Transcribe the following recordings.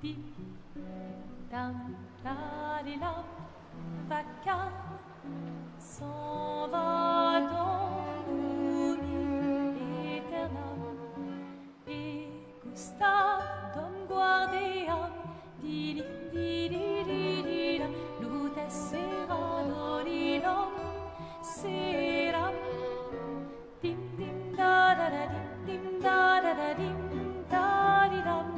Di dam da di lam, vacarme s'en va dans l'oubli éternel. Et Gustave Dom Guardian, di di di di di di da, lute serano di dom, seram, dim dim da da da dim dim da da da dim da di dam.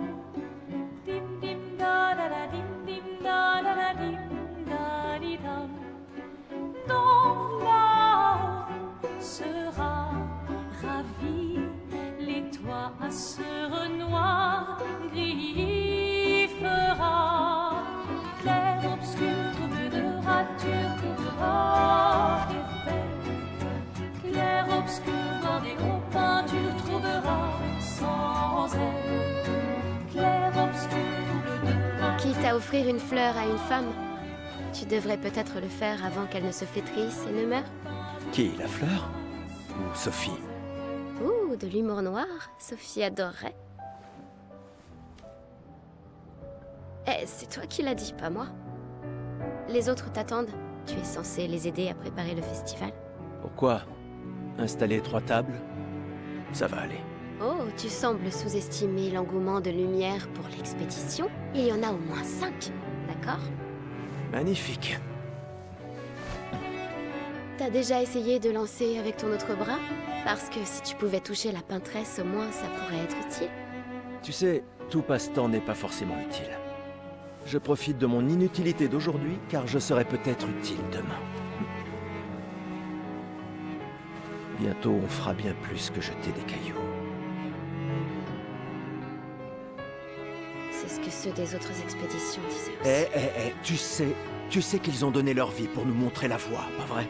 Dim dim da da da dim dim da da da dim da di dam. Dans là-haut sera ravi, les toits à sœur noir gris fera. Clair, obscur, trouble de rature, trouvera effet. Clair, obscur, bordé aux peintures, trouvera sans elle. Clair, obscur, double de rature. Quitte à offrir une fleur à une femme, tu devrais peut-être le faire avant qu'elle ne se flétrisse et ne meure. Qui, la fleur? Ou Sophie? Ouh, de l'humour noir, Sophie adorerait. Eh, c'est toi qui l'as dit, pas moi. Les autres t'attendent. Tu es censé les aider à préparer le festival. Pourquoi? Installer 3 tables? Ça va aller. Oh, tu sembles sous-estimer l'engouement de Lumière pour l'expédition. Il y en a au moins 5, d'accord? Magnifique. T'as déjà essayé de lancer avec ton autre bras? Parce que si tu pouvais toucher la peintresse, au moins ça pourrait être utile. Tu sais, tout passe-temps n'est pas forcément utile. Je profite de mon inutilité d'aujourd'hui, car je serai peut-être utile demain. Bientôt, on fera bien plus que jeter des cailloux. C'est ce que ceux des autres expéditions disaient aussi. Tu sais qu'ils ont donné leur vie pour nous montrer la voie, pas vrai?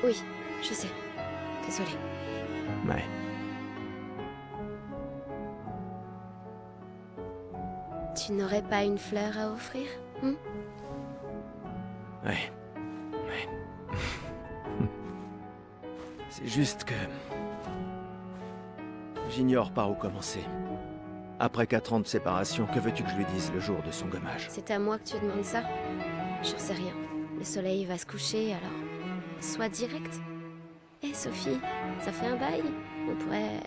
Oui, je sais. Désolée. Ouais. Tu n'aurais pas une fleur à offrir, hein? Ouais. C'est juste que... j'ignore par où commencer. Après 4 ans de séparation, que veux-tu que je lui dise le jour de son gommage? C'est à moi que tu demandes ça? J'en sais rien. Le soleil va se coucher, alors... sois direct. Eh, Sophie, ça fait un bail. On pourrait...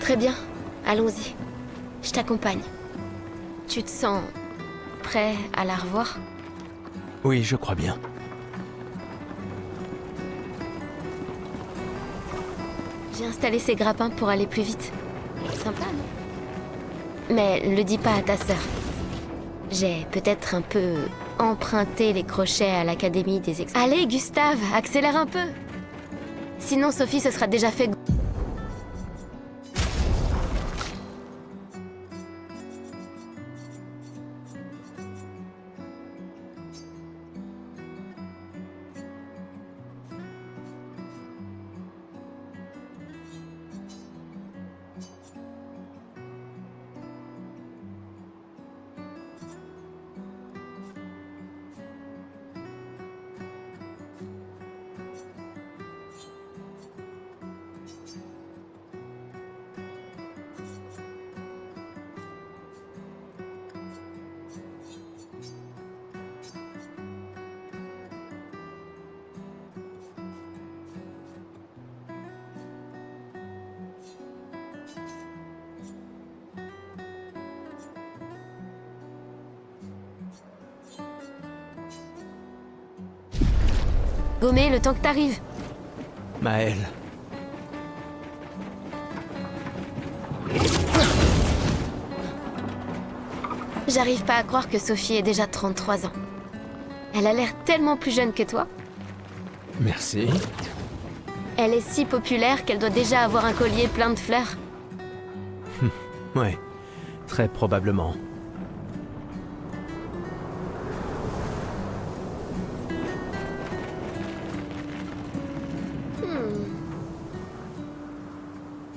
Très bien, allons-y. Je t'accompagne. Tu te sens... prêt à la revoir? Oui, je crois bien. J'ai installé ces grappins pour aller plus vite. Sympa, non? Mais le dis pas à ta sœur. J'ai peut-être un peu emprunté les crochets à l'académie des ex... Allez, Gustave, accélère un peu. Sinon, Sophie se sera déjà fait... Gommer le temps que t'arrives. Maël. J'arrive pas à croire que Sophie ait déjà 33 ans. Elle a l'air tellement plus jeune que toi. Merci. Elle est si populaire qu'elle doit déjà avoir un collier plein de fleurs. Ouais, très probablement.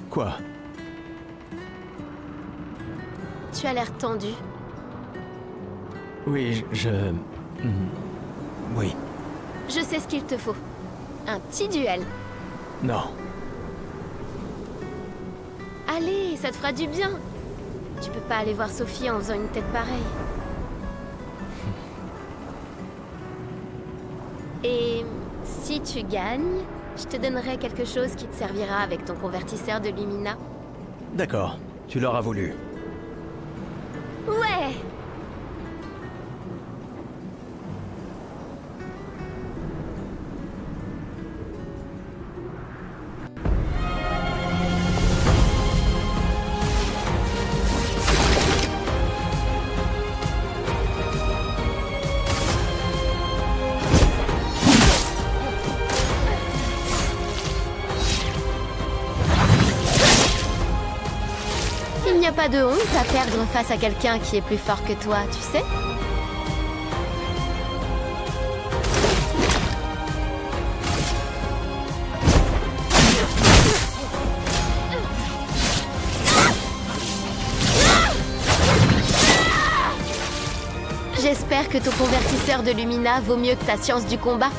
Quoi? Tu as l'air tendu. Oui, Oui. Je sais ce qu'il te faut. Un petit duel. Non. Allez, ça te fera du bien. Tu peux pas aller voir Sophie en faisant une tête pareille. Et si tu gagnes, je te donnerai quelque chose qui te servira avec ton convertisseur de Lumina. D'accord, tu l'auras voulu. Ouais! Il n'y a pas de honte à perdre face à quelqu'un qui est plus fort que toi, tu sais? J'espère que ton convertisseur de Lumina vaut mieux que ta science du combat.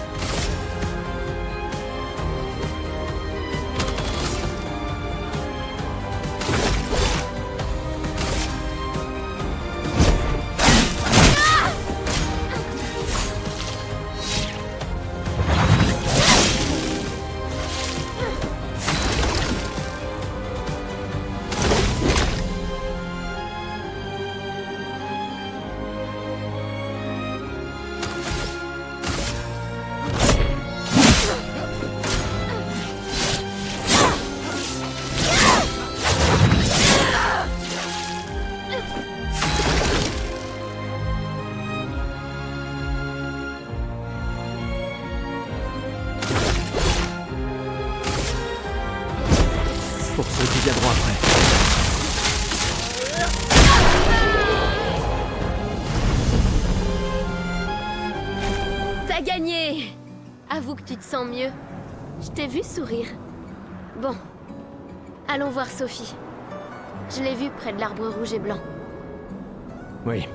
Pour ceux qui viendront après. T'as gagné! Avoue que tu te sens mieux. Je t'ai vu sourire. Bon, allons voir Sophie. Je l'ai vue près de l'arbre rouge et blanc. Oui.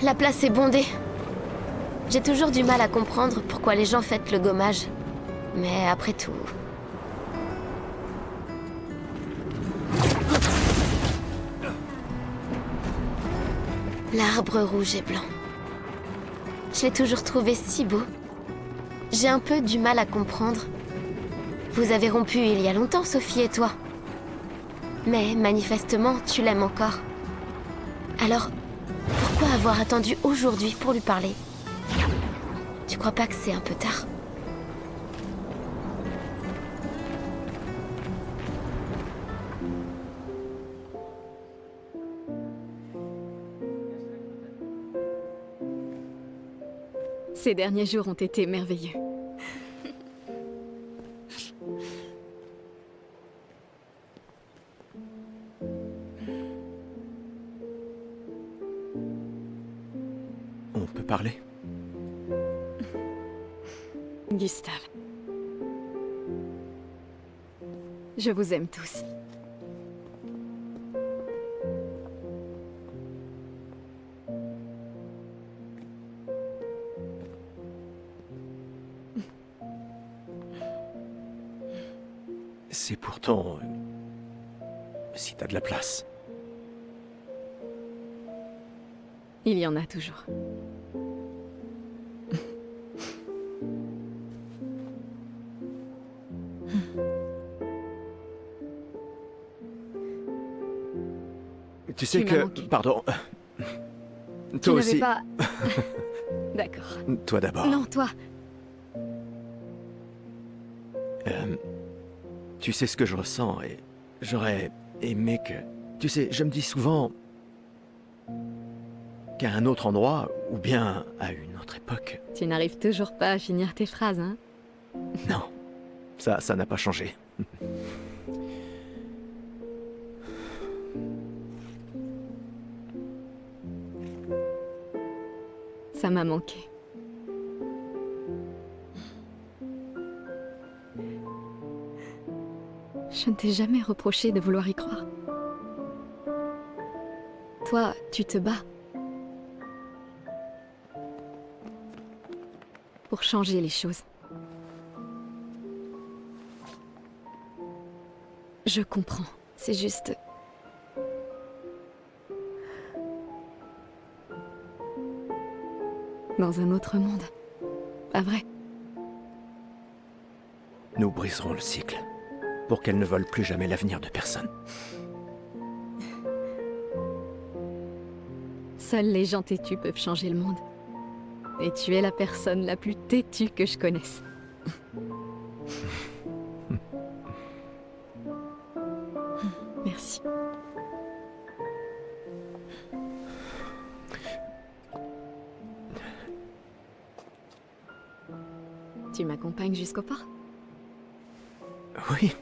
La place est bondée. J'ai toujours du mal à comprendre pourquoi les gens fêtent le gommage. Mais après tout... L'arbre rouge et blanc. Je l'ai toujours trouvé si beau. J'ai un peu du mal à comprendre. Vous avez rompu il y a longtemps, Sophie et toi. Mais manifestement, tu l'aimes encore. Alors, pourquoi avoir attendu aujourd'hui pour lui parler? Tu crois pas que c'est un peu tard? Ces derniers jours ont été merveilleux. On peut parler? Gustave. Je vous aime tous. C'est pourtant... si t'as de la place. Il y en a toujours. Tu sais m'as que... manqué. Pardon. Tu Toi n'avais aussi. pas... D'accord. Toi d'abord. Non, toi. Tu sais ce que je ressens et j'aurais aimé que... Tu sais, je me dis souvent qu'à un autre endroit, ou bien à une autre époque. Tu n'arrives toujours pas à finir tes phrases, hein? Non, ça n'a pas changé. Ça m'a manqué. Je ne t'ai jamais reproché de vouloir y croire. Toi, tu te bats. Pour changer les choses. Je comprends. C'est juste... Dans un autre monde. Pas vrai? Nous briserons le cycle, pour qu'elle ne vole plus jamais l'avenir de personne. Seuls les gens têtus peuvent changer le monde. Et tu es la personne la plus têtue que je connaisse. Merci. Tu m'accompagnes jusqu'au port? Oui.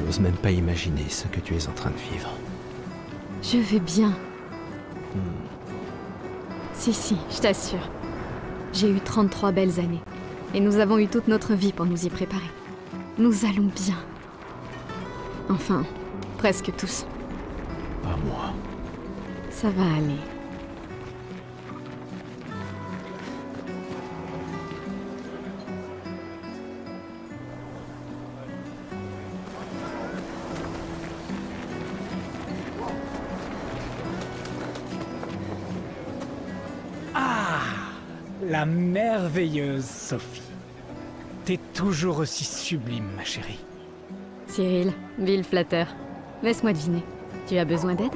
n'ose même pas imaginer ce que tu es en train de vivre. Je vais bien. Si, je t'assure. J'ai eu 33 belles années. Et nous avons eu toute notre vie pour nous y préparer. Nous allons bien. Enfin, presque tous. Pas moi. Ça va aller. La merveilleuse Sophie. T'es toujours aussi sublime, ma chérie. Cyril, vil flatteur. Laisse-moi deviner. Tu as besoin d'aide?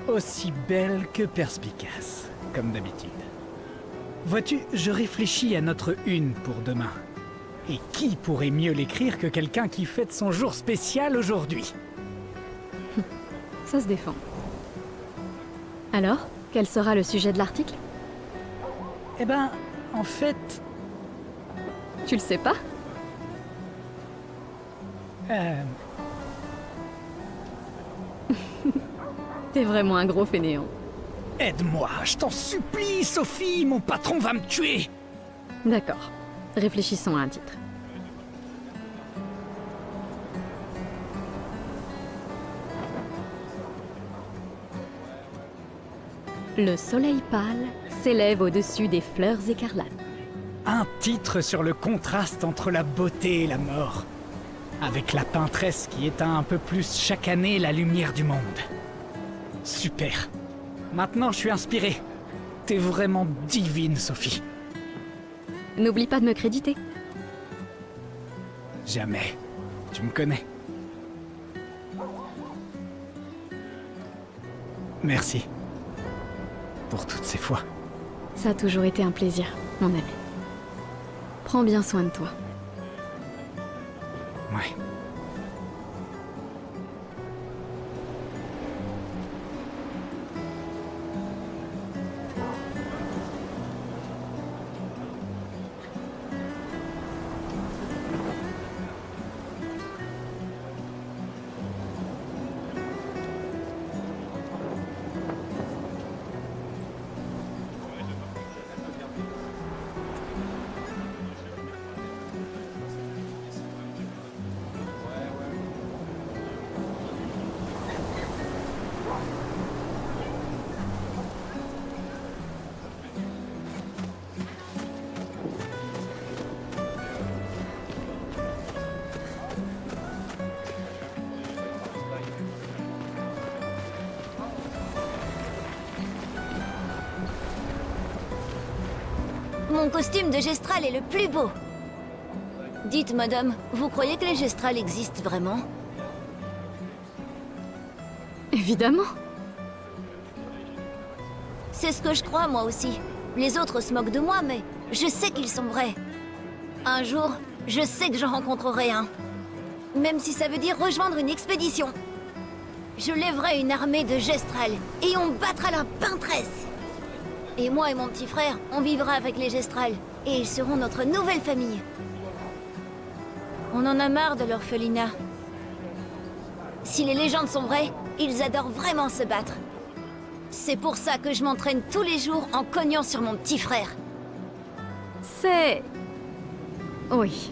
Aussi belle que perspicace, comme d'habitude. Vois-tu, je réfléchis à notre une pour demain. Et qui pourrait mieux l'écrire que quelqu'un qui fête son jour spécial aujourd'hui? Ça se défend. Alors, quel sera le sujet de l'article? Eh ben, en fait... Tu le sais pas? T'es vraiment un gros fainéant. Aide-moi, je t'en supplie, Sophie, mon patron va me tuer. D'accord. Réfléchissons à un titre. Le soleil pâle s'élève au-dessus des fleurs écarlates. Un titre sur le contraste entre la beauté et la mort. Avec la peintresse qui éteint un peu plus chaque année la lumière du monde. Super. Maintenant je suis inspiré. T'es vraiment divine, Sophie. N'oublie pas de me créditer. Jamais. Tu me connais. Merci. Pour toutes ces fois. Ça a toujours été un plaisir, mon ami. Prends bien soin de toi. Ouais. Mon costume de Gestral est le plus beau. Dites, madame, vous croyez que les Gestrals existent vraiment? Évidemment. C'est ce que je crois, moi aussi. Les autres se moquent de moi, mais je sais qu'ils sont vrais. Un jour, je sais que j'en rencontrerai un. Même si ça veut dire rejoindre une expédition. Je lèverai une armée de Gestral et on battra la peintresse. Et moi et mon petit frère, on vivra avec les Gestral. Et ils seront notre nouvelle famille. On en a marre de l'orphelinat. Si les légendes sont vraies, ils adorent vraiment se battre. C'est pour ça que je m'entraîne tous les jours en cognant sur mon petit frère. C'est... Oui.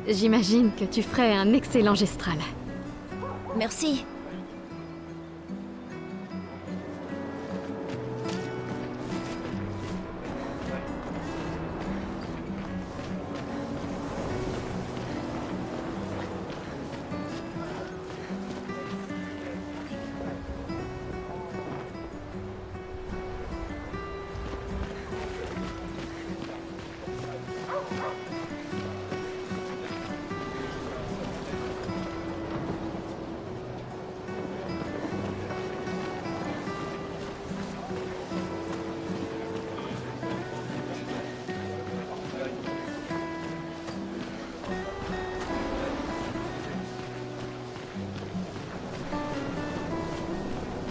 J'imagine que tu ferais un excellent Gestral. Merci.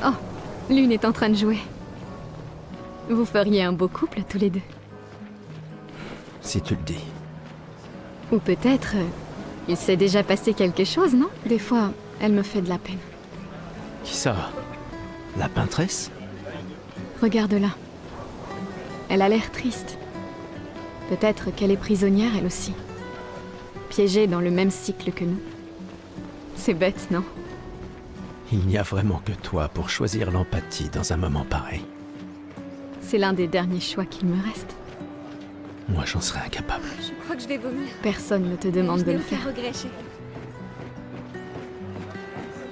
Oh, Lune est en train de jouer. Vous feriez un beau couple tous les deux. Si tu le dis. Ou peut-être, il s'est déjà passé quelque chose, non? Des fois, Elle me fait de la peine. Qui ça? La peintresse? Regarde-la. Elle a l'air triste. Peut-être qu'elle est prisonnière, elle aussi. Piégée dans le même cycle que nous. C'est bête, non? Il n'y a vraiment que toi pour choisir l'empathie dans un moment pareil. C'est l'un des derniers choix qu'il me reste. Moi, j'en serais incapable. Je crois que je vais vomir. Personne ne te demande de le faire. Regret, chérie.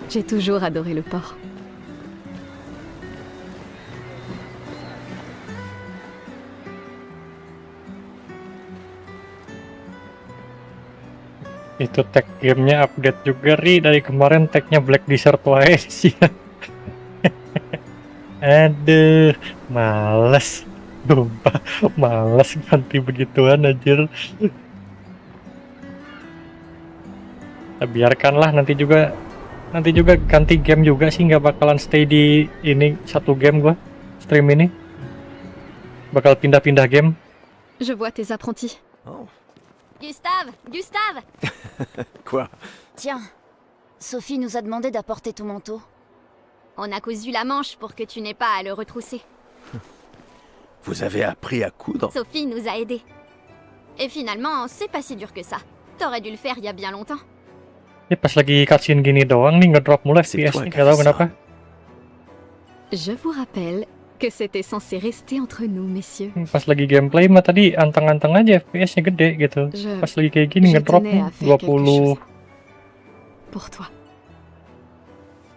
J'ai toujours adoré le porc. Itu tag gamenya update juga Ri, dari kemarin tagnya Black Desert wae sih. Aduh, males. Sumpah, males ganti begituan anjir. Biarkanlah, nanti juga ganti game juga sih, nggak bakalan stay di ini satu game gua. Stream ini bakal pindah-pindah game. Je vois tes apprentis. Oh. Gustave! Gustave! Quoi? Tiens, Sophie nous a demandé d'apporter ton manteau. On a cousu la manche pour que tu n'aies pas à le retrousser. Vous avez appris à coudre? Sophie nous a aidés. Et finalement, c'est pas si dur que ça. T'aurais dû le faire il y a bien longtemps. Ini pas lagi cutscene gini doang nih ngedrop mulai FPS nih, nggak tahu kenapa. Je vous rappelle que c'était censé rester entre nous, messieurs. Pas lagi gameplay mah tadi anteng-anteng aja, FPS-nya gede gitu. Pas lagi kayak gini ngedrop tenais à faire quelque 20, chose. Pour toi.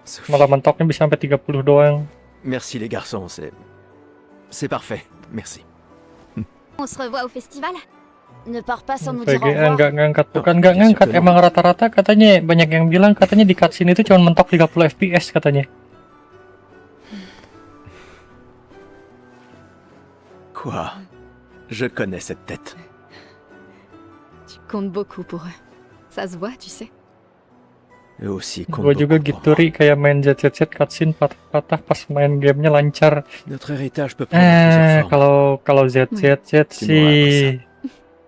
Sophie. malah mentoknya bisa sampai 30 doang. Merci les garçons, c'est parfait. Merci. On se revoit au festival? Ne pars pas sans nous dire au VGA revoir. nggak ngangkat, bukan Oh, nggak bien ngangkat, sûr que emang rata-rata katanya banyak yang bilang katanya di cutscene itu cuma mentok 30 FPS katanya. Quoi? Je connais cette tête. Tu comptes beaucoup pour eux. Ça se voit, tu sais. Eux aussi comptent Gue juga beaucoup gitu pour Ri, moi. kayak main ZZZ cutscene patah-patah pas main gamenya lancar. Notre héritage peut prendre plusieurs formes. Kalau ZZZ sih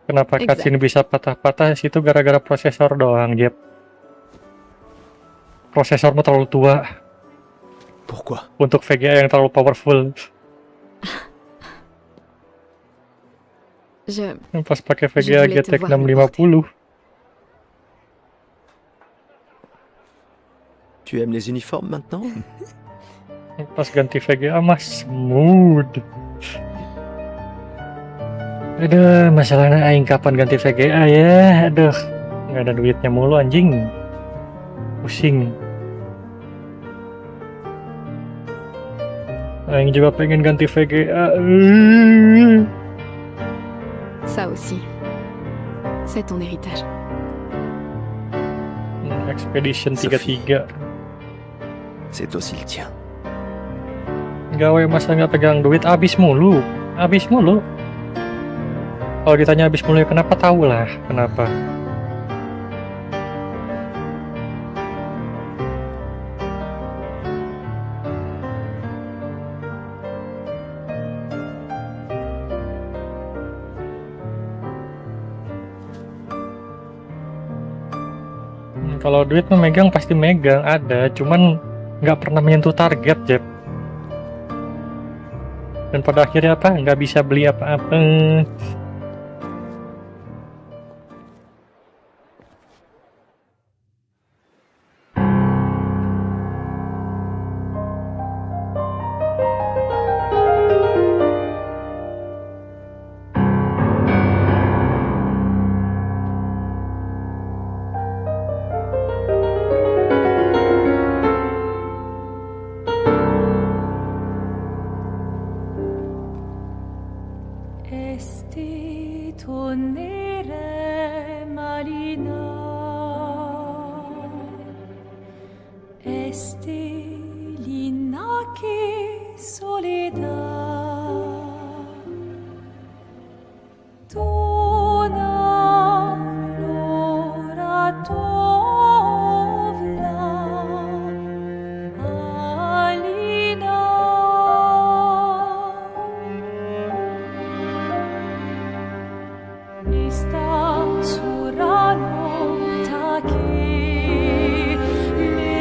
kenapa Exact. cutscene bisa patah-patah situ gara-gara prosesor doang, Jep. Prosesormu terlalu tua Pourquoi? untuk VGA yang terlalu powerful. Pas pakai VGA voulais te GTX voir le 650. Tu aimes les uniformes maintenant? Pas ganti VGA mah smooth. Aduh, masalahnya aing kapan ganti VGA ya? Aduh, nggak ada duitnya mulu anjing. Pusing. Aing juga pengen ganti VGA. Ça aussi. C'est ton héritage. Expedition Sophie. 33. C'est aussi le tien. Gawe masa nggak pegang duit, habis mulu. Habis mulu. Kalau ditanya habis mulu ya kenapa, tahu lah kenapa. Kalau duit memegang pasti megang, ada, cuman nggak pernah menyentuh target, Jep. Dan pada akhirnya apa? Nggak bisa beli apa-apa. Esti tonere marina, esti linaki soledad, tona lora tovla, alina. Sta surano taki le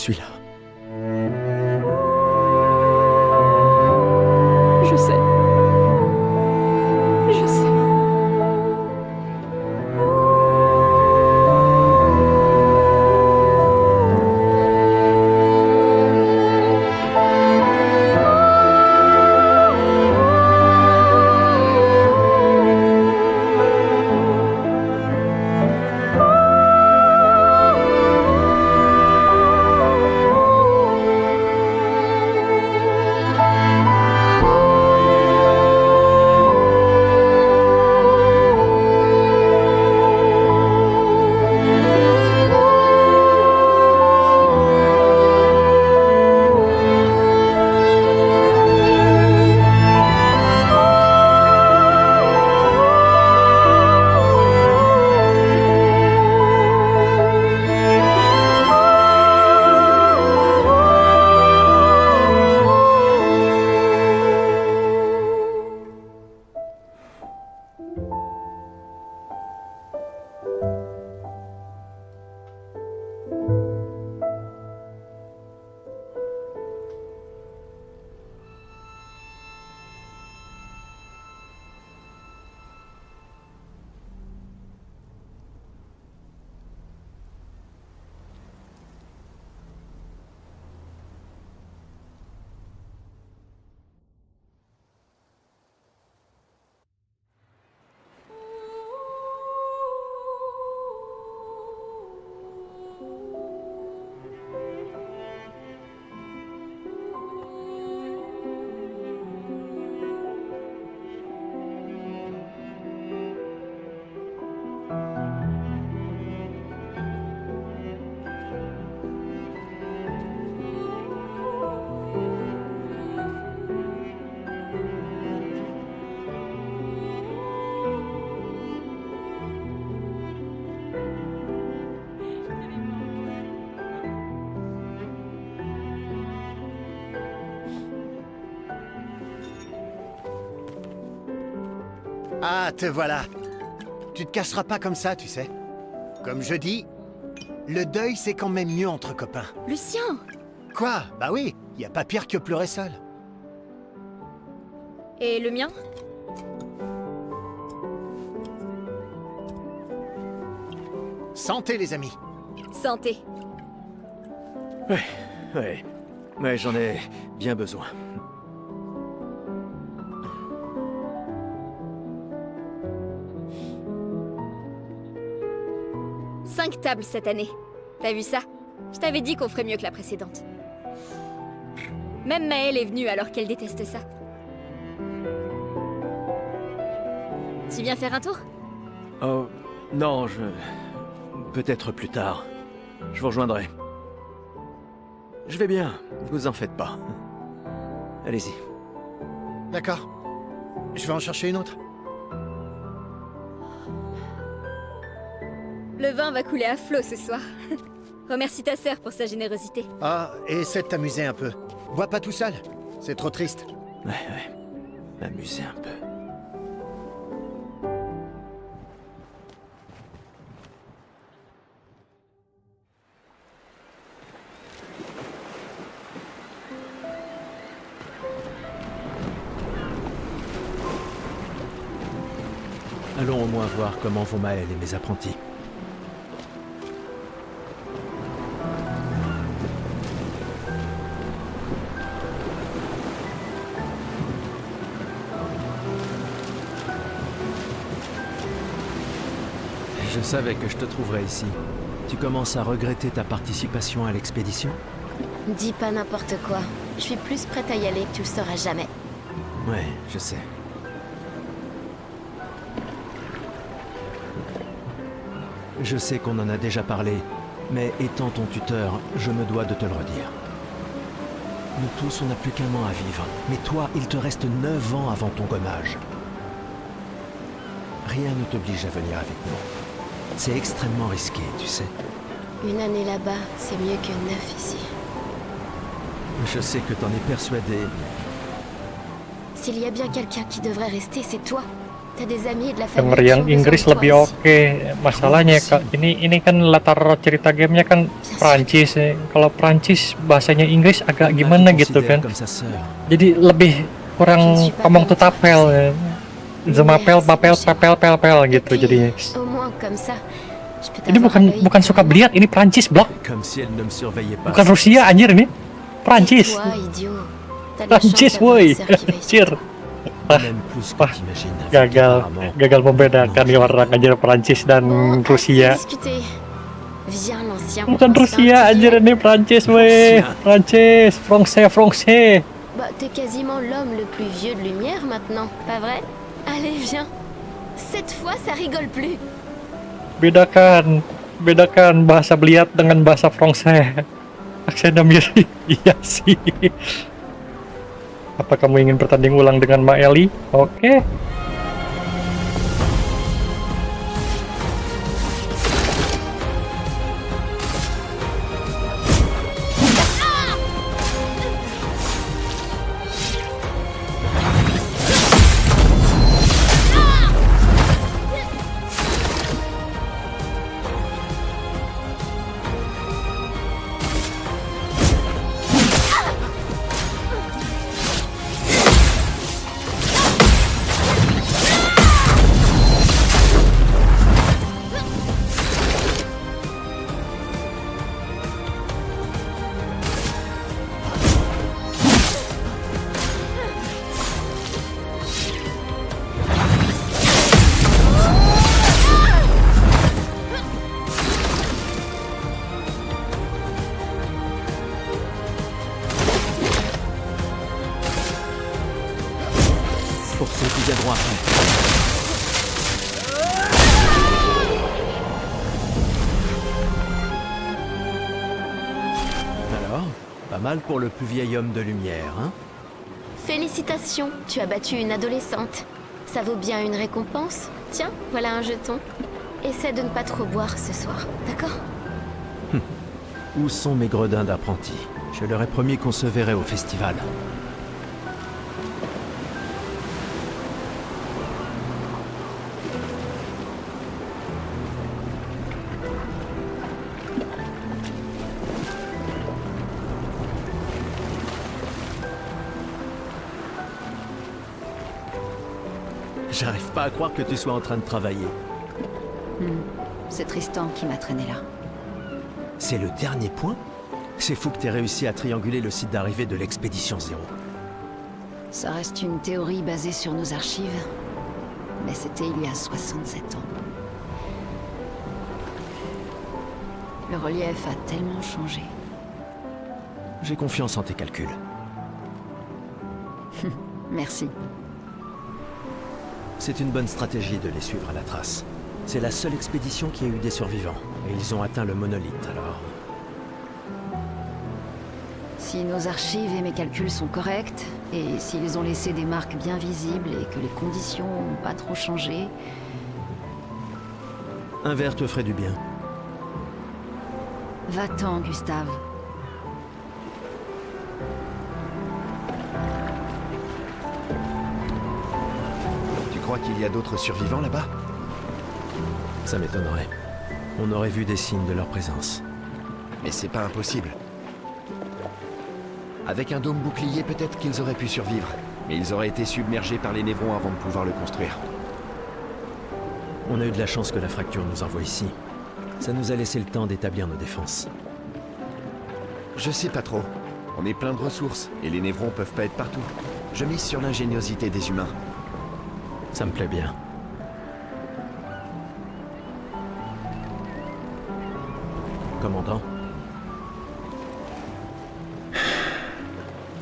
suis là. Je sais. Je sais. Ah, te voilà. Tu te cacheras pas comme ça, tu sais. Comme je dis, le deuil c'est quand même mieux entre copains. Lucien! Quoi? Bah oui, y a pas pire que pleurer seul. Et le mien? Santé les amis. Santé. Ouais, j'en ai bien besoin. Cinq tables cette année. T'as vu ça? Je t'avais dit qu'on ferait mieux que la précédente. Même Maëlle est venue alors qu'elle déteste ça. Tu viens faire un tour? Oh, non, peut-être plus tard. Je vous rejoindrai. Je vais bien, vous en faites pas. Allez-y. D'accord. Je vais en chercher une autre. Le vin va couler à flot ce soir. Remercie ta sœur pour sa générosité. Ah, et essaie de t'amuser un peu. Bois pas tout seul. C'est trop triste. Ouais. M'amuser un peu. Allons au moins voir comment vont Maëlle et mes apprentis. Je savais que je te trouverais ici. Tu commences à regretter ta participation à l'expédition? Dis pas n'importe quoi. Je suis plus prête à y aller que tu le sauras jamais. Ouais, je sais. Je sais qu'on en a déjà parlé, mais étant ton tuteur, je me dois de te le redire. Nous tous, on n'a plus qu'un an à vivre, mais toi, il te reste 9 ans avant ton gommage. Rien ne t'oblige à venir avec nous. C'est extrêmement risqué, tu sais. Une année là-bas, c'est mieux que 9 ici. Je sais que t'en es persuadé. S'il y a bien quelqu'un qui devrait rester, c'est toi. T'as des amis de la famille denger qui yang ont besoin Inggris de toi lebih ici. oke. Masalahnya Kak, ini kan latar cerita gamenya kan Prancis ya. Kalau Prancis bahasanya Inggris agak Elle gimana te gitu considère kan. comme sa sœur. Jadi lebih kurang ngomong tuh tapel ya. Zemapel, papel, pepel, pel Et gitu puis, jadinya. au moins comme ça, je peux Ini t'avoir à l'œil bukan suka permanent. beliat, ini Prancis blok. Comme si elle ne me surveillait pas. Bukan Rusia anjir ini. Et Prancis. toi, idiot, t'as de la chance Prancis d'avoir woi. une sœur qui va ici. Anjir. Même plus que Wah, t'imagines. avec Gagal apparemment. membedakan nih orang anjir Prancis dan Bon, Rusia. assez discuté. Viens, l'ancien. Bukan on se fait un Rusia petit anjir dîner. ini Prancis weh. Prancis, Français. Bah, t'es quasiment l'homme le plus vieux de lumière maintenant, pas vrai? Allez, viens. Cette fois, ça rigole plus. Bedakan bahasa beliat dengan bahasa Fransai. Aksennya mirip. Iya sih. Apa kamu ingin bertanding ulang dengan Maeli? Oke. Pour ceux qui viendront après. Alors, pas mal pour le plus vieil homme de lumière, hein? Félicitations, tu as battu une adolescente. Ça vaut bien une récompense. Tiens, voilà un jeton. Essaie de ne pas trop boire ce soir, d'accord? Où sont mes gredins d'apprentis? Je leur ai promis qu'on se verrait au festival. J'arrive pas à croire que tu sois en train de travailler. C'est Tristan qui m'a traîné là. C'est le dernier point? C'est fou que t'aies réussi à trianguler le site d'arrivée de l'expédition 0. Ça reste une théorie basée sur nos archives, mais c'était il y a 67 ans. Le relief a tellement changé. J'ai confiance en tes calculs. Merci. C'est une bonne stratégie de les suivre à la trace. C'est la seule expédition qui a eu des survivants. Et ils ont atteint le monolithe, alors... Si nos archives et mes calculs sont corrects, et s'ils ont laissé des marques bien visibles et que les conditions n'ont pas trop changé, Un verre te ferait du bien. va-t'en, Gustave. Tu crois qu'il y a d'autres survivants là-bas? Ça m'étonnerait. On aurait vu des signes de leur présence. Mais c'est pas impossible. Avec un dôme bouclier, peut-être qu'ils auraient pu survivre. Mais ils auraient été submergés par les névrons avant de pouvoir le construire. On a eu de la chance que la fracture nous envoie ici. Ça nous a laissé le temps d'établir nos défenses. Je sais pas trop. On est plein de ressources, et les névrons peuvent pas être partout. Je mise sur l'ingéniosité des humains. Ça me plaît bien. Commandant,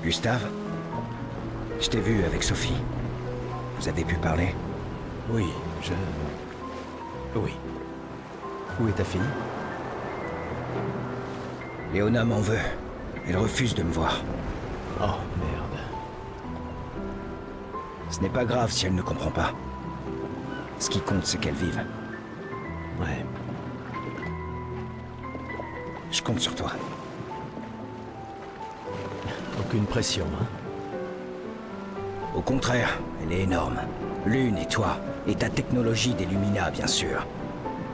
Gustave, je t'ai vu avec Sophie. Vous avez pu parler? oui, Oui. Où est ta fille? Léona m'en veut. Elle refuse de me voir. Oh, merde. Ce n'est pas grave si elle ne comprend pas. Ce qui compte, c'est qu'elle vive. Ouais. Je compte sur toi. Aucune pression, hein? Au contraire, elle est énorme. Lune et toi, et ta technologie d'Illumina, bien sûr.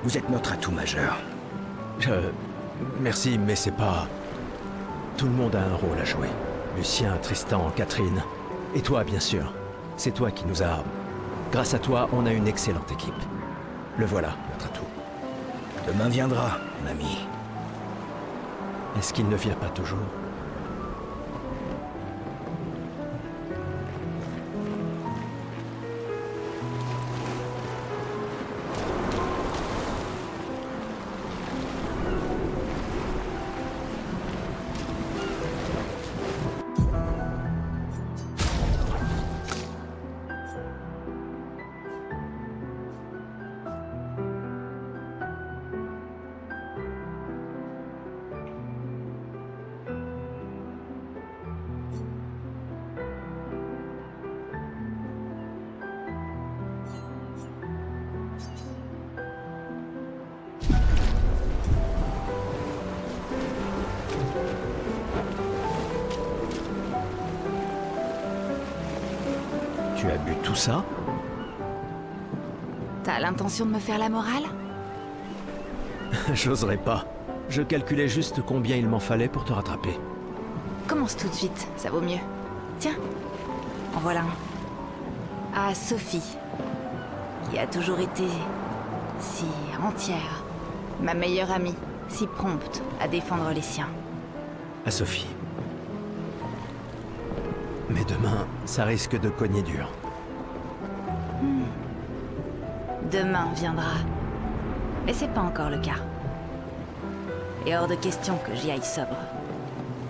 Vous êtes notre atout majeur. Merci, mais c'est pas... Tout le monde a un rôle à jouer. Lucien, Tristan, Catherine. Et toi, bien sûr. C'est toi qui nous as... Grâce à toi, on a une excellente équipe. Le voilà, notre atout. Demain viendra, mon ami. Est-ce qu'il ne vient pas toujours? Tu as bu tout ça? T'as l'intention de me faire la morale? J'oserais pas. Je calculais juste combien il m'en fallait pour te rattraper. Commence tout de suite, ça vaut mieux. Tiens, en voilà un. À Sophie, qui a toujours été si entière. Ma meilleure amie, si prompte à défendre les siens. À Sophie. Mais demain, ça risque de cogner dur. Demain viendra. Mais c'est pas encore le cas. Et hors de question que j'y aille sobre.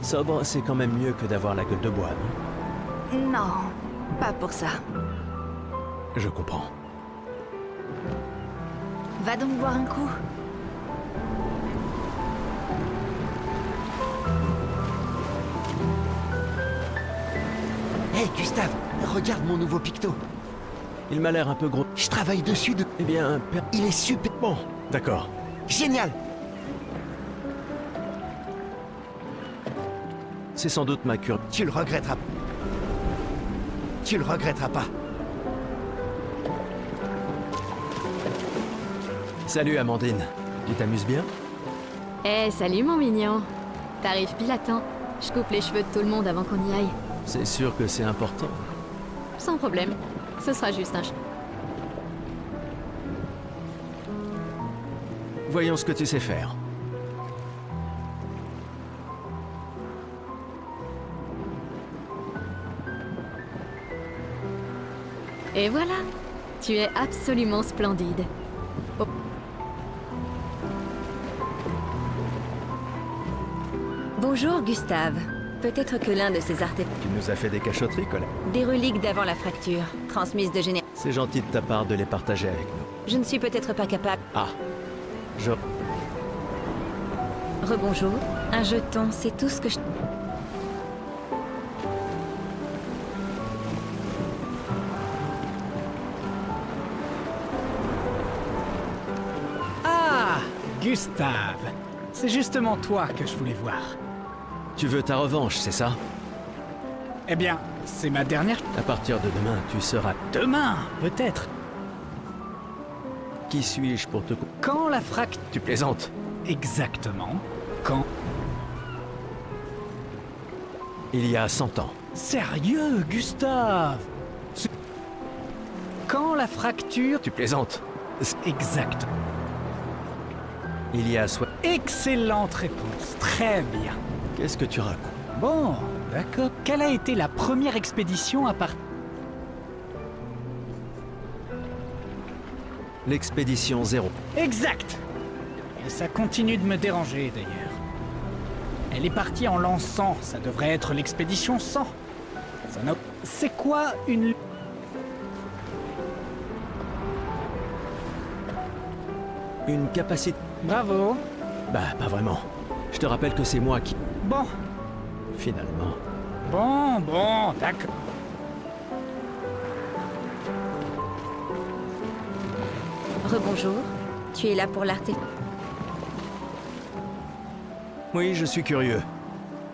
Sobre, c'est quand même mieux que d'avoir la gueule de bois, non? Non, pas pour ça. Je comprends. Va donc boire un coup. Hé, Gustave, regarde mon nouveau picto. Il m'a l'air un peu gros. Je travaille dessus de... Eh bien, Il est super bon, d'accord. génial. C'est sans doute ma cure. Tu le regretteras. Tu le regretteras pas. Salut Amandine. Tu t'amuses bien? Eh, salut mon mignon. T'arrives pile à temps. Je coupe les cheveux de tout le monde avant qu'on y aille. C'est sûr que c'est important. Sans problème. Ce sera juste un Voyons ce que tu sais faire. Et voilà. Tu es absolument splendide. Oh. Bonjour Gustave. Peut-être que l'un de ces artefacts... Tu nous as fait des cachotteries, Colette. Des reliques d'avant la fracture, transmises de génération. C'est gentil de ta part de les partager avec nous. Je ne suis peut-être pas capable... Ah. Je... Rebonjour. Un jeton, c'est tout ce que je... Ah, Gustave. C'est justement toi que je voulais voir. Tu veux ta revanche, c'est ça? Eh bien, c'est ma dernière... À partir de demain, tu seras... Demain, peut-être. Qui suis-je pour te... Quand la fracture... Tu plaisantes? Exactement. Quand... Il y a 100 ans. Sérieux, Gustave? Quand la fracture... Tu plaisantes? Exact. Il y a Excellente réponse. Très bien. Qu'est-ce que tu racontes? Bon, d'accord. Quelle a été la première expédition à part... L'expédition 0. Exact. Et ça continue de me déranger, d'ailleurs. Elle est partie en l'an 100. Ça devrait être l'expédition 100. Ça n'a... C'est quoi une... Une capacité... Bravo. Bah, pas vraiment. Je te rappelle que c'est moi qui... Bon. Finalement... Bon, d'accord. Rebonjour. Tu es là pour l'artefact... Oui, je suis curieux.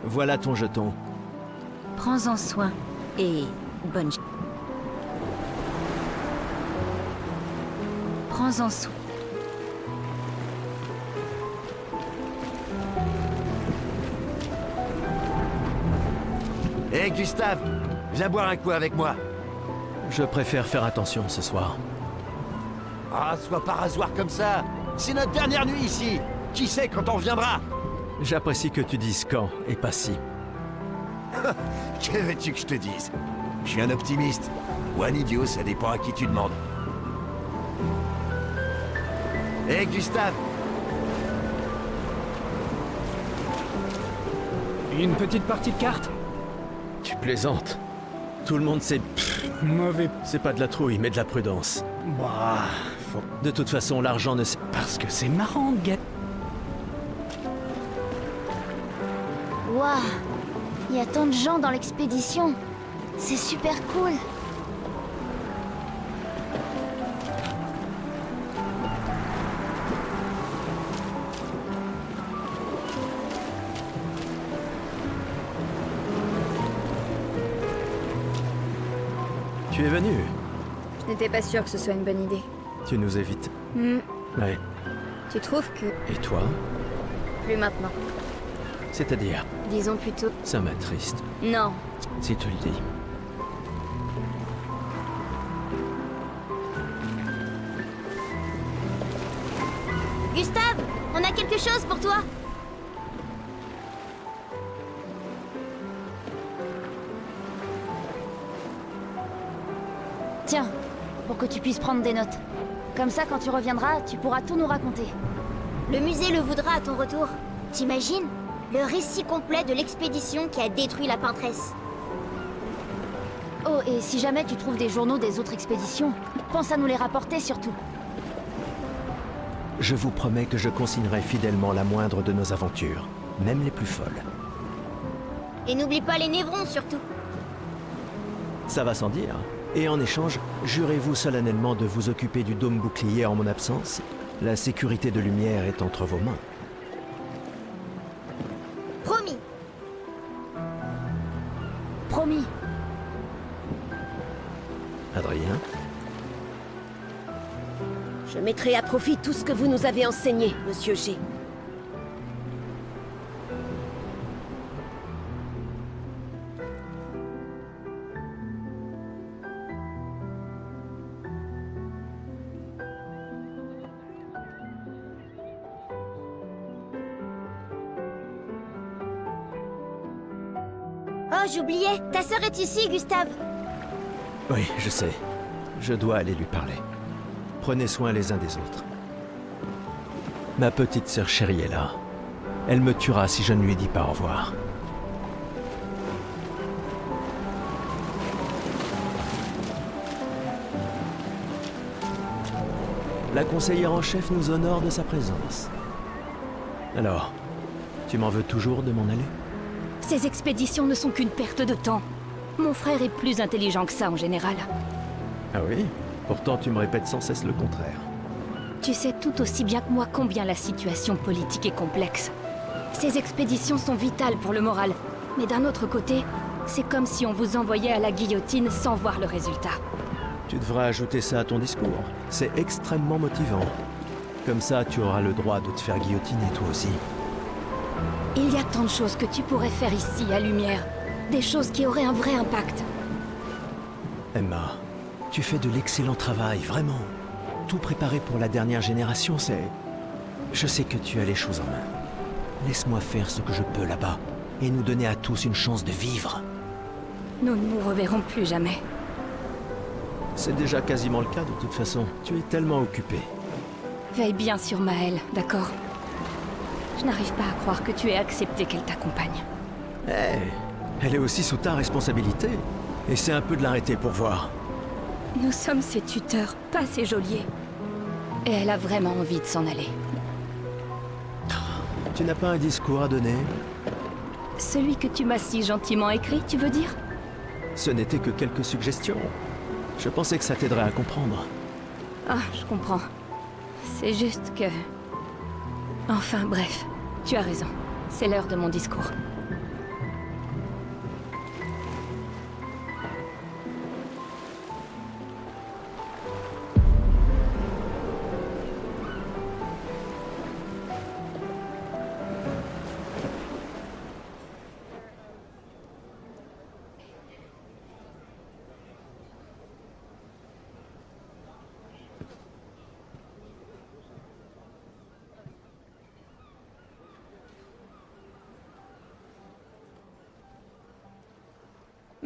Voilà ton jeton. Prends-en soin. Et... bonne... Prends-en soin. Hé Gustave, viens boire un coup avec moi. Je préfère faire attention ce soir. Ah, sois pas rasoir comme ça. C'est notre dernière nuit ici. Qui sait quand on reviendra? J'apprécie que tu dises quand et pas si. Que veux-tu que je te dise? Je suis un optimiste. Ou un idiot, ça dépend à qui tu demandes. Hé Gustave, Une petite partie de cartes? Tu plaisantes. Tout le monde sait... Mauvais. C'est pas de la trouille, mais de la prudence. Bah, faut... De toute façon, l'argent ne sait... Parce que c'est marrant, gars. Waouh, il y a tant de gens dans l'expédition. C'est super cool. Tu es venu. Je n'étais pas sûre que ce soit une bonne idée. Tu nous évites. Hmm, Ouais. Tu trouves que... Et toi? Plus maintenant. C'est-à-dire, Disons plutôt... ça m'attriste. Non. Si tu le dis. Gustave, on a quelque chose pour toi. Tiens, pour que tu puisses prendre des notes. Comme ça, quand tu reviendras, tu pourras tout nous raconter. Le musée le voudra à ton retour. T'imagines? Le récit complet de l'expédition qui a détruit la peintresse. Oh, et si jamais tu trouves des journaux des autres expéditions, pense à nous les rapporter surtout. Je vous promets que je consignerai fidèlement la moindre de nos aventures, même les plus folles. Et n'oublie pas les névrons surtout. Ça va sans dire. Et en échange, jurez-vous solennellement de vous occuper du dôme bouclier en mon absence? La sécurité de Lumière est entre vos mains. Promis. Promis. Adrien? Je mettrai à profit tout ce que vous nous avez enseigné, Monsieur G. Oh, j'oubliais. Ta sœur est ici, Gustave. Oui, je sais. Je dois aller lui parler. Prenez soin les uns des autres. Ma petite sœur chérie est là. Elle me tuera si je ne lui dis pas au revoir. La conseillère en chef nous honore de sa présence. Alors, tu m'en veux toujours de m'en aller? Ces expéditions ne sont qu'une perte de temps. Mon frère est plus intelligent que ça en général. Ah oui? Pourtant tu me répètes sans cesse le contraire. Tu sais tout aussi bien que moi combien la situation politique est complexe. Ces expéditions sont vitales pour le moral. Mais d'un autre côté, c'est comme si on vous envoyait à la guillotine sans voir le résultat. Tu devrais ajouter ça à ton discours. C'est extrêmement motivant. Comme ça, tu auras le droit de te faire guillotiner toi aussi. Il y a tant de choses que tu pourrais faire ici, à Lumière. Des choses qui auraient un vrai impact. Emma, tu fais de l'excellent travail, vraiment. Tout préparé pour la dernière génération, c'est... Je sais que tu as les choses en main. Laisse-moi faire ce que je peux là-bas, et nous donner à tous une chance de vivre. Nous ne nous reverrons plus jamais. C'est déjà quasiment le cas de toute façon. Tu es tellement occupé. Veille bien sur Maëlle, d'accord? Je n'arrive pas à croire que tu aies accepté qu'elle t'accompagne. Eh, elle est aussi sous ta responsabilité. Essaie un peu de l'arrêter pour voir. Nous sommes ses tuteurs, pas ses geôliers. Et elle a vraiment envie de s'en aller. Tu n'as pas un discours à donner? Celui que tu m'as si gentiment écrit, tu veux dire? Ce n'était que quelques suggestions. Je pensais que ça t'aiderait à comprendre. Ah, je comprends. C'est juste que... Enfin, bref. Tu as raison. C'est l'heure de mon discours.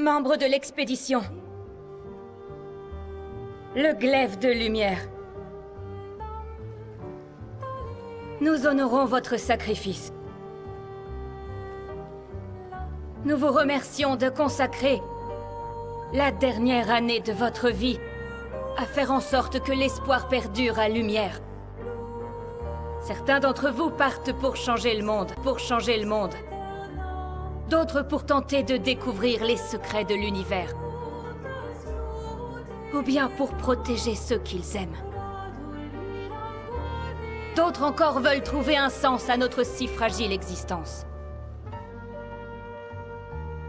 Membre de l'expédition. Le glaive de lumière. Nous honorons votre sacrifice. Nous vous remercions de consacrer la dernière année de votre vie à faire en sorte que l'espoir perdure à Lumière. Certains d'entre vous partent pour changer le monde, D'autres pour tenter de découvrir les secrets de l'univers. Ou bien pour protéger ceux qu'ils aiment. D'autres encore veulent trouver un sens à notre si fragile existence.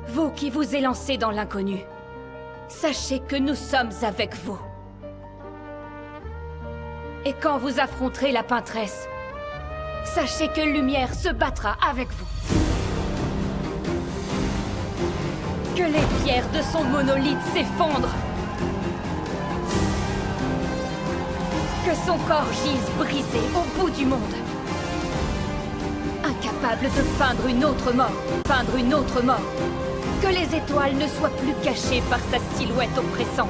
Vous qui vous élancez dans l'inconnu, sachez que nous sommes avec vous. Et quand vous affronterez la peintresse, sachez que Lumière se battra avec vous. Que les pierres de son monolithe s'effondrent. Que son corps gise brisé au bout du monde. Incapable de peindre une autre mort. Que les étoiles ne soient plus cachées par sa silhouette oppressante.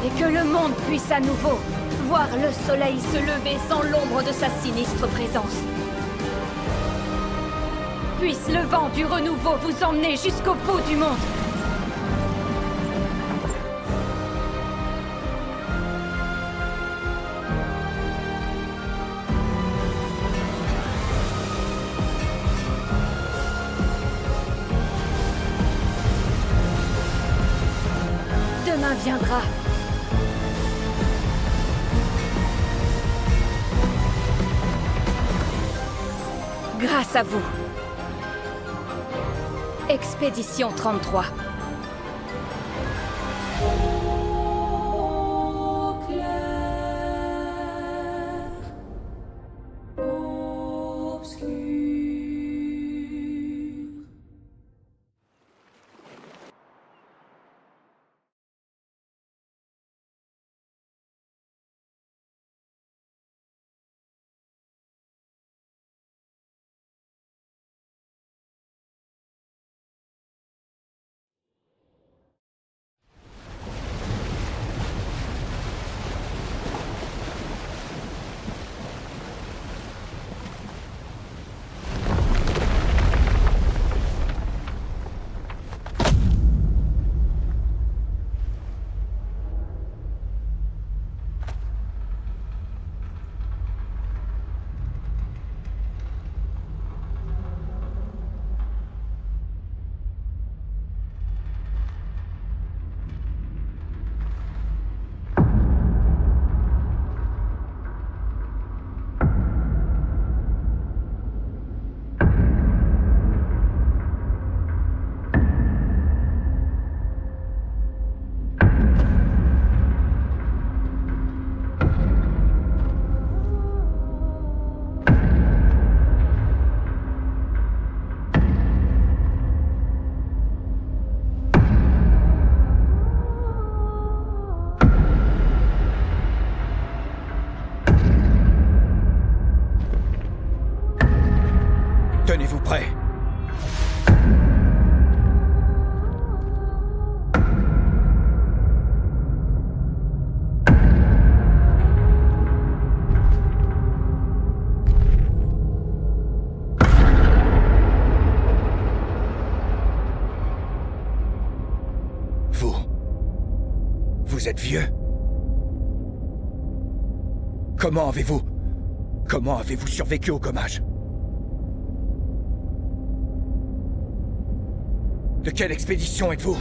Et que le monde puisse à nouveau voir le soleil se lever sans l'ombre de sa sinistre présence. Puisse le vent du renouveau vous emmener jusqu'au bout du monde. Demain viendra. Grâce à vous. Expédition 33. Tenez-vous prêts. Vous êtes vieux. Comment avez-vous survécu au gommage? De quelle expédition êtes-vous?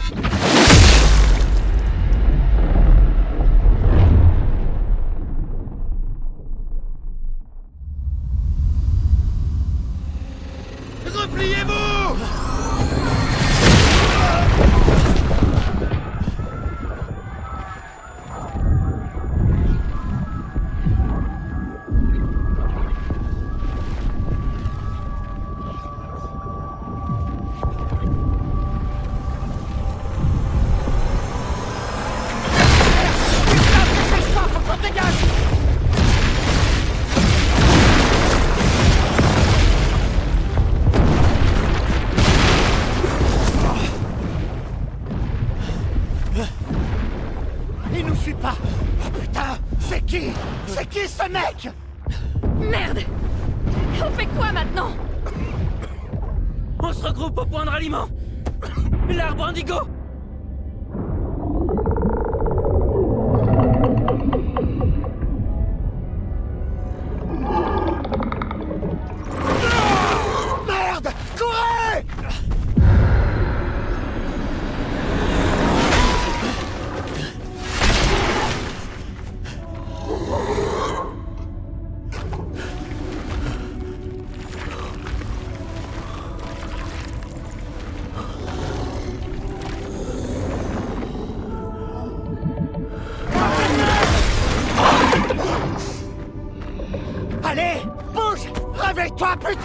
Repliez-vous! fait quoi maintenant? On se regroupe au point de ralliement. L'arbre indigo. Merde! Courez! Allez, bouge! Réveille-toi, putain!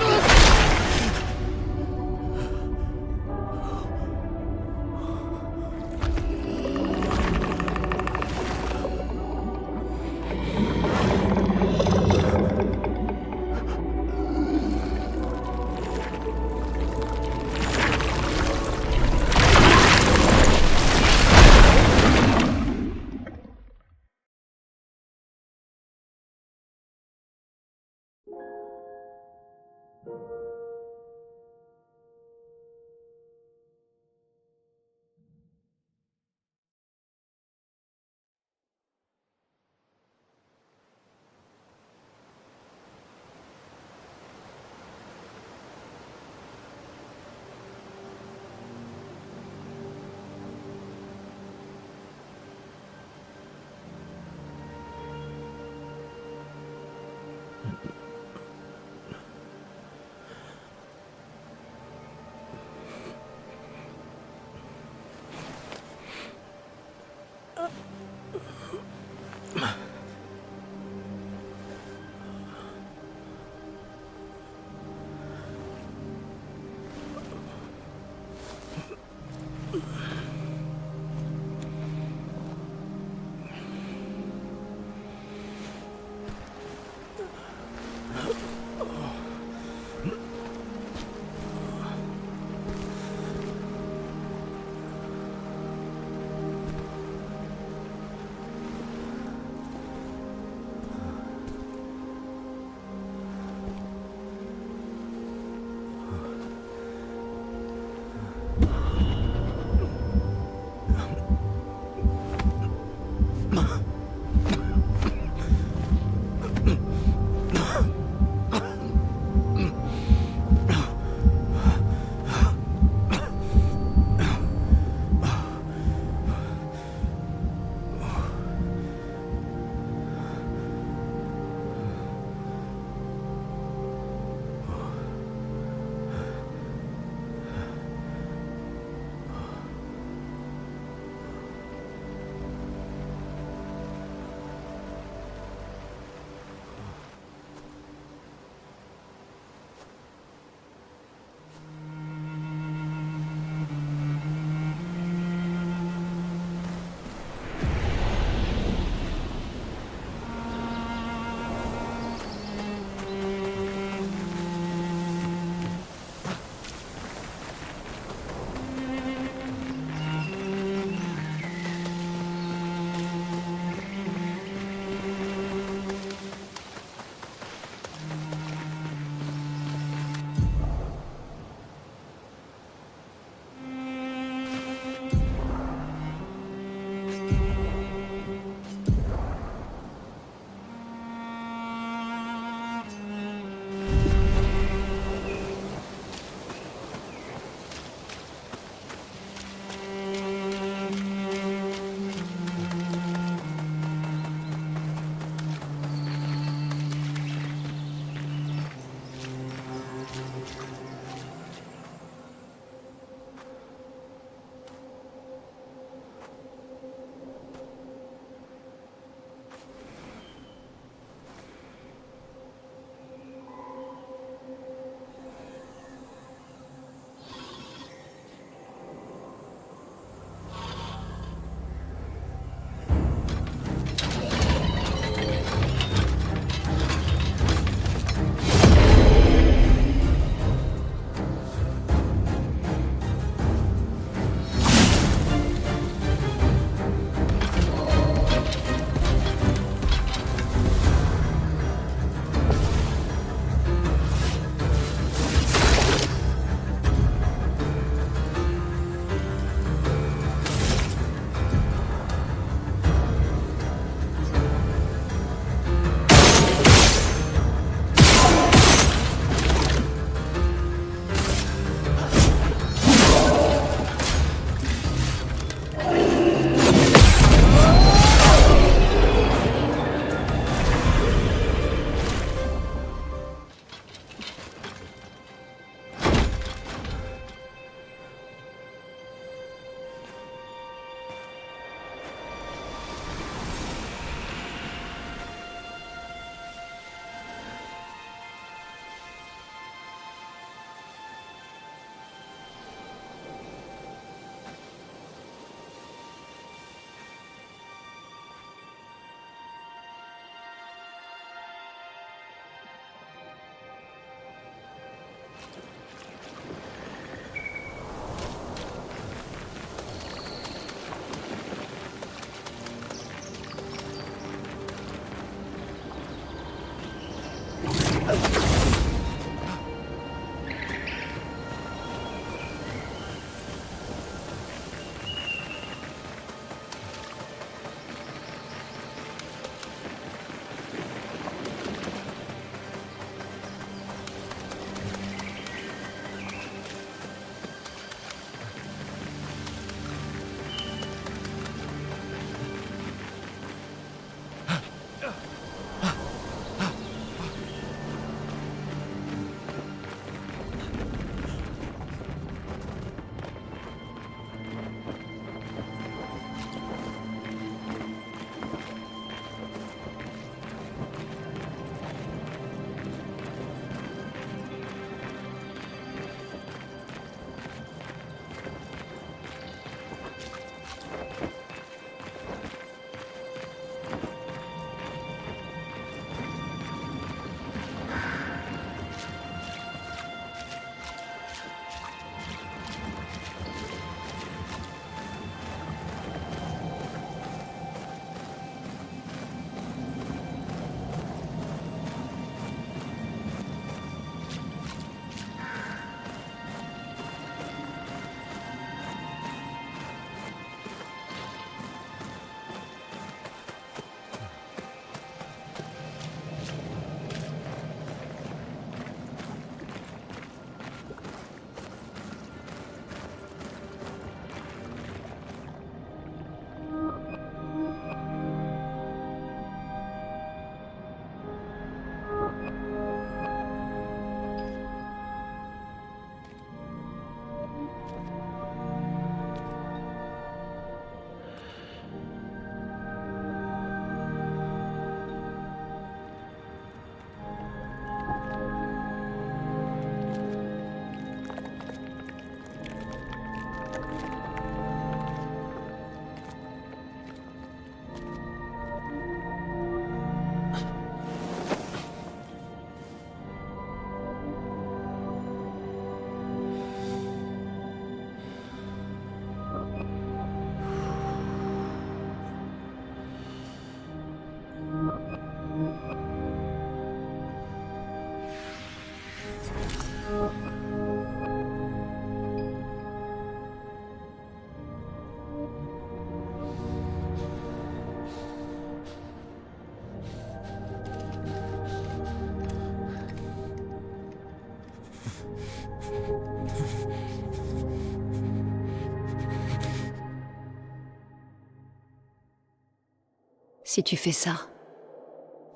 Si tu fais ça,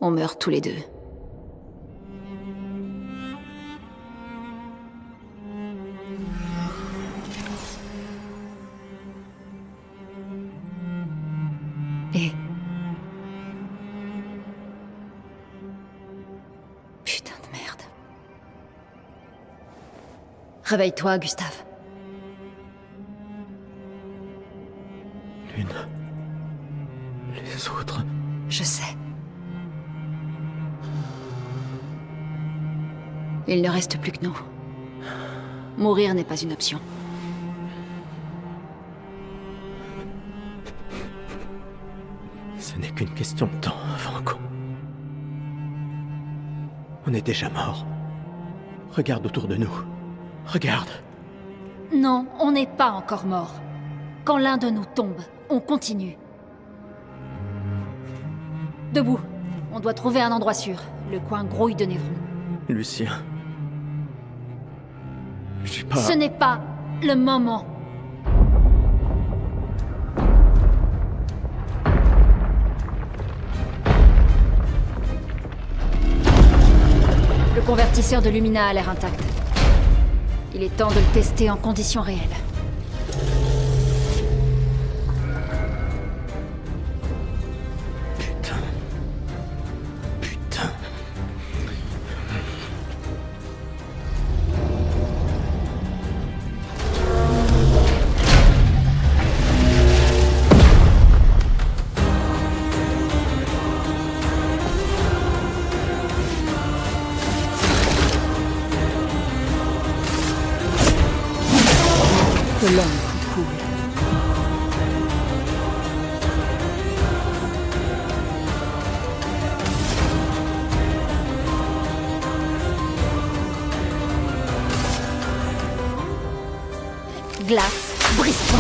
on meurt tous les deux. Et... Putain de merde. Réveille-toi, Gustave. Lune. Les autres. Je sais. Il ne reste plus que nous. Mourir n'est pas une option. Ce n'est qu'une question de temps avant qu'on... On est déjà mort. Regarde autour de nous. Regarde. Non, on n'est pas encore mort. Quand l'un de nous tombe, on continue. Debout. On doit trouver un endroit sûr. Le coin grouille de Névron. Lucien. J'ai pas... Ce n'est pas le moment. Le convertisseur de Lumina a l'air intact. Il est temps de le tester en conditions réelles. Que l'homme fut cool. Glace, brise-toi.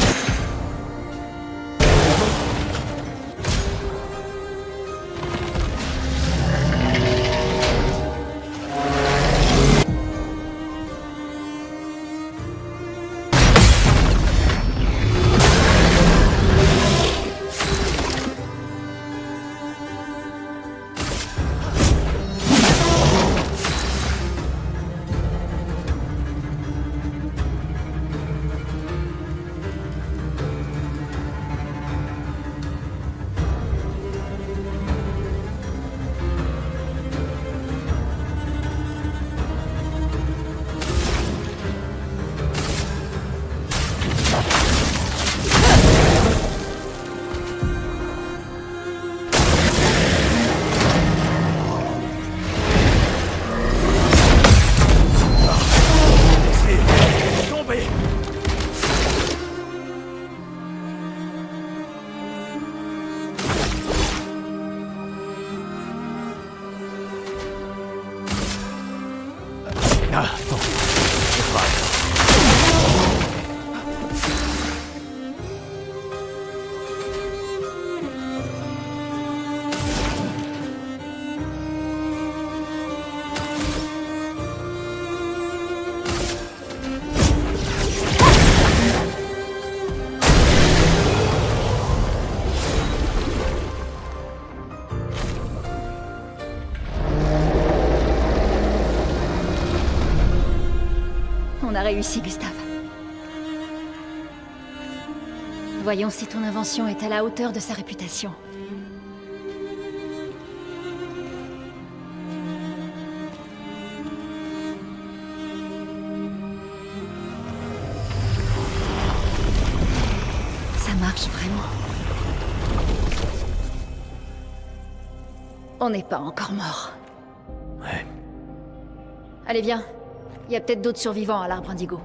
Ah, bon. C'est pas grave. On a réussi, Gustave. Voyons si ton invention est à la hauteur de sa réputation. Ça marche vraiment. On n'est pas encore mort. Ouais. Allez, viens. Il y a peut-être d'autres survivants à l'arbre indigo.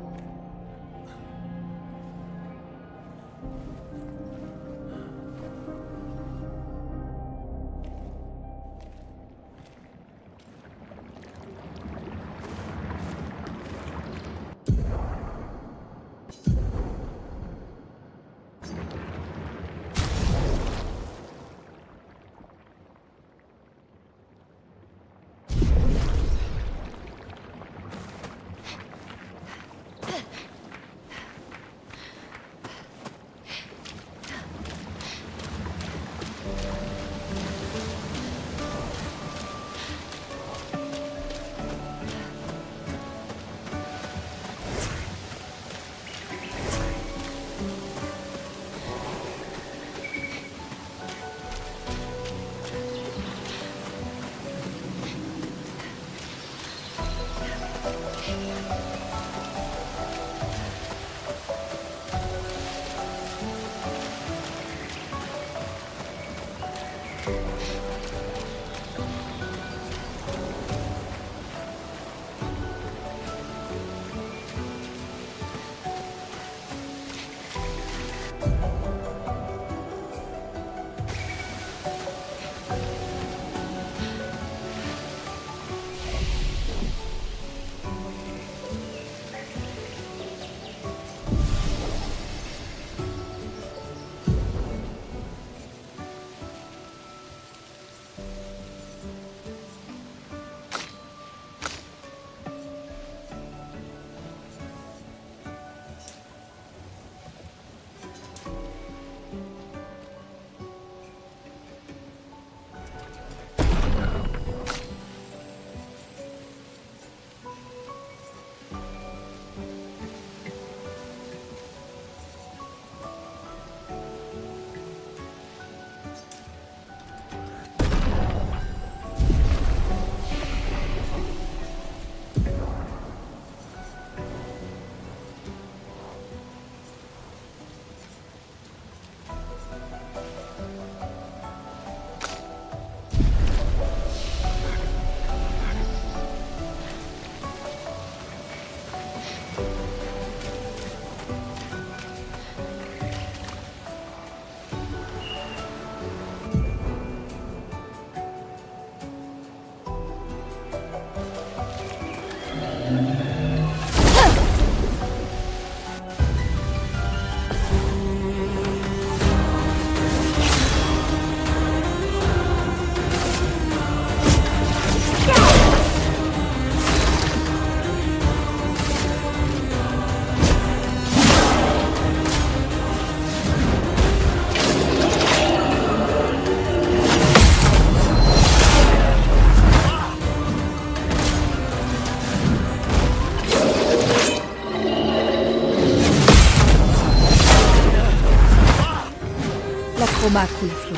La chroma coule à flot.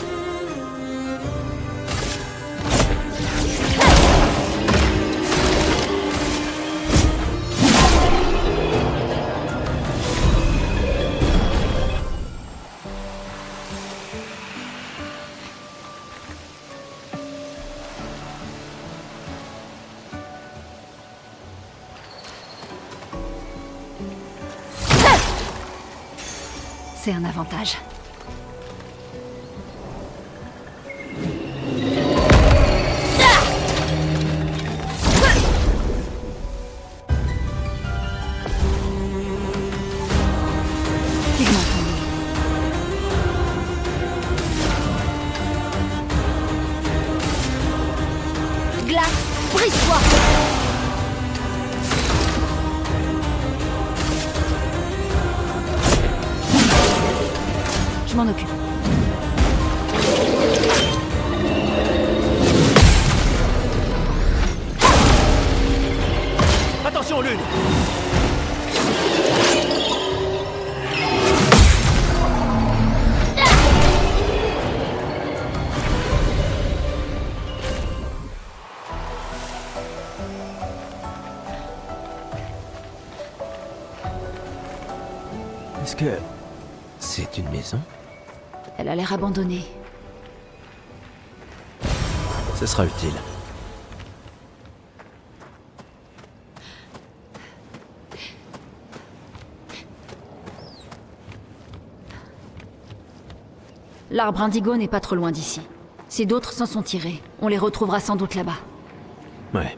C'est un avantage. Glace, brise-toi! Je m'en occupe. Attention, Lune! Est-ce que c'est une maison? Elle a l'air abandonnée. Ce sera utile. L'arbre indigo n'est pas trop loin d'ici. Si d'autres s'en sont tirés, on les retrouvera sans doute là-bas. Ouais.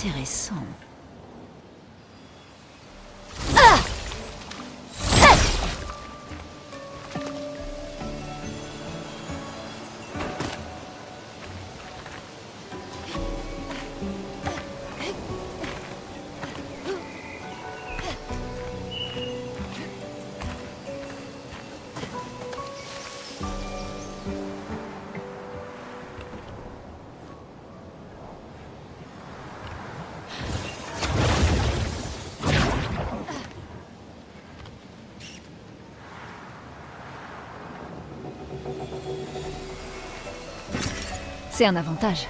Intéressant. C'est un avantage.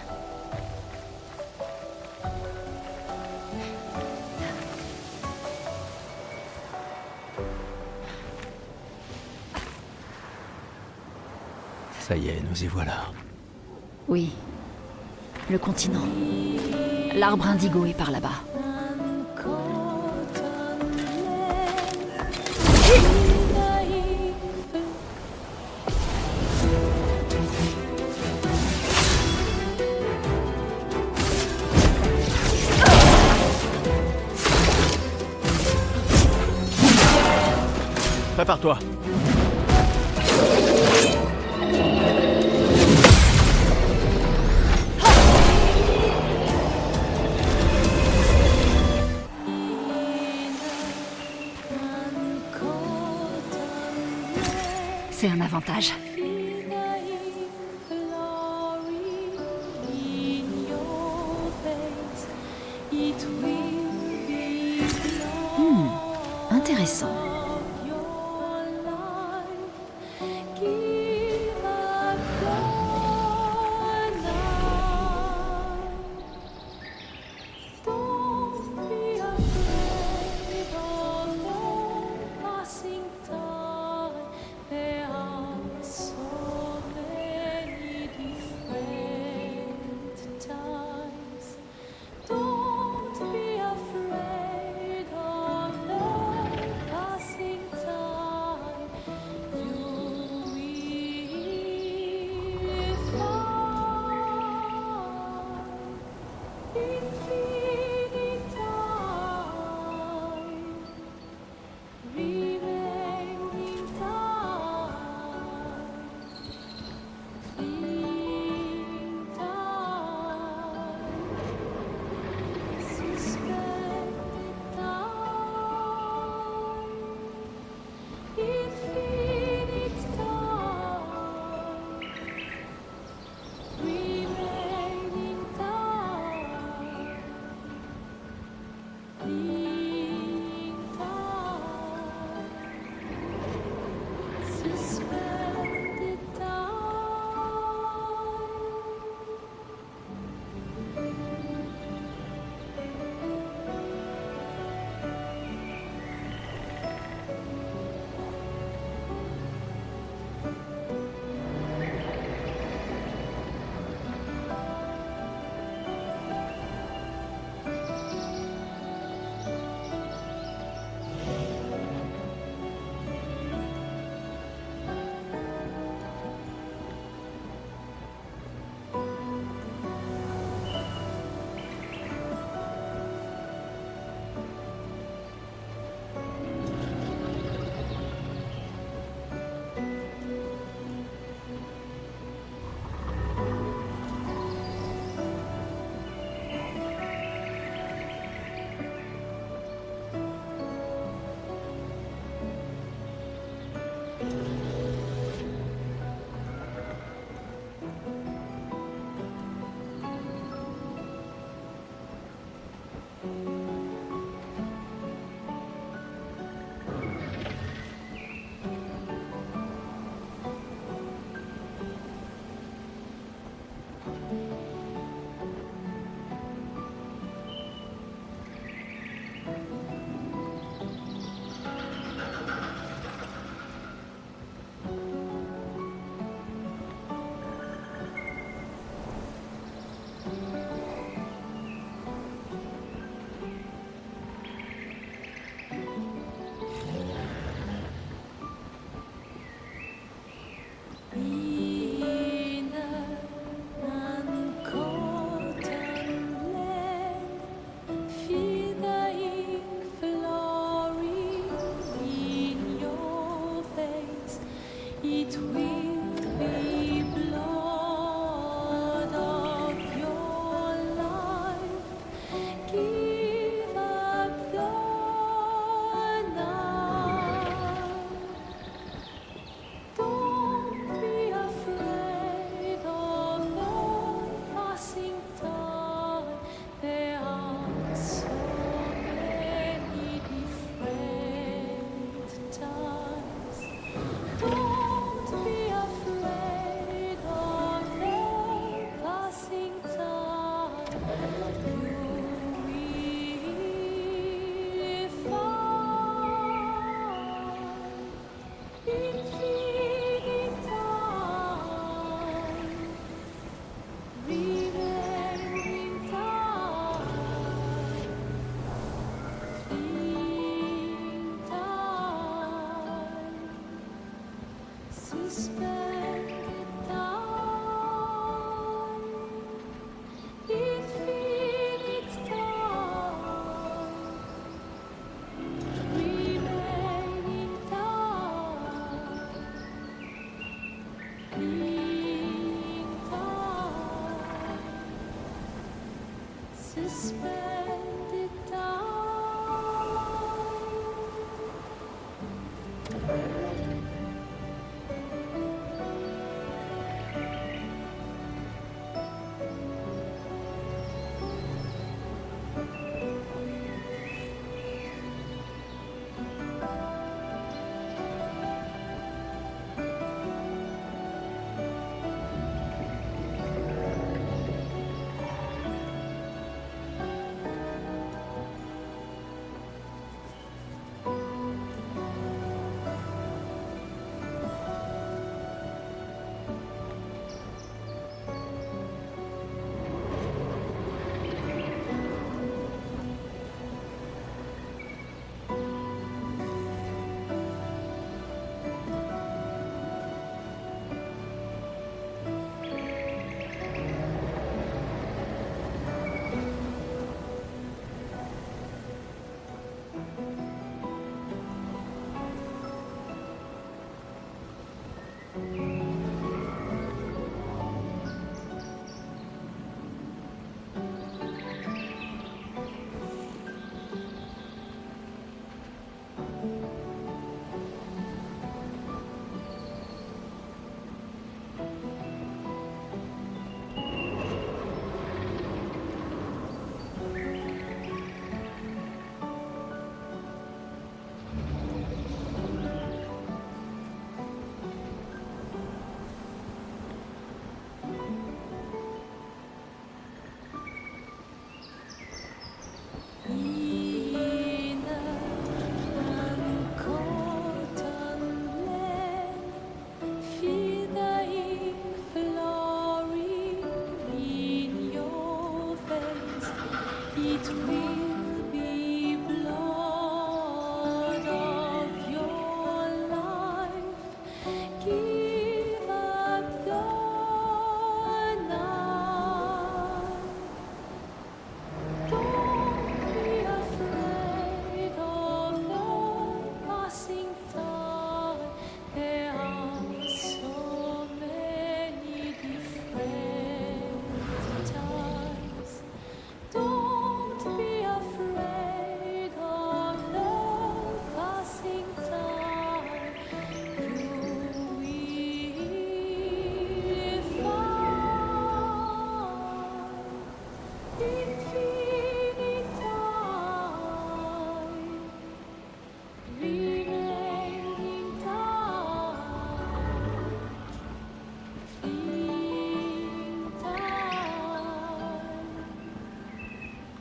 Ça y est, nous y voilà. Oui. Le continent. L'arbre indigo est par là-bas. Prépare-toi. C'est un avantage. Intéressant. It will be blood of your life. Give up the night. Don't be afraid of the passing time. There are so many different times. Don't be afraid of the passing time. You will find infinite time, remaining time, fleeing time, suspended time, infinite time, remaining time, fleeing time, suspended time. It will be blood of your life. Give up the night. Don't be afraid of the passing time. There are so many different times. Don't be afraid of the passing time. You will find infinite time, remaining time, fleeing time,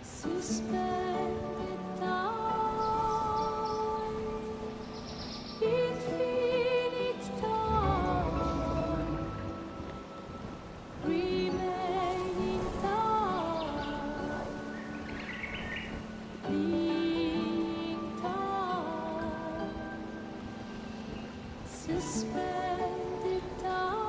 suspended time, infinite time, remaining time, fleeing time, suspended time.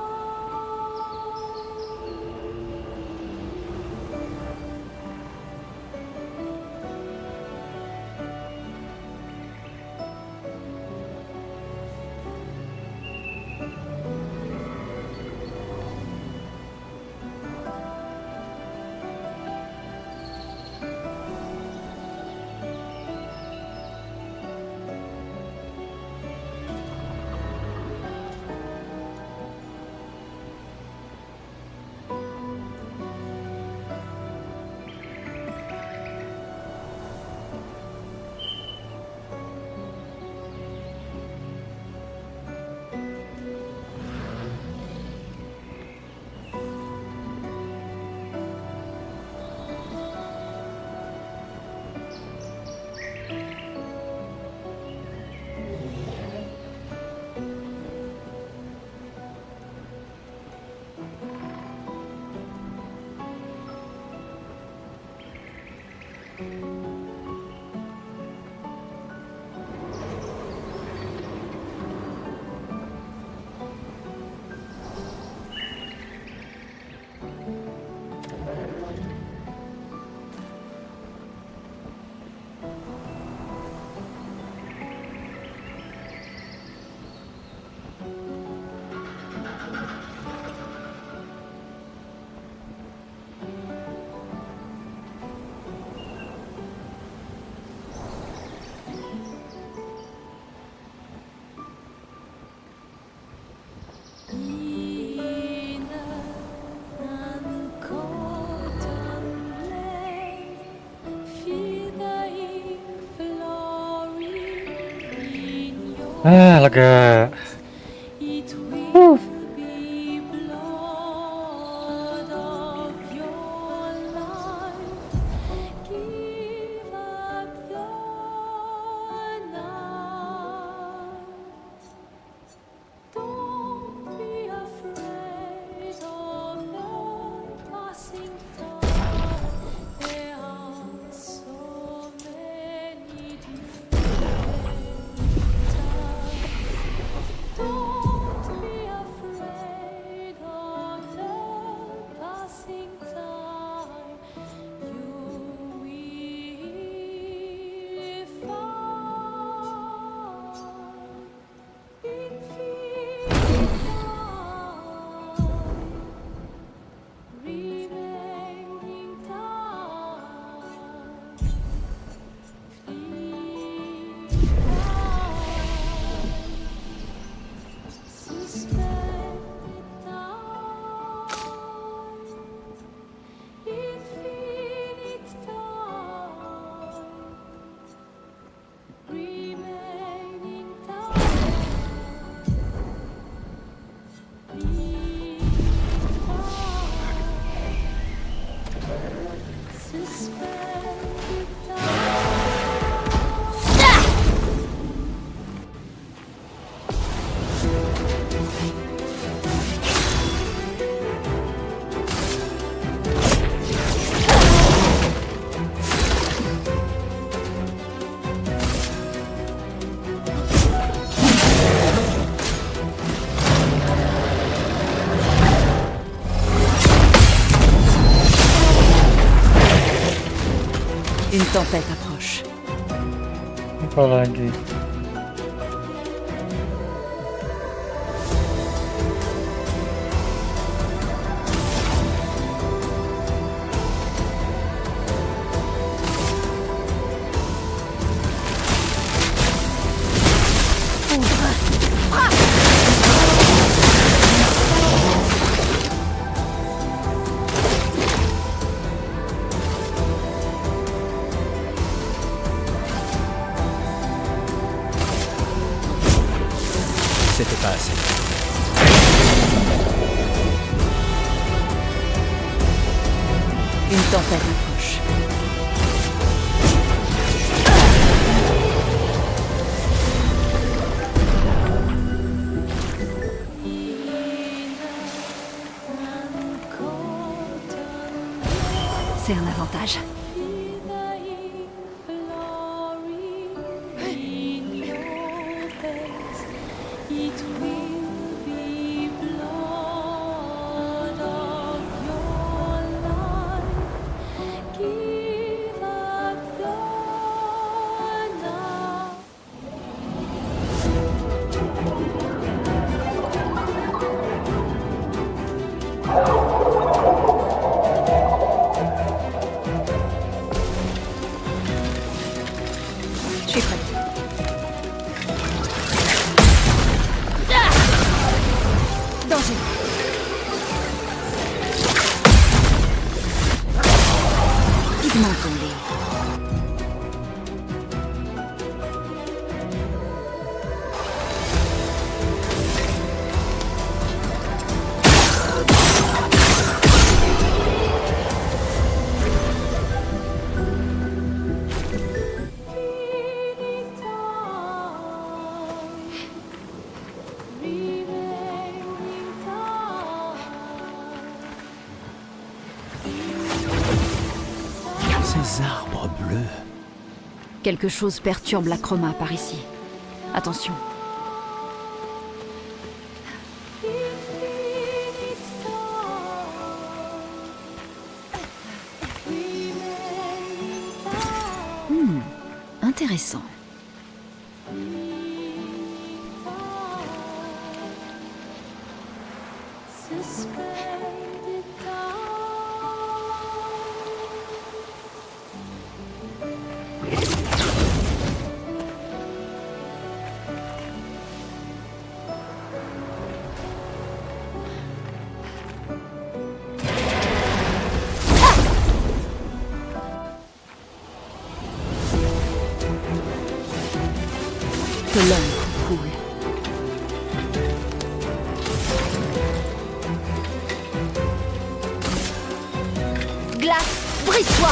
Ah, lega. Une tempête approche. Apa lagi? C'était pas assez. Une tempête approche. C'est un avantage. Ces arbres bleus. Quelque chose perturbe la chroma par ici. Attention. Intéressant. Suspended down. Que l'homme coule. Glace, brise-toi!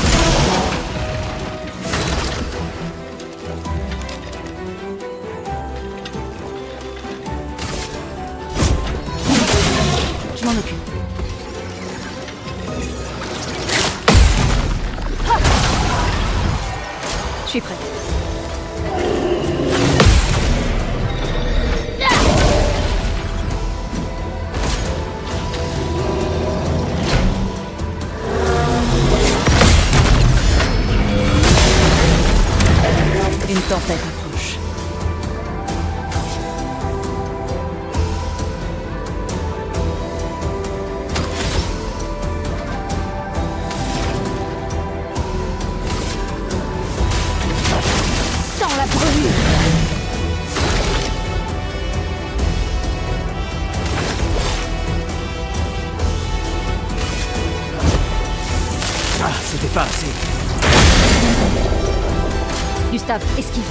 Je m'en occupe. Je suis prête. Une tempête approche. Sans la brûlure! Ah, c'était pas assez. Gustave, esquive.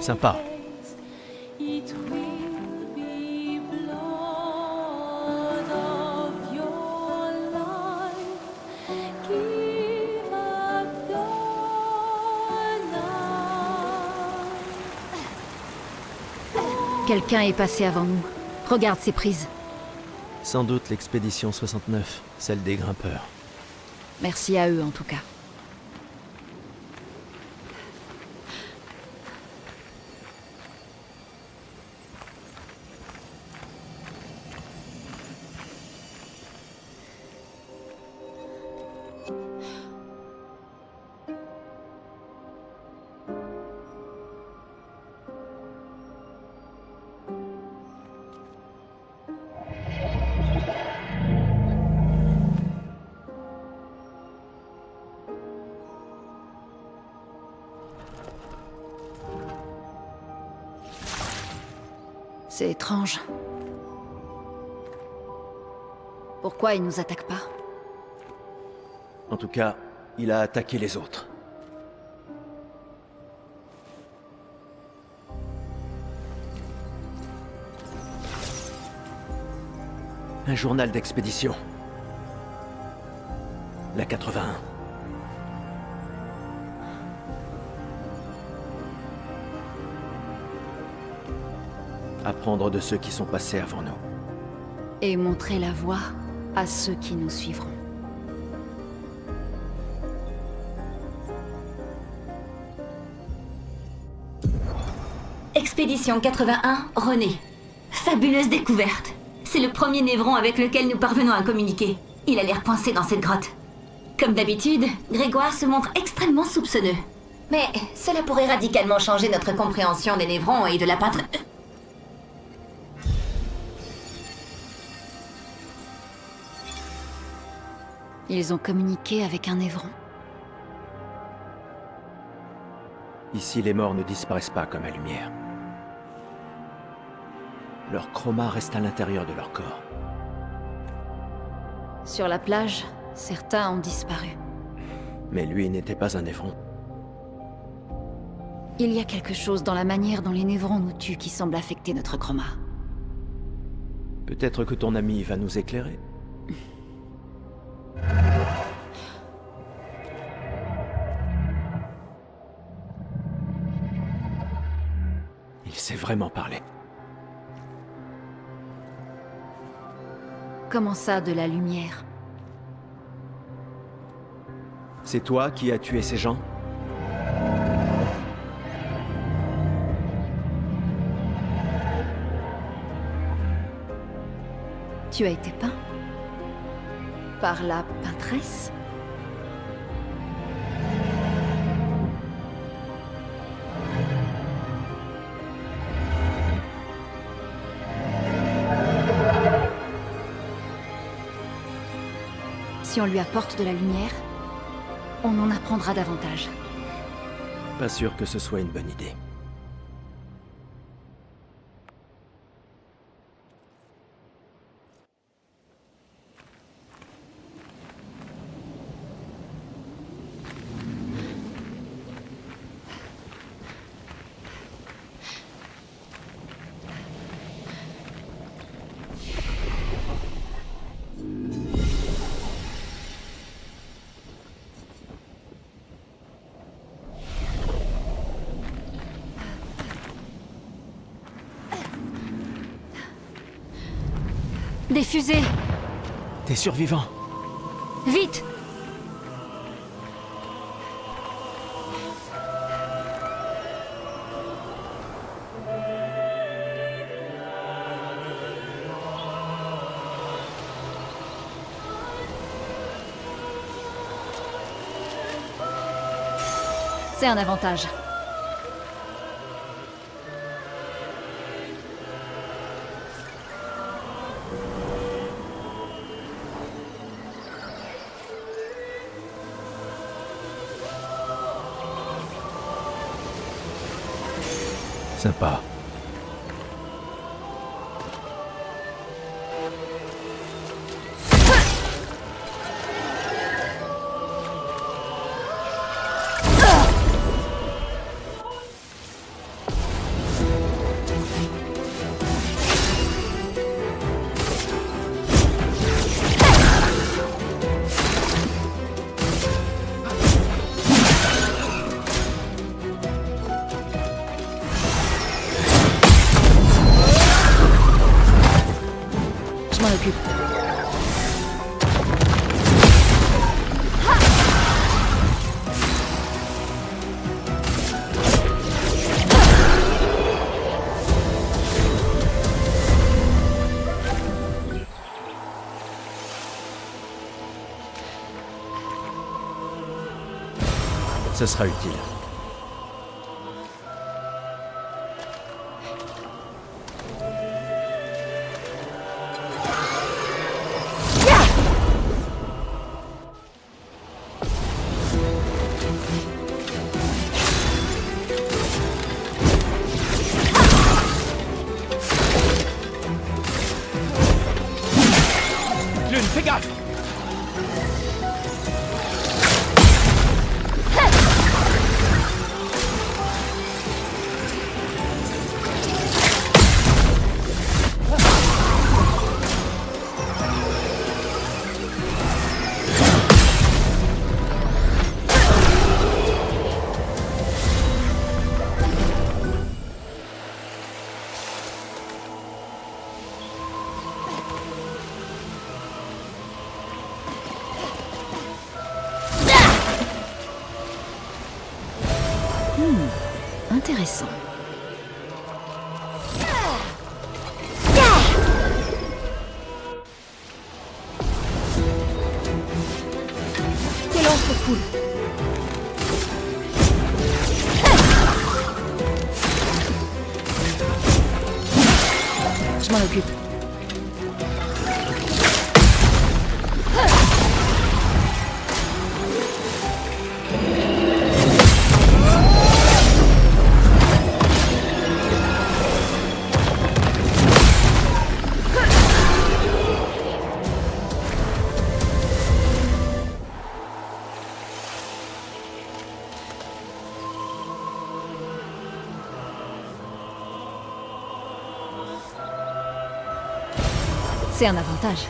Sympa. It will be blood of your life. Give up the night. Quelqu'un est passé avant nous. Regarde ces prises. Sans doute l'expédition 69, celle des grimpeurs. Merci à eux en tout cas. C'est étrange. Pourquoi il nous attaque pas? En tout cas, il a attaqué les autres. Un journal d'expédition. La 81. Apprendre de ceux qui sont passés avant nous. Et montrer la voie à ceux qui nous suivront. Expédition 81, René. Fabuleuse découverte. C'est le premier névron avec lequel nous parvenons à communiquer. Il a l'air coincé dans cette grotte. Comme d'habitude, Grégoire se montre extrêmement soupçonneux. Mais cela pourrait radicalement changer notre compréhension des névrons et de la peintre... Ils ont communiqué avec un névron. Ici, les morts ne disparaissent pas comme la lumière. Leur chroma reste à l'intérieur de leur corps. Sur la plage, certains ont disparu. Mais lui n'était pas un névron. Il y a quelque chose dans la manière dont les névrons nous tuent qui semble affecter notre chroma. Peut-être que ton ami va nous éclairer. Il sait vraiment parler. Comment ça, de la lumière? C'est toi qui as tué ces gens? Tu as été peint? Par la peintresse? Si on lui apporte de la lumière, on en apprendra davantage. Pas sûr que ce soit une bonne idée. Des fusées! T'es survivant! Vite! C'est un avantage. Sympa. Je m'en occupe. Ce sera utile. Lune, fais gaffe! Intéressant. Quel encre coule. Je m'en occupe. C'est un avantage.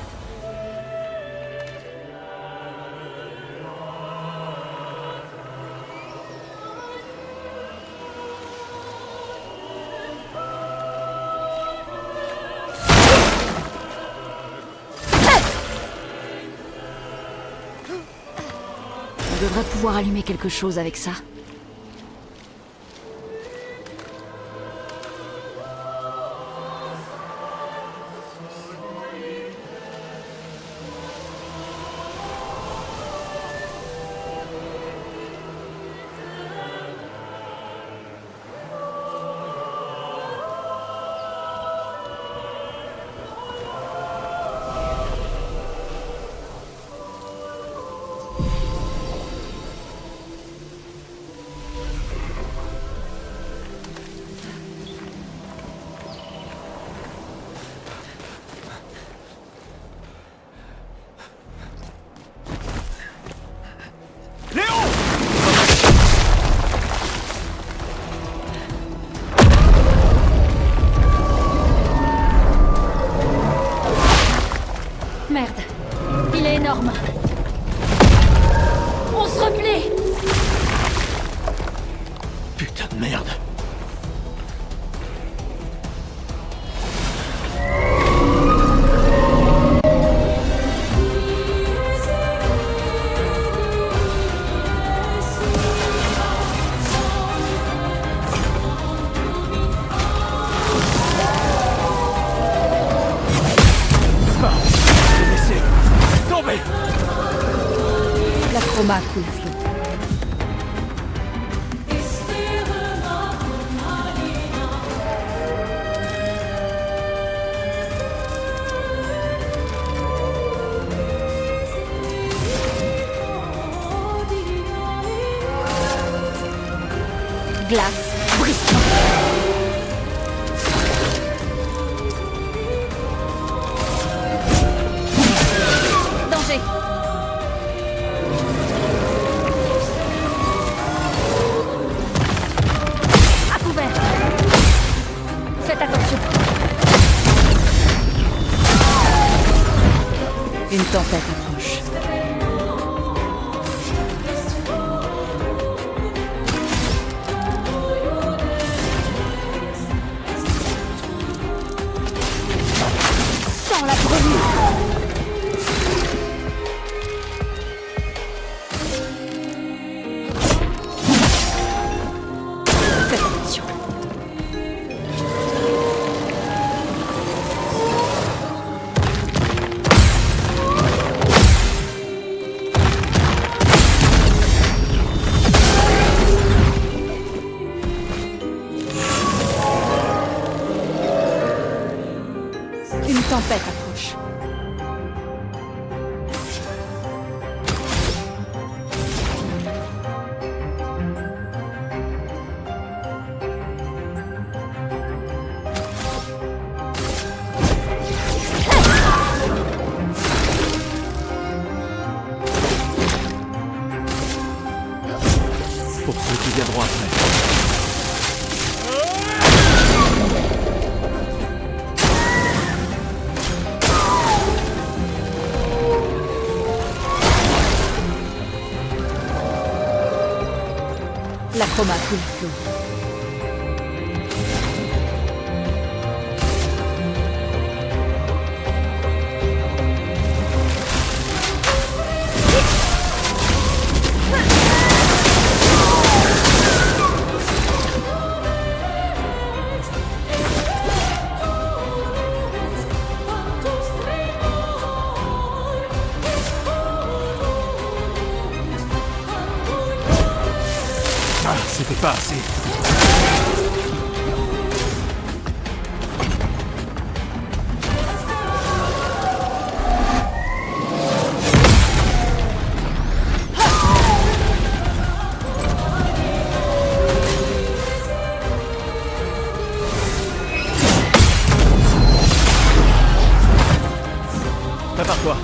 On devrait pouvoir allumer quelque chose avec ça. Merde. Il est énorme. On se replie. Putain de merde. La chroma coule flou. Glace, brise-toi. Danger. À couvert. Faites attention. Une tempête approche. Sans la brûlure. Faites attention. Une tempête approche. Pour ceux qui viendront après. La chroma coule flou. Ah, c'était pas assez. Prépare-toi.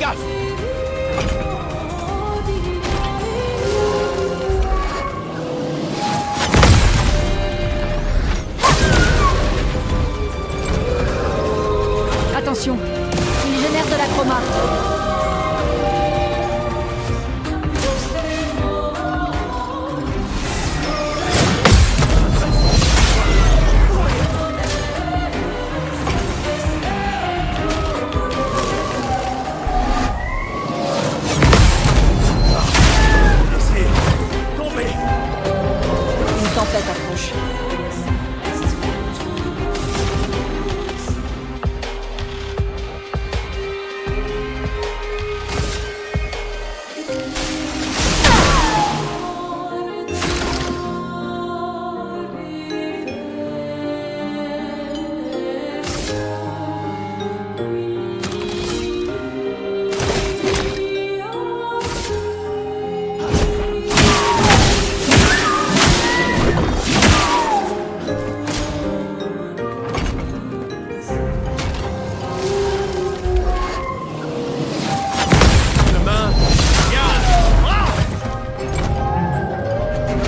gaffe! Attention, il génère de la chroma. Laissez tomber! Une tempête approche.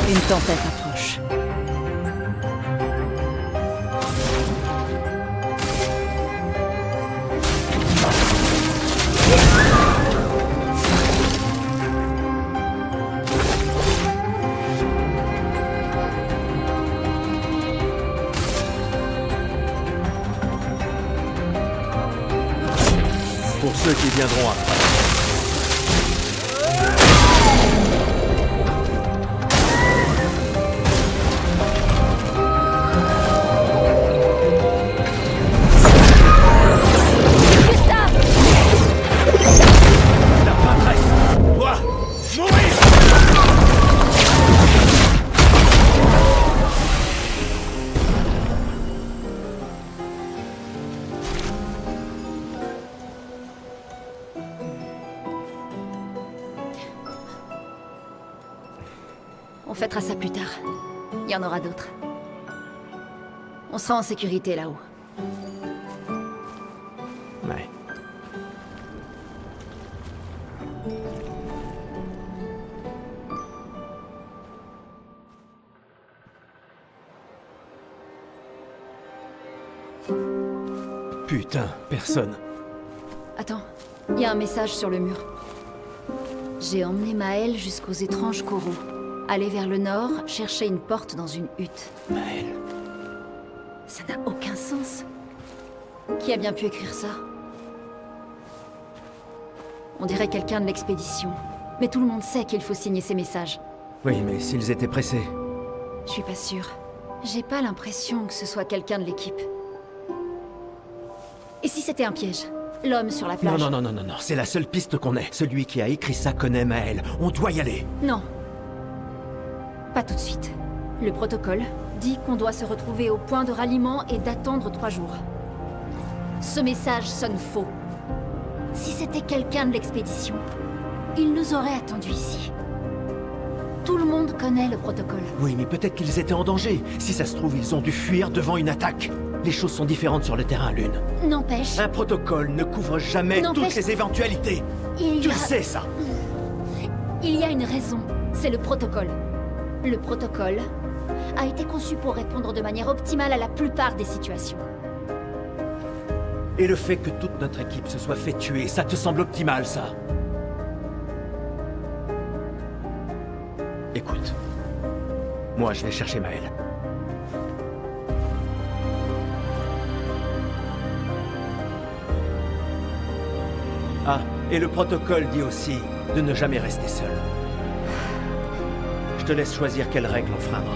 Une tempête approche. Pour ceux qui viendront après. La prêtresse doit mourir! On fêtera ça plus tard. Il y en aura d'autres. On sera en sécurité là-haut. Ouais. Putain, personne. Attends, il y a un message sur le mur. J'ai emmené Maël jusqu'aux étranges coraux. Aller vers le nord, chercher une porte dans une hutte. Maël. Ça n'a aucun sens. Qui a bien pu écrire ça? On dirait quelqu'un de l'expédition. Mais tout le monde sait qu'il faut signer ces messages. Oui, mais s'ils étaient pressés. Je suis pas sûre. J'ai pas l'impression que ce soit quelqu'un de l'équipe. Et si c'était un piège? L'homme sur la plage? Non, c'est la seule piste qu'on ait. Celui qui a écrit ça connaît Maël. On doit y aller. Non. Pas tout de suite. Le protocole dit qu'on doit se retrouver au point de ralliement et d'attendre 3 jours. Ce message sonne faux. Si c'était quelqu'un de l'expédition, il nous aurait attendus ici. Tout le monde connaît le protocole. Oui, mais peut-être qu'ils étaient en danger. Si ça se trouve, ils ont dû fuir devant une attaque. Les choses sont différentes sur le terrain, Lune. N'empêche... Un protocole ne couvre jamais toutes les éventualités. Tu le sais, ça. Il y a une raison. C'est le protocole. Le protocole a été conçu pour répondre de manière optimale à la plupart des situations. Et le fait que toute notre équipe se soit fait tuer, ça te semble optimal, ça? Écoute, moi je vais chercher Maël. Ah, et le protocole dit aussi de ne jamais rester seul. Je te laisse choisir quelle règle enfreindre.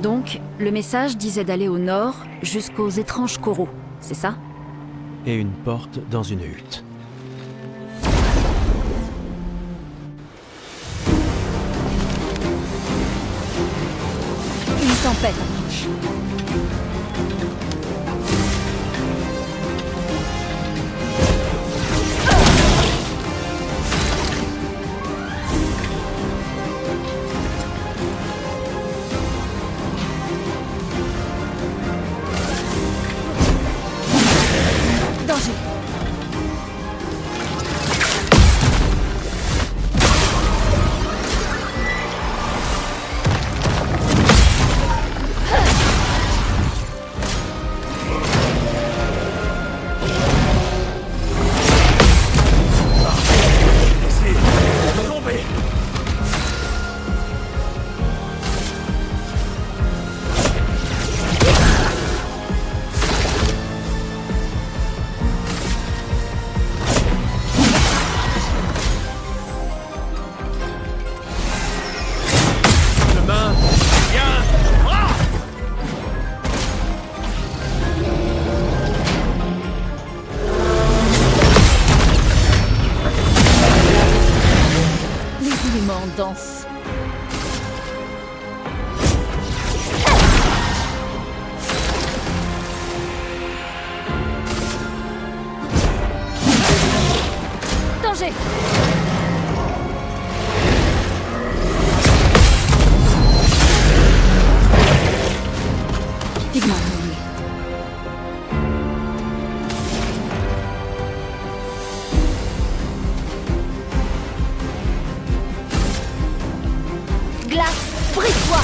Donc, le message disait d'aller au nord jusqu'aux étranges coraux, c'est ça? Et une porte dans une hutte. Une tempête approche. Danger. Danse. Danger. Pigment. Glace, brise-toi!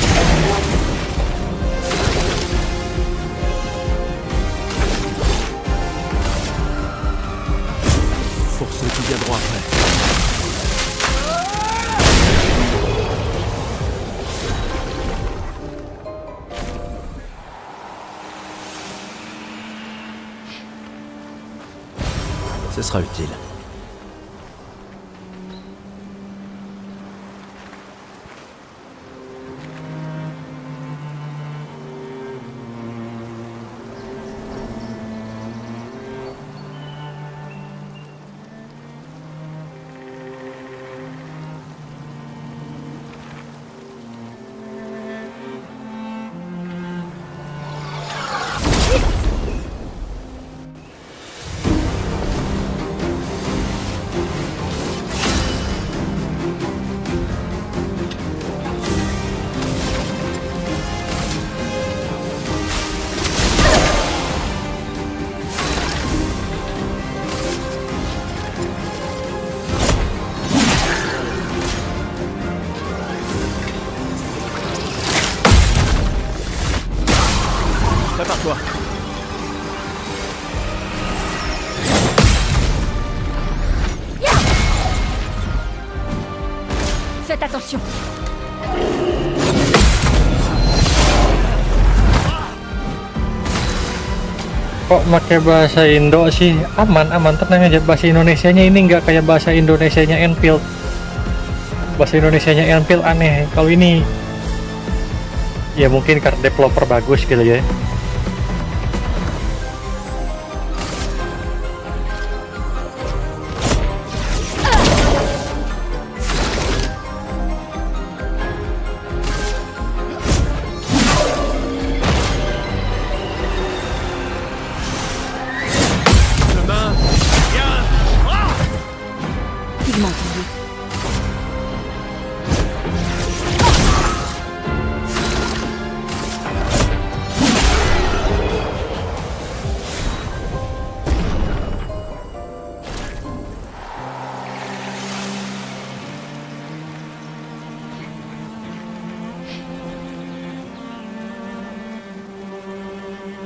Pour ceux qui viendront après. Ce sera utile. Prépare-toi. Faites attention. Kok pakai bahasa Indo sih? Aman, tenang aja. Bahasa Indonesianya ini nggak kayak bahasa Indonesianya Enfield. Bahasa Indonesianya Enfield aneh. Kalau ini ya mungkin karena developer bagus gitu ya.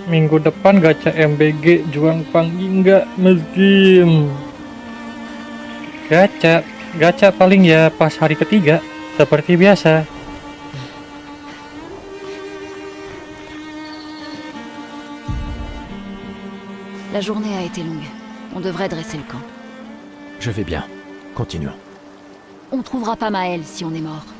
Minggu depan gacha MBG Juang Panggingga Meskim. Gacha paling ya pas hari ketiga seperti biasa. La journée a été longue. On devrait dresser le camp. Je vais bien. Continuons. On trouvera pas Maël si on est mort.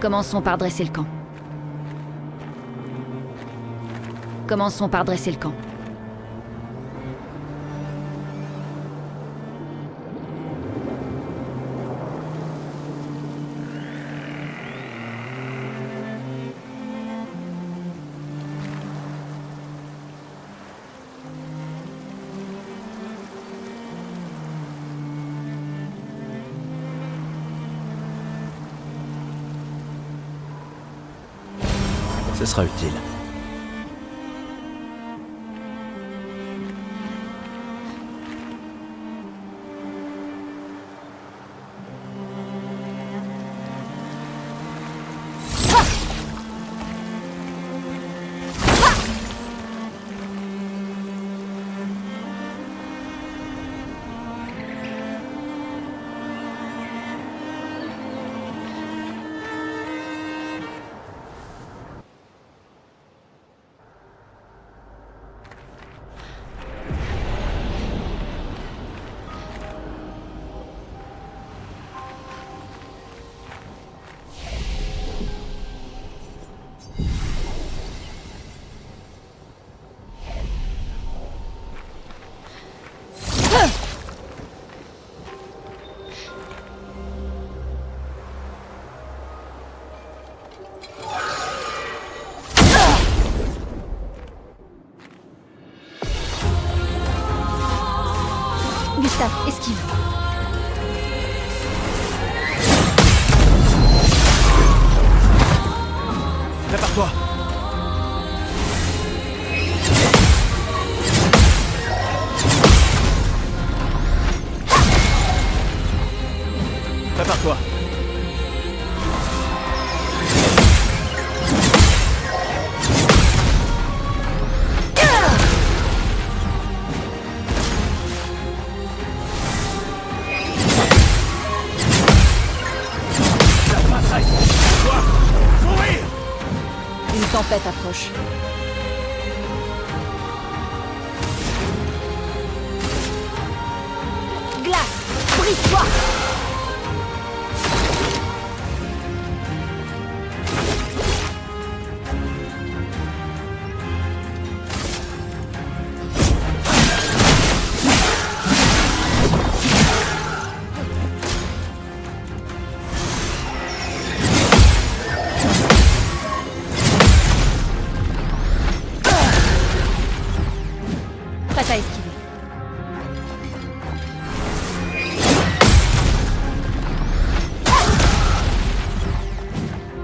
Commençons par dresser le camp. Commençons par dresser le camp. Ce sera utile. Gustave, esquive. Prépare-toi. Prépare-toi. Une tempête approche. Glace, brise-toi! Prête à esquiver.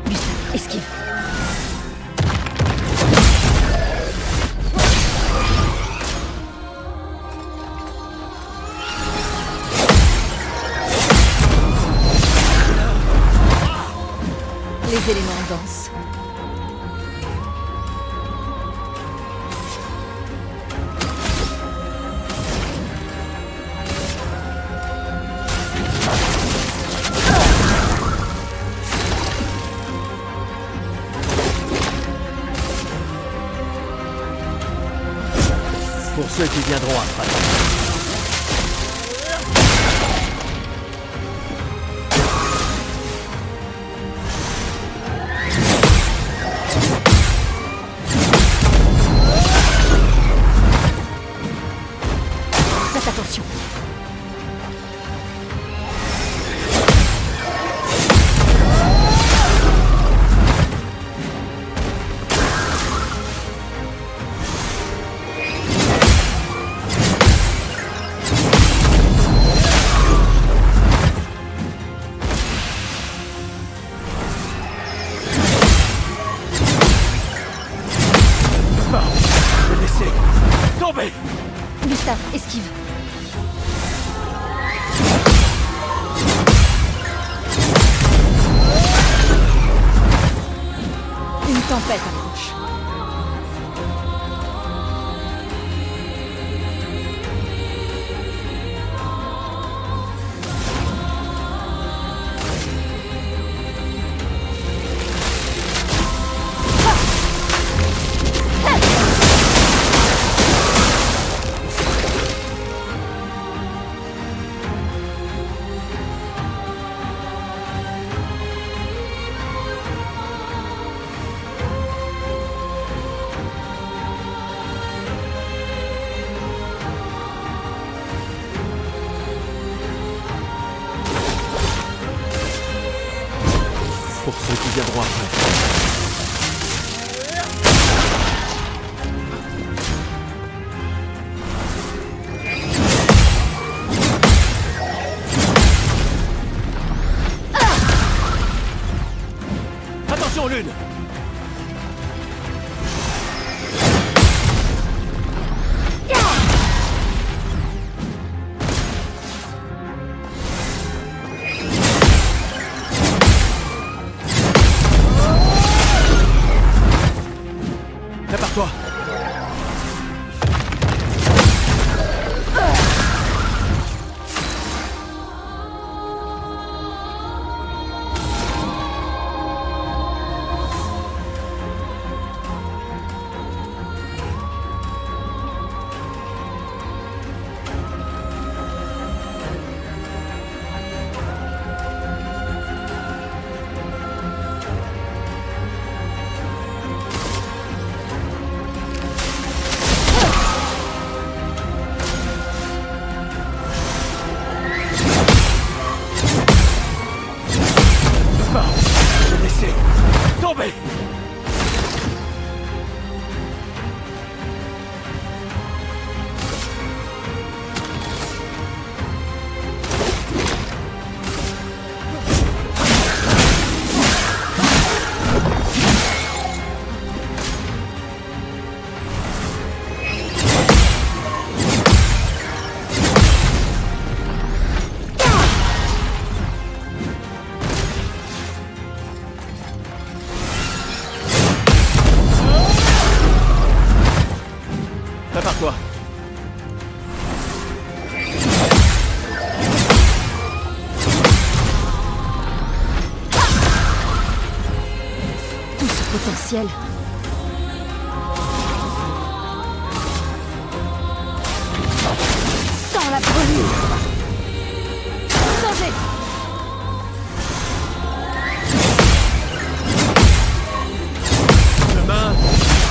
Gustave, esquive. Les éléments dansent. Pour ceux qui viendront après. Faites attention. Laissez tomber. Gustave, esquive. Une tempête approche. viendront après. Attention, Lune! Prépare-toi! Laissez tomber! Prépare-toi! Tout ce potentiel. Sans la brûlure. Danger! Demain,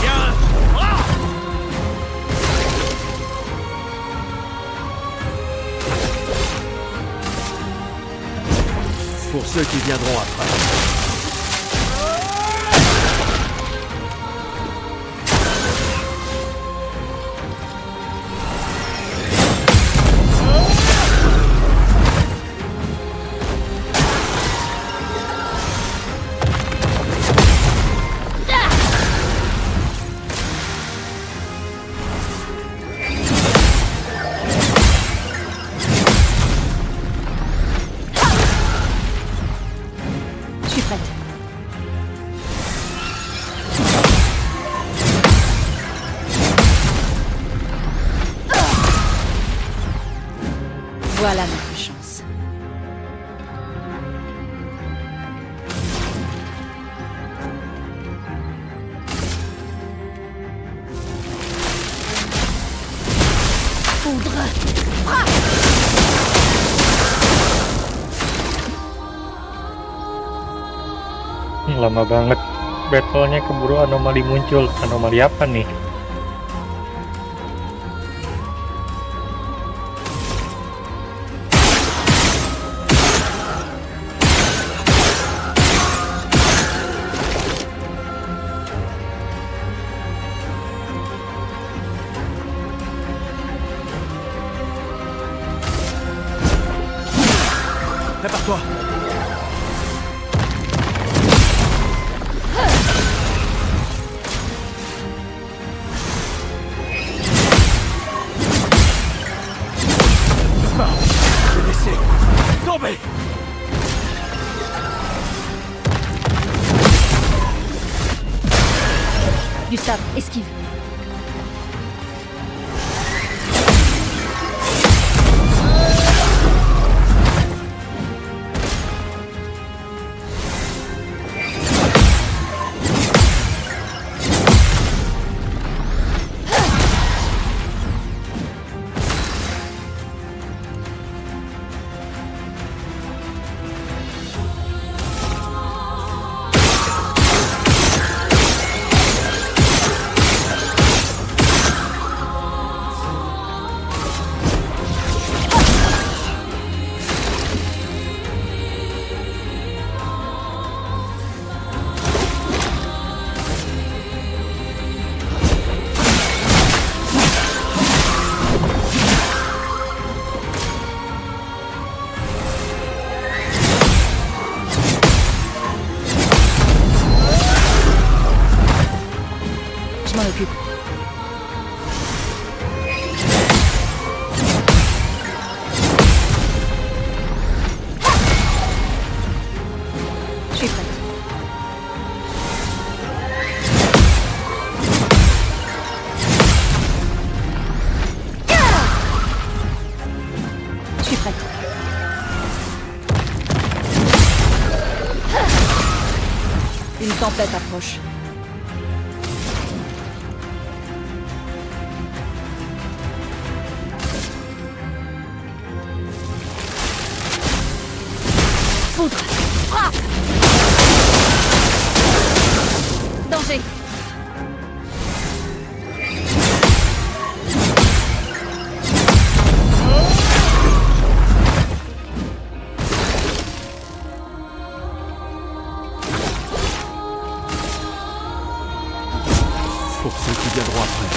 viens! Ah! Pour ceux qui viendront après. Je suis prête. Voilà notre chance. Foudre! Lama banget battle-nya, keburu anomali muncul. Anomali apa nih? Prépare-toi! Laissez tomber! Gustave, esquive. occupe. Je suis prête. Je suis prête. Une tempête approche. Foudre! Frappe! Danger! Pour ceux qui viendront après.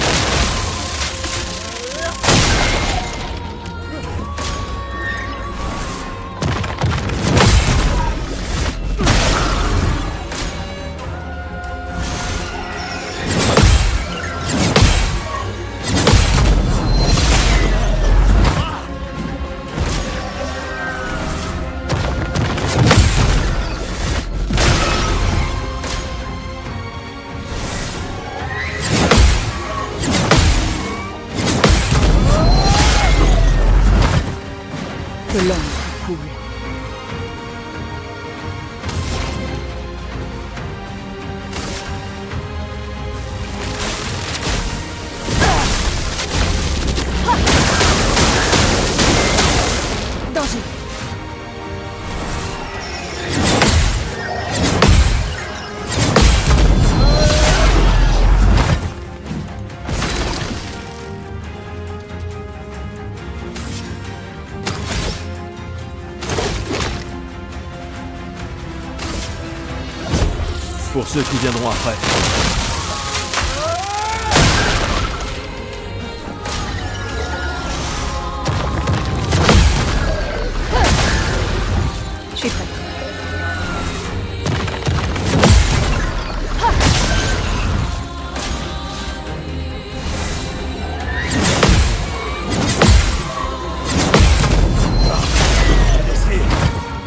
Que l'ombre coule. Danger! Pour ceux qui viendront après. Je suis prête. Laissez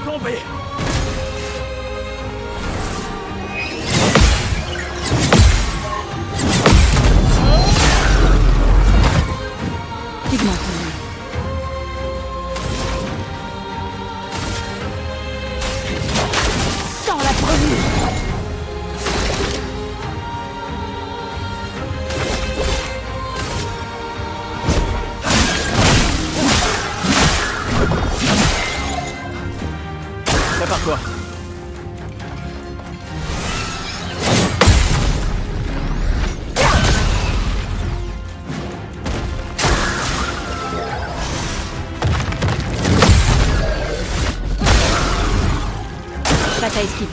tomber. Pigmente en lui. Sans la brûlure! Prépare-toi. Prête à esquiver.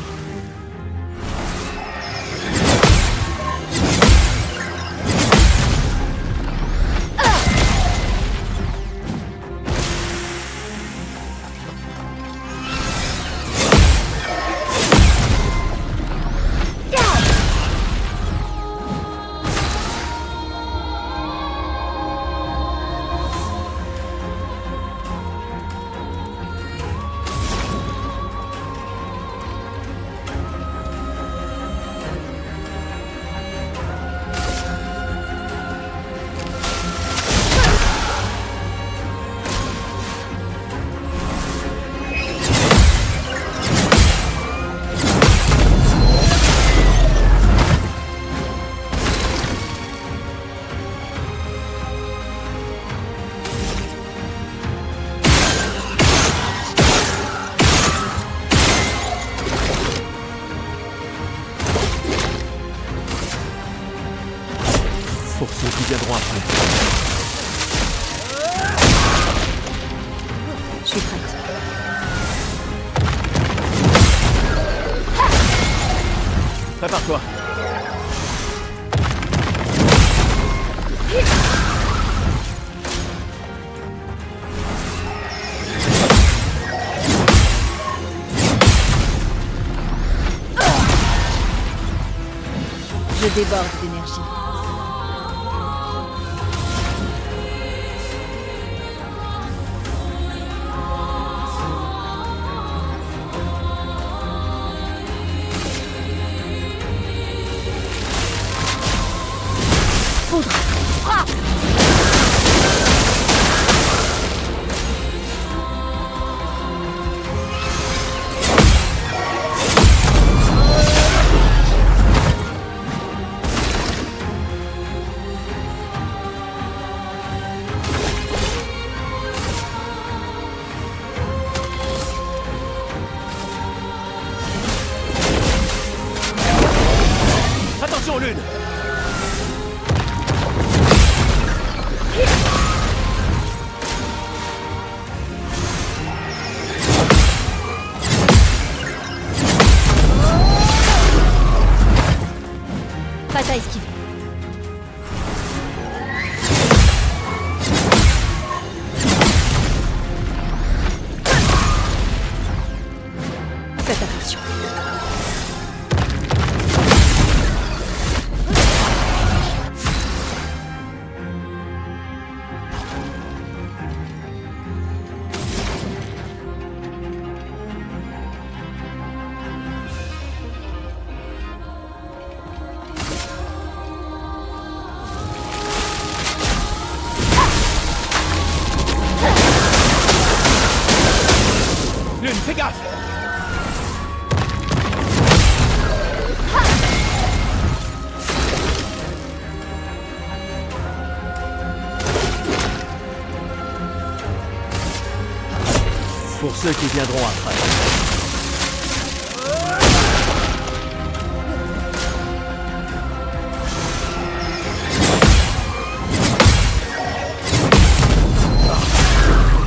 Pour ceux qui viendront après. Je suis prête. Prépare-toi. Je déborde d'énergie. foudre. Frappe! Attention, Lune! Patte à esquiver. Faites attention. Lune, fais gaffe! Pour ceux qui viendront après.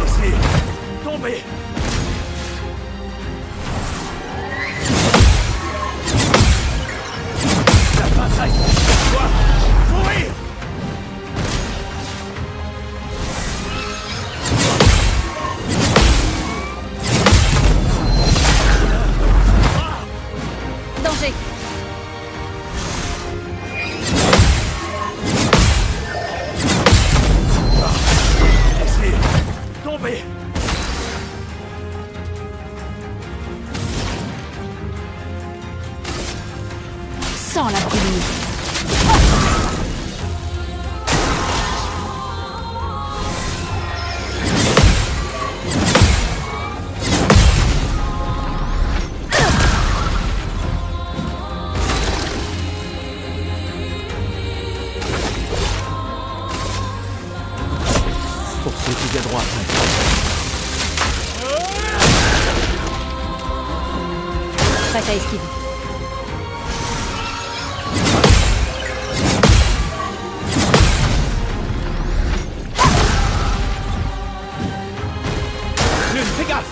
Laissez tomber! La bataille doit mourir! Danger. Laissez tomber! Sans la brûlure. Pour ceux qui viendront après. Patte à esquiver. Lune, fais gaffe!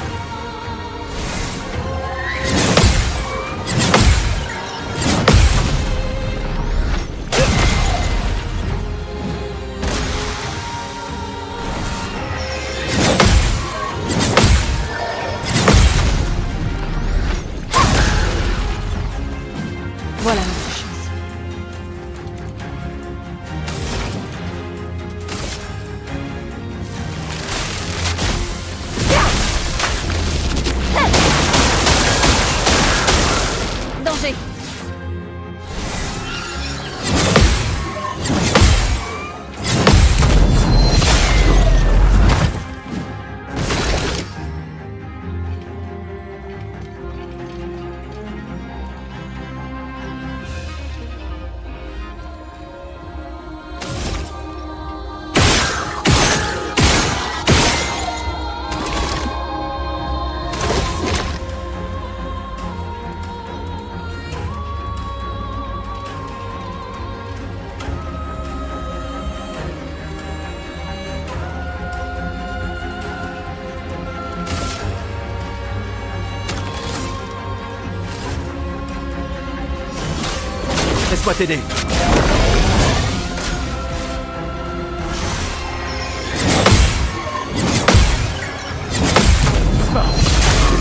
Voilà notre chance. Danger. Laisse-moi t'aider.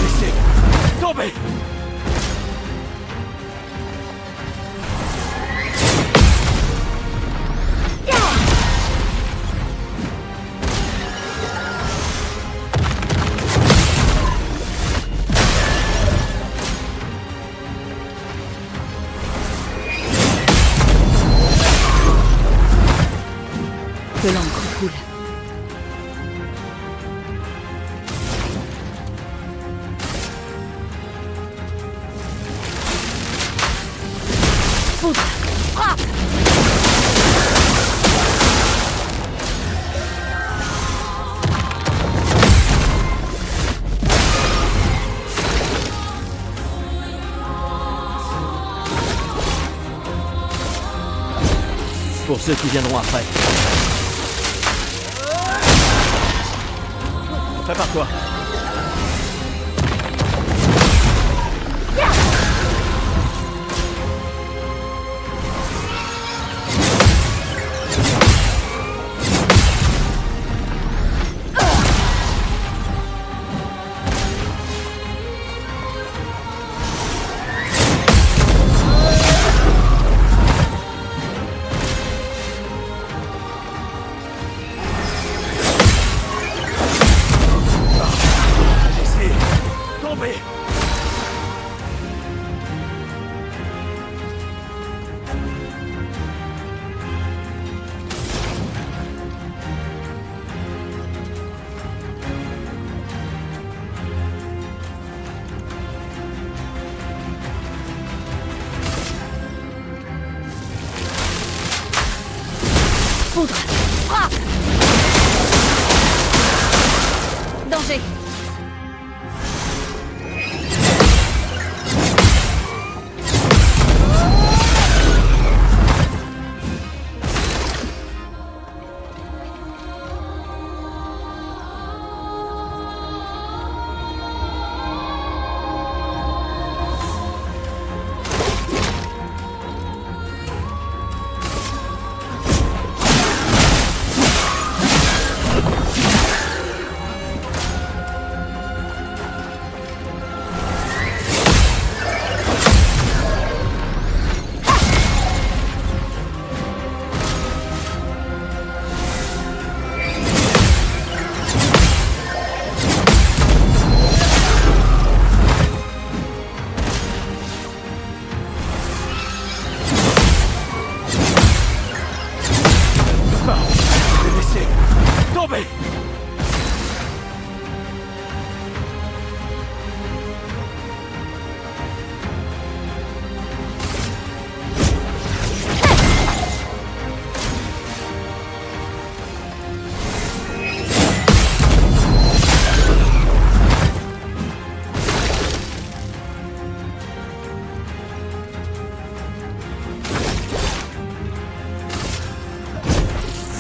Laissez tomber. que l'encre coule. Foudre, frappe! Pour ceux qui viendront après. Prépare-toi. Foudre, frappe! Danger!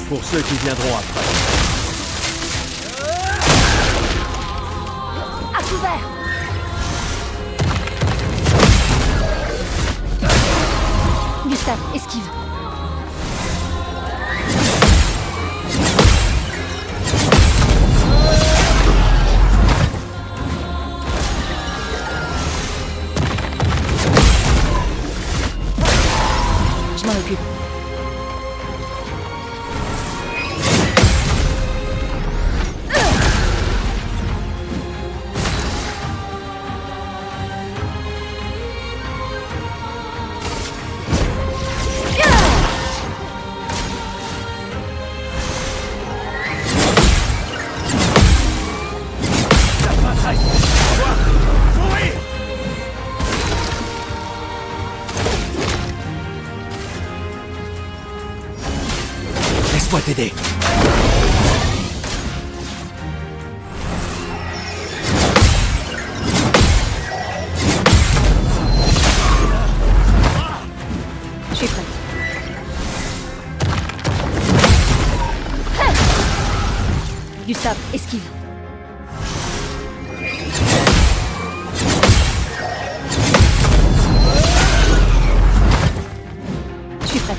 Pour ceux qui viendront après. À couvert! Gustave, esquive. Je m'en occupe. Laisse-moi t'aider. Je suis prête. Gustave, esquive. Je suis prête.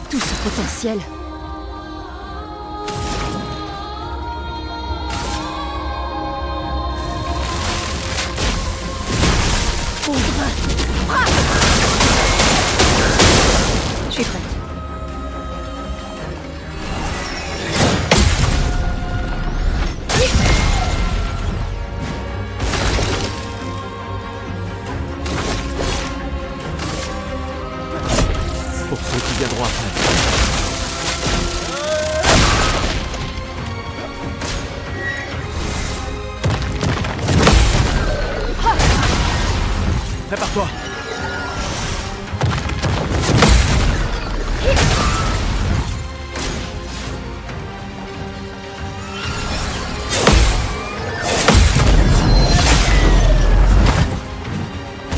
Tout ce potentiel. Je suis prête. reviendrons après. Prépare-toi.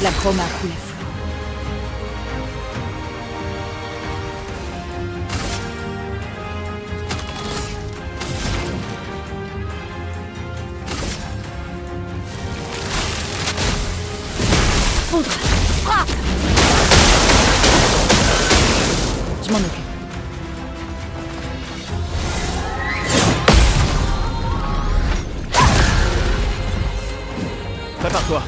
La chroma coule à flot. Foudre. Frappe. Je m'en occupe. Prépare-toi.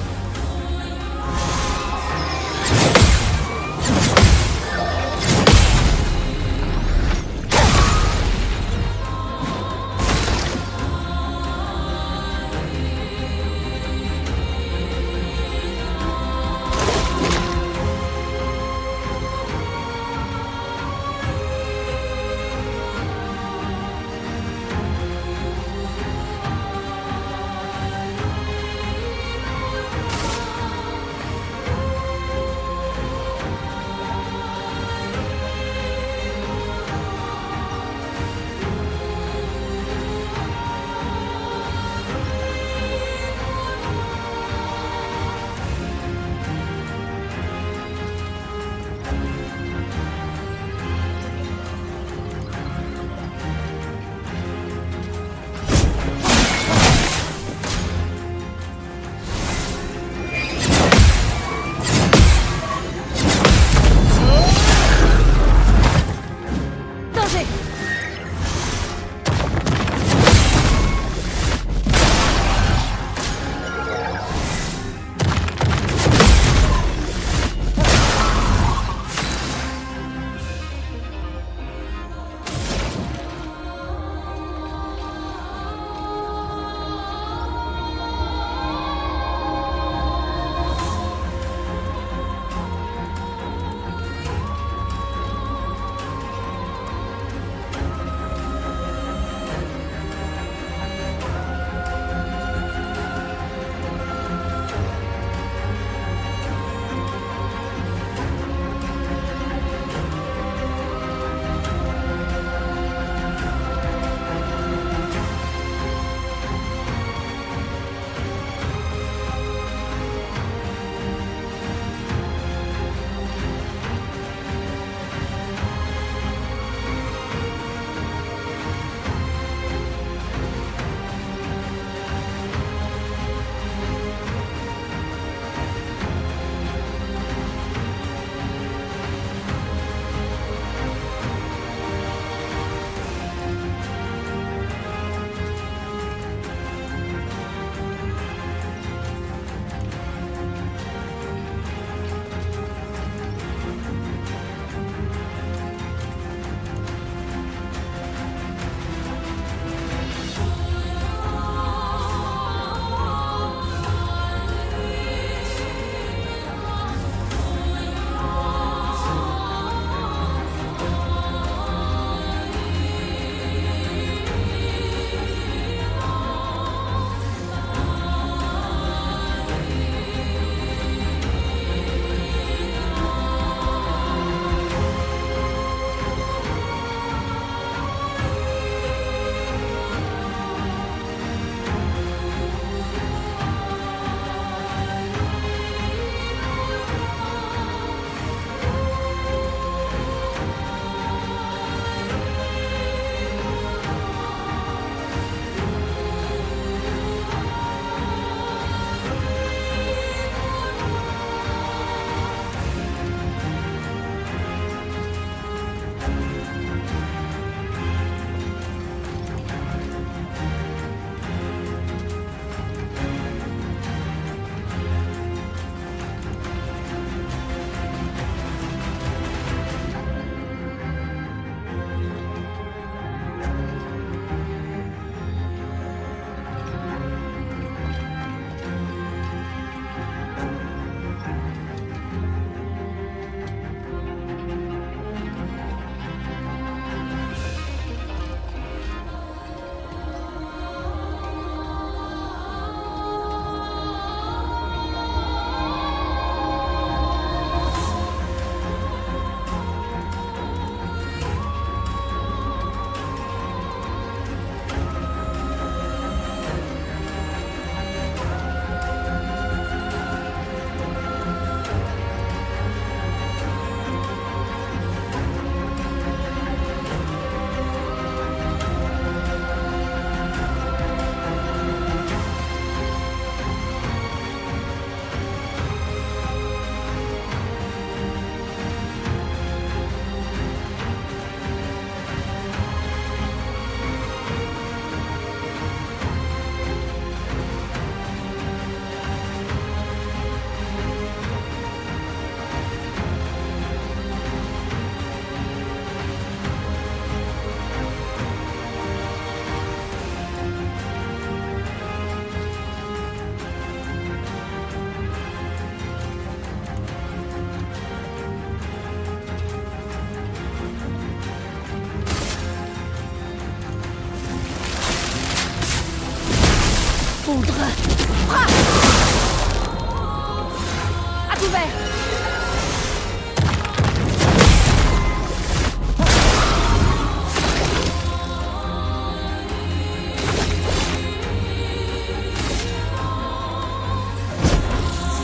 fait.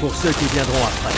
Pour ceux qui viendront après.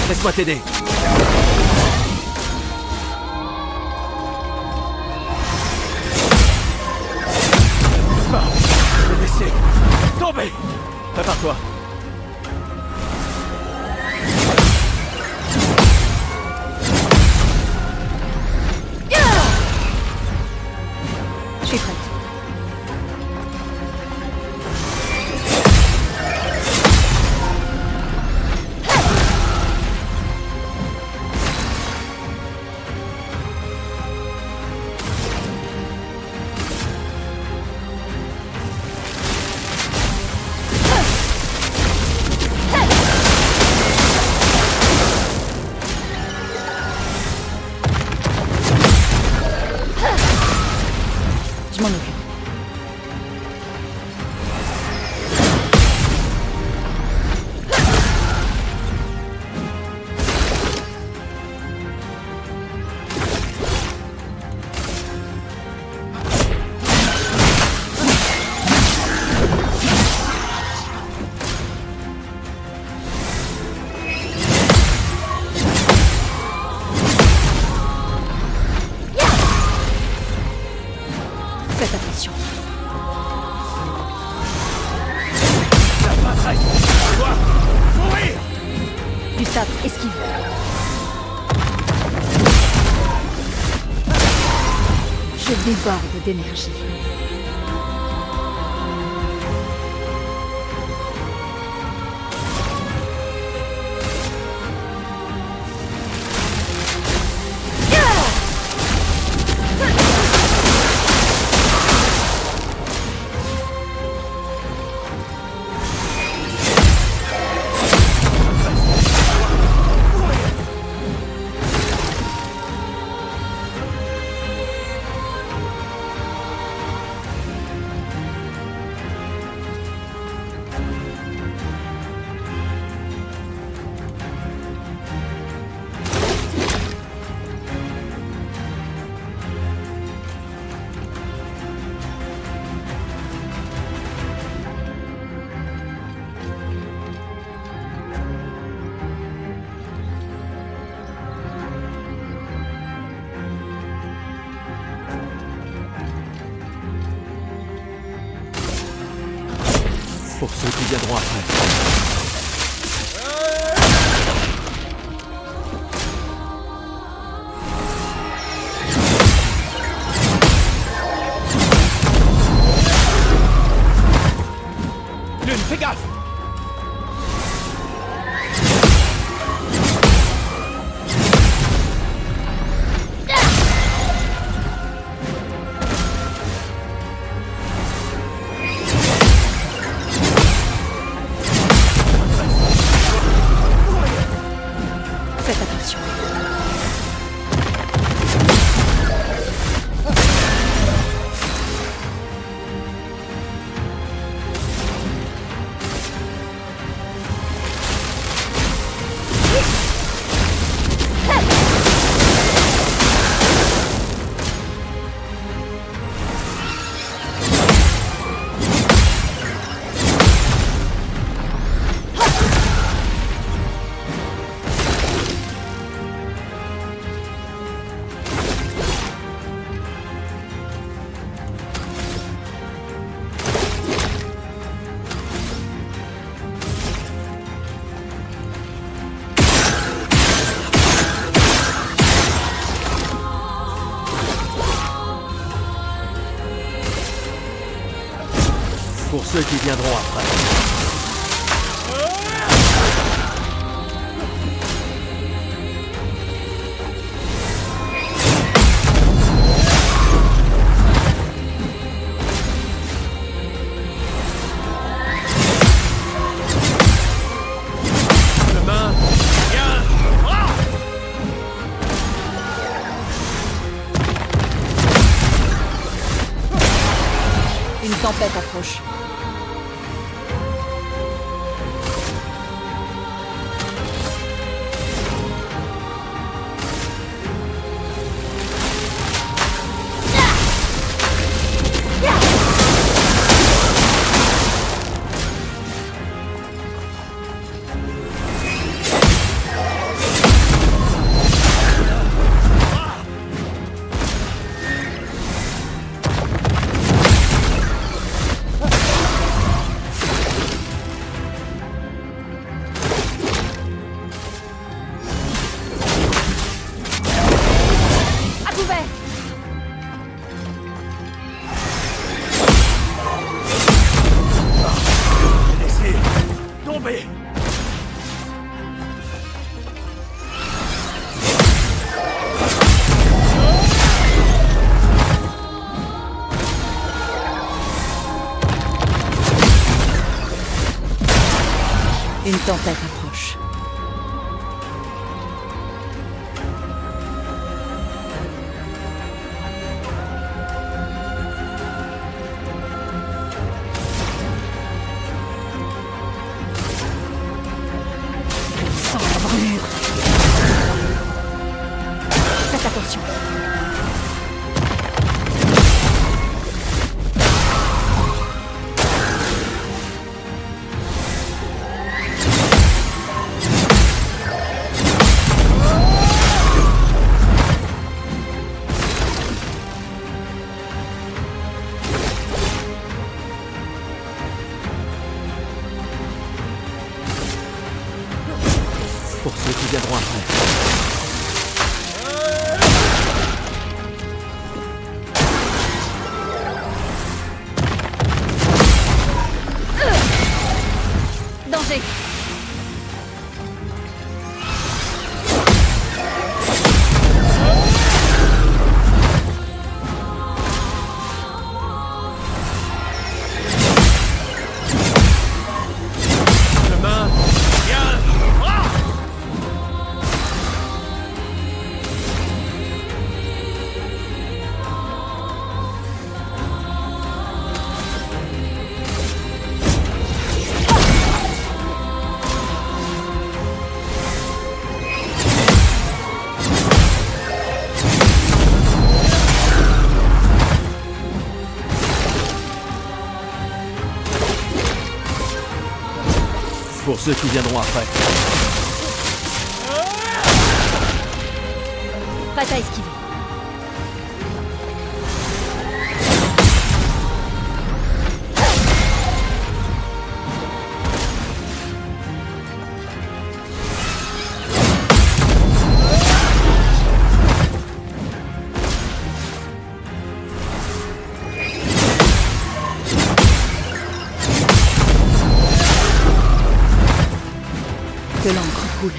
Laisse-moi t'aider. Je vais laisser tomber. Prépare-toi. Je suis prête. Je m'en occupe. Faites attention. Gustave, esquive. Je déborde d'énergie. Pour ceux qui viendront après. Lune, fais gaffe! Faites attention. ceux qui viendront après. Une tempête approche. Une tempête approche. Sans la brûlure. Faites attention. Pour ceux qui viendront après. Danger! Pour ceux qui viendront après. Pas à esquiver. Que l'encre coule.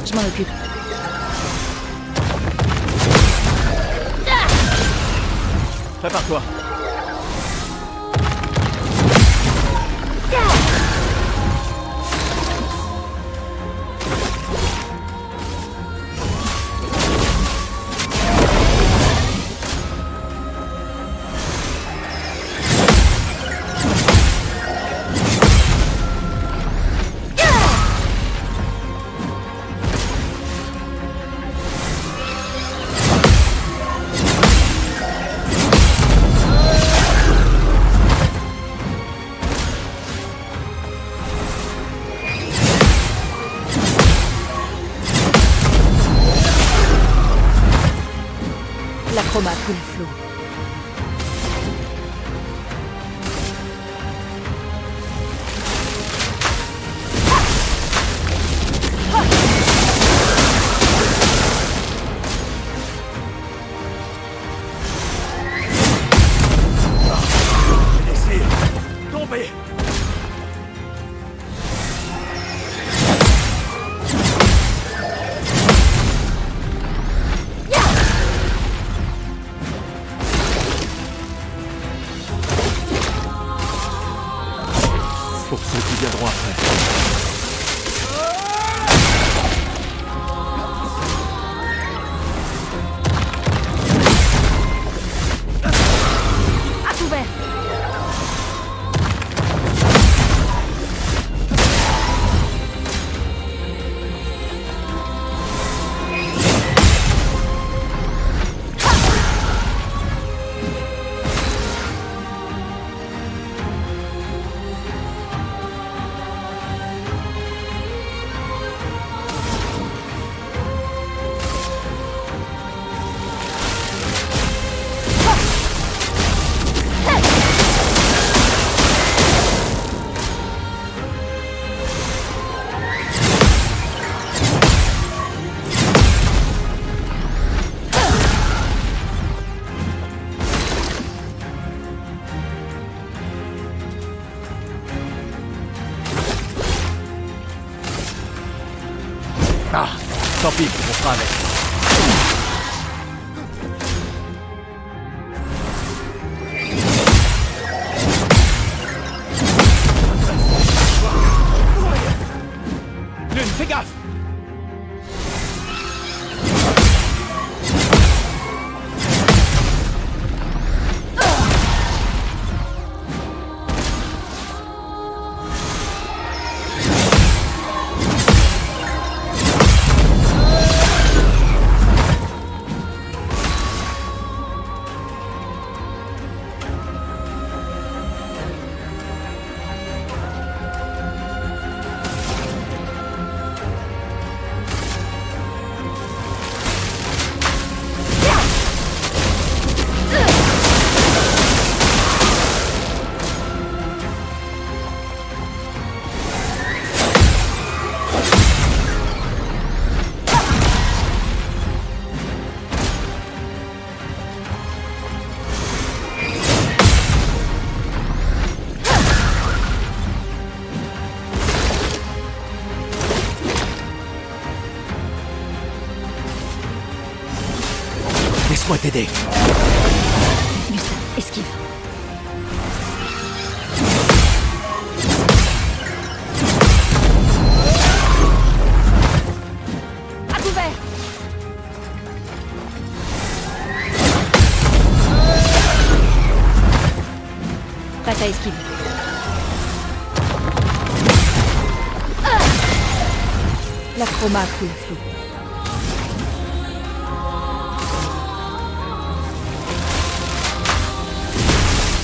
Je m'en occupe. Prépare-toi. L'acroma coule à flot. feras avec. Lune, fais gaffe! Laisse-moi t'aider. Gustave, esquive. À couvert! Prête à esquiver. La chroma coule flou.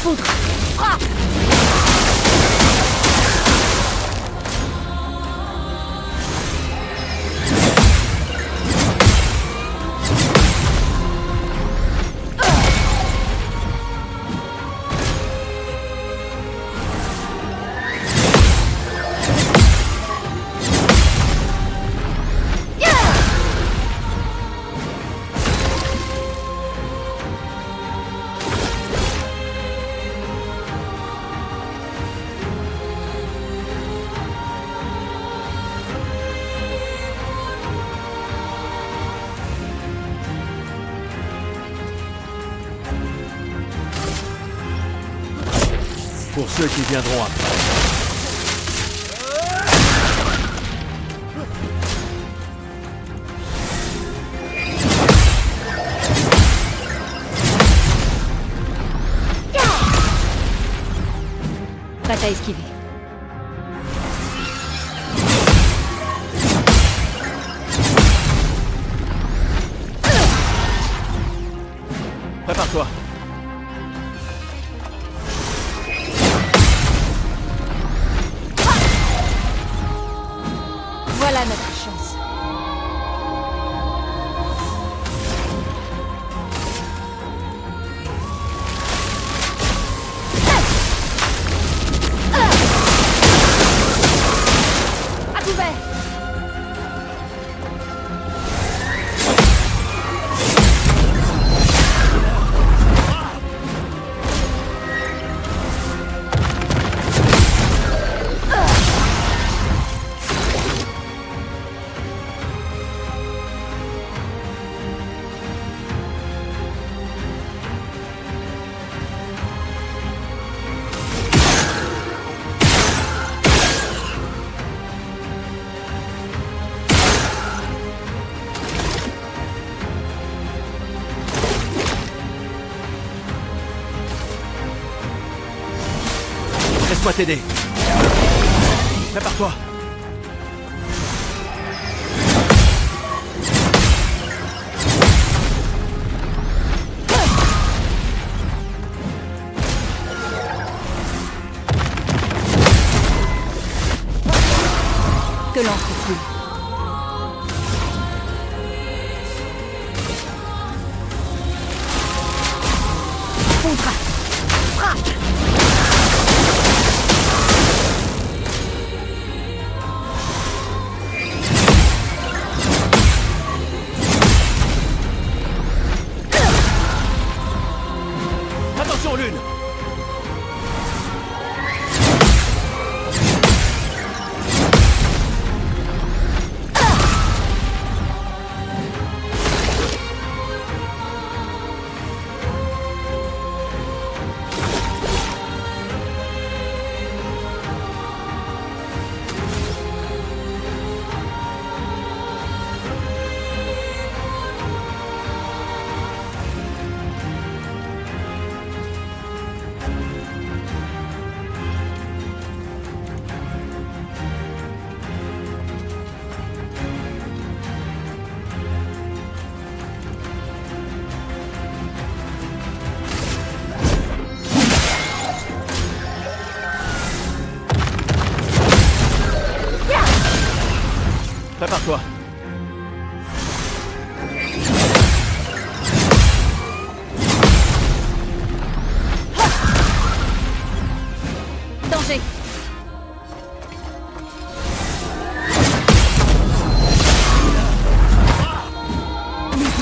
Foudre! Frappe! Pour ceux qui viendront après. Prête à esquiver. Prépare-toi. Voilà notre chance. À couvert! Laisse-moi t'aider. Prépare-toi. Que l'encre coule. Foudre! Frappe! Attention, Lune!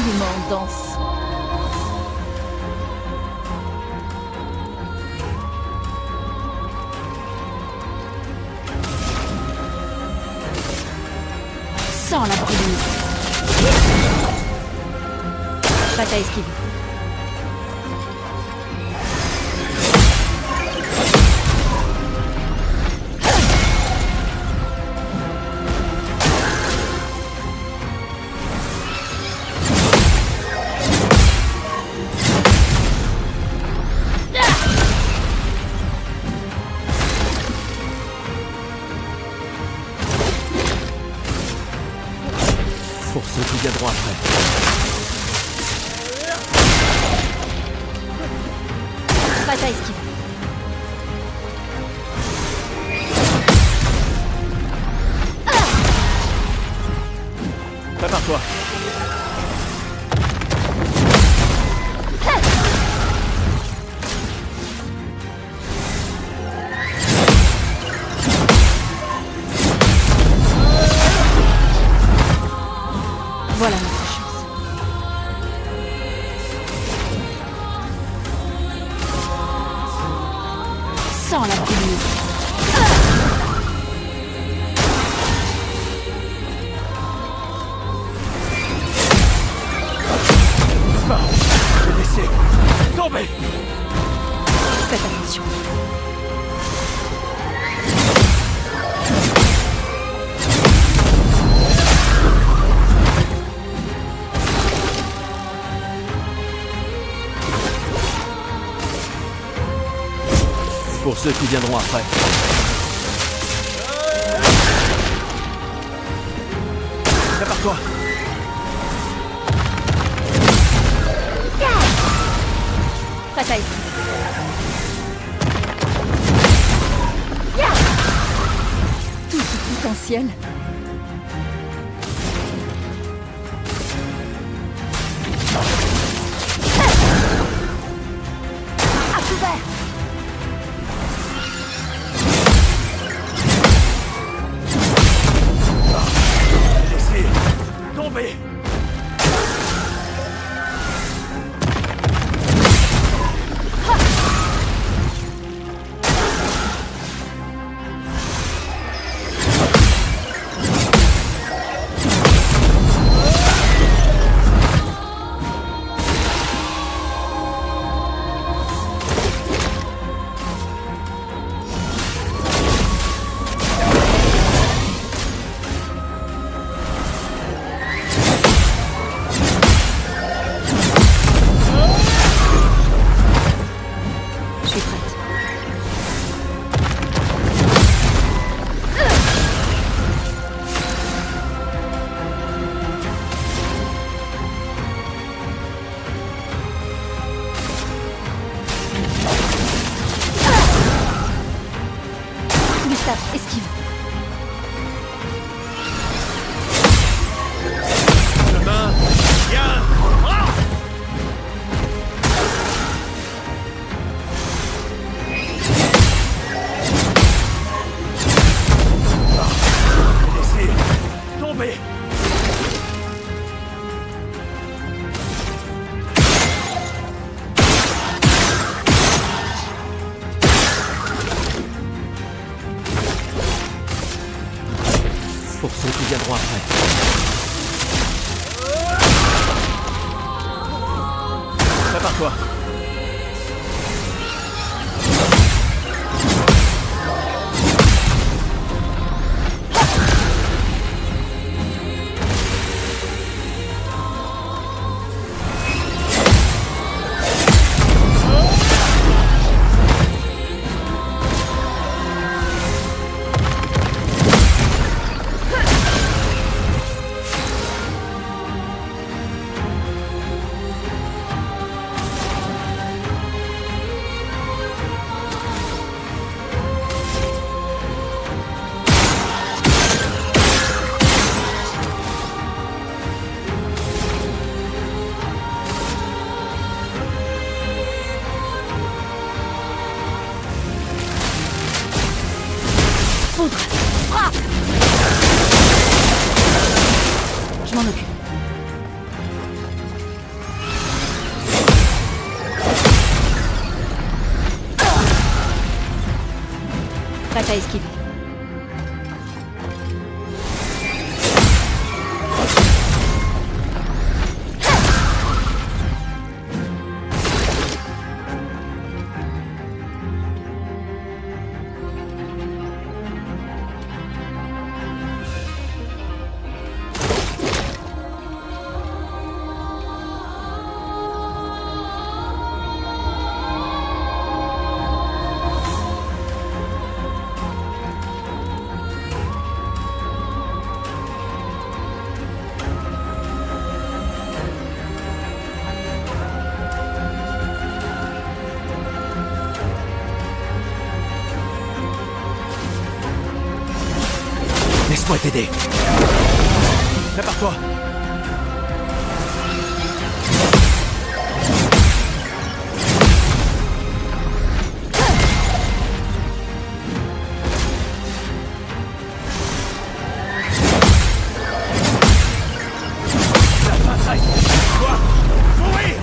absolument en danse. Sans la brûlure. Pas à esquiver. Pour ceux qui viendront après. Pas à esquiver. Prépare-toi. Voilà notre chance. Sans la brûlure. Laissez tomber. Faites attention. Pour ceux qui viendront après. Prépare-toi. Pas à esquiver. Tout ce potentiel. À couvert. Laissez tomber. Je suis prête. Gustave, esquive. Chemin. Viens. Ah! Laissez tomber. Pour ceux qui viendront après. Prépare-toi. Prête à esquiver. Laisse-moi t'aider. Prépare-toi. La bataille. Quoi? Mourir.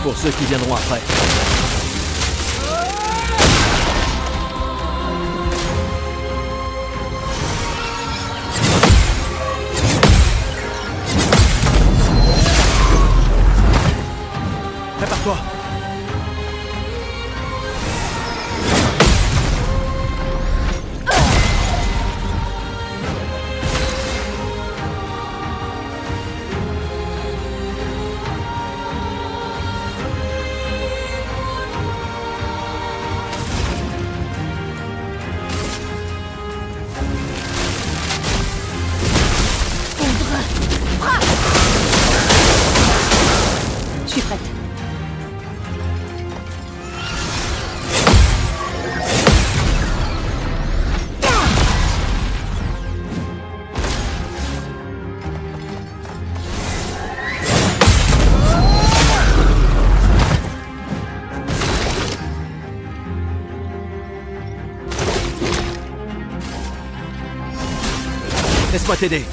Pour ceux qui viendront après. Prépare-toi. Je suis prête. Laisse-moi t'aider.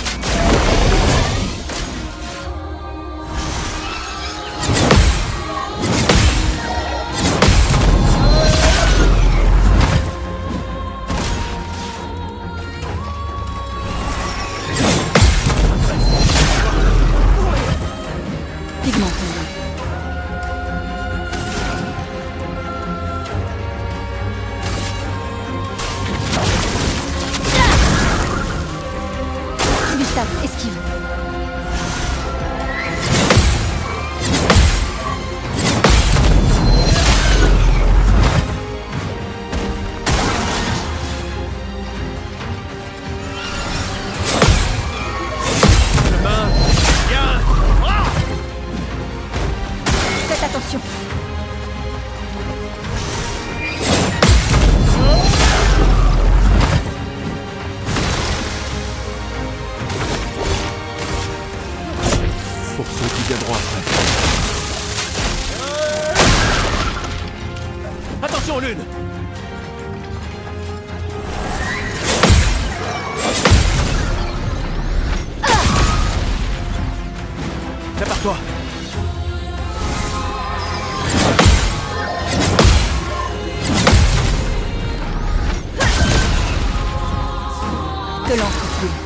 Pigment tombé. Gustave, esquive. Faites attention. Pour ceux qui viendront après. Attention, Lune. Prépare-toi. Que l'encre coule.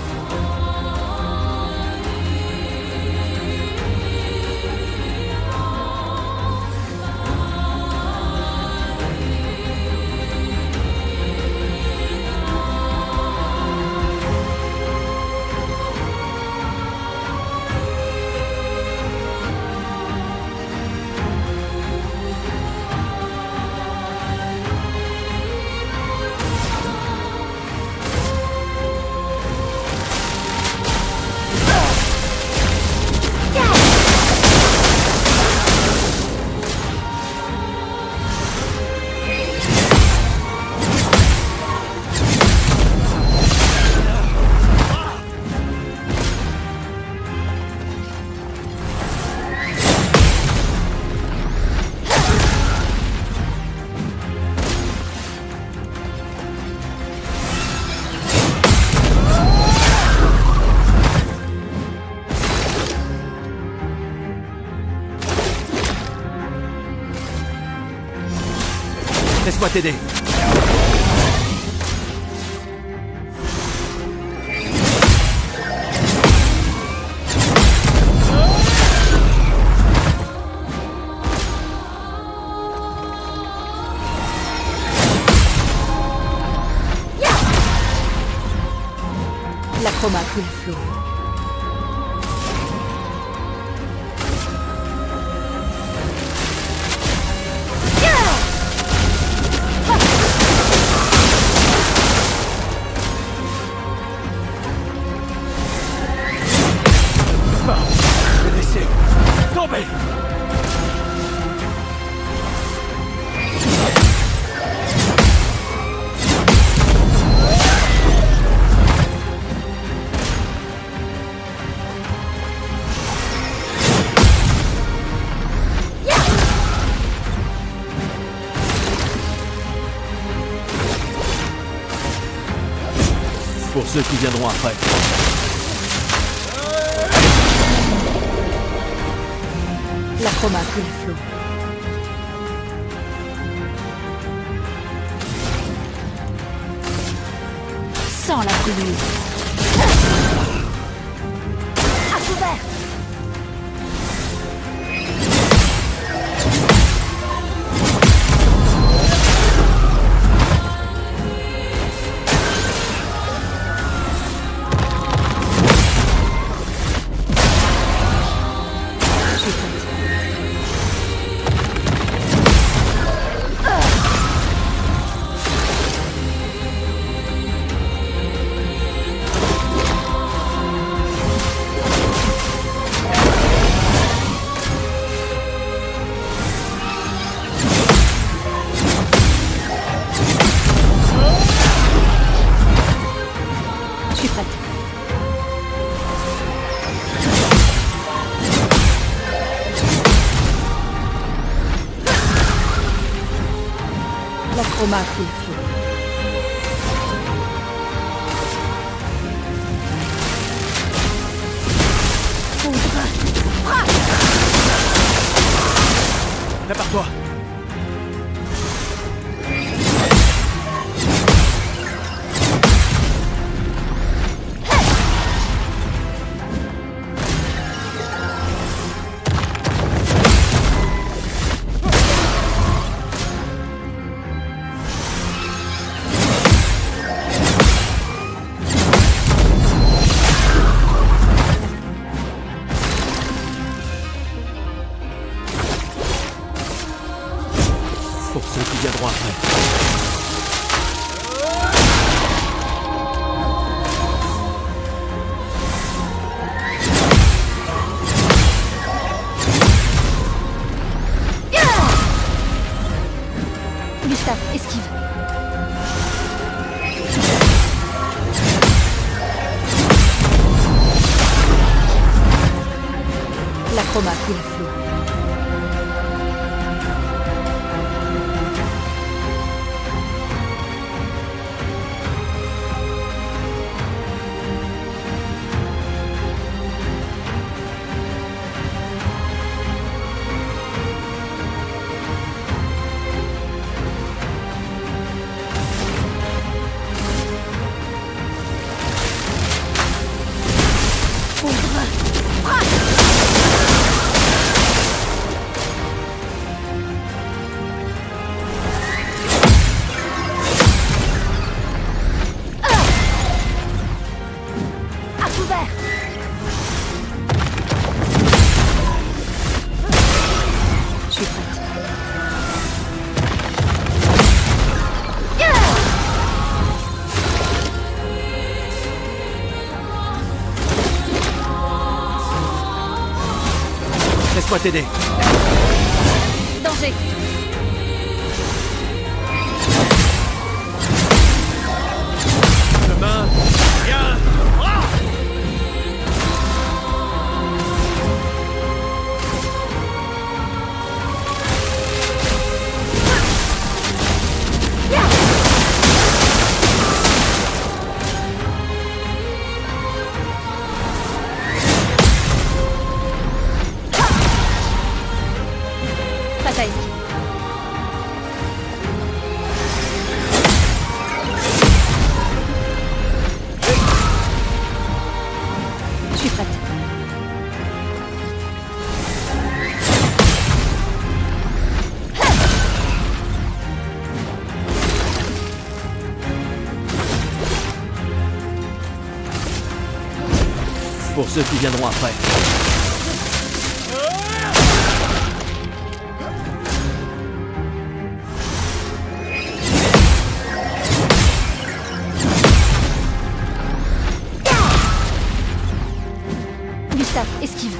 Laisse-moi t'aider. L'acroma coule flot. Laissez tomber. Pour ceux qui viendront après. L'acroma coule flot. Sans la brûlure. À couvert. L'acroma coule flot. Prépare-toi. Pour ceux qui viendront après. Gustave, esquive. L'acroma coule flot. Je suis prête. Laisse-moi t'aider. Danger. Demain, viens. Bataille. pour ceux qui viendront après. Gustave, esquive.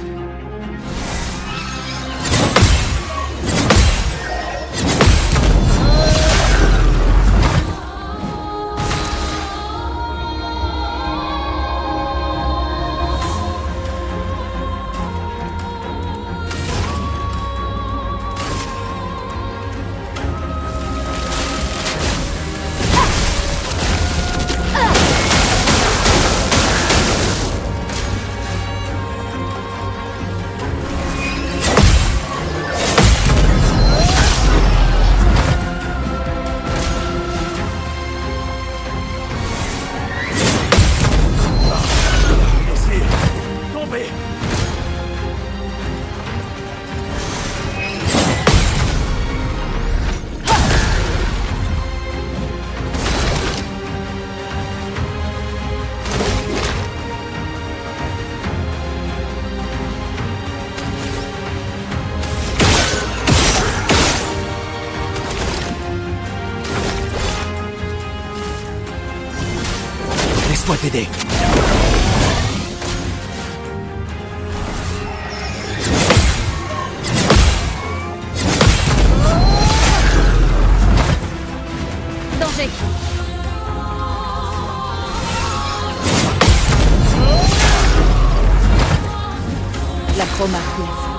Laisse-moi t'aider. Danger. La chroma coule à flot.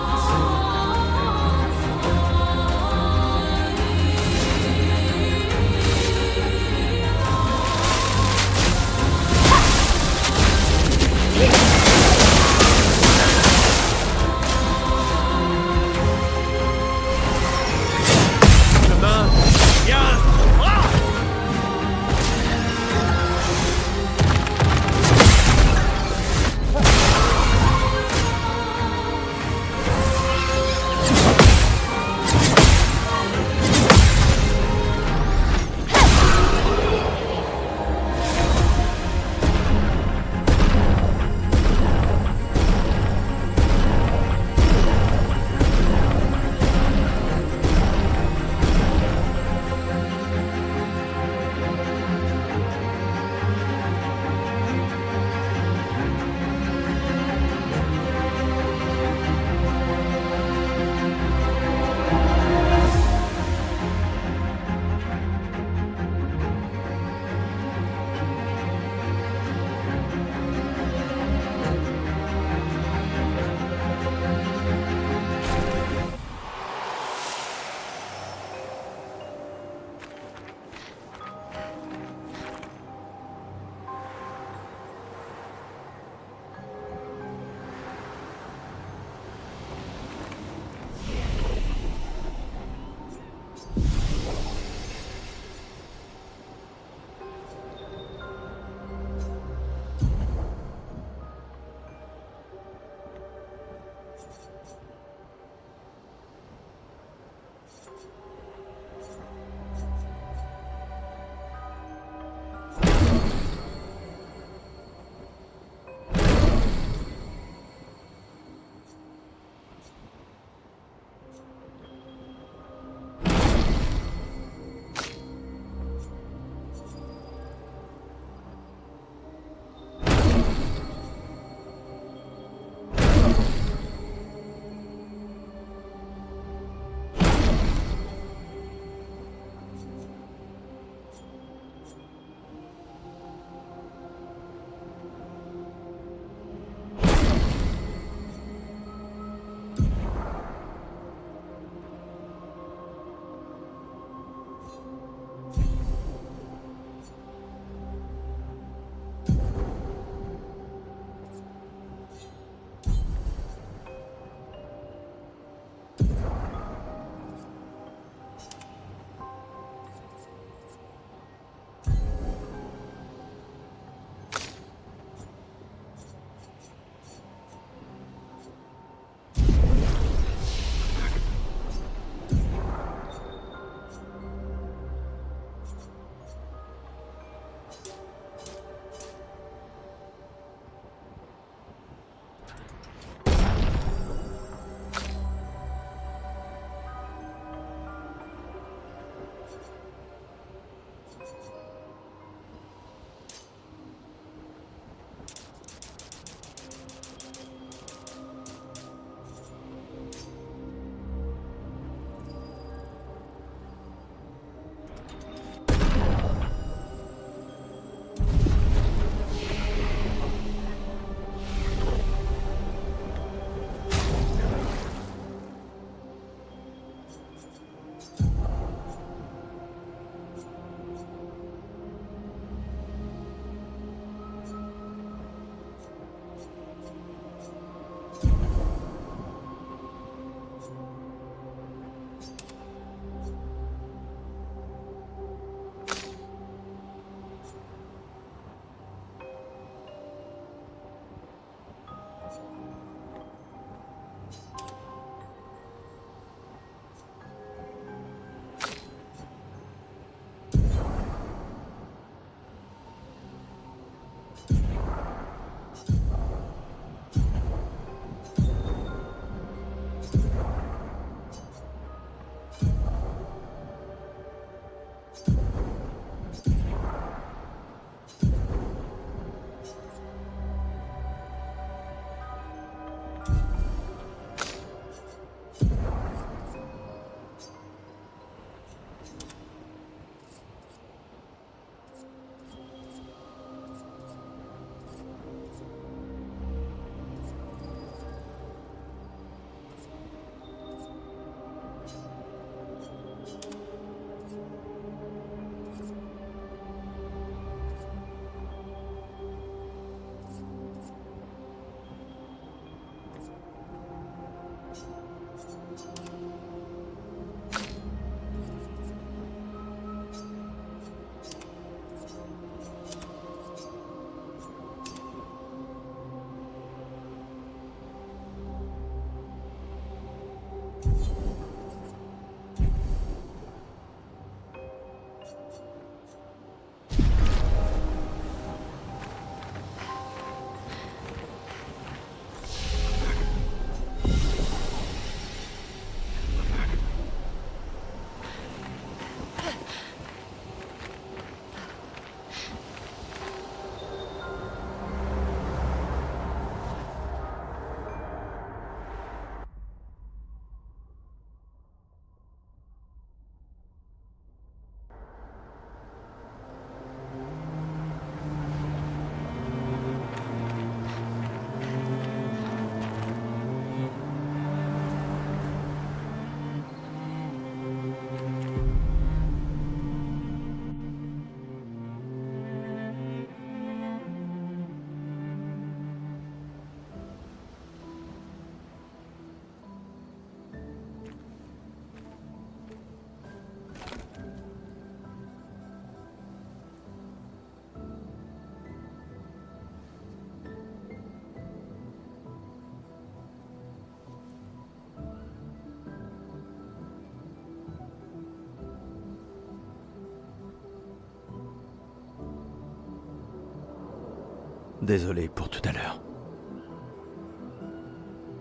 Désolé pour tout à l'heure.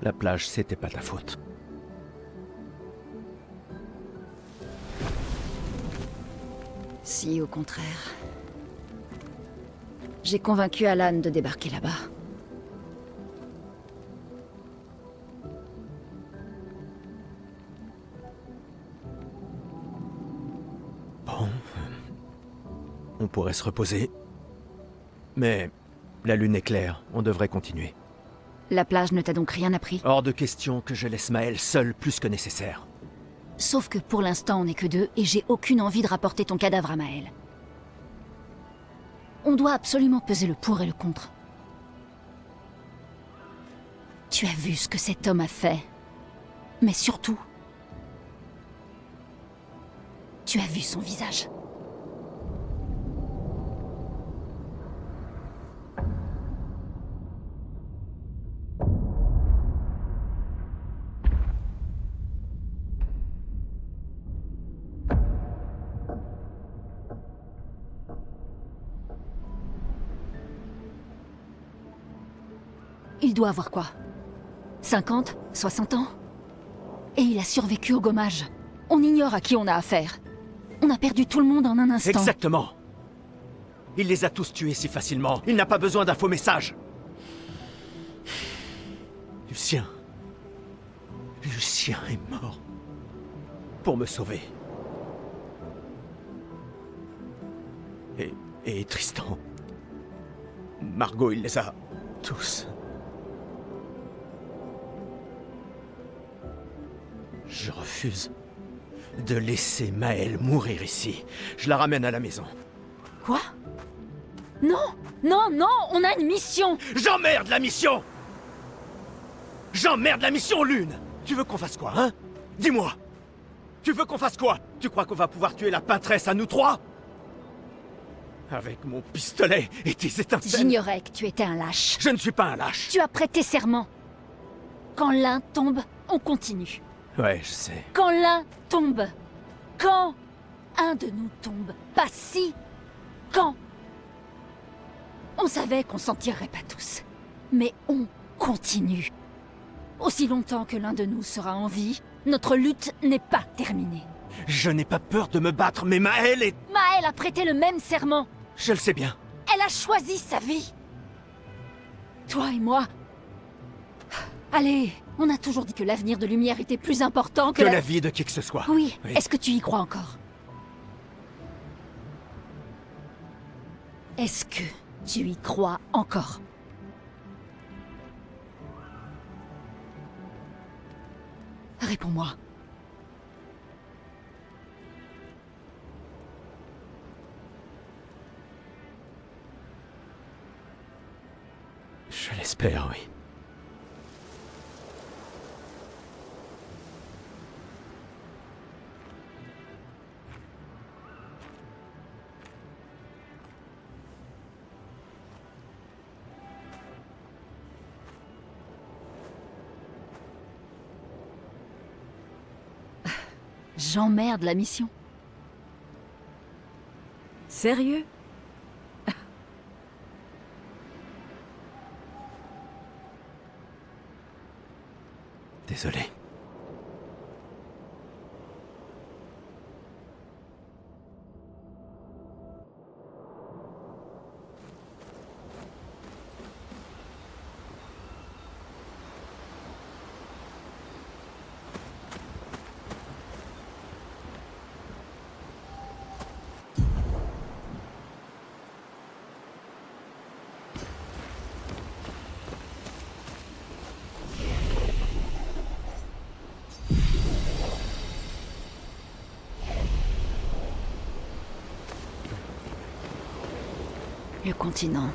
La plage, c'était pas ta faute. Si, au contraire. J'ai convaincu Alan de débarquer là-bas. Bon. On pourrait se reposer. Mais la lune est claire, on devrait continuer. La plage ne t'a donc rien appris? Hors de question que je laisse Maël seul plus que nécessaire. Sauf que pour l'instant, on n'est que deux, et j'ai aucune envie de rapporter ton cadavre à Maël. On doit absolument peser le pour et le contre. Tu as vu ce que cet homme a fait. Mais surtout, tu as vu son visage. Il doit avoir quoi? 50? 60 ans? Et il a survécu au gommage. On ignore à qui on a affaire. On a perdu tout le monde en un instant. Exactement. Il les a tous tués si facilement. Il n'a pas besoin d'un faux message. Lucien. Lucien est mort. Pour me sauver. Et Tristan. Margot, il les a tous. Je refuse de laisser Maël mourir ici. Je la ramène à la maison. Quoi? Non! Non, non! On a une mission! J'emmerde la mission! J'emmerde la mission, Lune! Tu veux qu'on fasse quoi, hein? Dis-moi! Tu veux qu'on fasse quoi? Tu crois qu'on va pouvoir tuer la peintresse à nous trois? Avec mon pistolet et tes étincelles? J'ignorais que tu étais un lâche. Je ne suis pas un lâche. Tu as prêté serment. Quand l'un tombe, on continue. Ouais, je sais. Quand l'un tombe. Quand un de nous tombe. Pas si. Quand. On savait qu'on s'en tirerait pas tous. Mais on continue. Aussi longtemps que l'un de nous sera en vie, notre lutte n'est pas terminée. Je n'ai pas peur de me battre, mais Maël est... Maël a prêté le même serment. Je le sais bien. Elle a choisi sa vie. Toi et moi, Allez, on a toujours dit que l'avenir de Lumière était plus important que Que la vie de qui que ce soit. Oui, est-ce que tu y crois encore? Est-ce que tu y crois encore? Réponds-moi. Je l'espère, oui. J'emmerde la mission. Sérieux? Désolé. Le continent.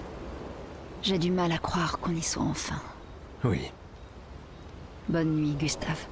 J'ai du mal à croire qu'on y soit enfin. Oui. Bonne nuit, Gustave.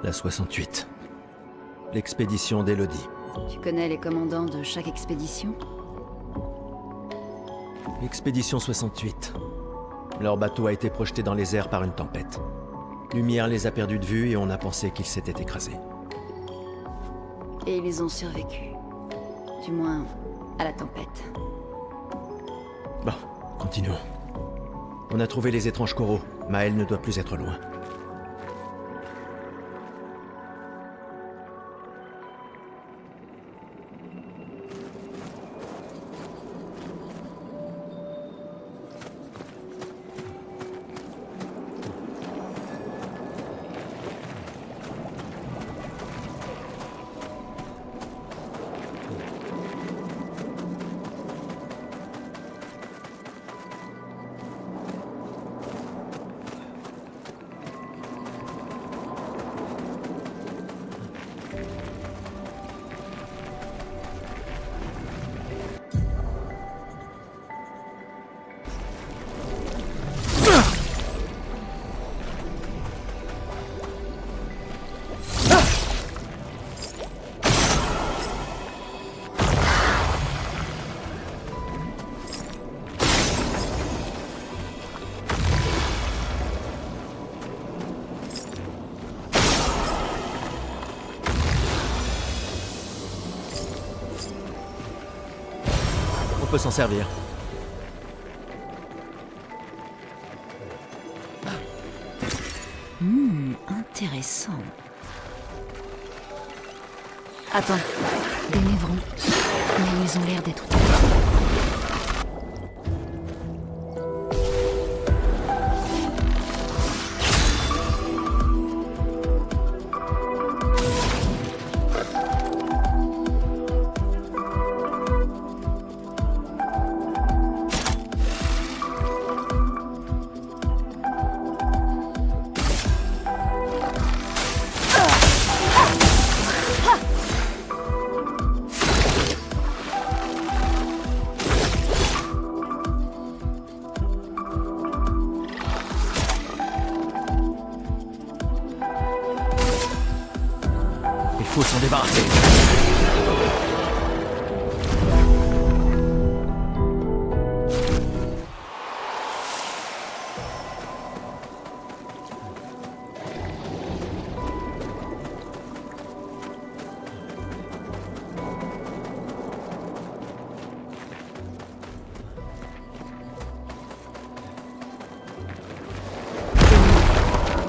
La 68. L'expédition d'Elodie. Tu connais les commandants de chaque expédition? Expédition 68. Leur bateau a été projeté dans les airs par une tempête. Lumière les a perdus de vue et on a pensé qu'ils s'étaient écrasés. Et ils ont survécu. Du moins, à la tempête. Bon, continuons. On a trouvé les étranges coraux. Maël ne doit plus être loin. peut s'en servir. Intéressant. Attends, des névrons. Mais ils ont l'air d'être... Il faut s'en débarrasser.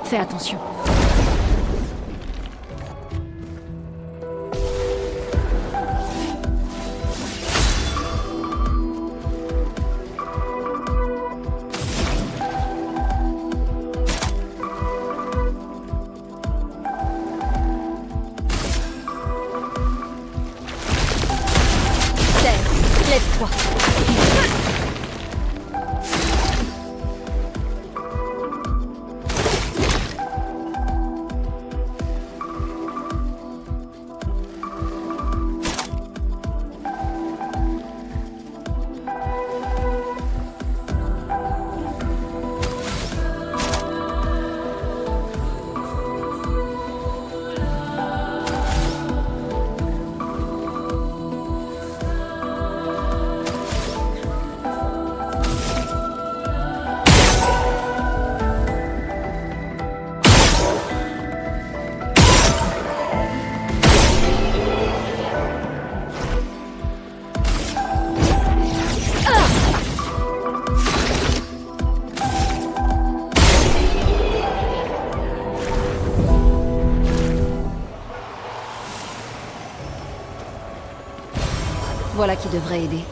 Fais attention. Lève-toi. Voilà qui devrait aider.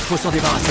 Faut s'en débarrasser.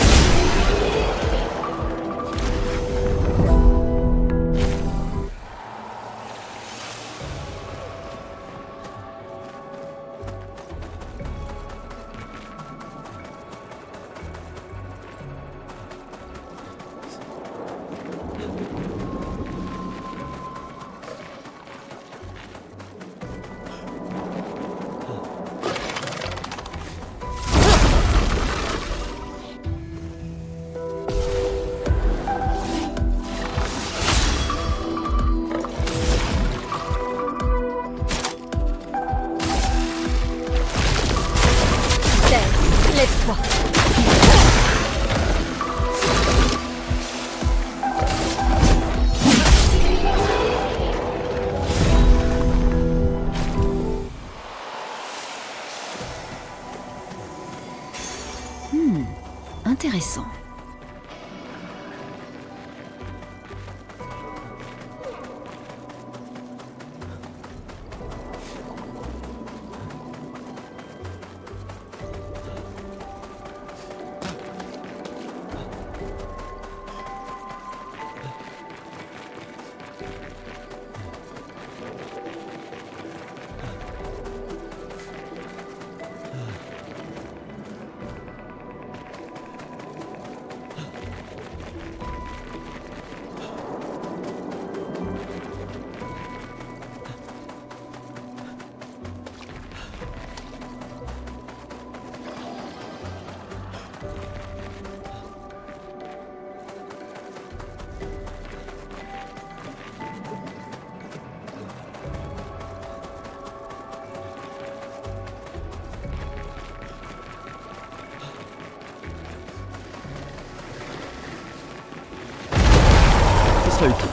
sera utile.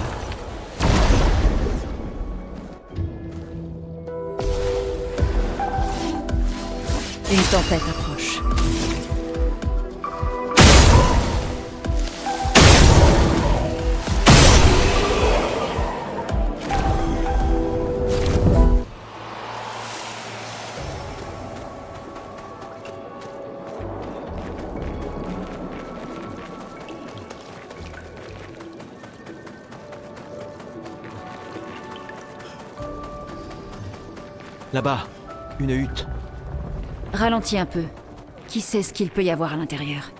Une tempête approche. Là-bas, une hutte. Ralentis un peu. Qui sait ce qu'il peut y avoir à l'intérieur?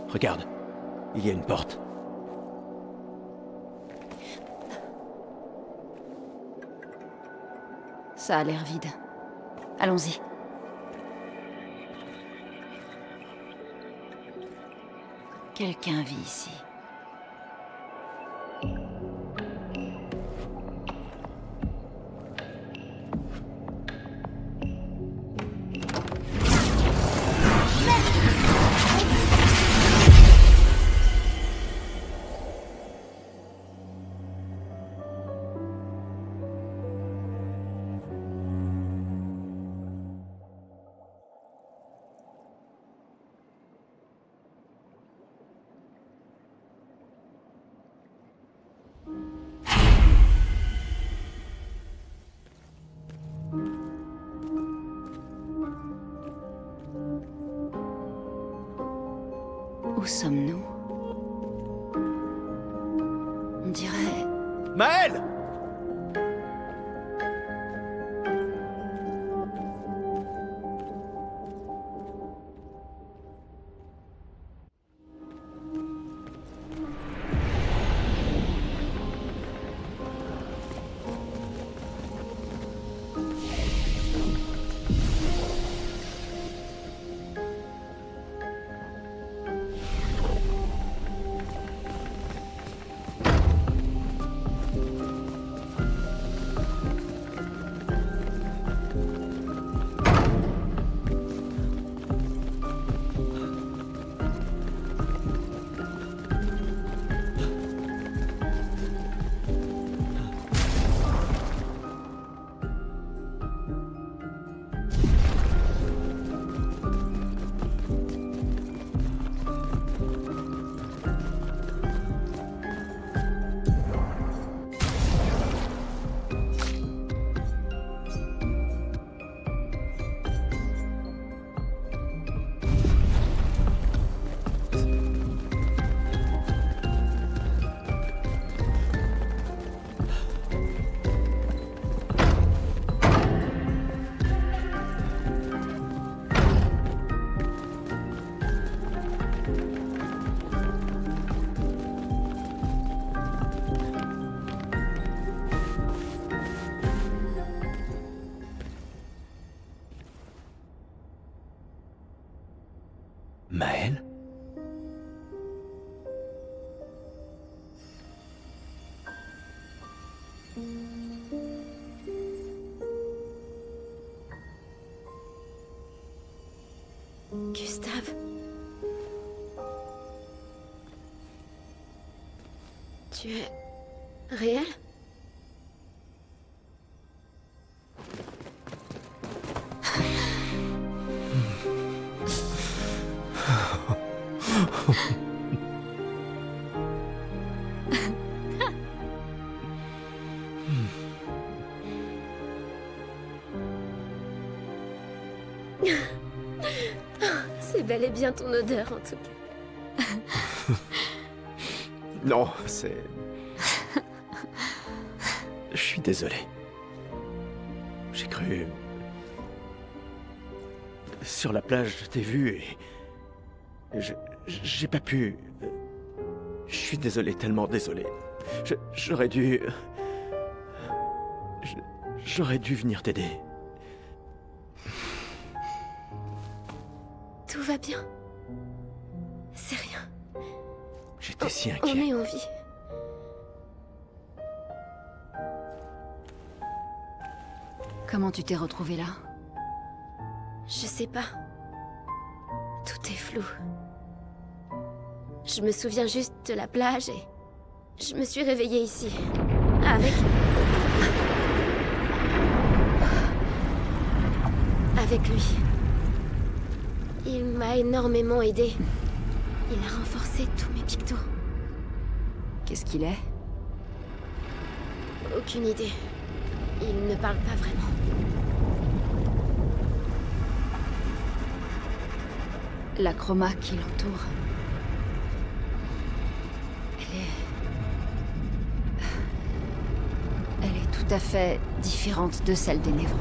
Regarde, il y a une porte. Ça a l'air vide. Allons-y. Quelqu'un vit ici. Où sommes-nous? On dirait... Maël! Maël? Gustave. Tu es réel? C'est bel et bien ton odeur en tout cas. Non, c'est... Je suis désolé. J'ai cru... Sur la plage, je t'ai vu et... J'ai pas pu... Je suis désolé, tellement désolé. J'aurais dû... J'aurais dû venir t'aider. Tout va bien. C'est rien. J'étais si On inquiet. est en vie. Comment tu t'es retrouvée là? Je sais pas. Tout est flou. Je me souviens juste de la plage et je me suis réveillée ici. Avec lui. Il m'a énormément aidé. Il a renforcé tous mes pictos. Qu'est-ce qu'il est? Aucune idée. Il ne parle pas vraiment. La chroma qui l'entoure. Elle est tout à fait différente de celle des névrons.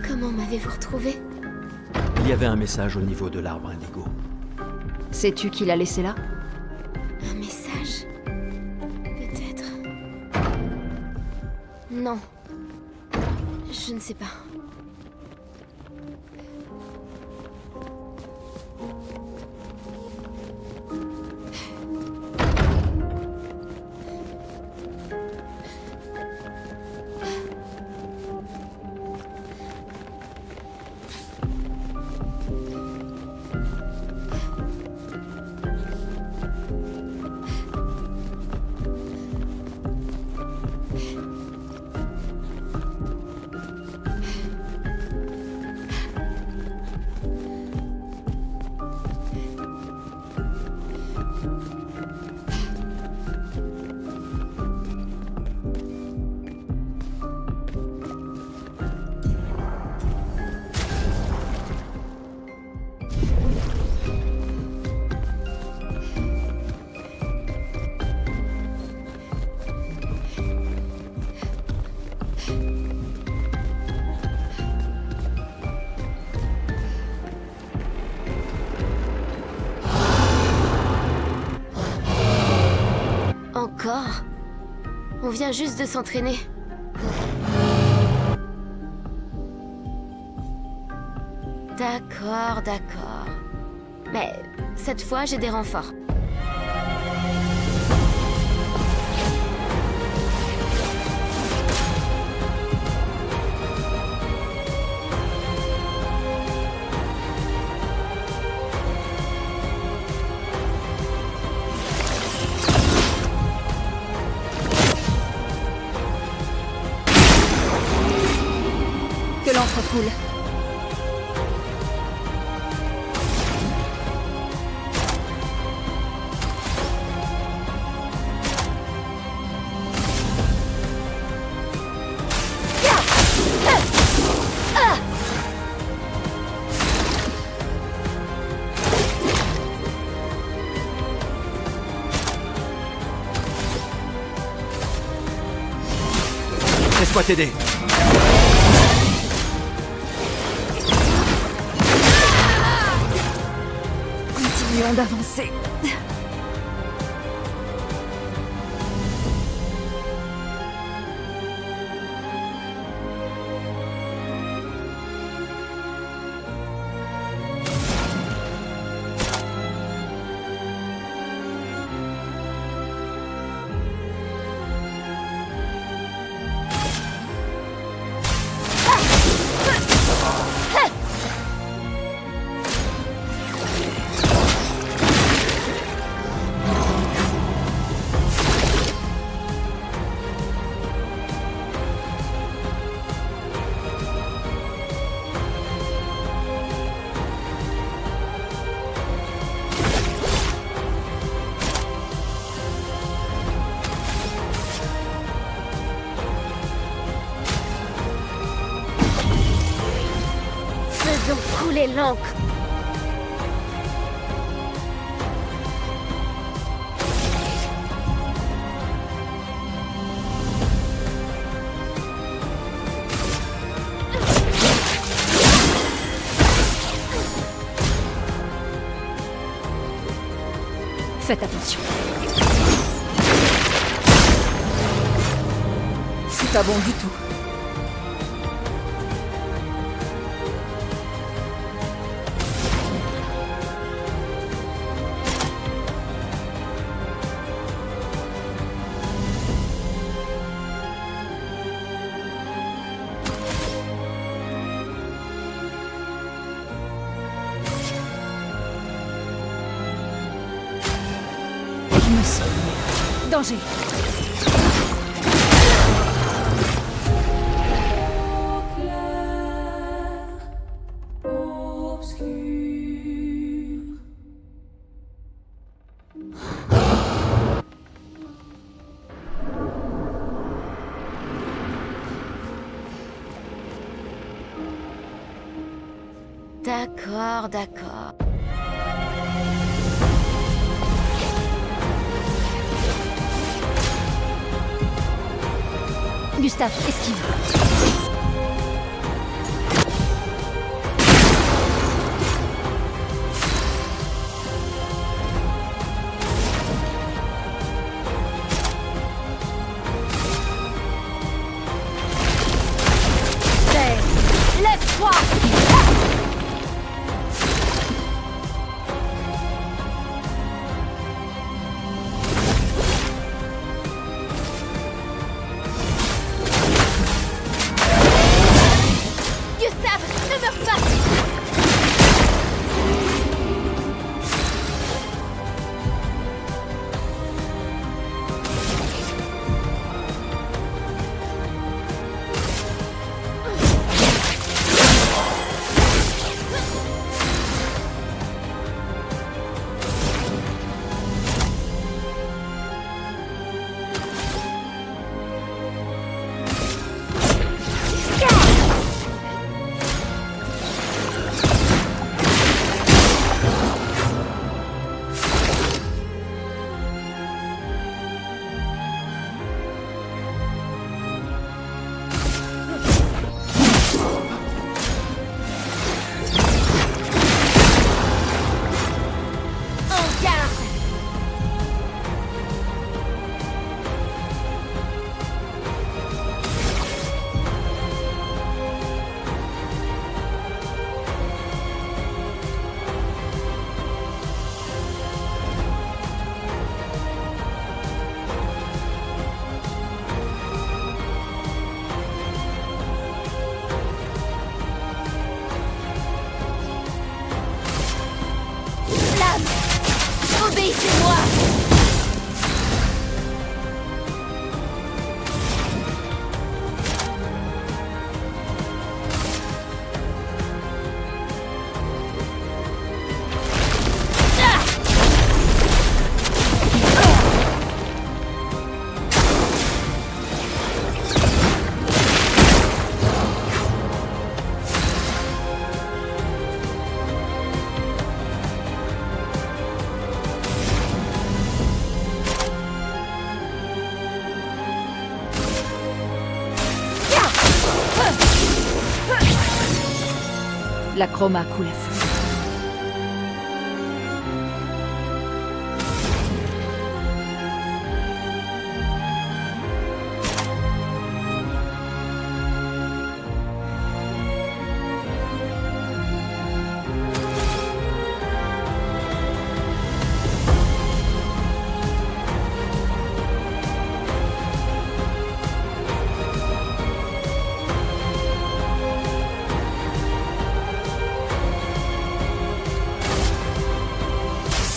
Comment m'avez-vous retrouvé? Il y avait un message au niveau de l'arbre indigo. Sais-tu qui l'a laissé là? Un message? Peut-être. Non. Je ne sais pas. Encore? On vient juste de s'entraîner. D'accord, d'accord. Mais cette fois, j'ai des renforts. Que l'encre coule. Laisse-moi t'aider. Continuons d'avancer. Faisons couler l'encre. Faites attention. C'est pas bon du tout. Je me sens... Danger. D'accord, d'accord. Gustave, esquive. Lève-toi! Gustave, ne meurs pas! Obéissez-moi! La chroma coule à feu.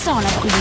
sens la brûlure.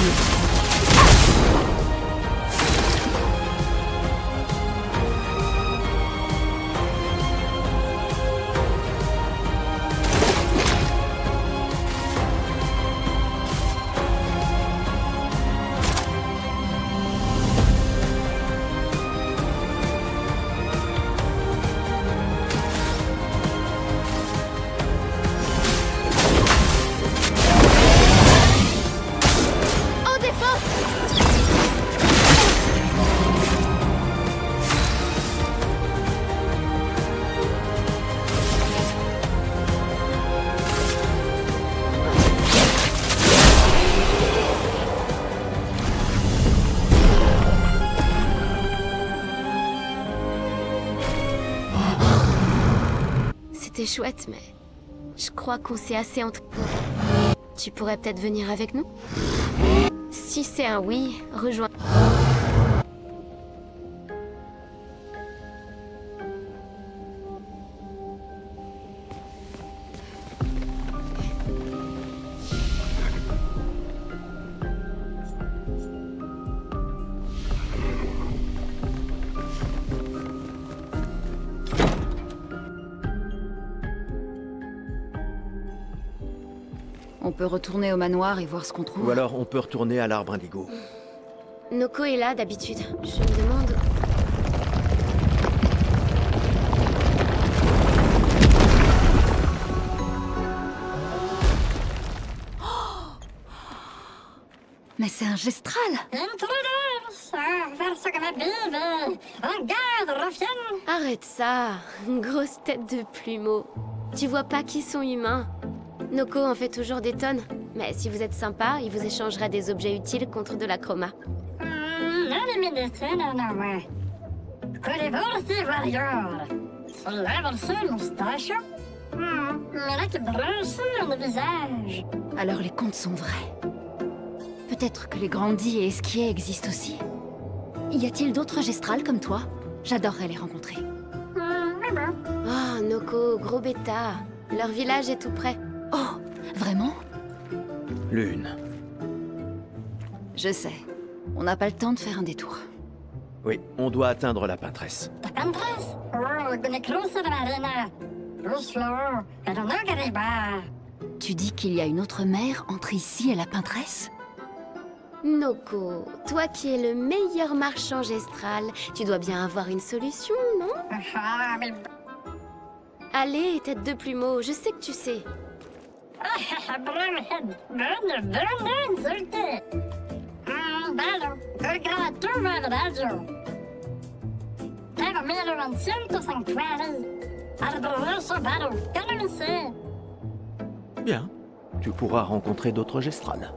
C'était chouette, mais je crois qu'on s'est assez entre... Tu pourrais peut-être venir avec nous? Si c'est un oui, rejoins... On peut retourner au manoir et voir ce qu'on trouve. Ou alors on peut retourner à l'arbre indigo. Noko est là d'habitude. Je me demande... Mais c'est un gestral! Arrête ça, grosse tête de plumeau. Tu vois pas qu'ils sont humains? Noko en fait toujours des tonnes, mais si vous êtes sympa, il vous échangera des objets utiles contre de la chroma. Alors les contes sont vrais. Peut-être que les Grandis et Esquier existent aussi. Y a-t-il d'autres gestrals comme toi? J'adorerais les rencontrer. Oh, Noko, gros bêta. Leur village est tout près. Oh, vraiment? Lune. Je sais. On n'a pas le temps de faire un détour. Oui, on doit atteindre la peintresse. Tu dis qu'il y a une autre mer entre ici et la peintresse? Noko, toi qui es le meilleur marchand gestral, tu dois bien avoir une solution, non? Allez, tête de plumeau, je sais que tu sais. Bien, tu pourras rencontrer d'autres gestrales.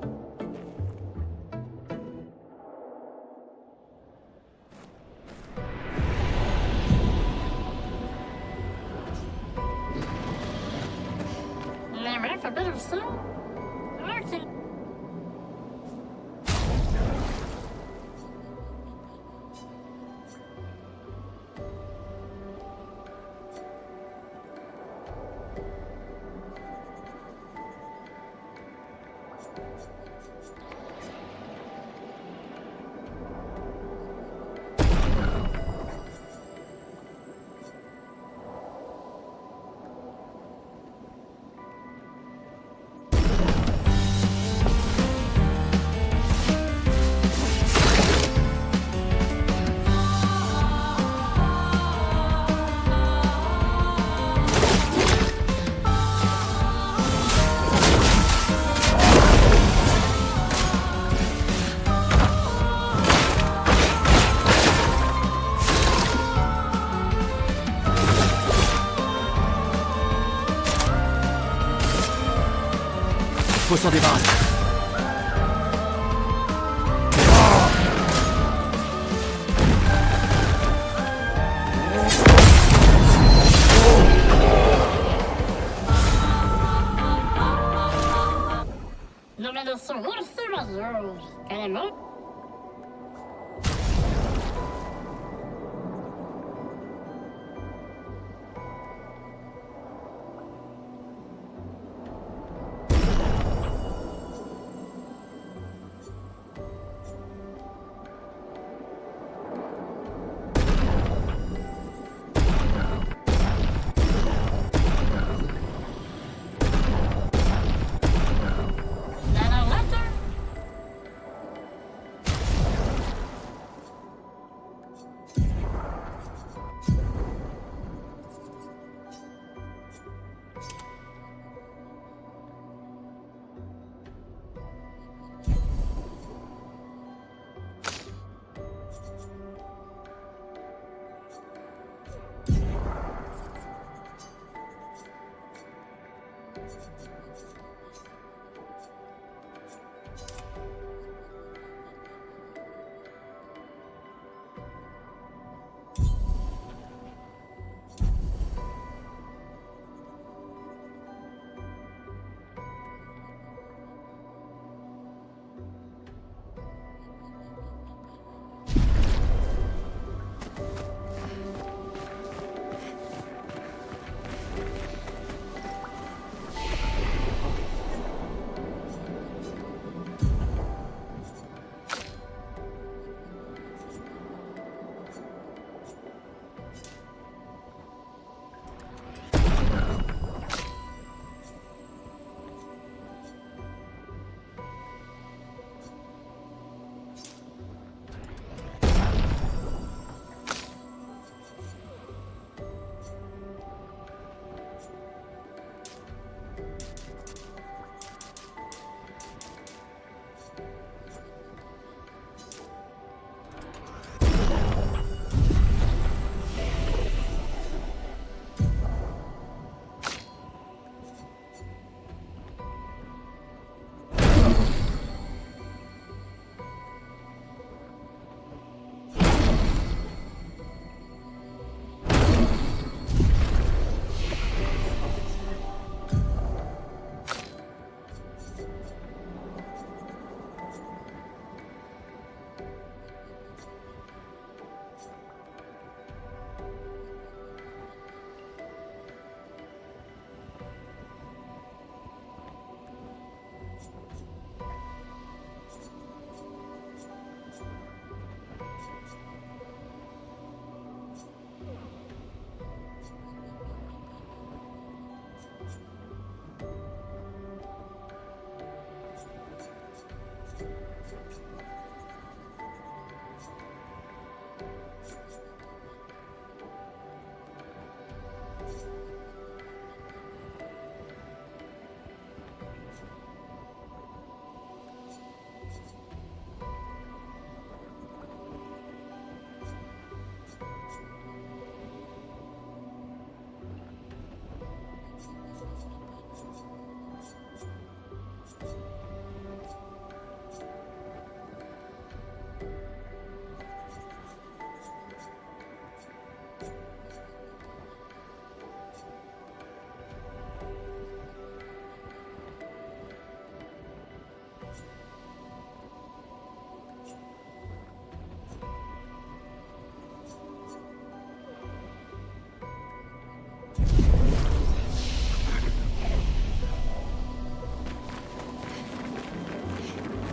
Faut s'en débarrasser.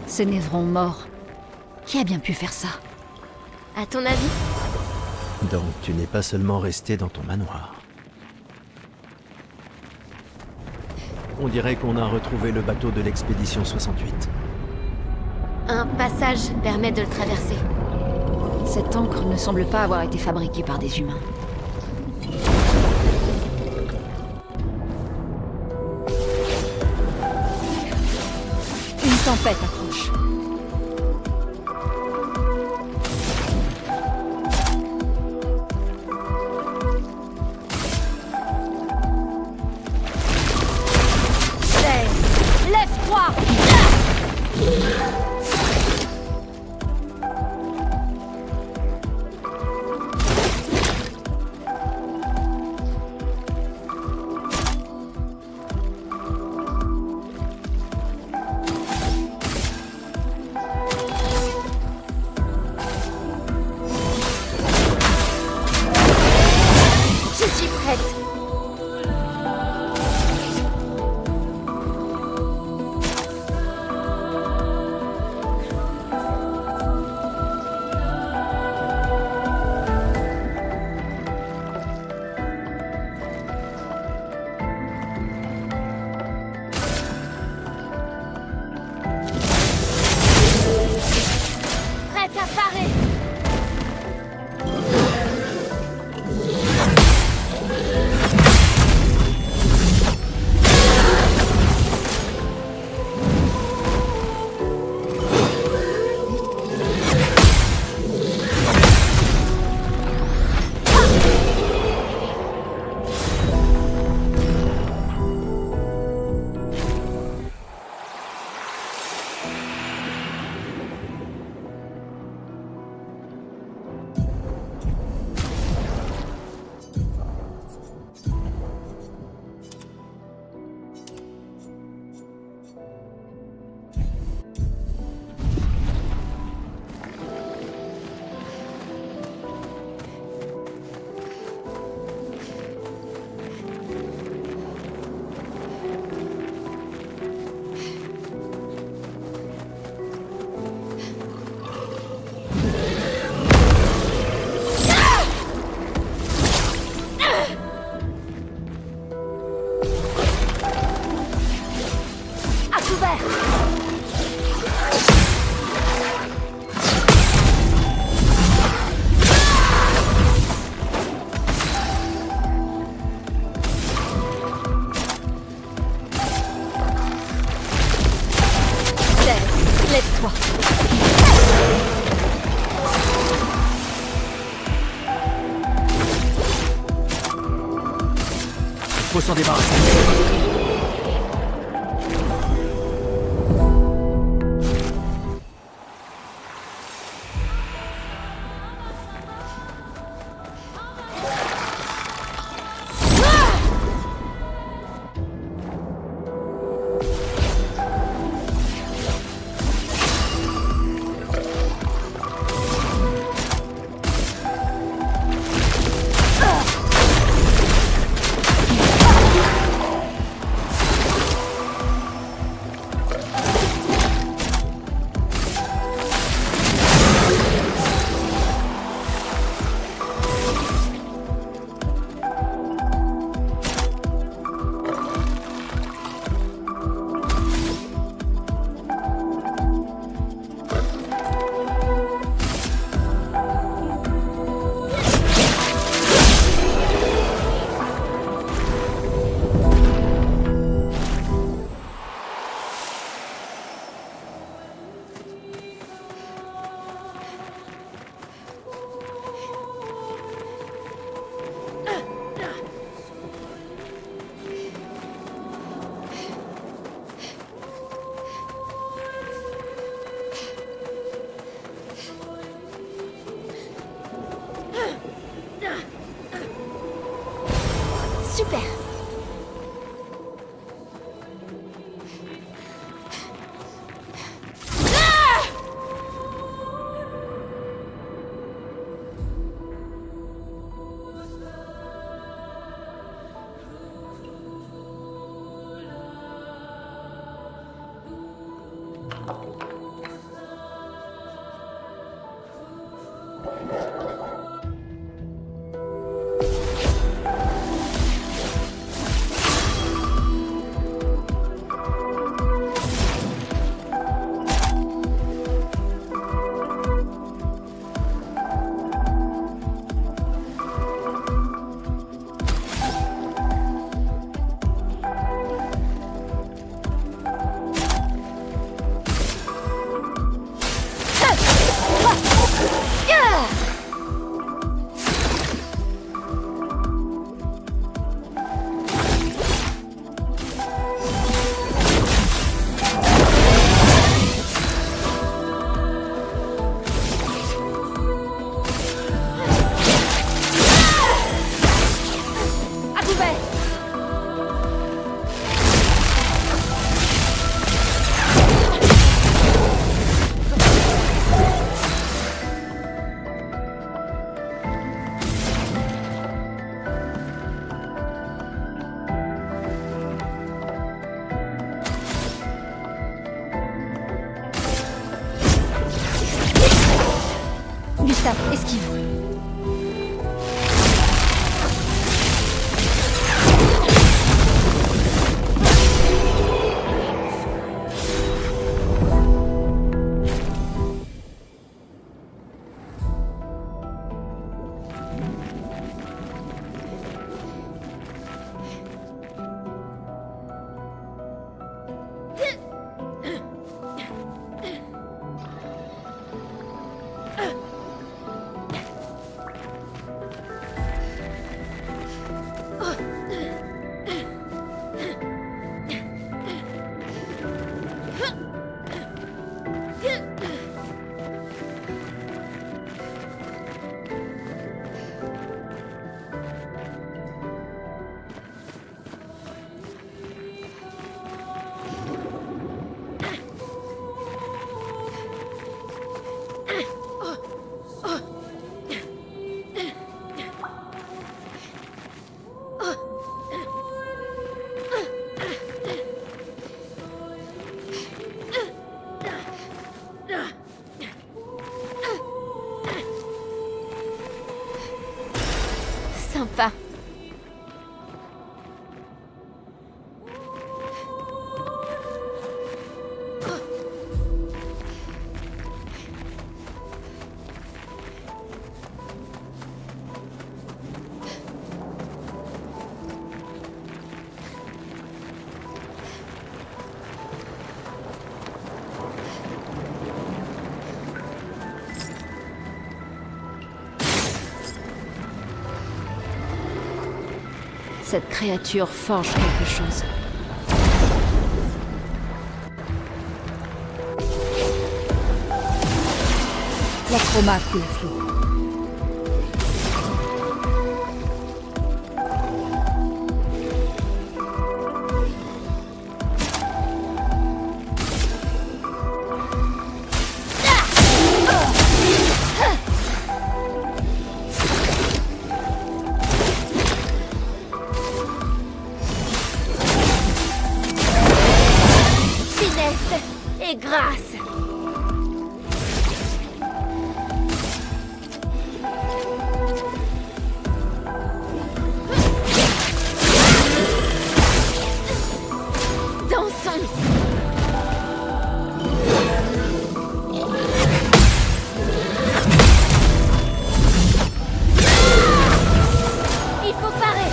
Ce Névron mort. Qui a bien pu faire ça? À ton avis? Donc tu n'es pas seulement resté dans ton manoir. On dirait qu'on a retrouvé le bateau de l'expédition 68. Un passage permet de le traverser. Cette encre ne semble pas avoir été fabriquée par des humains. Une tempête approche. Lève-toi! frère. Lève-toi. Il faut s'en débarrasser. Super. Gustave, esquive. Cette créature forge quelque chose. La chroma coule flou. Finesse et grâce. Il faut parer.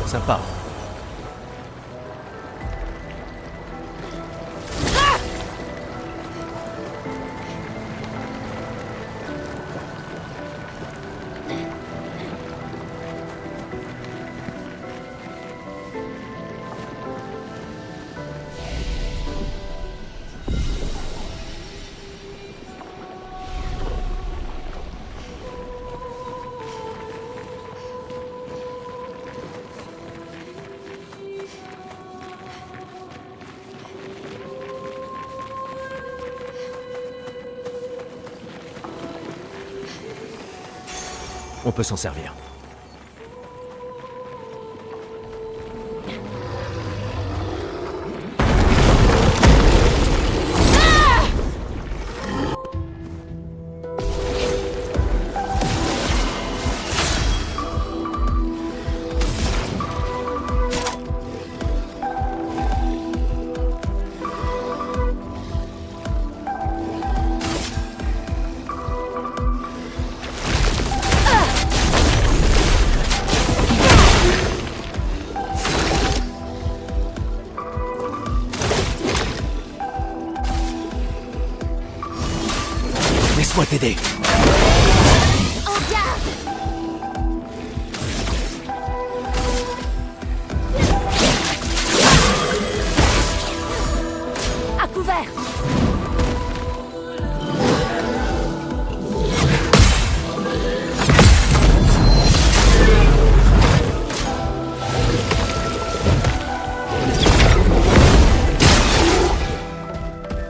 Sympa. On peut s'en servir. Laisse-moi t'aider. En garde. À couvert.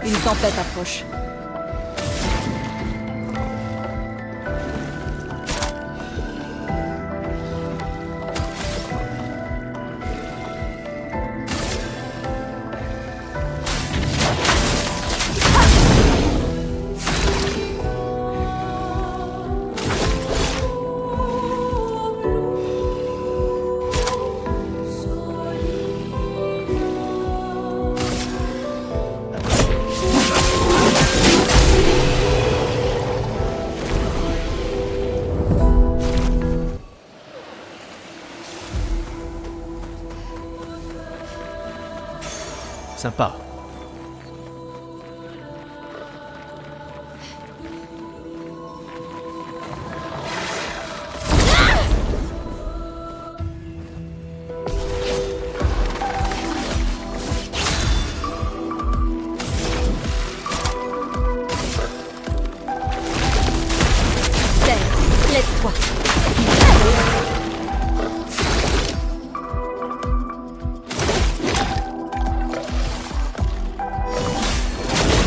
Une tempête approche. Sympa. Laisse-toi.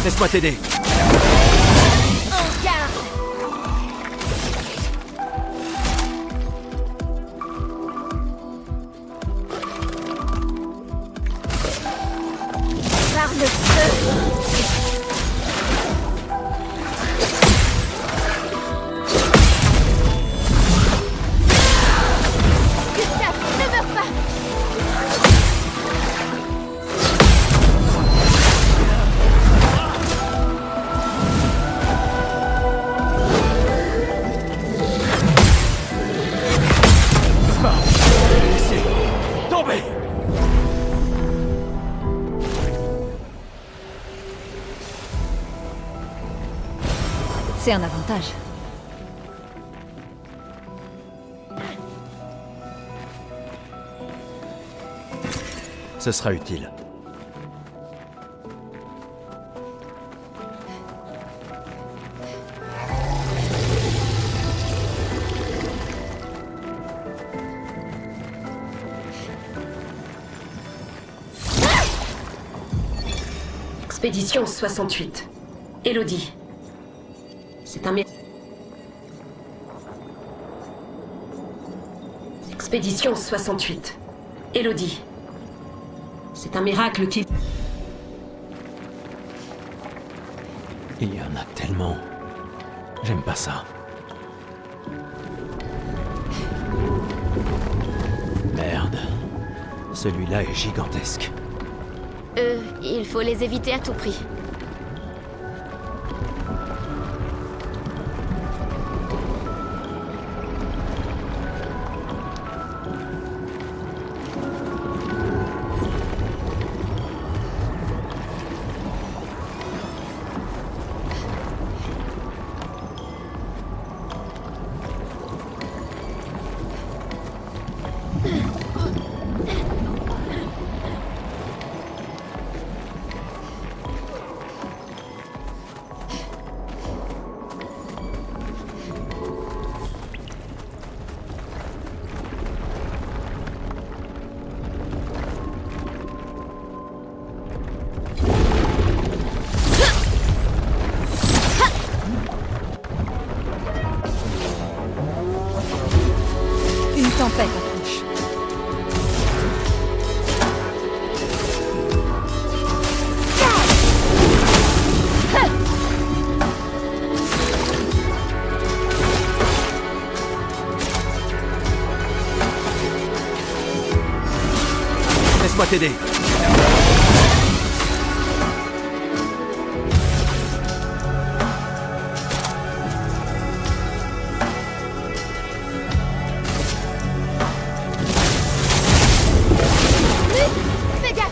Laisse-moi t'aider. En garde. Par le feu. Gustave, ne meurs pas. Laissez tomber. C'est un avantage. Ce sera utile. Expédition 68. Élodie. C'est un Expédition 68. Élodie. C'est un miracle qui... Il y en a tellement. J'aime pas ça. Merde. Celui-là est gigantesque. Il faut les éviter à tout prix. Une tempête approche. Laisse-moi t'aider. Fais gaffe.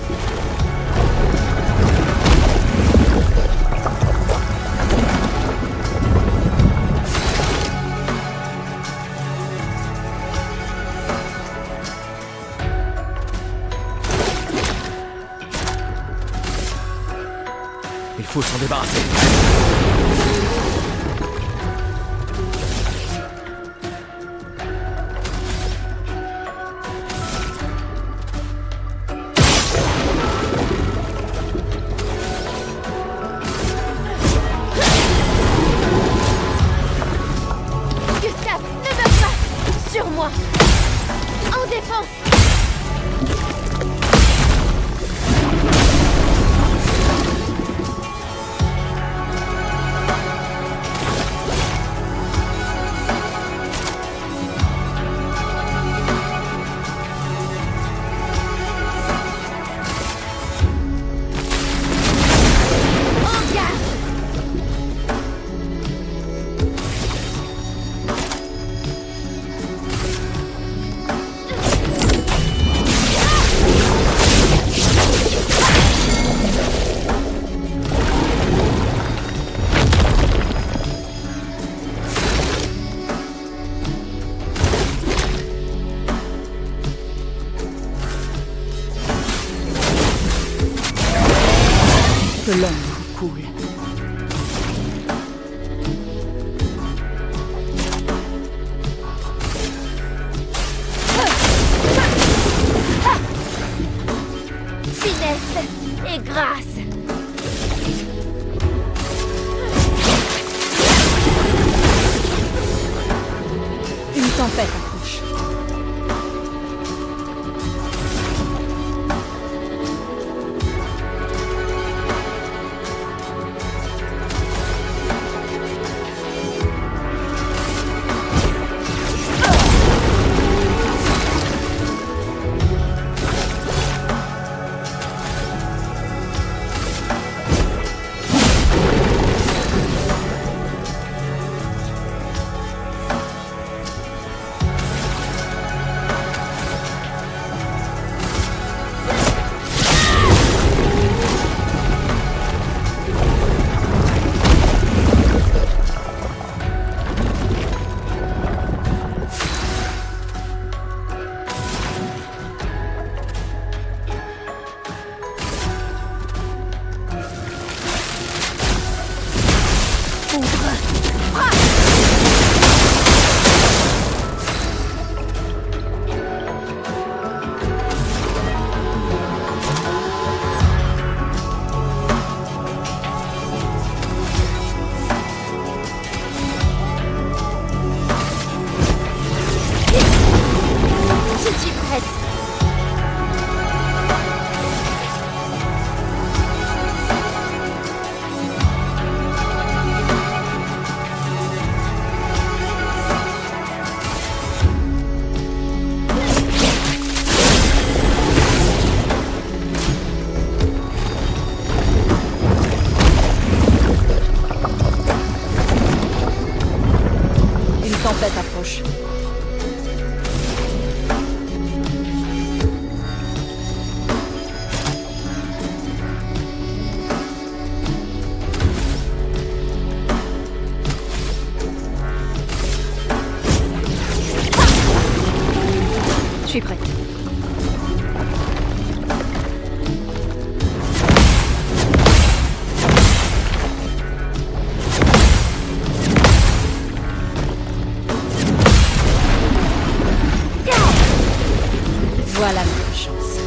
Il faut s'en débarrasser. Gustave, ne meurs pas. Sur moi. En défense. En garde. l'ombre coule. Finesse et grâce. Une tempête approche. Tempête approche. Je suis prête. Voilà notre chance.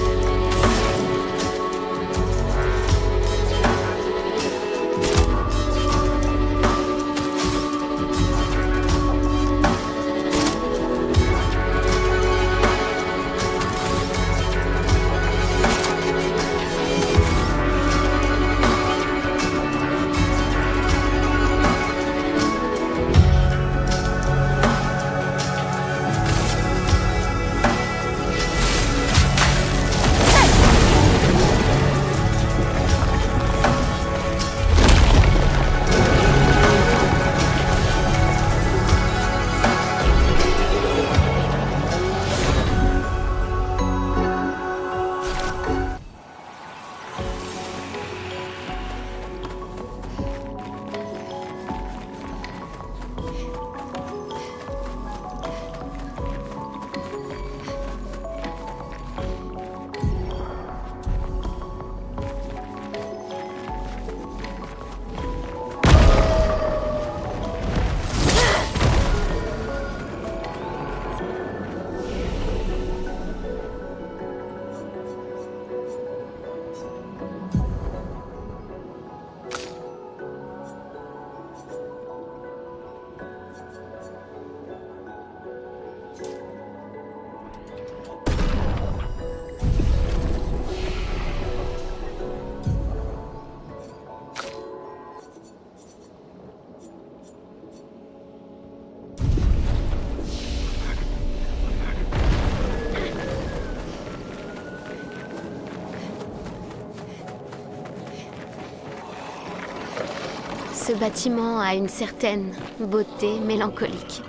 Ce bâtiment a une certaine beauté mélancolique.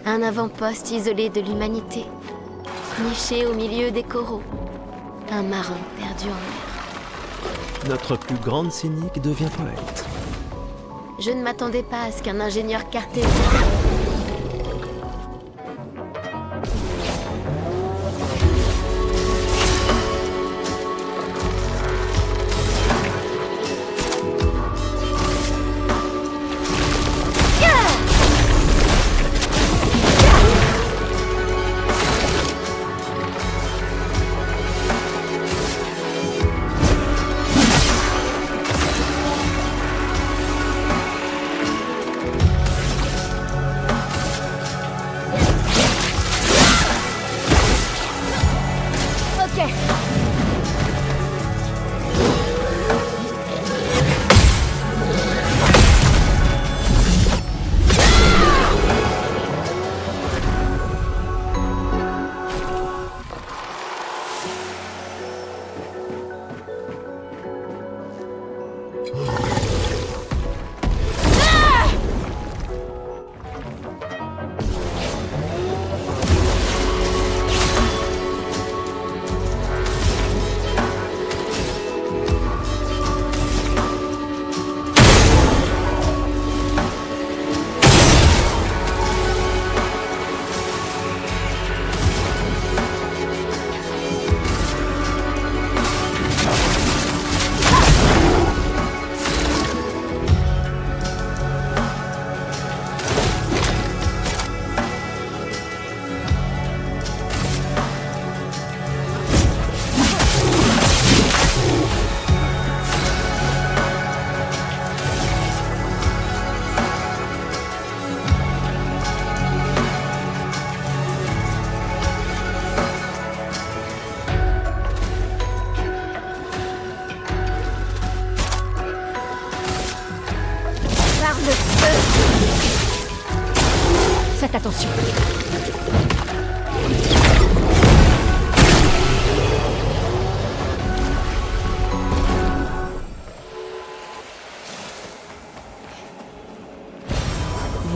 Un avant-poste isolé de l'humanité, niché au milieu des coraux. Un marin perdu en mer. Notre plus grande cynique devient poète. Je ne m'attendais pas à ce qu'un ingénieur cartésien...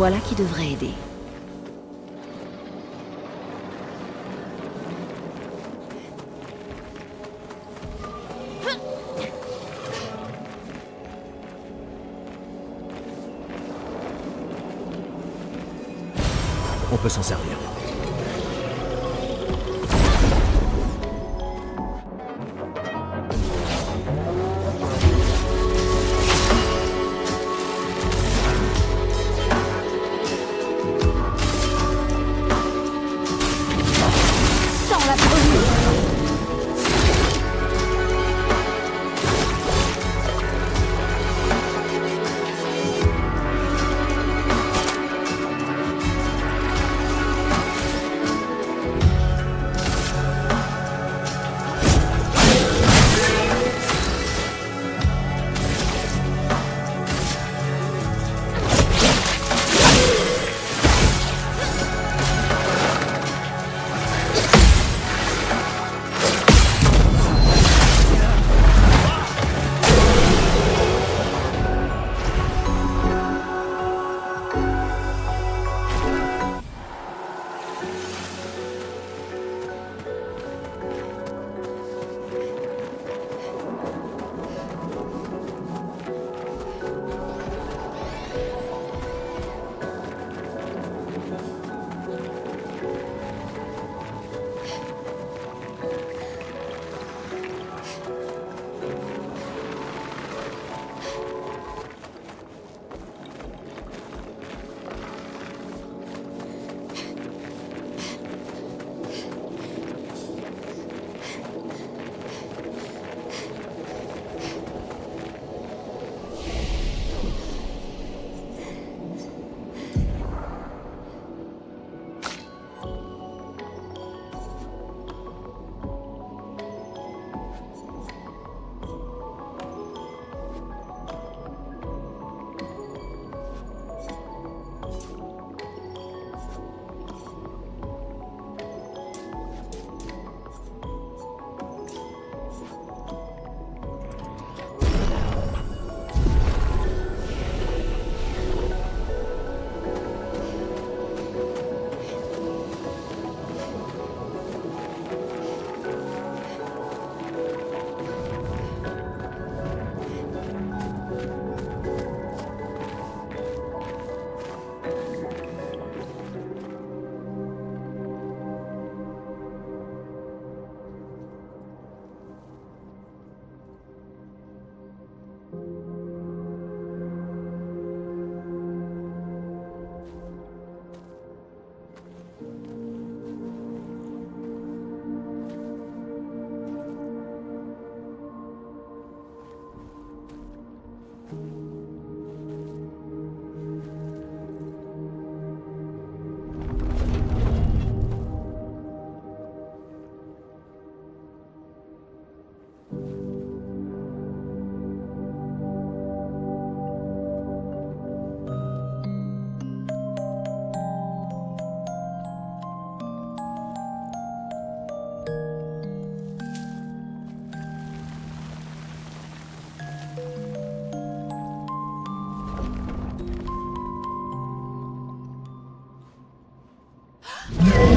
Voilà qui devrait aider. On peut s'en servir. Sans la brûlure.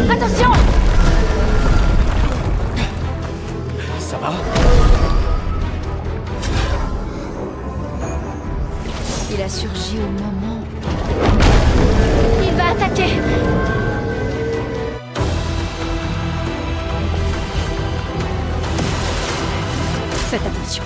Attention! Ça va? Il a surgi au moment... Il va attaquer! Faites attention.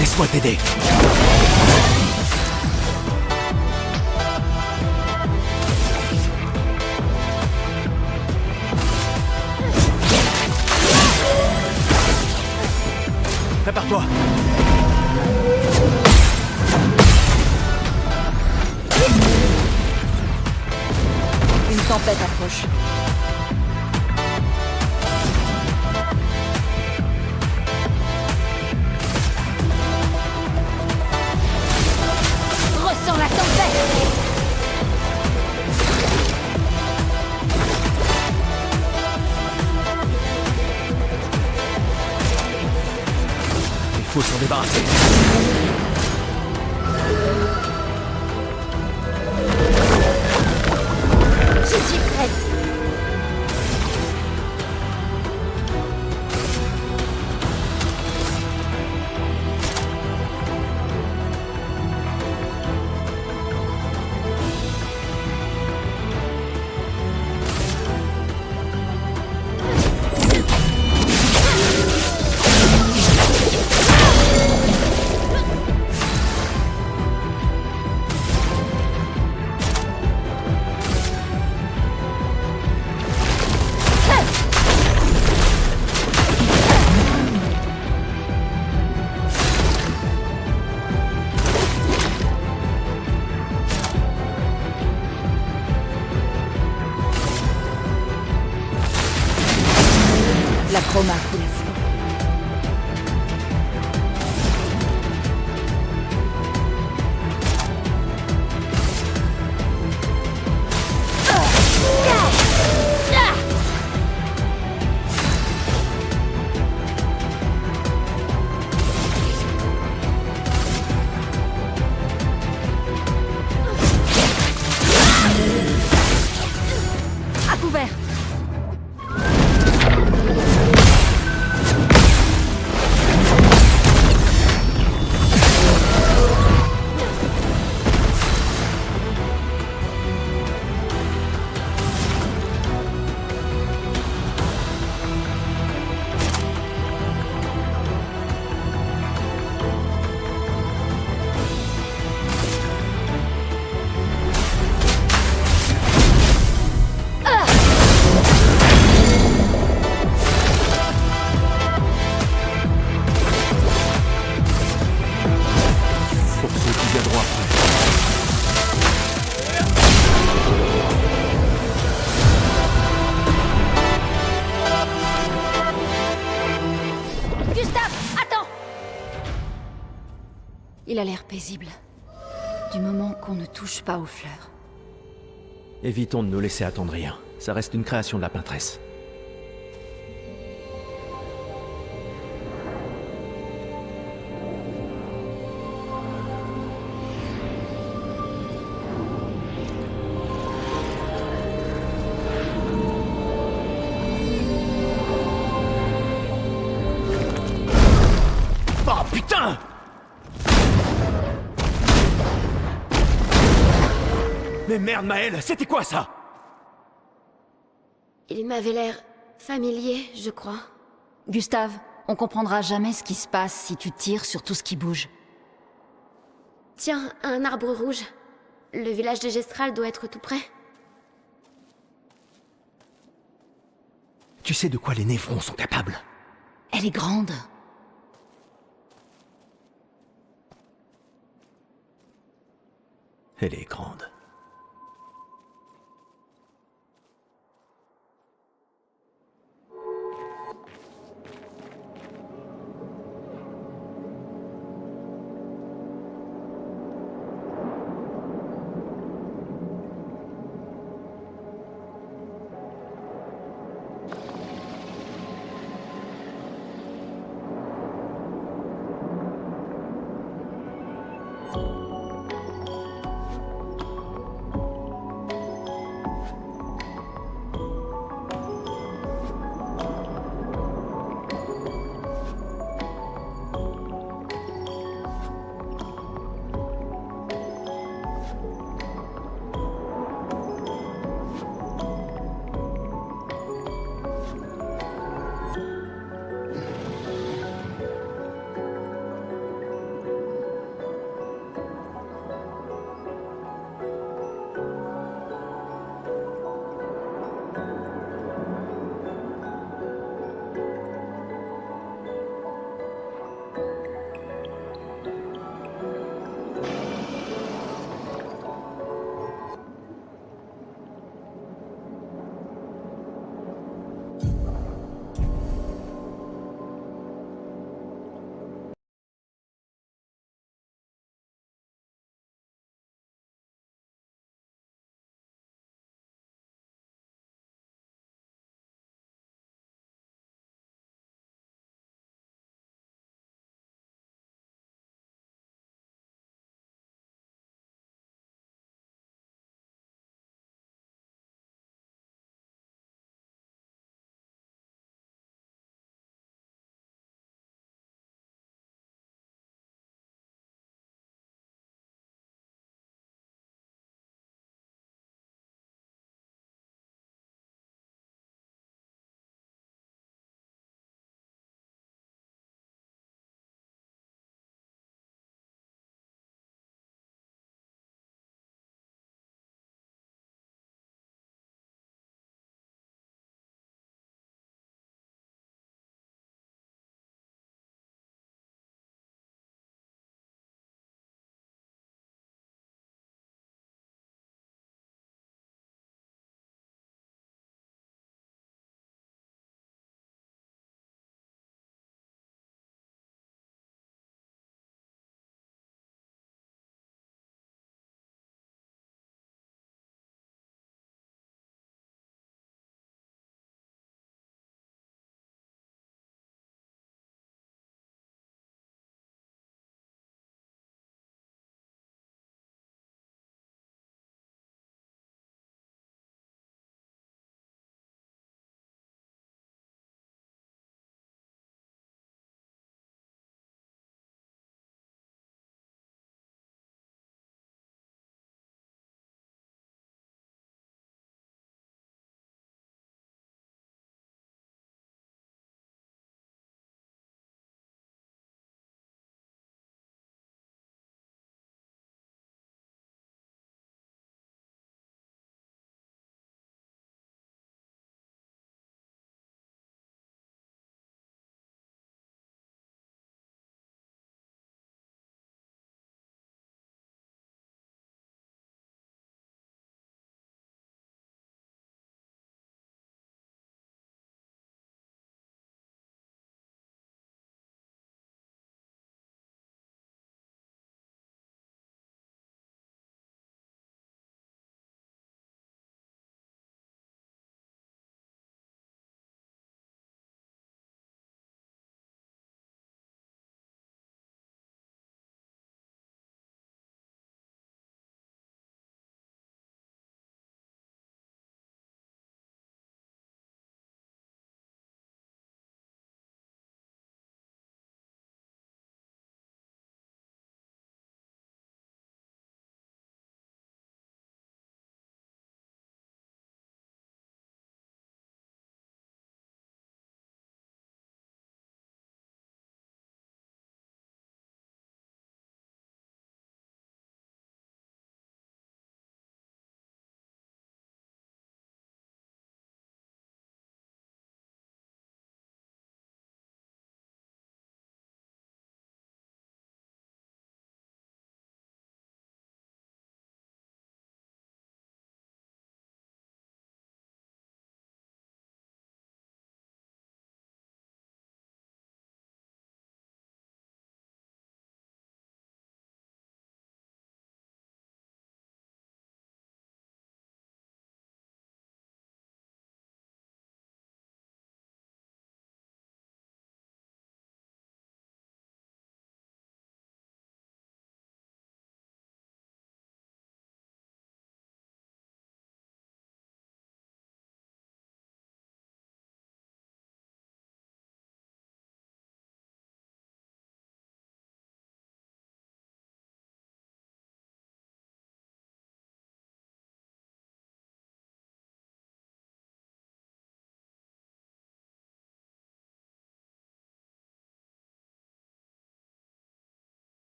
Laisse-moi t'aider. Prépare-toi. tempête approche. Ressens la tempête! Il faut s'en débarrasser. Je suis prête. La chroma coule à flot. À couvert. Pour ceux qui viendront après. Gustave, attends! Il a l'air paisible. Du moment qu'on ne touche pas aux fleurs. Évitons de nous laisser attendrir. Ça reste une création de la peintresse. Oh putain! Mais merde Maël, c'était quoi ça? Il m'avait l'air familier, je crois. Gustave, on comprendra jamais ce qui se passe si tu tires sur tout ce qui bouge. Tiens, un arbre rouge. Le village de Gestral doit être tout près. Tu sais de quoi les névrons sont capables? Elle est grande. Elle est grande.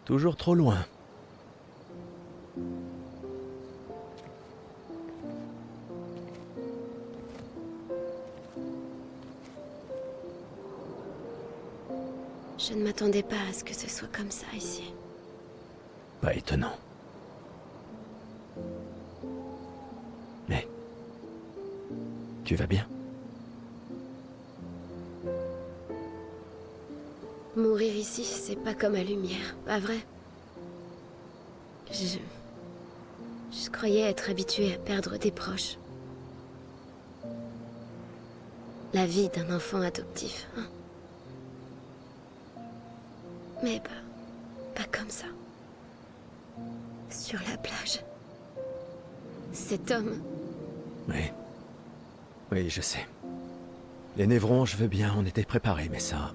Toujours trop loin. Je ne m'attendais pas à ce que ce soit comme ça ici. Pas étonnant. Mais... tu vas bien? Mourir ici, c'est pas comme à Lumière, pas vrai? Je croyais être habituée à perdre des proches. La vie d'un enfant adoptif, hein. Mais pas comme ça. Sur la plage. Cet homme... Oui. Oui, je sais. Les névrons, je veux bien, on était préparés, mais ça...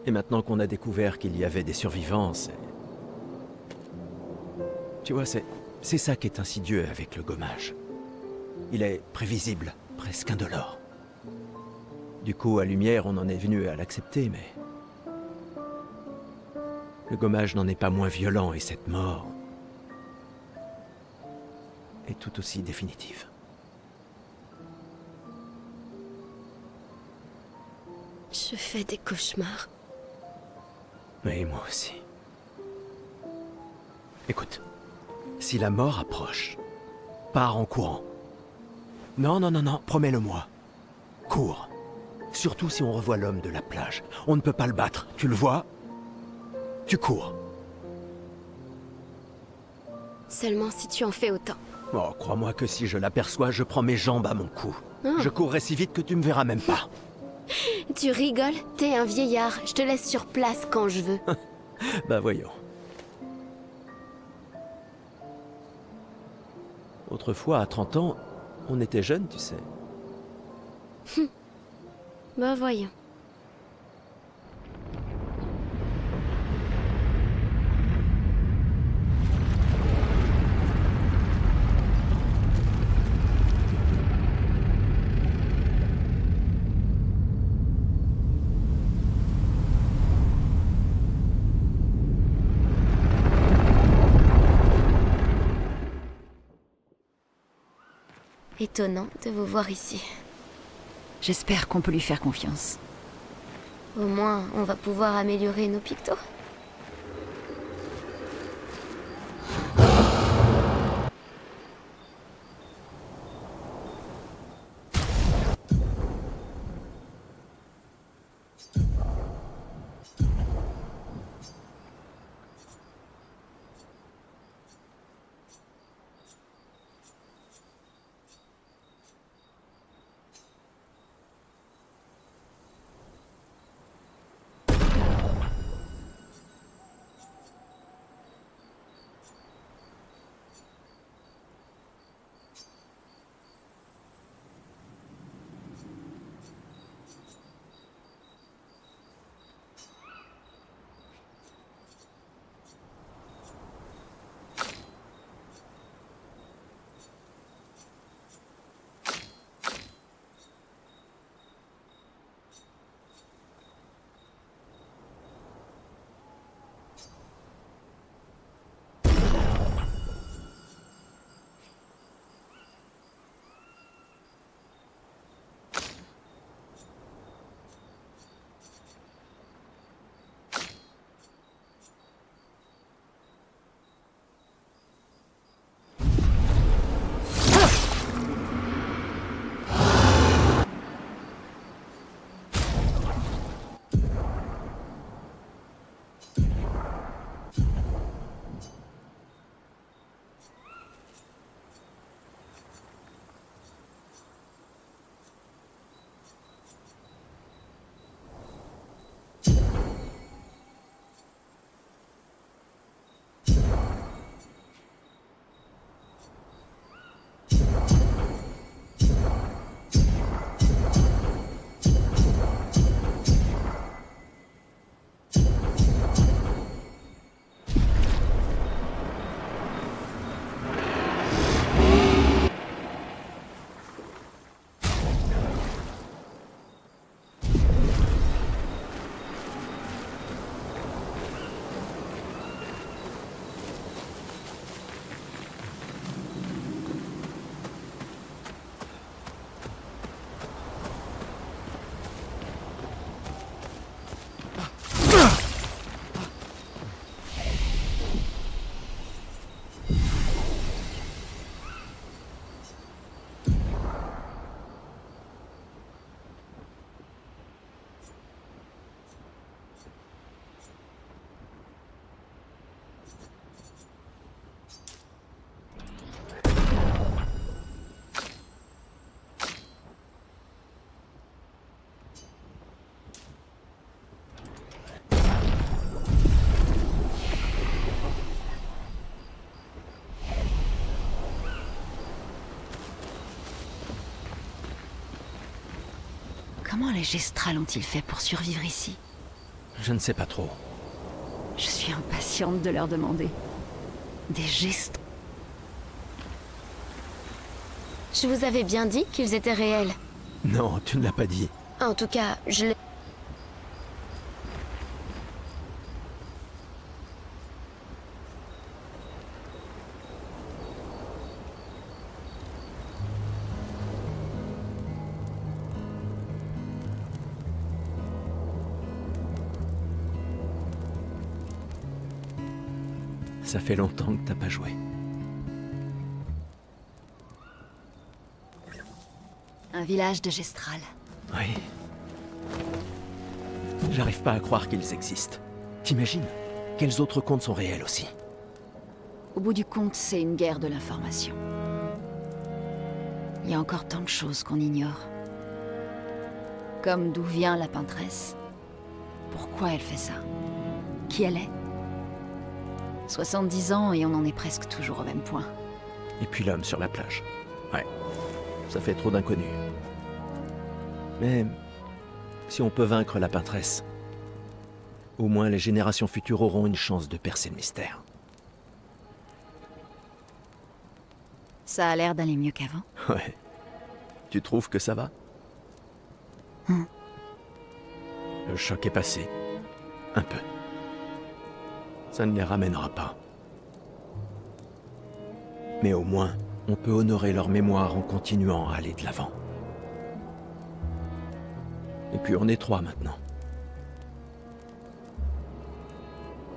Et maintenant qu'on a découvert qu'il y avait des survivants, c'est... Tu vois, c'est ça qui est insidieux avec le gommage. Il est prévisible, presque indolore. Du coup, à Lumière, on en est venu à l'accepter, mais... le gommage n'en est pas moins violent, et cette mort... est tout aussi définitive. Je fais des cauchemars. Oui, moi aussi. Écoute, si la mort approche, pars en courant. Non, non, non, non, promets-le-moi. Cours. Surtout si on revoit l'homme de la plage. On ne peut pas le battre, tu le vois? Tu cours. Seulement si tu en fais autant. Oh, crois-moi que si je l'aperçois, je prends mes jambes à mon cou. Oh. Je courrai si vite que tu me verras même pas. Tu rigoles? T'es un vieillard, je te laisse sur place quand je veux. Bah voyons. Autrefois, à 30 ans, on était jeunes, tu sais. Bah voyons. Étonnant de vous voir ici. J'espère qu'on peut lui faire confiance. Au moins, on va pouvoir améliorer nos pictos. Comment les Gestrals ont-ils fait pour survivre ici? Je ne sais pas trop. Je suis impatiente de leur demander. Des Gestrals. Je vous avais bien dit qu'ils étaient réels. Non, tu ne l'as pas dit. En tout cas, je l'ai... Ça fait longtemps que t'as pas joué. Un village de Gestral. Oui. J'arrive pas à croire qu'ils existent. T'imagines? Quels autres contes sont réels aussi? Au bout du compte, c'est une guerre de l'information. Il y a encore tant de choses qu'on ignore. Comme d'où vient la peintresse. Pourquoi elle fait ça? Qui elle est? 70 ans et on en est presque toujours au même point. Et puis l'homme sur la plage. Ouais. Ça fait trop d'inconnus. Mais si on peut vaincre la peintresse, au moins les générations futures auront une chance de percer le mystère. Ça a l'air d'aller mieux qu'avant. Ouais. Tu trouves que ça va? Le choc est passé. Un peu. Ça ne les ramènera pas. Mais au moins, on peut honorer leur mémoire en continuant à aller de l'avant. Et puis on est 3 maintenant.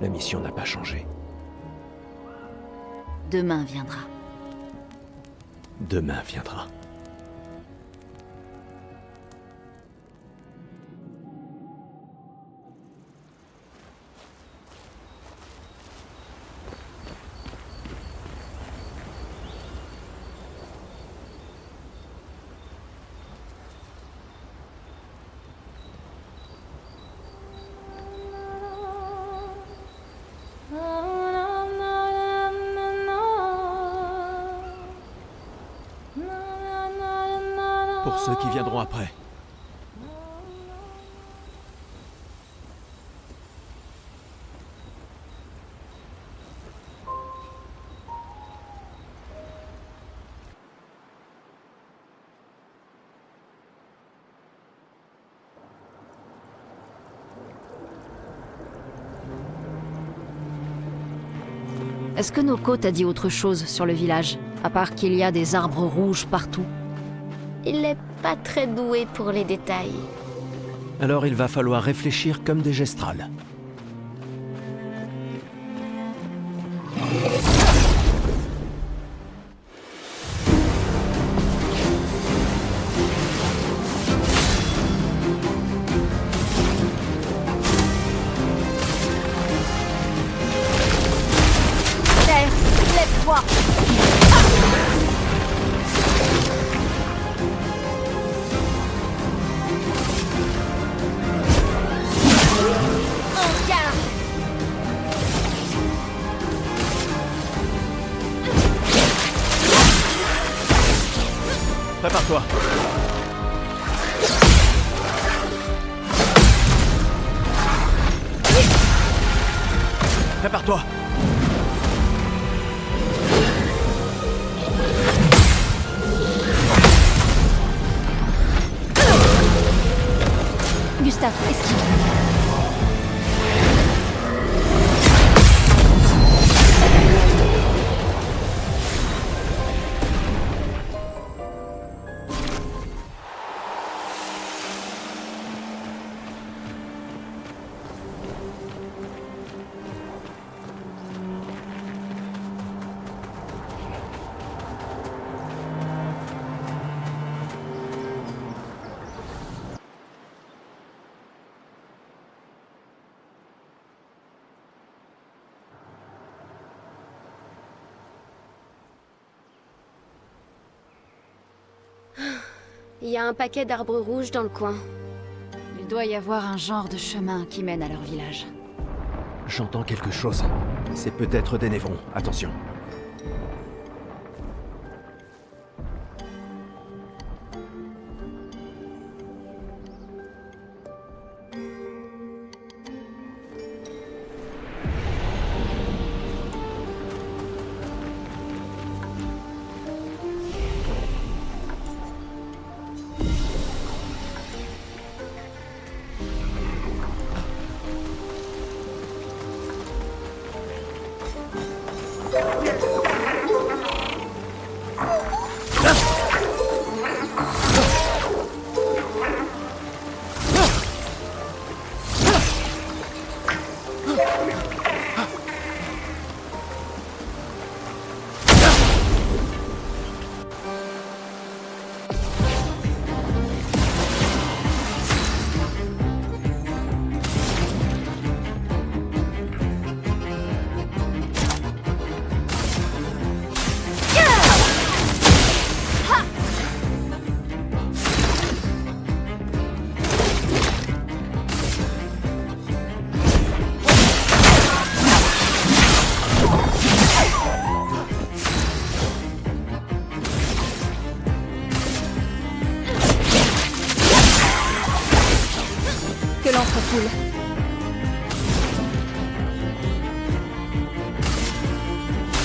La mission n'a pas changé. Demain viendra. Demain viendra. Pour ceux qui viendront après. Est-ce que Noko t'a dit autre chose sur le village, à part qu'il y a des arbres rouges partout? Il n'est pas très doué pour les détails. Alors il va falloir réfléchir comme des Gestrals. Terre, lève-toi! Prépare-toi. Prépare-toi. Gustave, esquive. Il y a un paquet d'arbres rouges dans le coin. Il doit y avoir un genre de chemin qui mène à leur village. J'entends quelque chose. C'est peut-être des névrons. Attention. notre foule.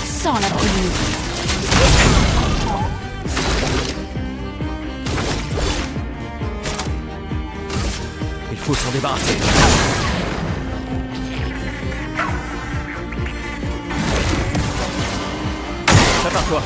Sans la brûlure. Il faut s'en débarrasser. Prépare-toi.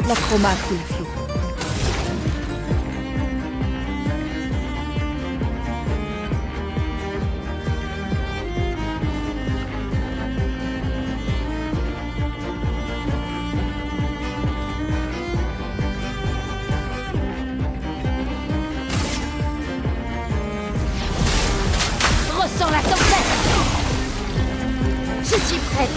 La chroma coule flou. Ressens la tempête. Je suis prête.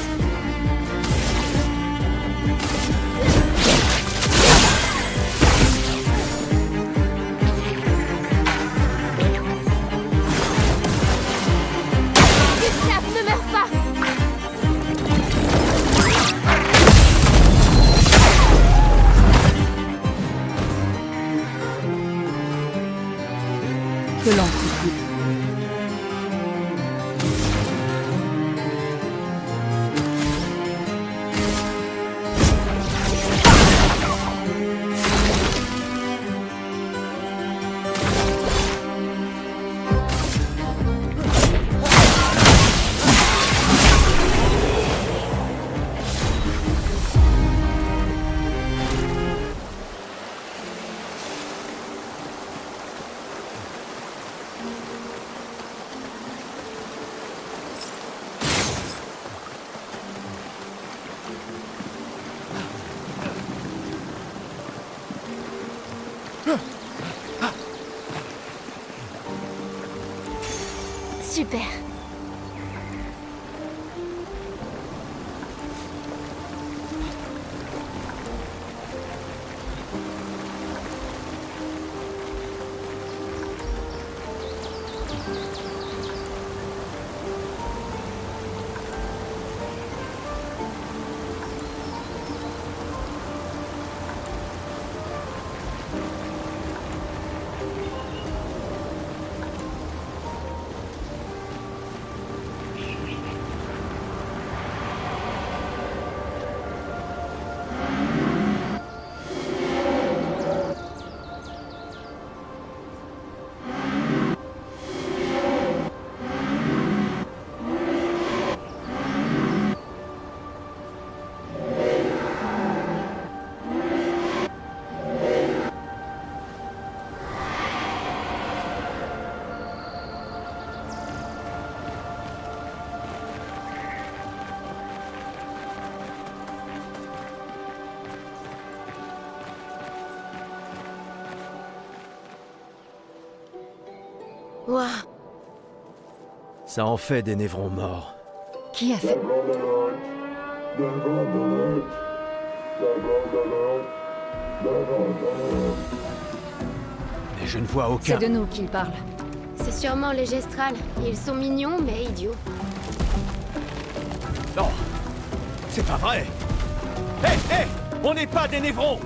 Que l'encre coule. Super. Waouh. Ça en fait des névrons morts. Qui a fait... Mais je ne vois aucun... C'est de nous qu'il parle. C'est sûrement les gestrales. Ils sont mignons, mais idiots. Non, c'est pas vrai. Hé, hé, on n'est pas des névrons.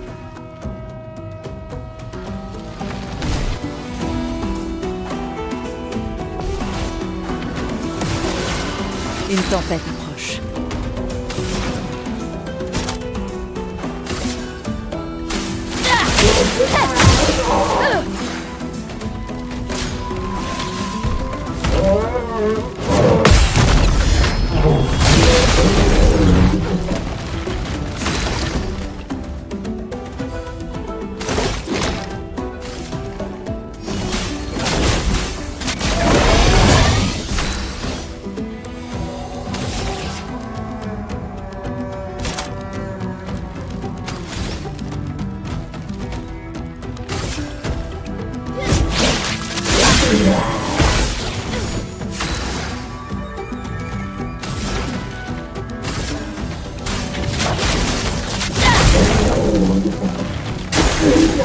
Une tempête approche.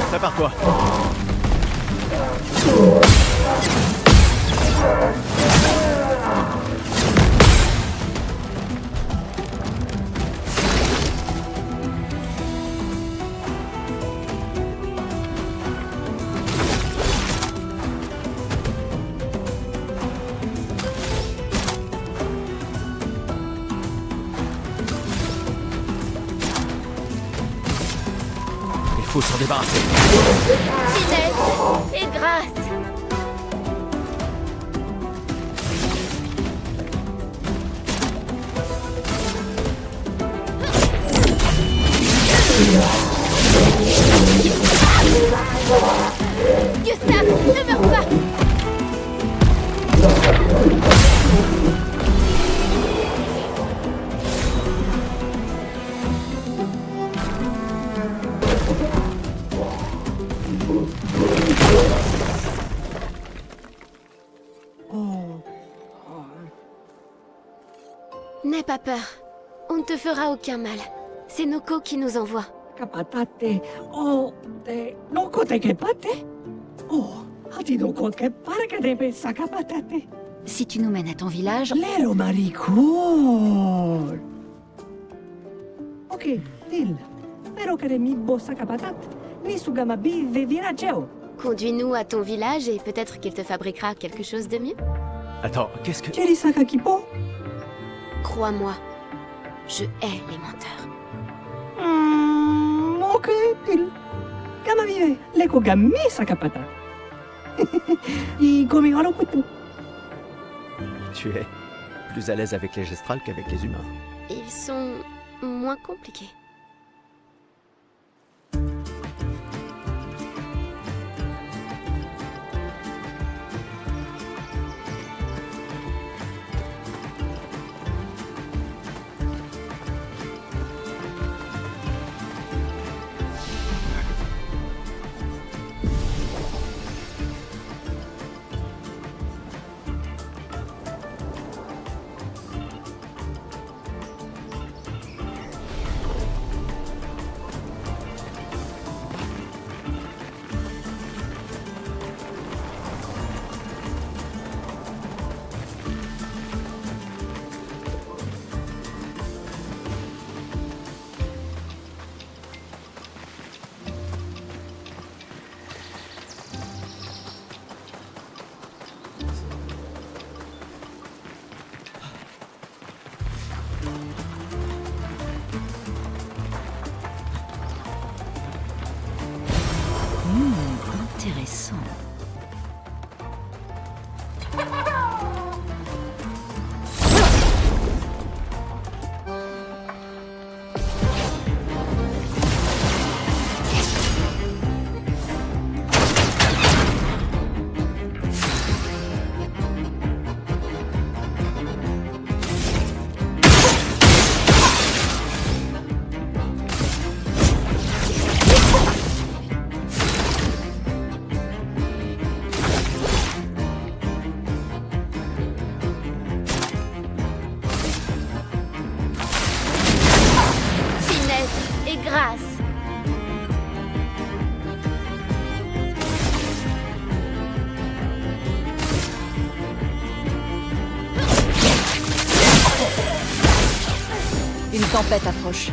Prépare-toi. Il faut s'en débarrasser. Finesse et grâce. Gustave, ne meurs pas. N'aie pas peur. On ne te fera aucun mal. C'est Noko qui nous envoie. Kapatate, oh, te noko te kepate? Oh, hati noko ke parke debe sakapatate. Si tu nous mènes à ton village... Lero maricón. Ok, dil. Pero que de mi bossa kapatat, ni sugamabi de virageo. Conduis-nous à ton village et peut-être qu'il te fabriquera quelque chose de mieux. Attends, qu'est-ce que... Jeri Sakakipo? Crois-moi, je hais les menteurs. Ok, dil. Kama vive, leko gami sakapata. Y gomi haro kutu. Tu es plus à l'aise avec les gestrales qu'avec les humains. Ils sont moins compliqués. Intéressant. Une tempête approche.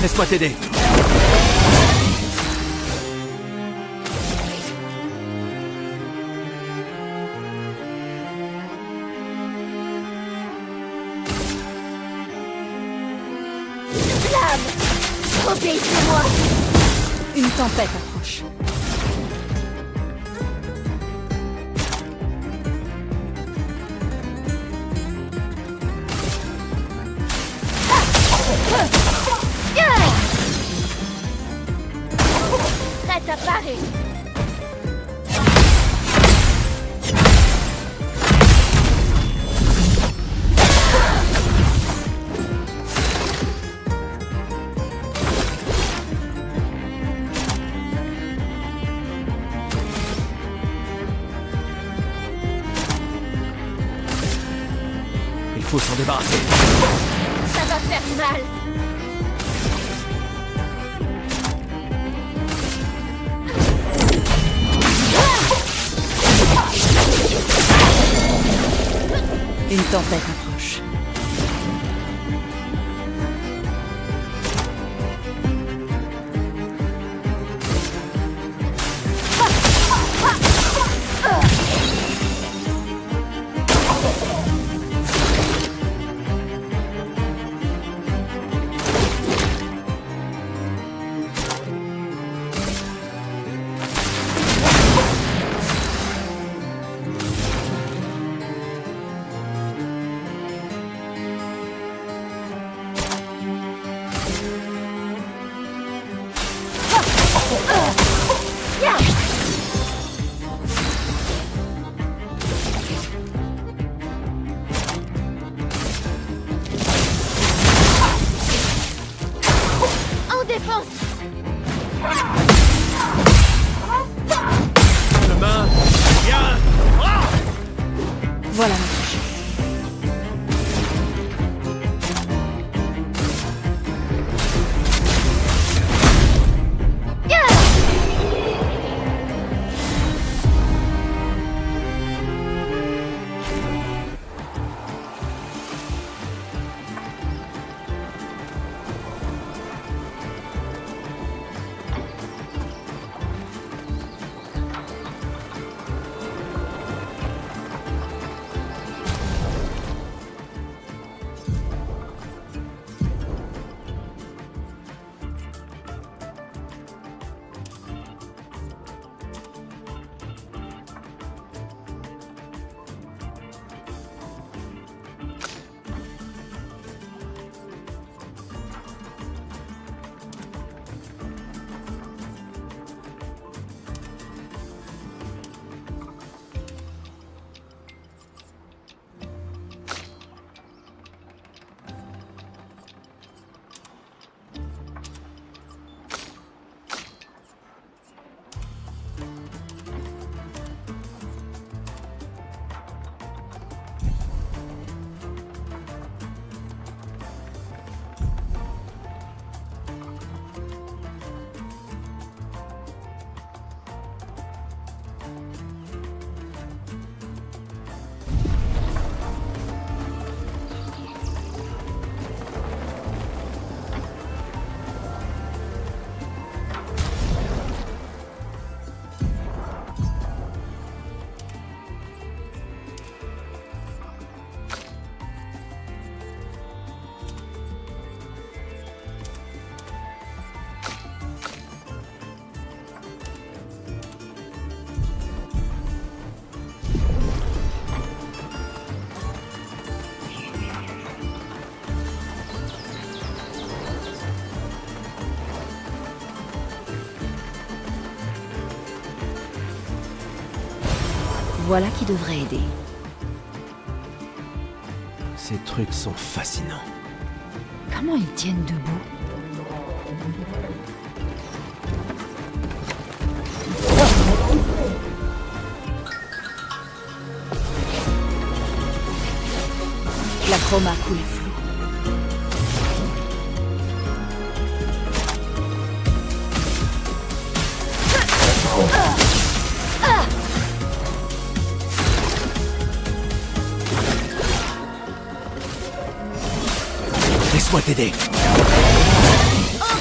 Laisse-moi t'aider. Flamme! Obéissez-moi! Une tempête approche. Prête à parer! Il faut s'en débarrasser. Ça va faire mal! Une tempête approche. En défense! Demain, viens. Voilà notre chance. Voilà qui devrait aider. Ces trucs sont fascinants. Comment ils tiennent debout? La chroma coule à flot. Laisse-moi t'aider. En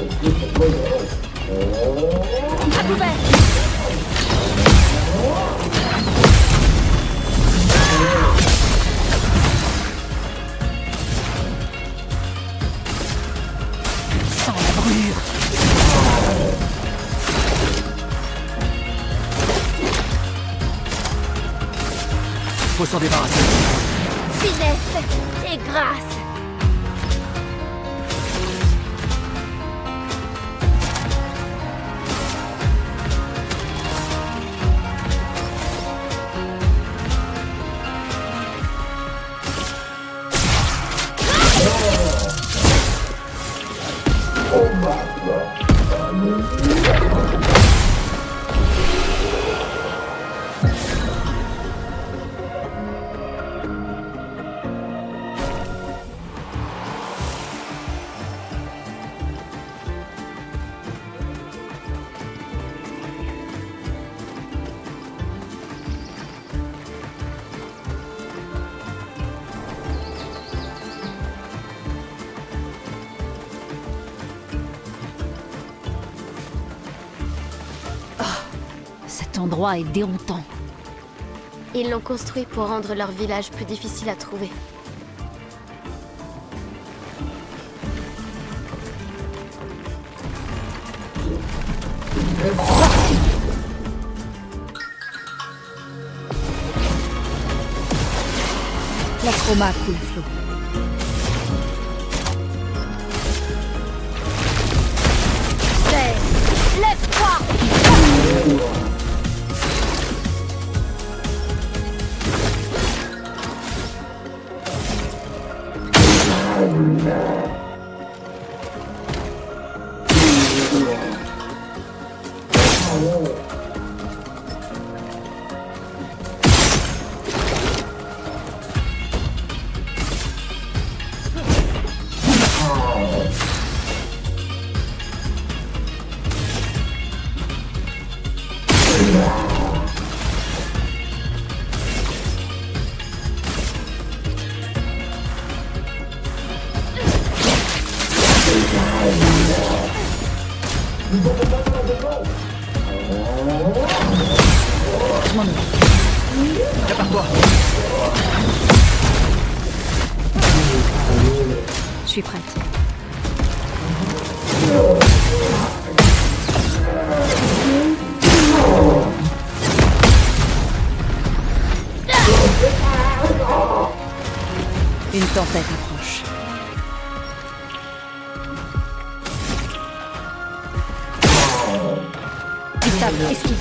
À couvert! Sans la brûlure! Faut s'en débarrasser. Finesse et grâce. Cet endroit est déroutant. Ils l'ont construit pour rendre leur village plus difficile à trouver. La chroma coule à flot. Lève-toi! Je m'en occupe. Prépare-toi. Je suis prête. Une tempête approche. Gustave, esquive.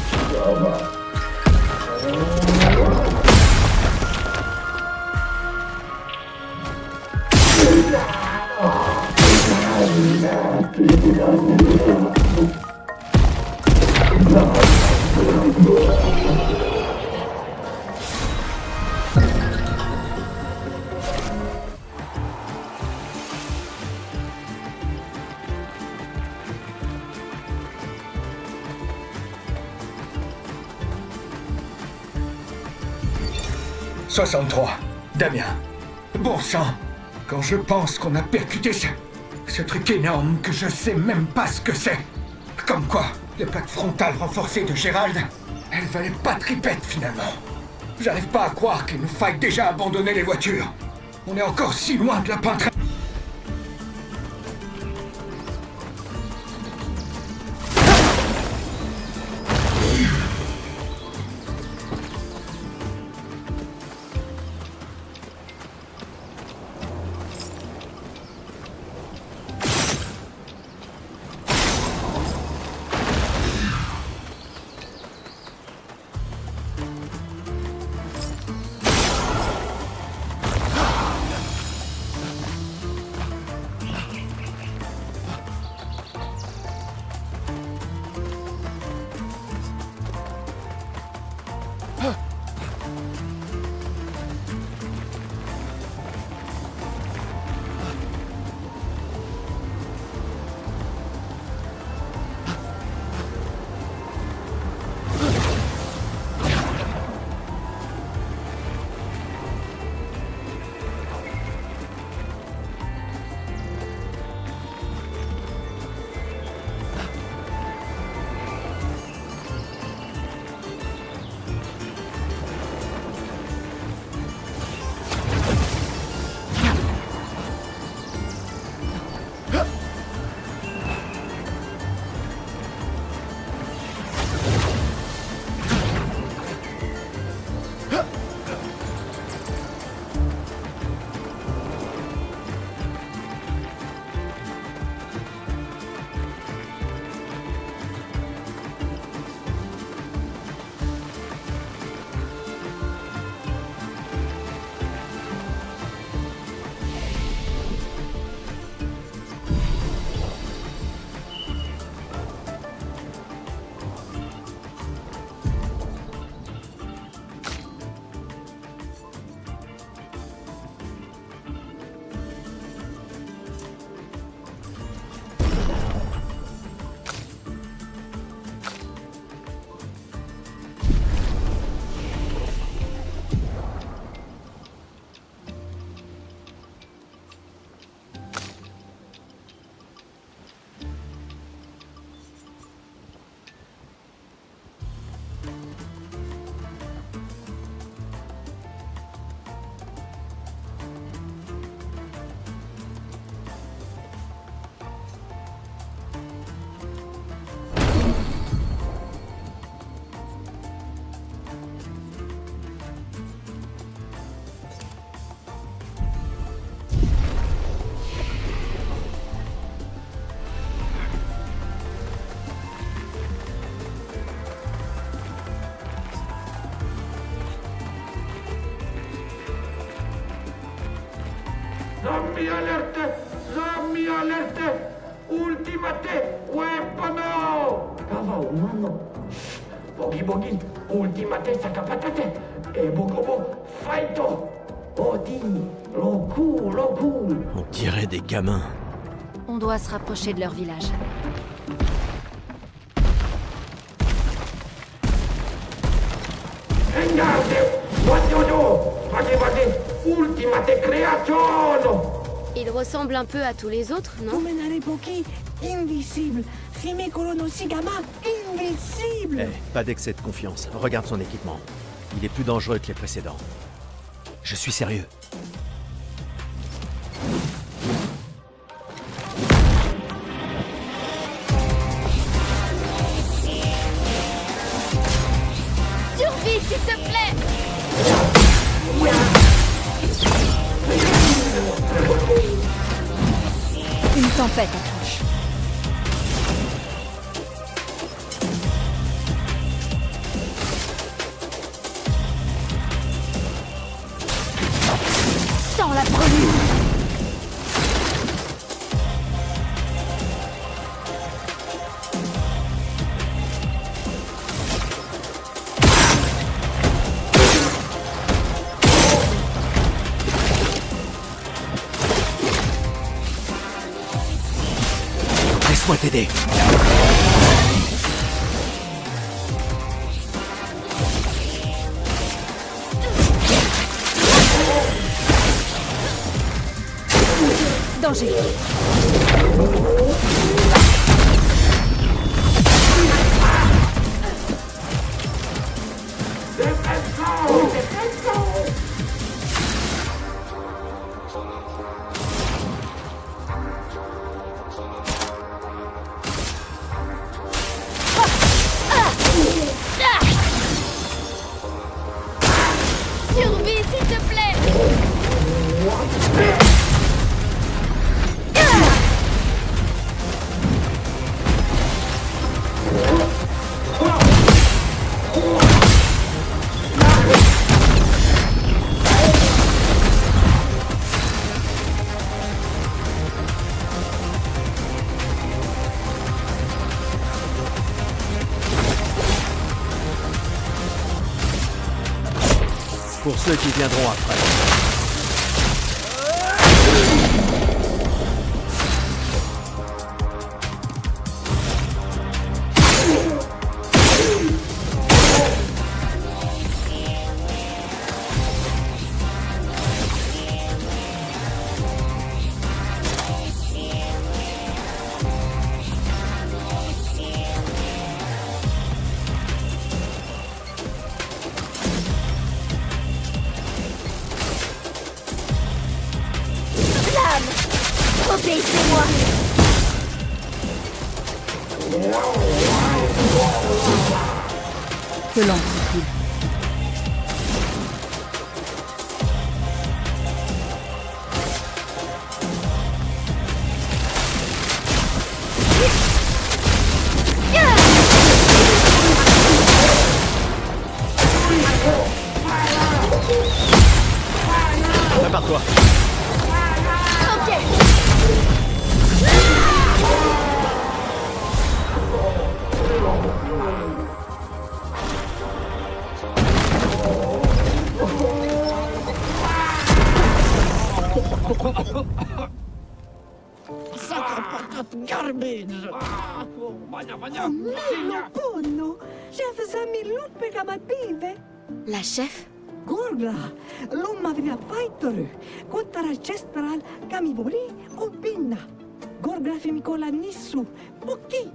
« 63. Damien. Bon sang. Quand je pense qu'on a percuté ce truc énorme que je sais même pas ce que c'est. Comme quoi, les plaques frontales renforcées de Gérald, elles valaient pas tripette finalement. J'arrive pas à croire qu'il nous faille déjà abandonner les voitures. On est encore si loin de la peintre. Zombie alerte! Zombie alerte! Ultimate weapono! Kawa umano. Bogi bogi, ultimate sakapatate. Et bogobo, fighto! Odi, loku, loku. On dirait des gamins. On doit se rapprocher de leur village. Il ressemble un peu à tous les autres, non? Invisible. Invisible. Pas d'excès de confiance. Regarde son équipement. Il est plus dangereux que les précédents. Je suis sérieux. Survie, s'il te plaît! Une tempête approche. Sans la brûlure. Laisse-moi t'aider. Danger. Survie, s'il te plaît! Pour ceux qui viendront après. Obéissez-moi! Que l'amplitude. Prépare-toi. Sacre patate garbage! Mello buono! Chef Sami luppe kamative! La chef? Gorgra! L'umma vria faitor! Kontara chestral kamivoli o pinna! Gorgra femikola nissu! Poki!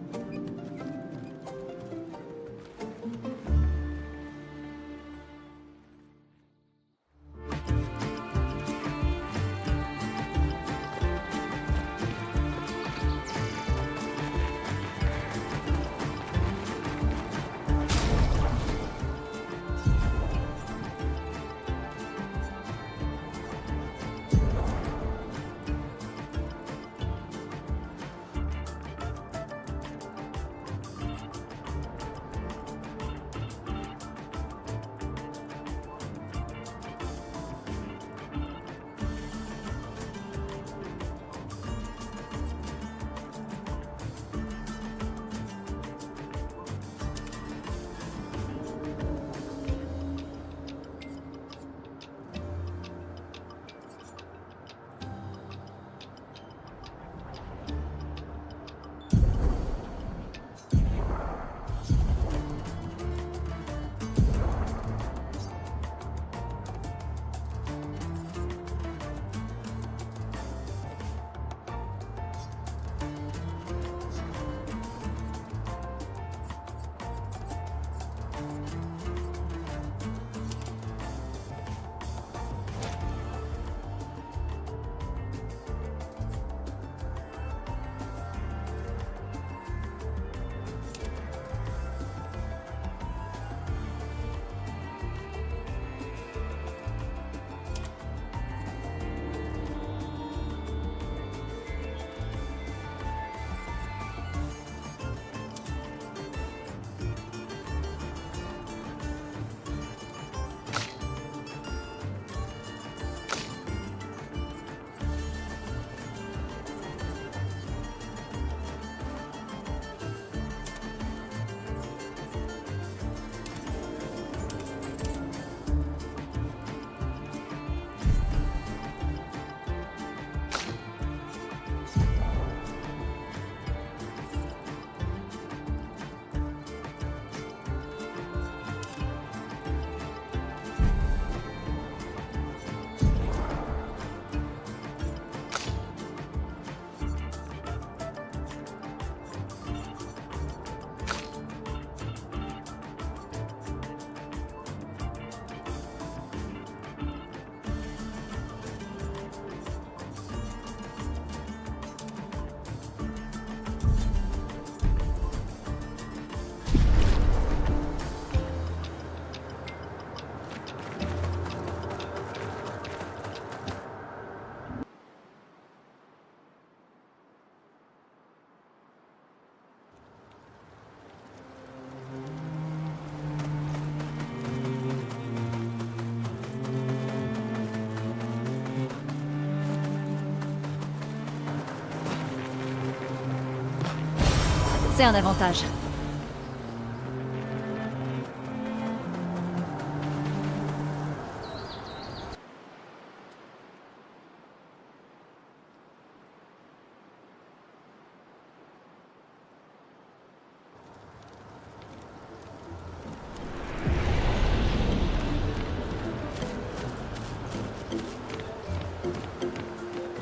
C'est un avantage.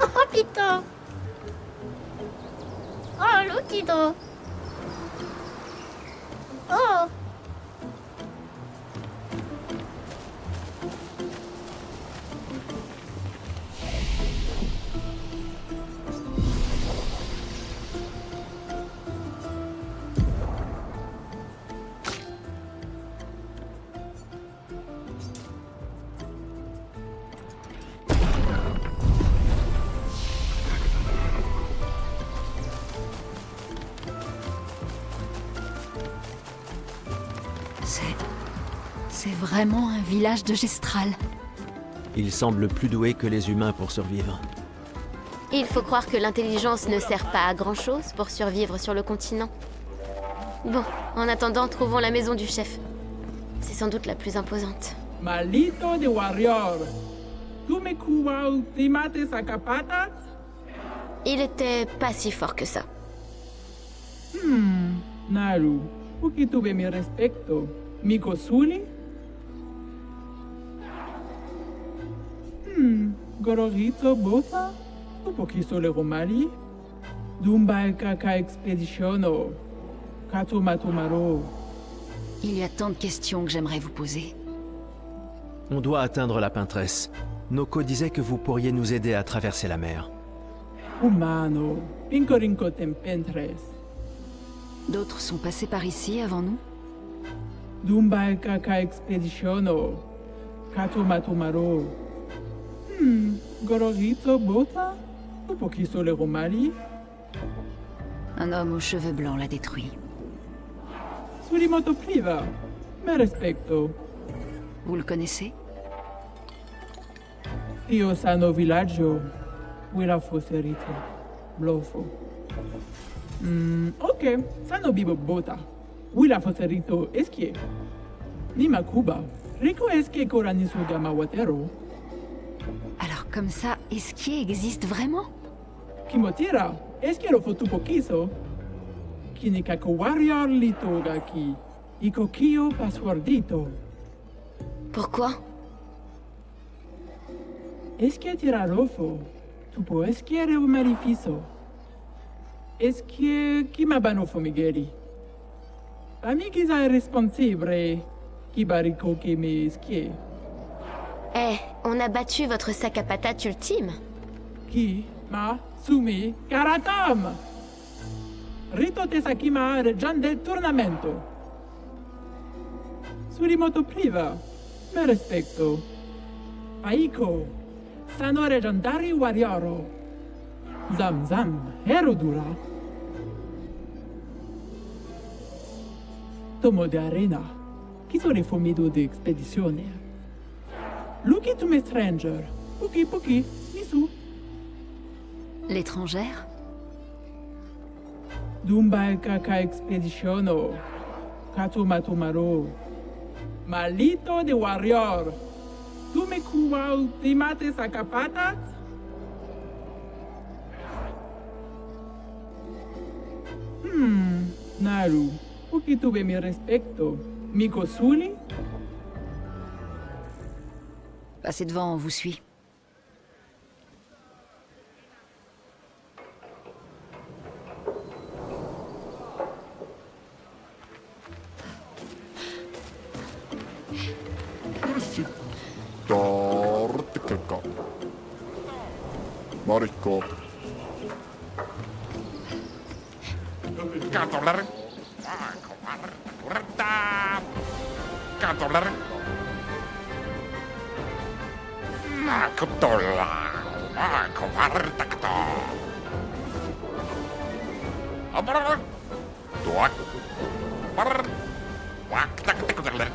Oh putain. Oh l'outil-do. Oh. C'est vraiment un village de Gestral. Ils semblent plus doués que les humains pour survivre. Il faut croire que l'intelligence ne sert pas à grand-chose pour survivre sur le continent. Bon, en attendant, trouvons la maison du chef. C'est sans doute la plus imposante. Maldito de warrior. ¿Tú me cuba ultimate sacapatas? Il était pas si fort que ça. Naru, porque tuve mi respecto. Miko Suli? Gorogito Bota? Tu poquiso le romari? Dumba e kaka expeditiono. Kato matomaro. Il y a tant de questions que j'aimerais vous poser. On doit atteindre la peintresse. Noko disait que vous pourriez nous aider à traverser la mer. Humano. Pincorinco tempentres. D'autres sont passés par ici avant nous? Dumba e kaka expeditiono. Kato matomaro. Gorogito Bota? Tu poquiso le romari? Un homme aux cheveux blancs l'a détruit. Surimoto priva. Me respecto. Vous le connaissez? Io sano villaggio. Willa foserito. Blofo. Ok. Sano bibo bota. Willa foserito eskie. Nima Kuba. Rico eskie koranisu gamawatero. Alors comme ça, Esquier existe vraiment? Kimotira. Eskie lo fotu pokiso. Kinikako warrior litogaki. Ikokio passwordito. Pourquoi? Eskie tirarofo. Tupo esquiere o marifiso. Eskie kimabanofo migeri. Amigiza irresponsibile. Kibariko ke me eskie. Eh, on a battu votre sac à patates ultime. Ki, ma, sumi, karatam! Rito tesakima reggiante tournamento. Surimoto priva. Me respecto. Aiko. Sano reggiantari warrioro. Zam zam. Herodura. Tomo de arena. Chi sono fomido de expedizione? Luki to me stranger. Puki puki. Nisu. L'étrangère? Dumba e kaka expeditiono. Kato matomaro. Malito de warrior. Tu me cuba ultimate sacapatas? Naru. Puki tuve mi respecto. Miko Suli? Passez devant, on vous suit. Marikko. Katolar. Katolar. Nakutola. Kovartakto. Abrar. Tuak. Bar. Wak tak tak tak.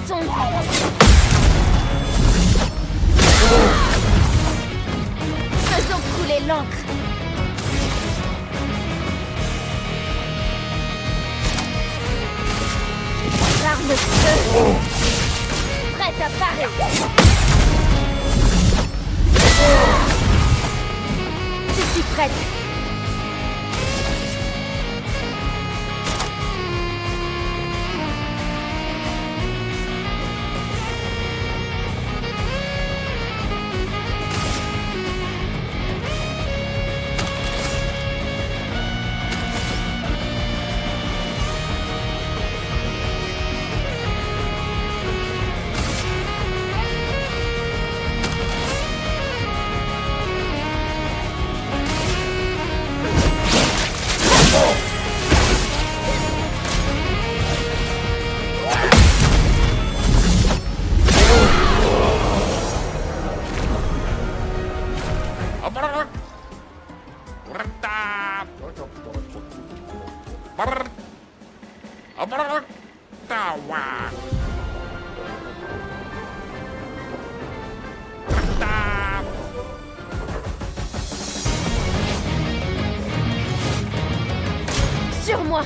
poisson. Faisons couler l'encre. Arme de feu. Prête à parer. Je suis prête. Sur moi.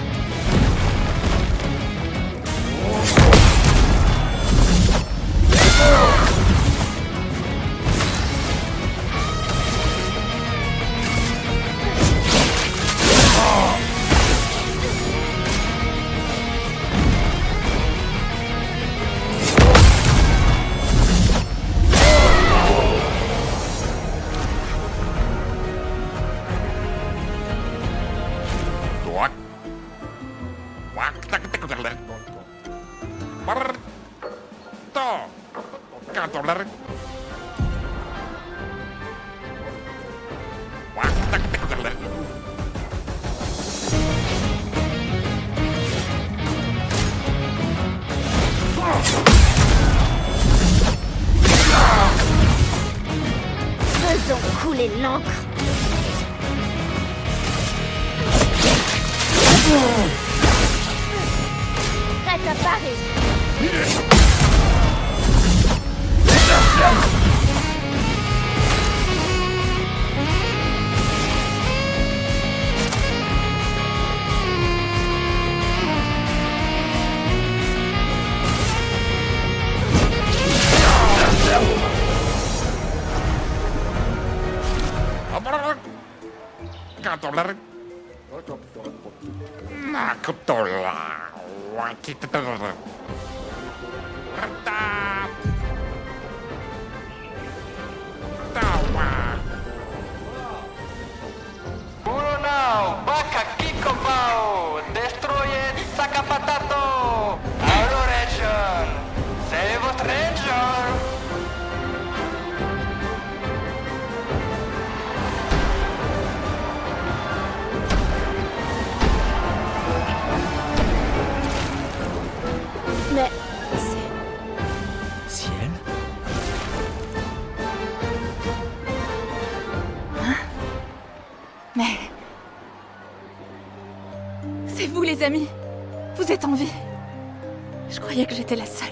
Faisons couler l'encre. Prête à parer. Now, Baka Kikopao, destroyed Sakapatato, Adoration, save a stranger. Mais Ciel? Mais... C'est vous, les amis. Vous êtes en vie. Je croyais que j'étais la seule.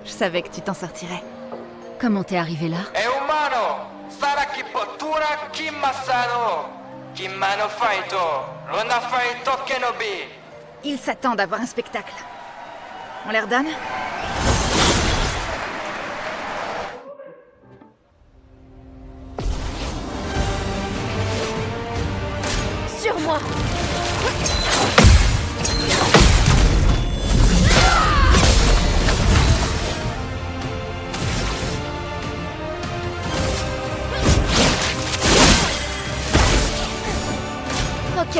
Je savais que tu t'en sortirais. Comment t'es arrivé là? E umano, Saraki Potura Kimasano, Kimano Faito, Lona Faito Kenobi. Ils s'attendent à voir un spectacle. On leur donne? sur moi. Ok.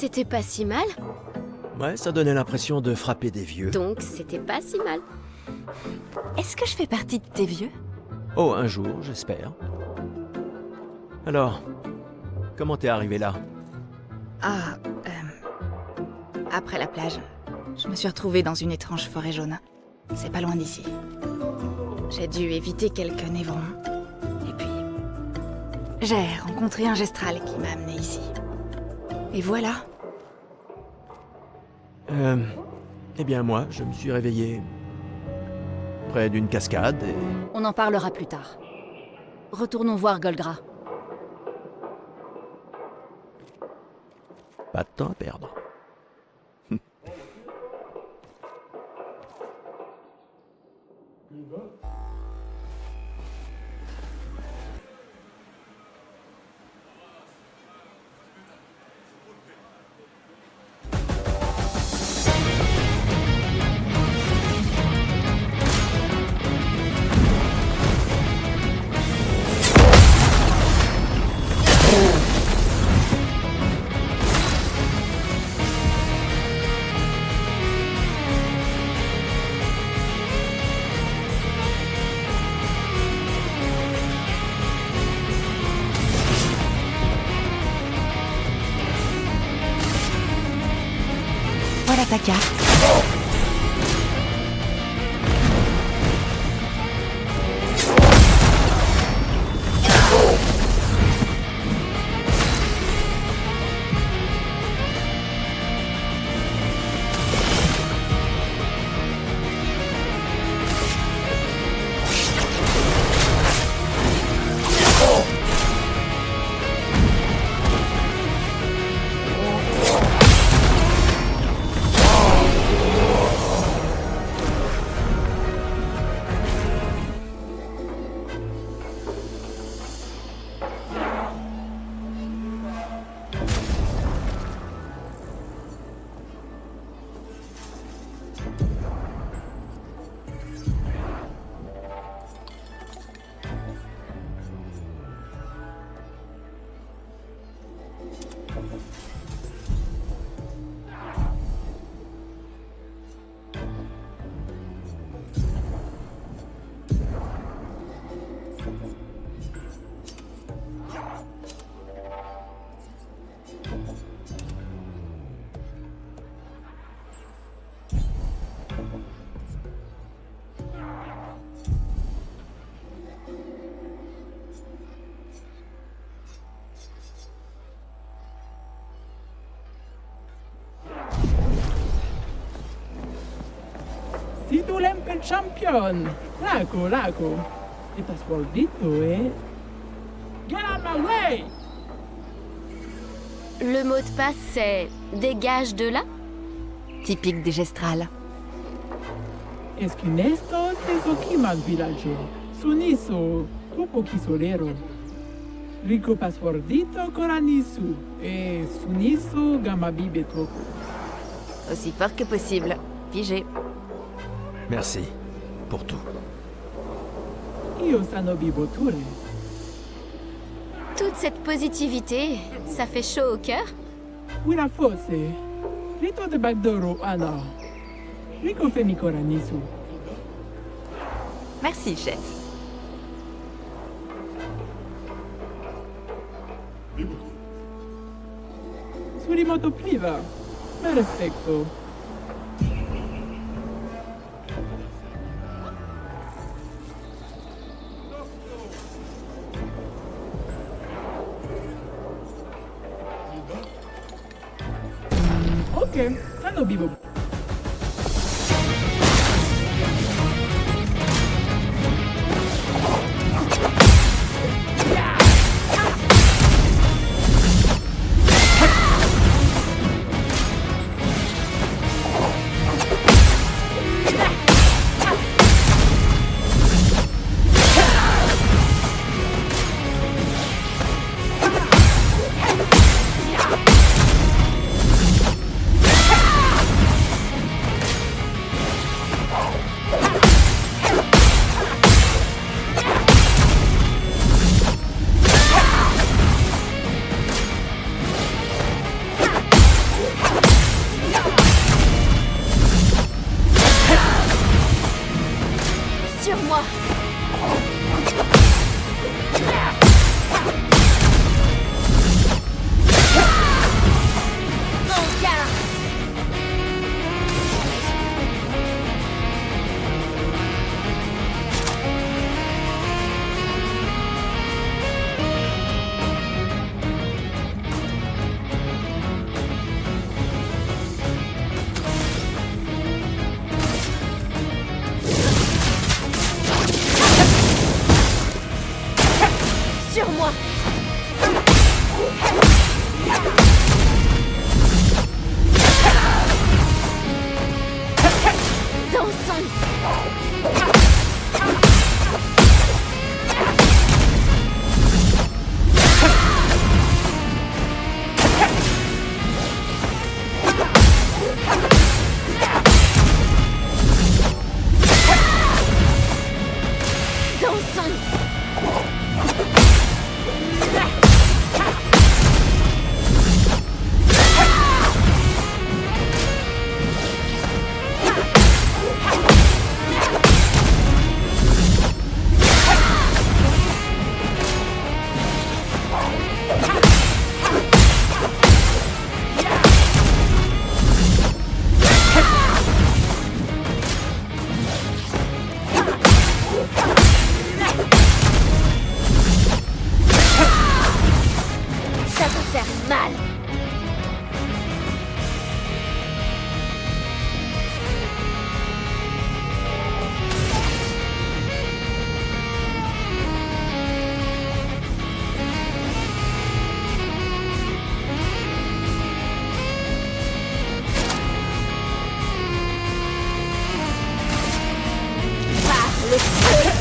C'était pas si mal. Ouais, ça donnait l'impression de frapper des vieux. Donc, c'était pas si mal. Est-ce que je fais partie de tes vieux? Oh, un jour, j'espère. Alors, comment t'es arrivé là? Ah, après la plage, je me suis retrouvée dans une étrange forêt jaune. C'est pas loin d'ici. J'ai dû éviter quelques névrons. Et puis, j'ai rencontré un gestral qui m'a amené ici. Et voilà. Eh bien moi, je me suis réveillé près d'une cascade et... On en parlera plus tard. Retournons voir Golgra. Pas de temps à perdre. Voilà ta carte. Si tu l'aimes champion, Laco. Et passportito, eh? Get out my way! Le mot de passe, c'est « dégage de là ». Typique des gestrales. Esquinesto tesokiman villaggio. Suniso, tupo kisolero. Rico passportito coranisu. Et suniso gamabibe troco. Aussi fort que possible. Figé. Merci pour tout. Io sano bibo ture. Toute cette positivité, ça fait chaud au cœur. Wira fosse. Rito de Bagdoro, Anna. Rico femi coranisu. Merci, chef. Surimoto priva. Me respecto. Ok, sano bibo. Sur moi! Dansons! Dansons! Ça va faire mal! Le feu!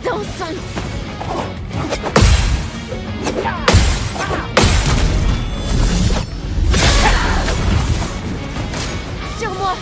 Dansons! Sur moi!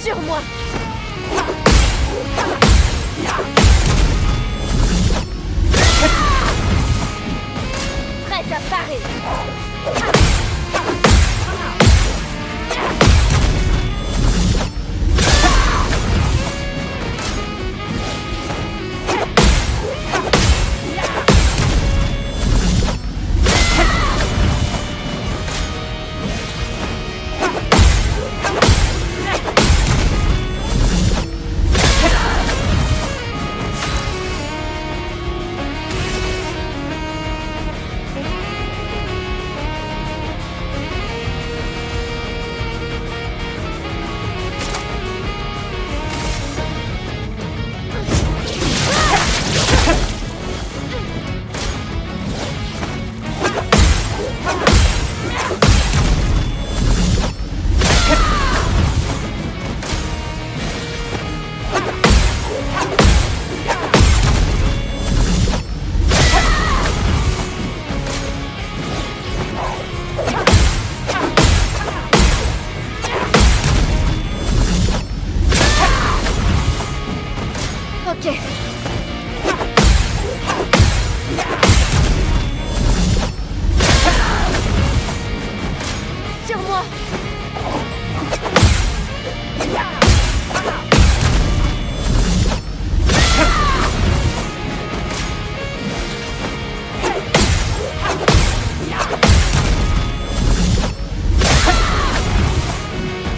Sur moi! Prête à parer!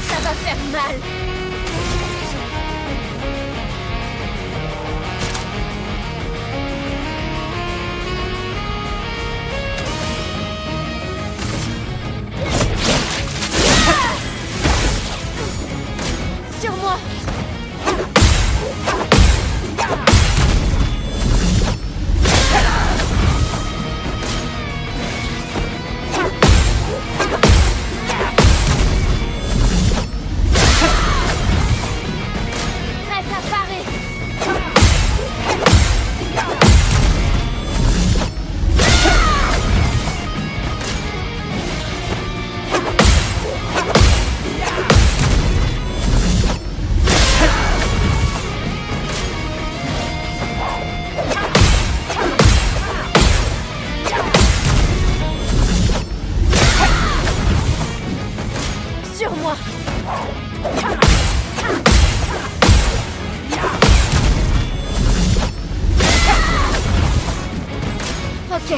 Ça va faire mal. Sur moi. Prête à parer. Sur moi. Ok.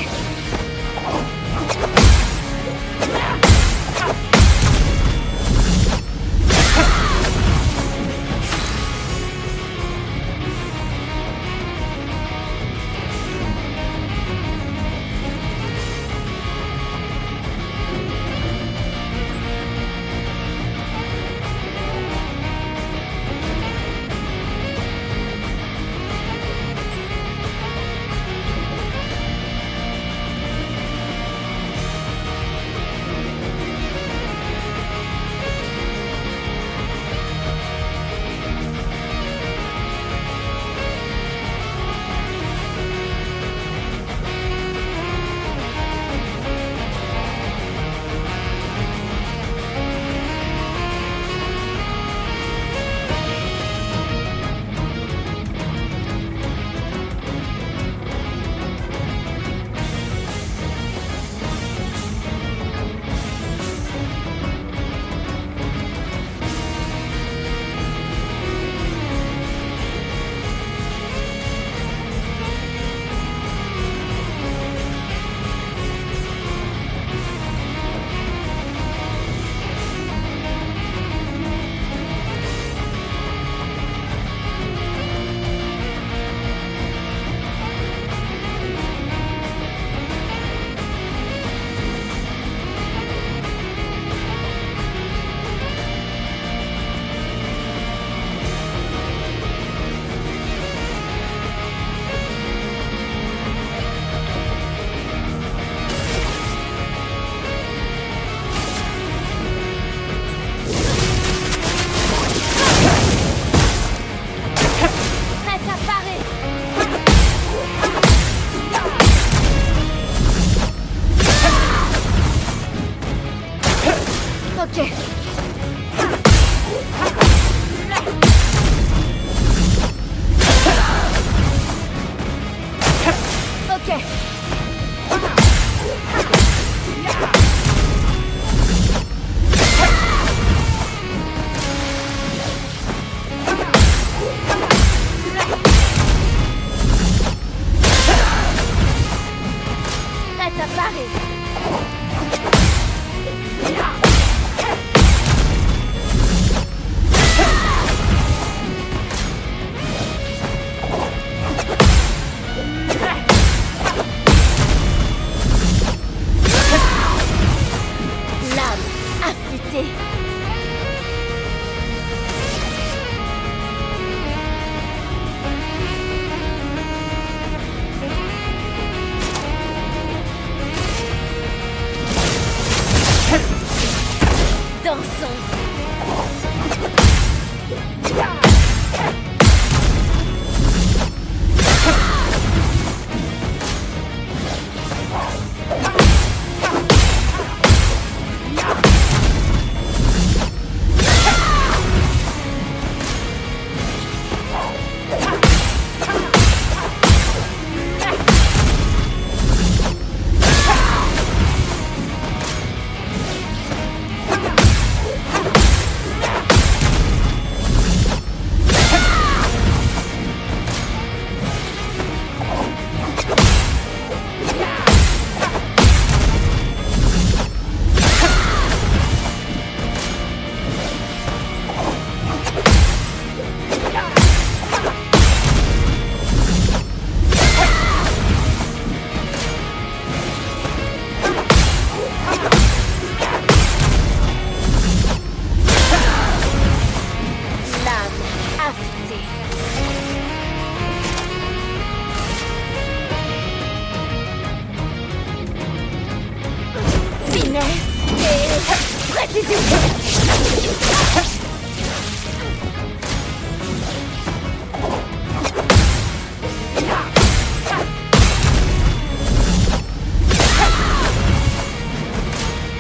Précision.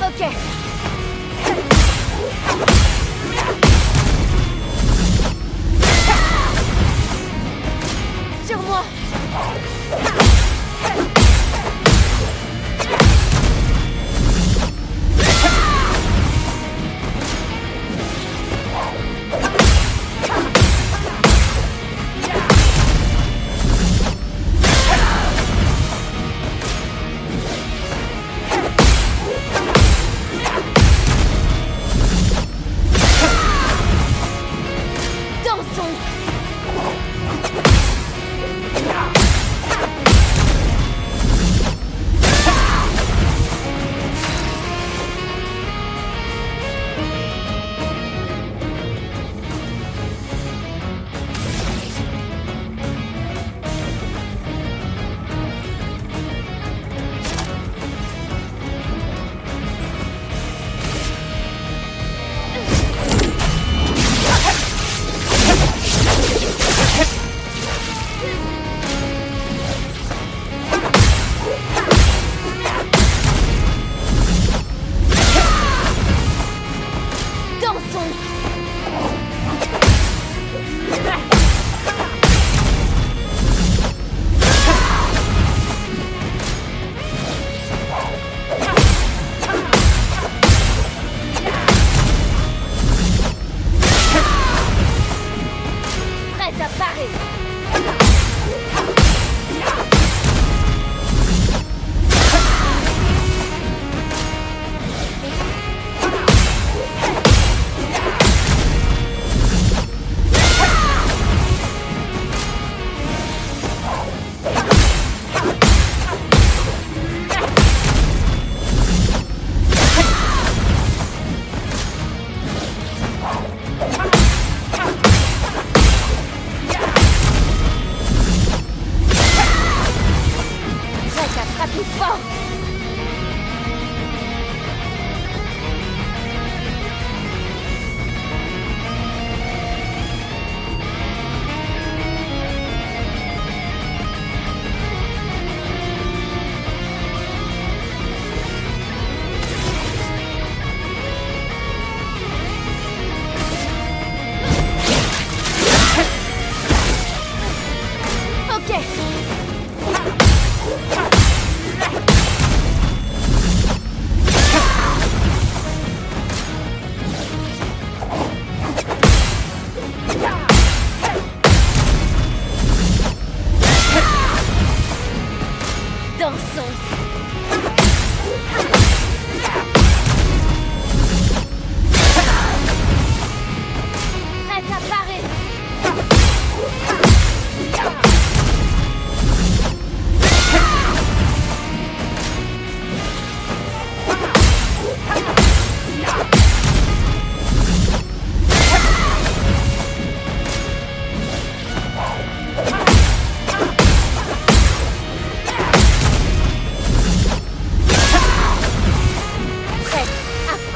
Ok. Sur moi.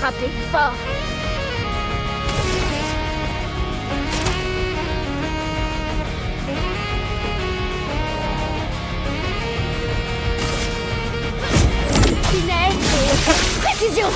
frapper fort. Finesse et précision.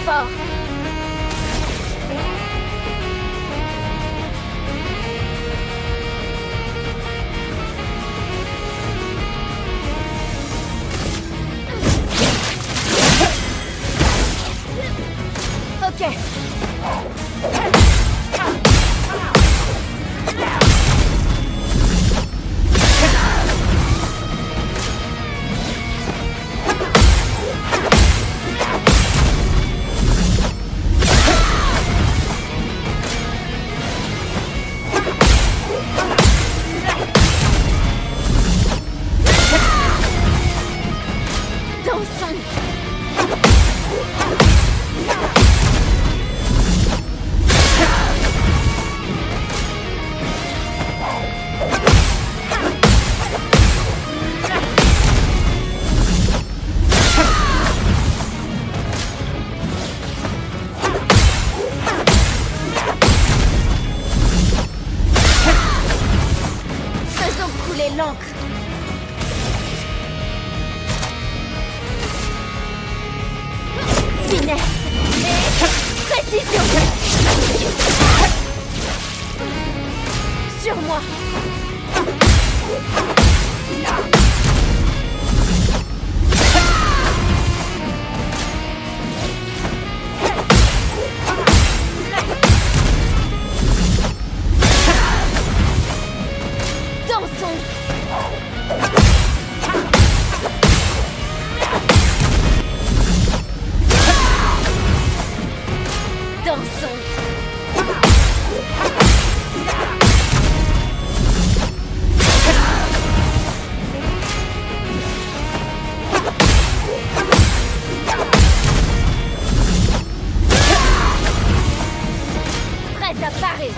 Fort. Ok. L'encre. Finesse et précision. Sur moi. Dansons. Dansons. Prête à parer.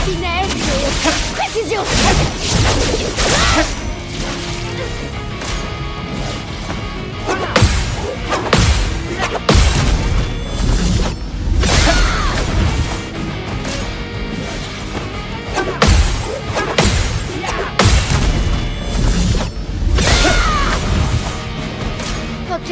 Finesse et précision. Ok.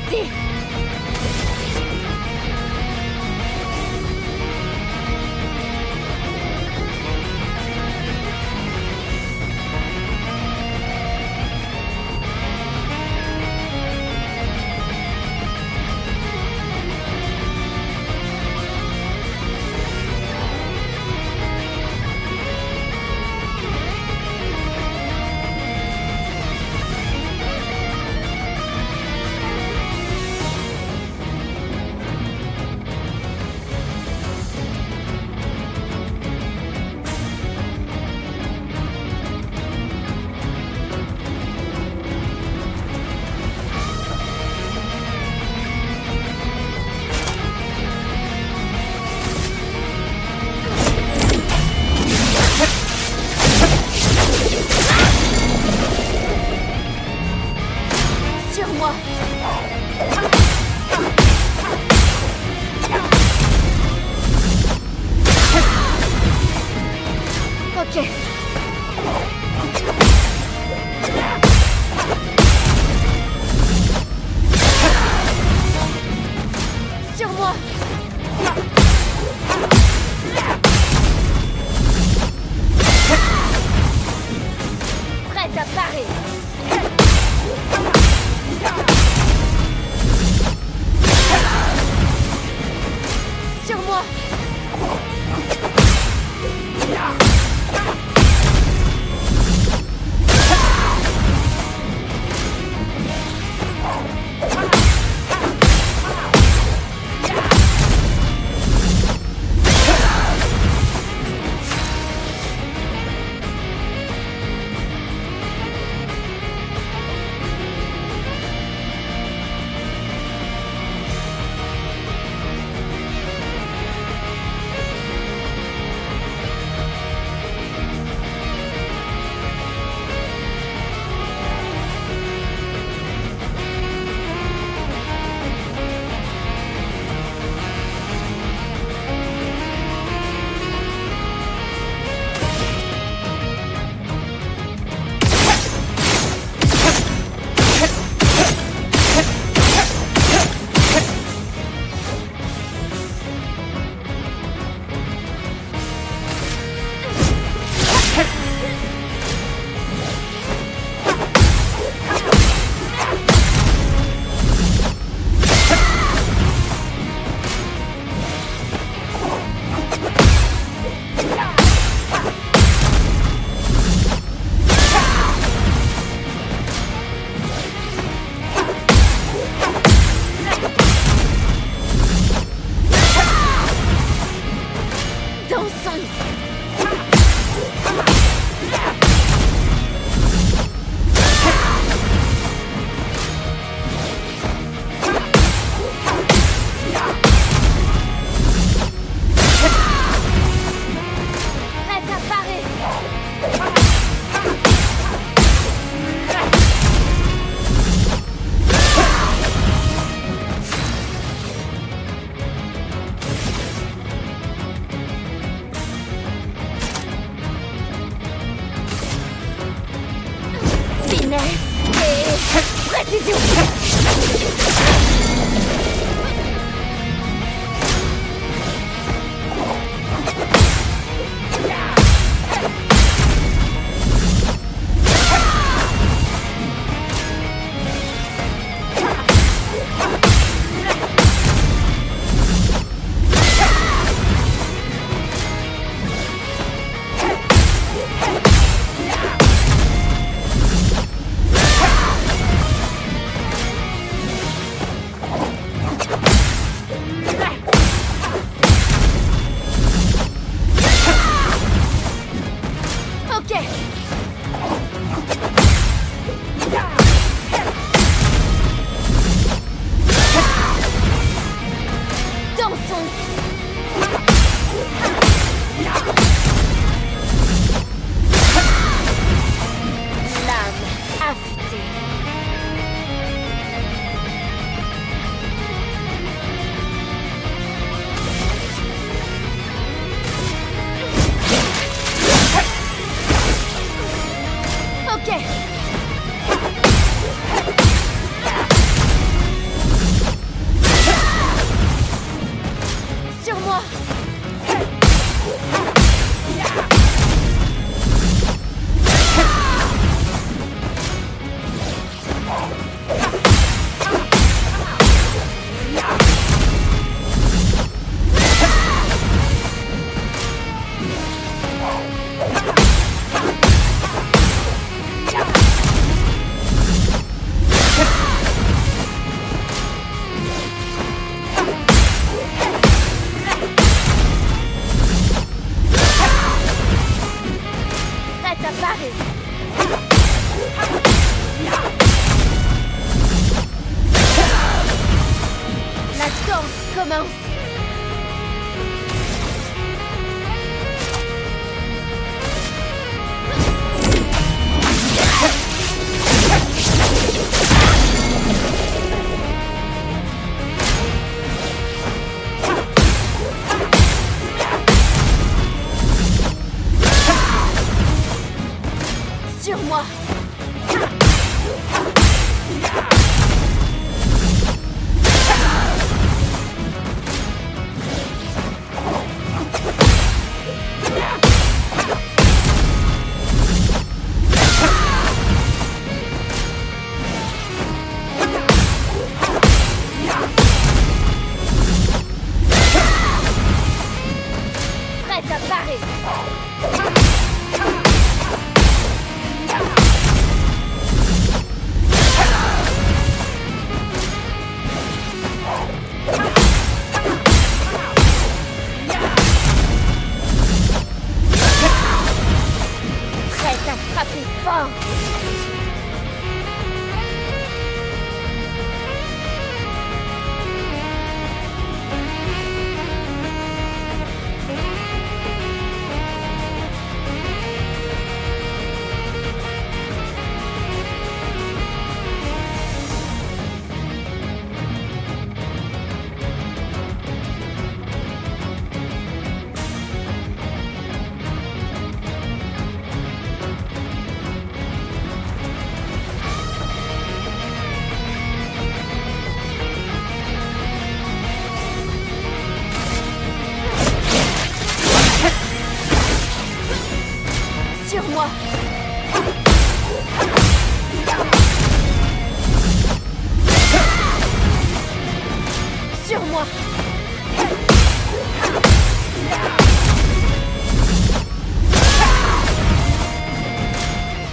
arrêter! commence. Sur moi. Prête à parer. Prête à frapper fort. Sur moi. Sur moi.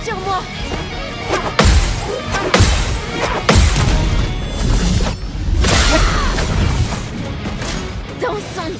Sur moi. Dansons.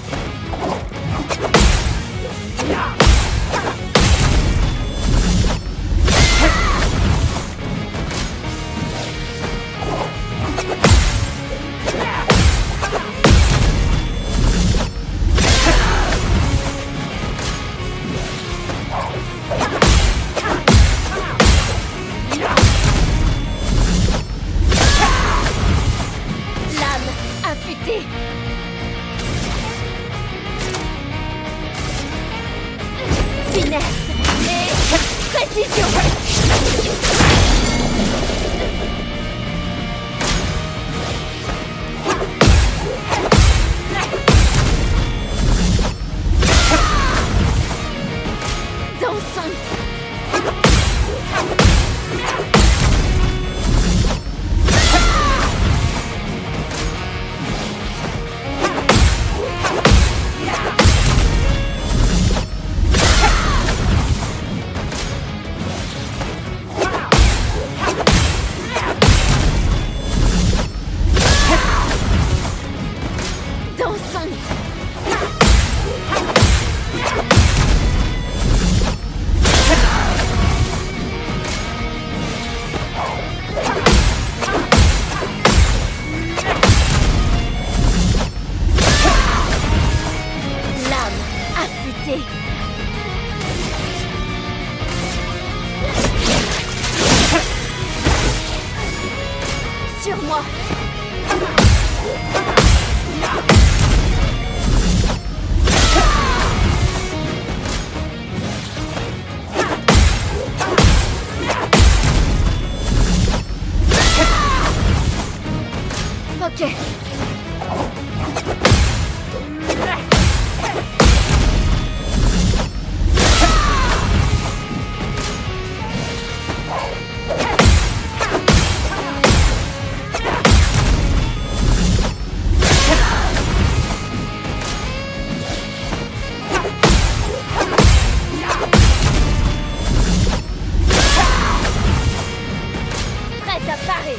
Lame affûtée. Finesse et précision. Dansons. Dansons. Lame affûtée. Sur moi. Ok. Prête à parer.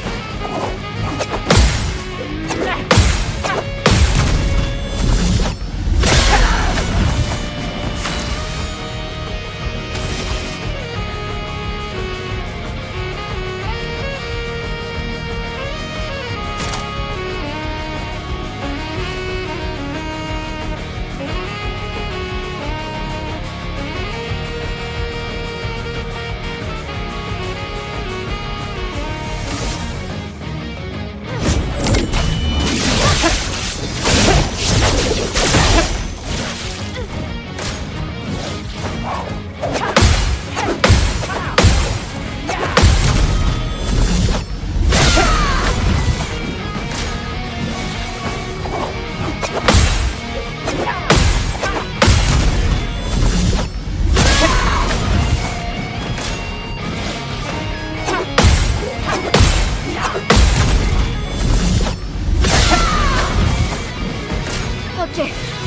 Ok.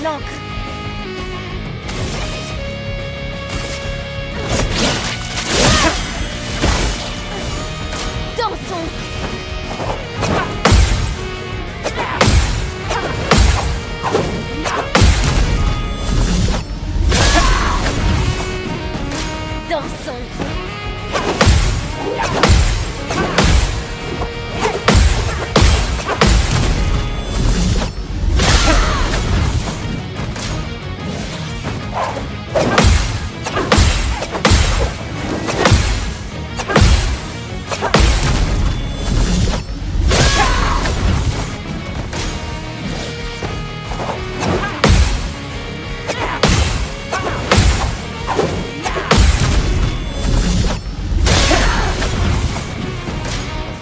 l'encre. Dansons. Dansons.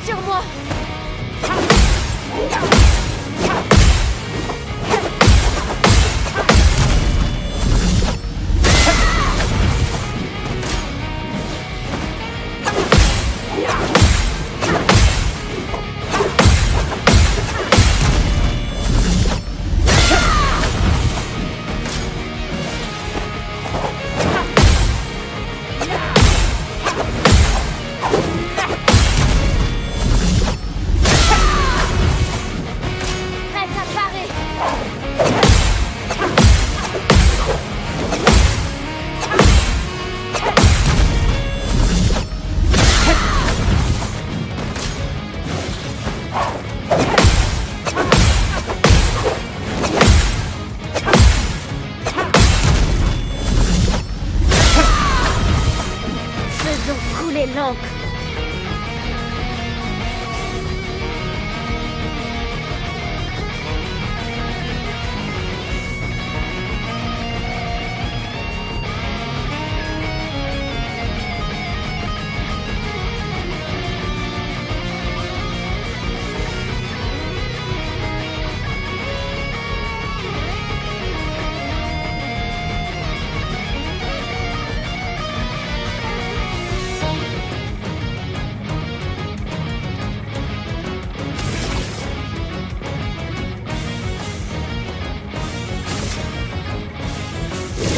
Sur moi. Prête à parer. Faisons couler l'encre.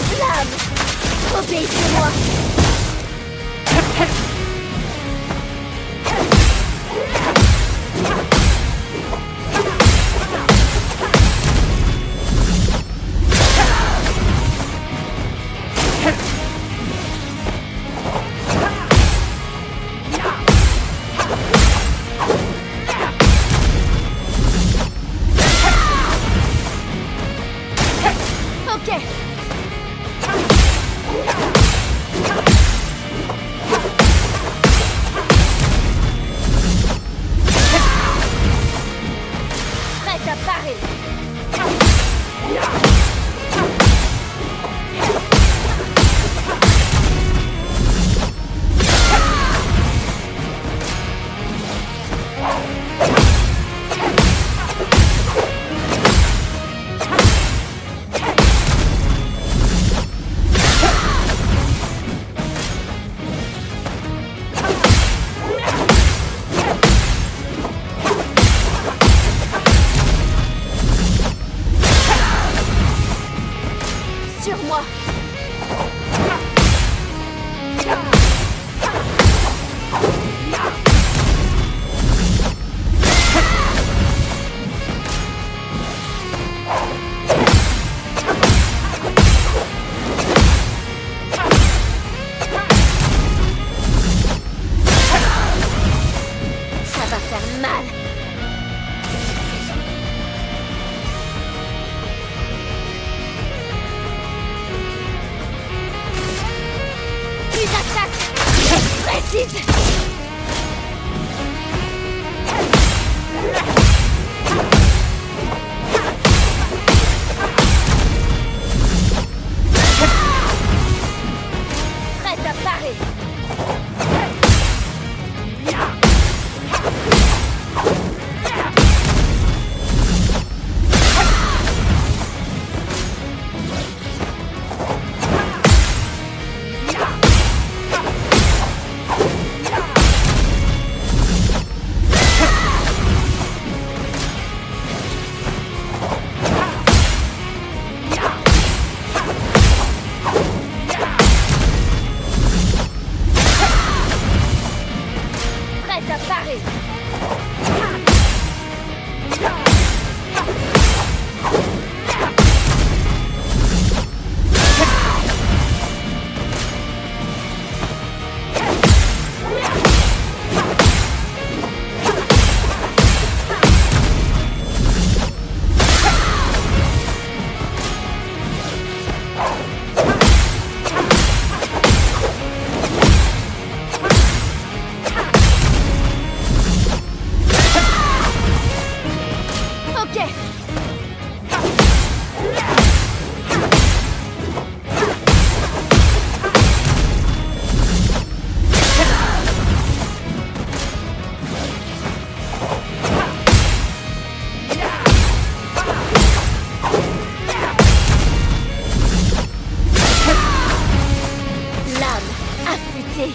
Flamme, obéissez-moi. Ok. Prête à parer. Sur moi. Ça va faire mal. Ok. Lame affûtée.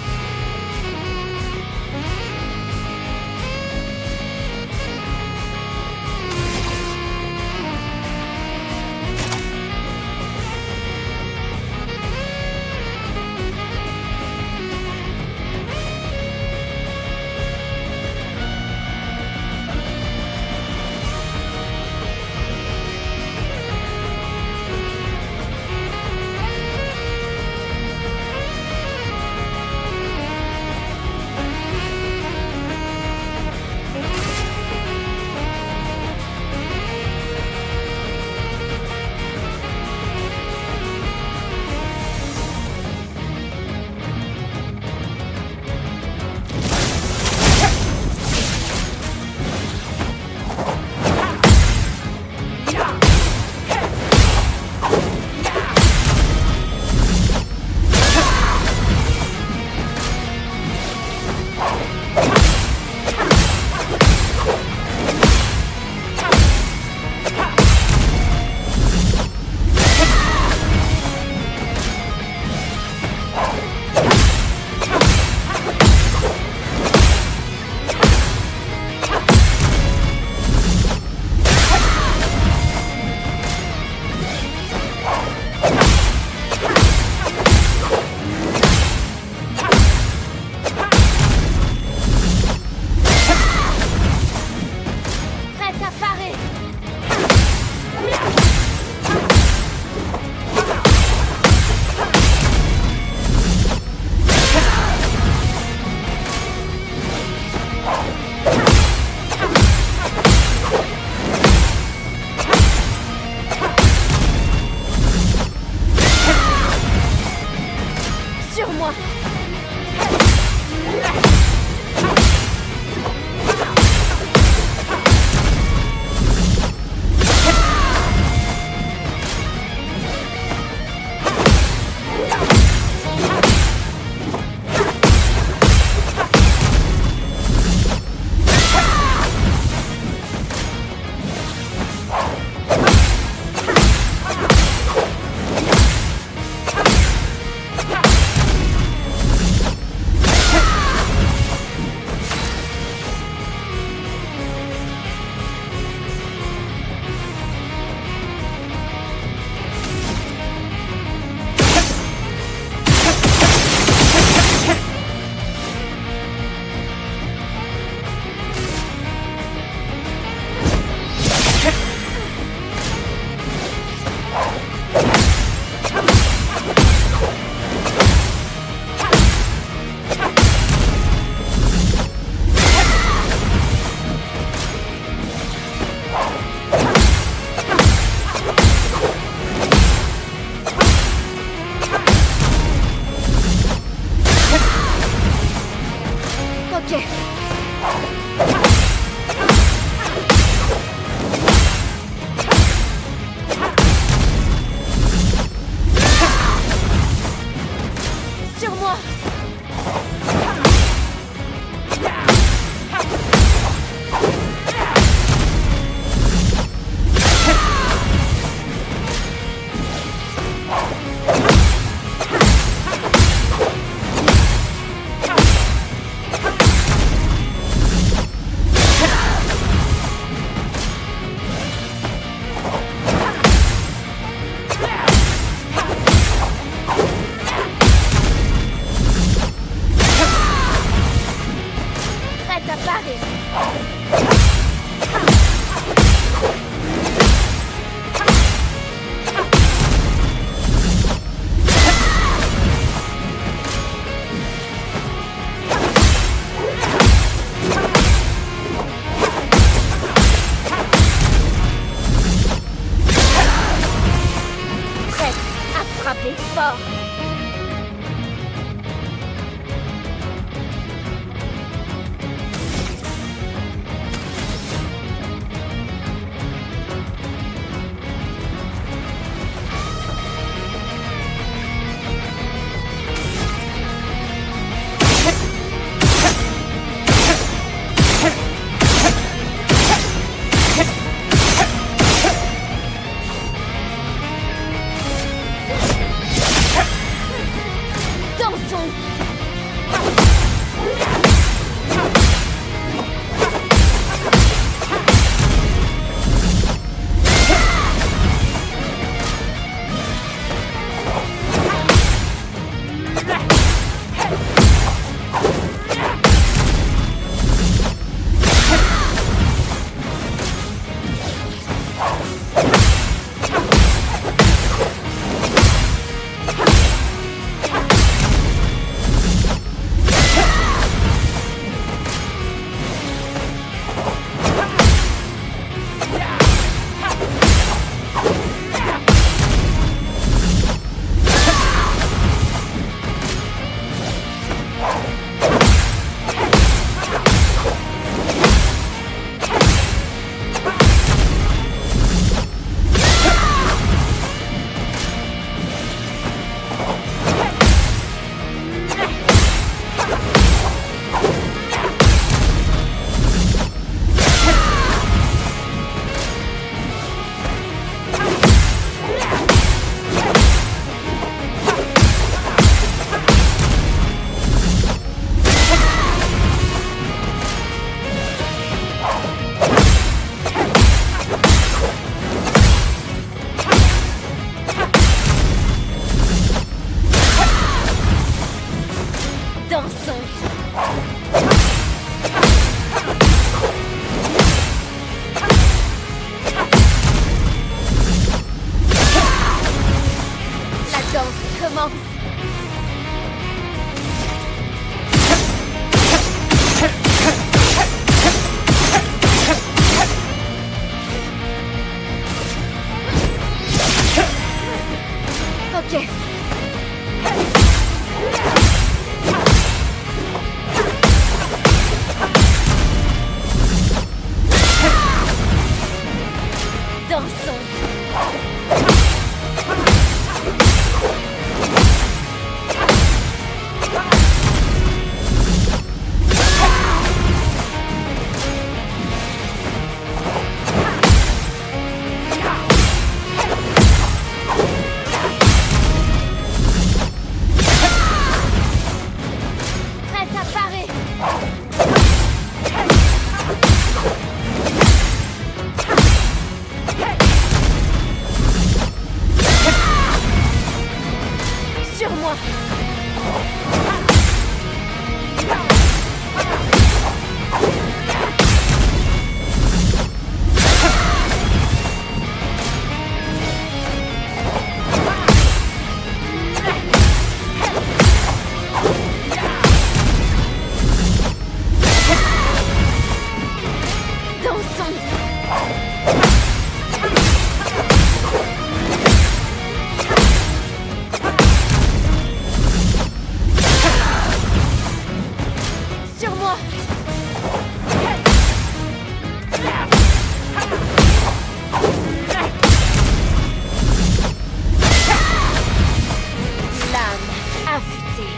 Dansons. Prête à parer. Sur moi. Dansons. Sur moi. Lame affûtée.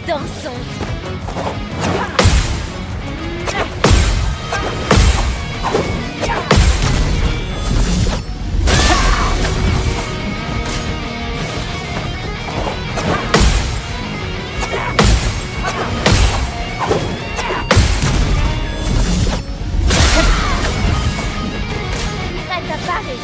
Dansons. Prête à parer.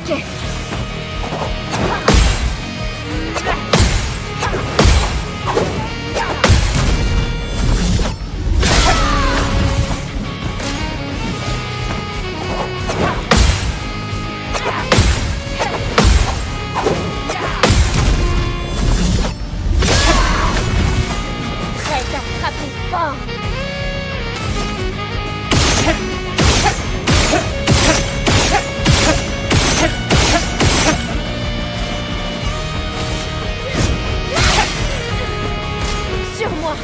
Ok. Prête à frapper fort. Sur moi.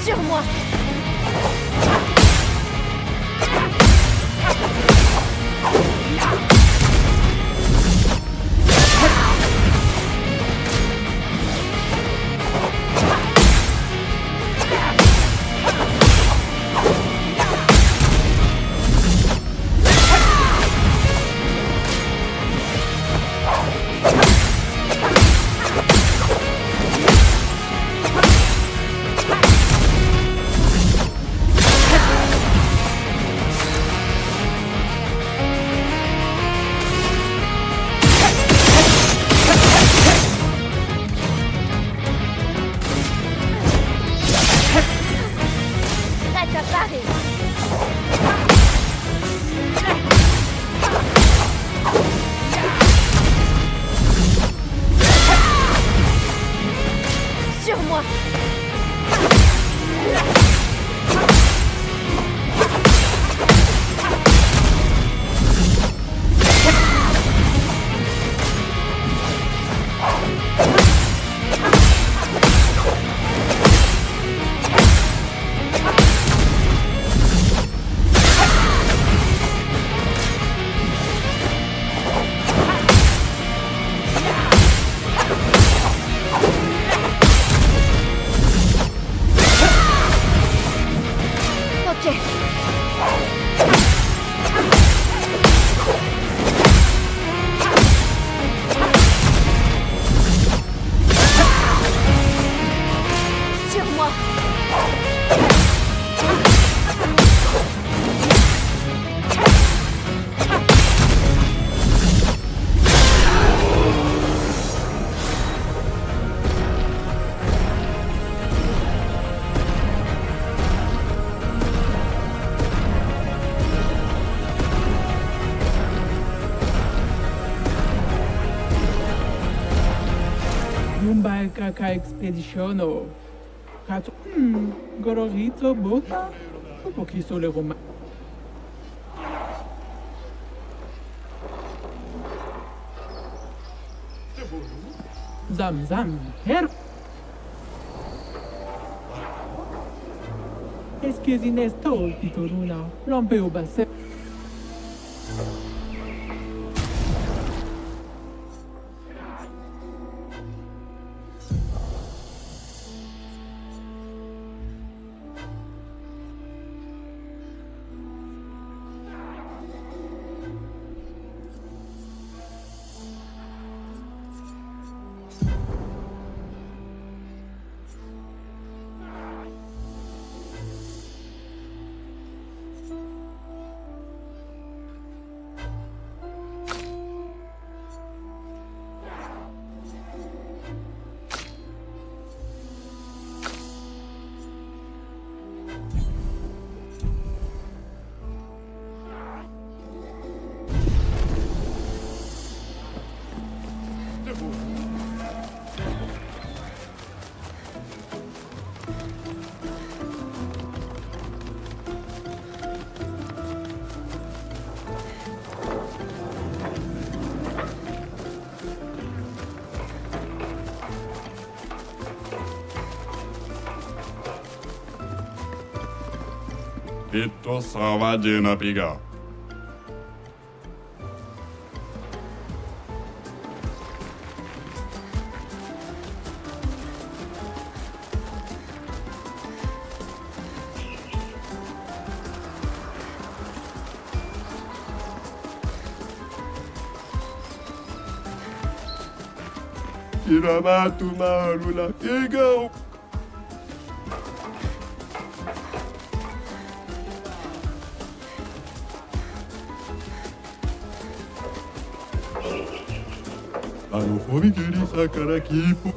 Sur moi. Prête à parer. Sur moi. Ok. Sur moi. Mumbai Kaka Expeditiono. Kato. Gororito Bota. Un poquito le Roma. Zam Zam. Her. Esquezinesto, Pitoruna. Rompeu base. Itu sama Jena Piga. Irama tumarula ego. Fomigeri sakara kipo.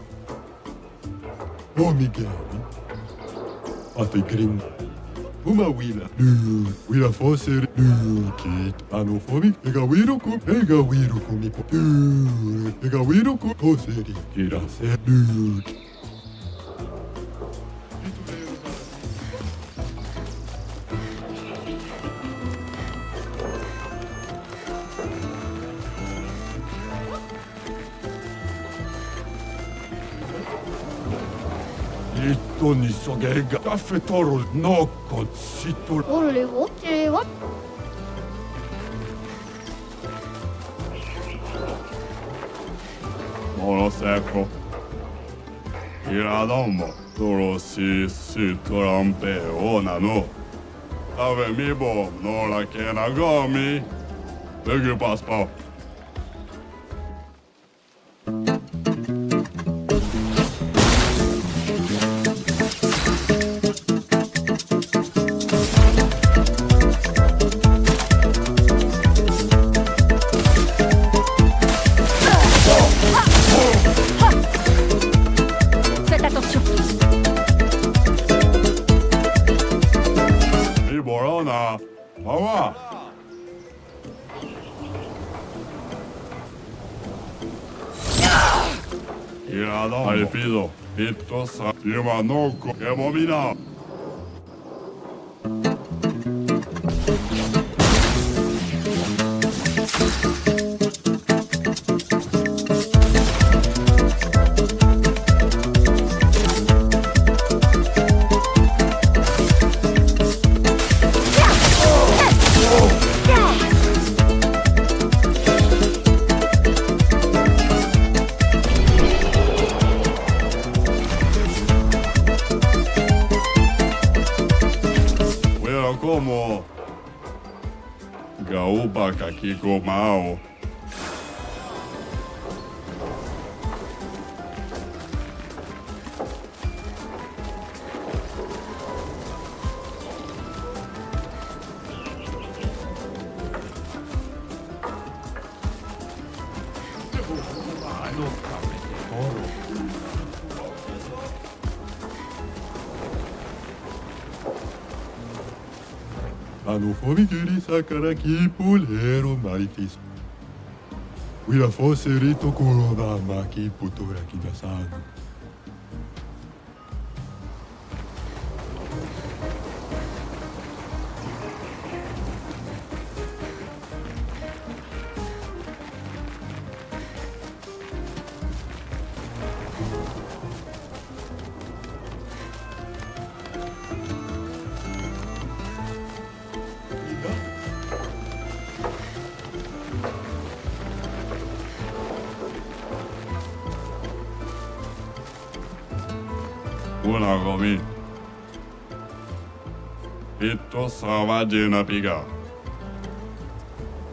Fomigeri. Ate gring. Uma wila. Wila foser. Kit. Fomi. Ega wiruku. Ega wiruku mipo. Ega wiruku. Foseri. Kirase. Ni sogega caffetoro no consito. Ole, oke, what? Monosecco. Iradomo. Toroshi sitorampe onano. Ave mi bom no la kenagomi. Begu paspa. Fido, Pitosa, Yamanoko, Yamomina. Como Gaúba Kakiko Mao. Fomigeri sakara kipulero marifis. Wila foserito kuroba maki putura kidasano. Una gomi. Itu sama Jena Piga.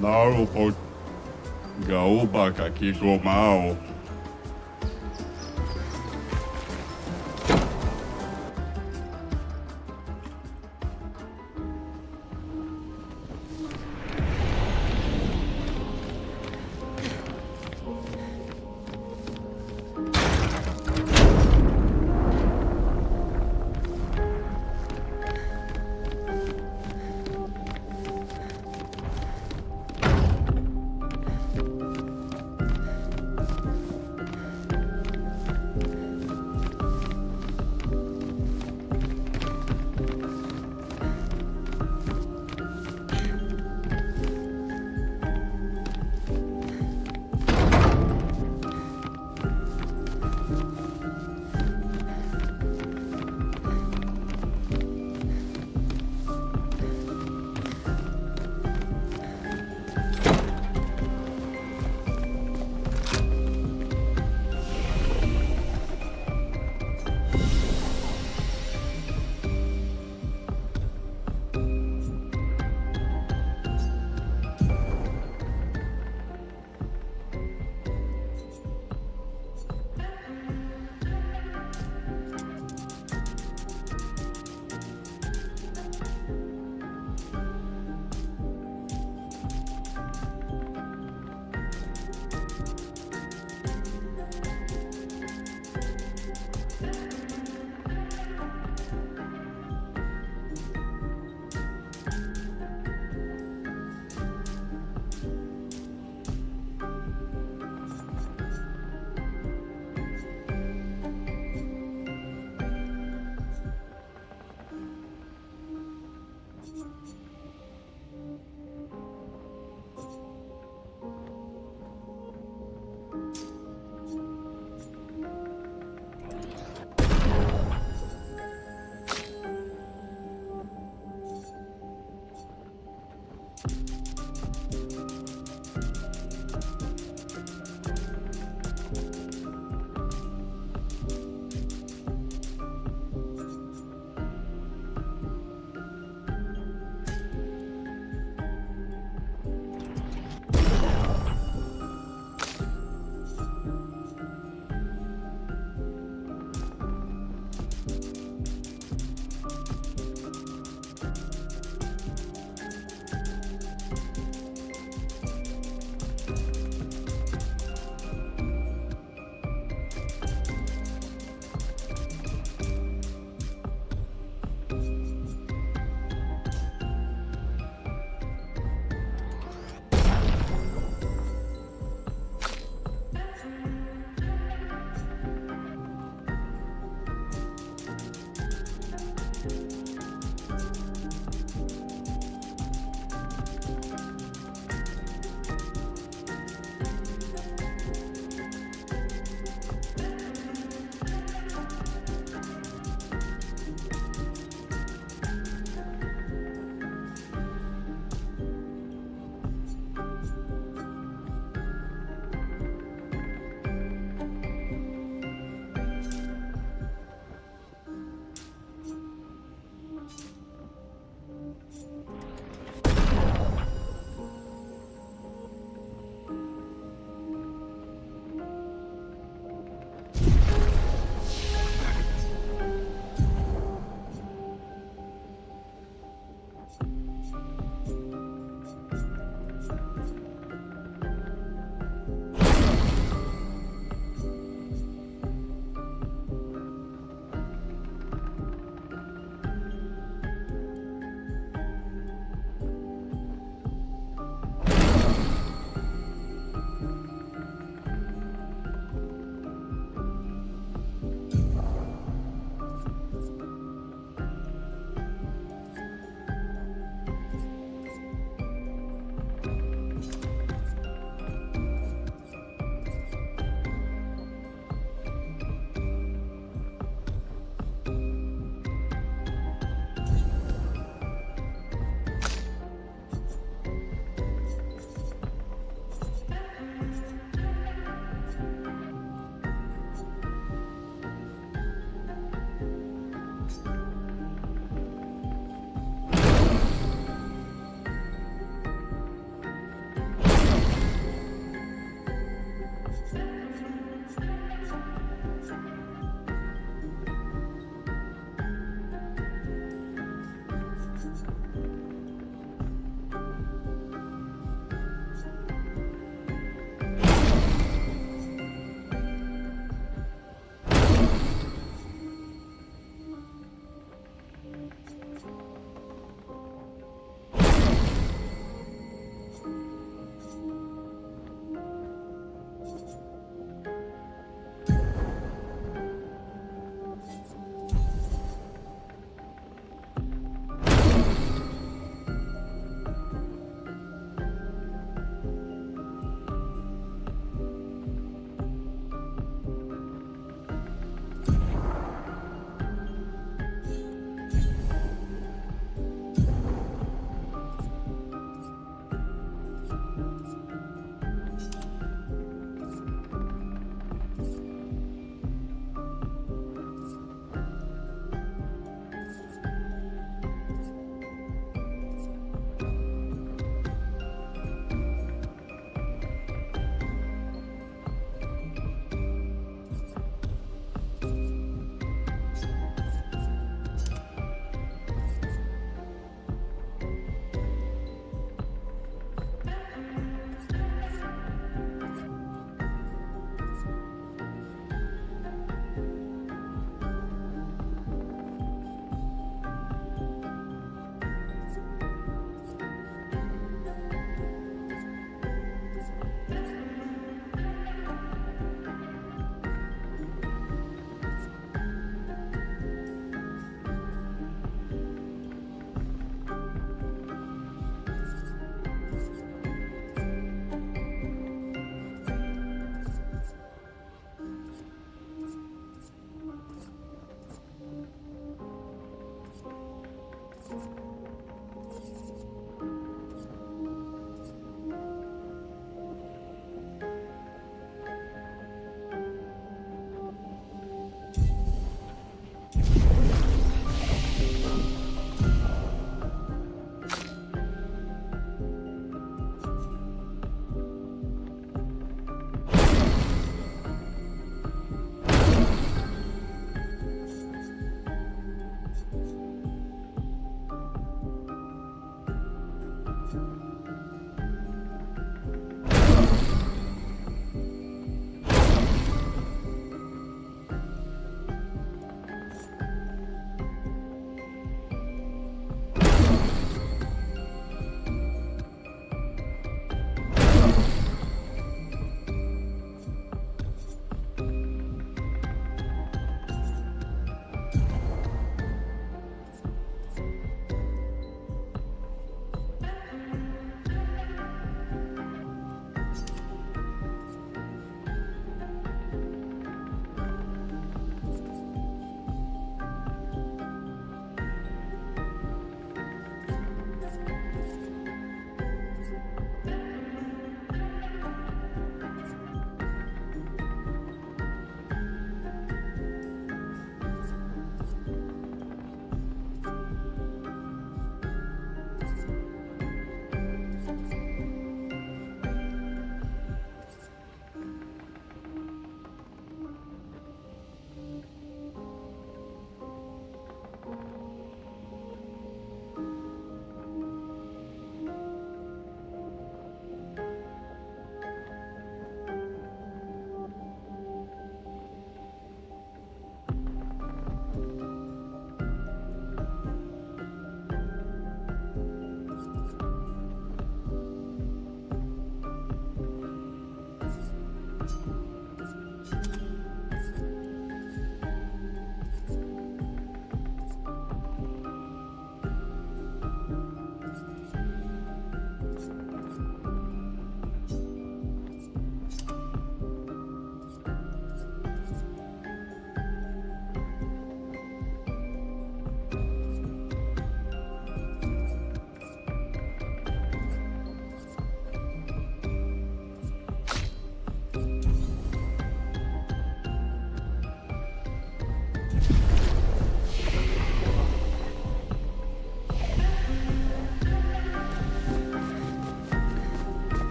Narupo Gaúba Kakiko Mao.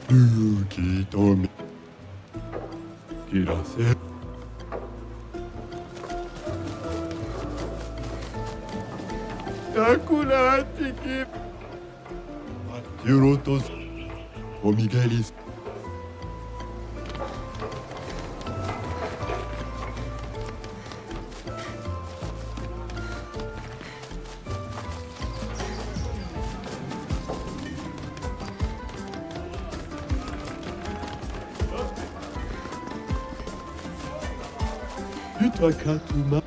勇気とみ切らせ桜的ユロトスオミゲリスKatuma.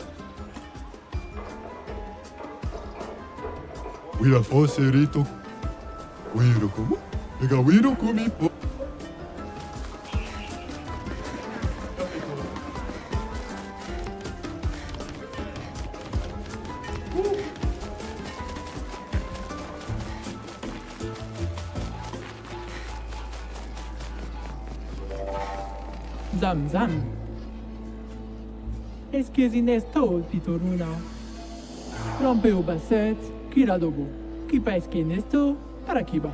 Wira foserito. Wiro como? Pega wiro comipo. Zam zam. Esqueci nestor, pitoruna. Rompe o basset, kiradogo. Kipa esque nesto, para kiba.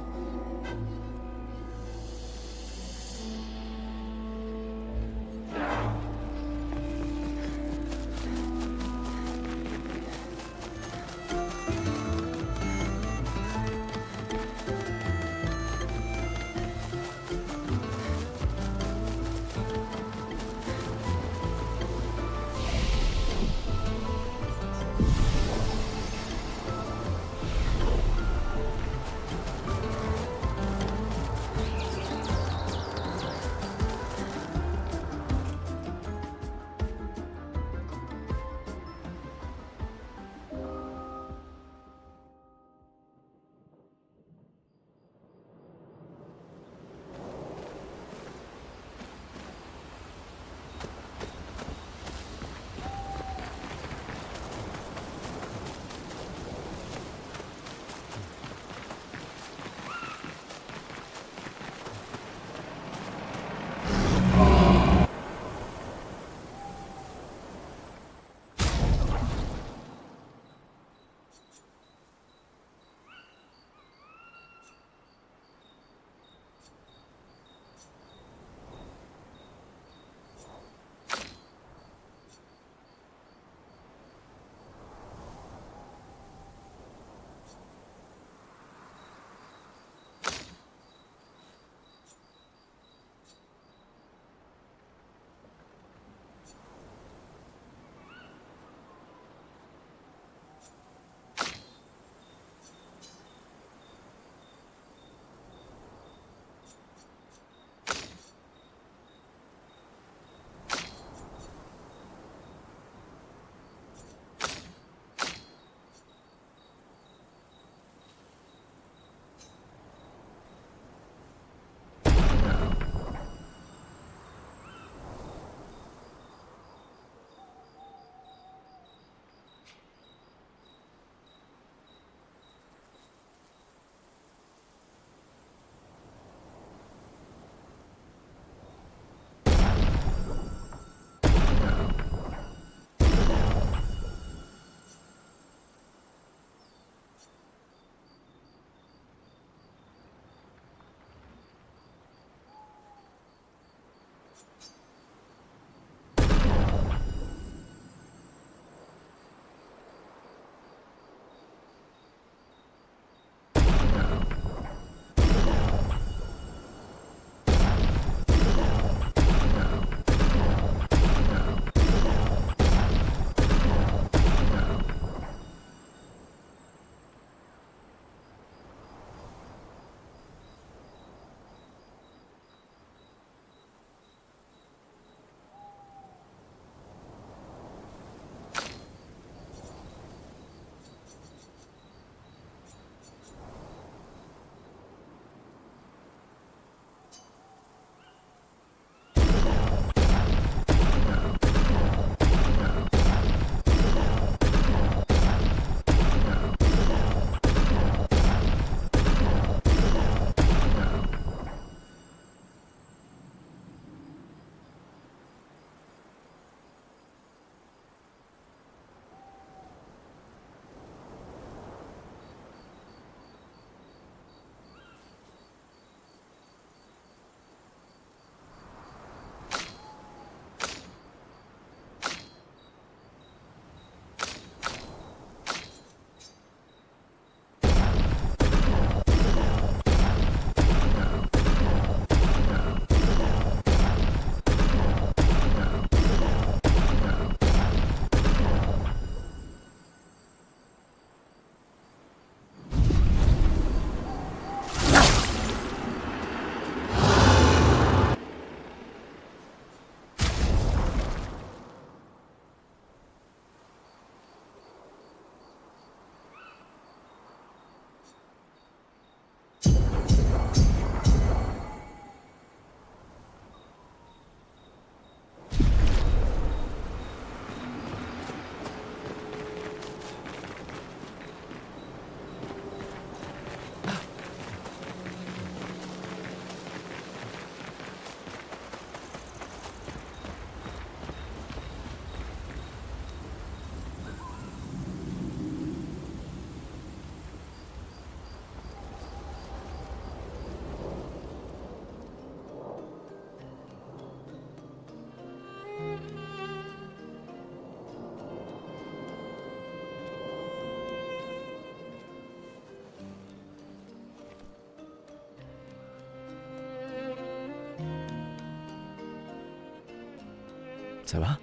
Ça va?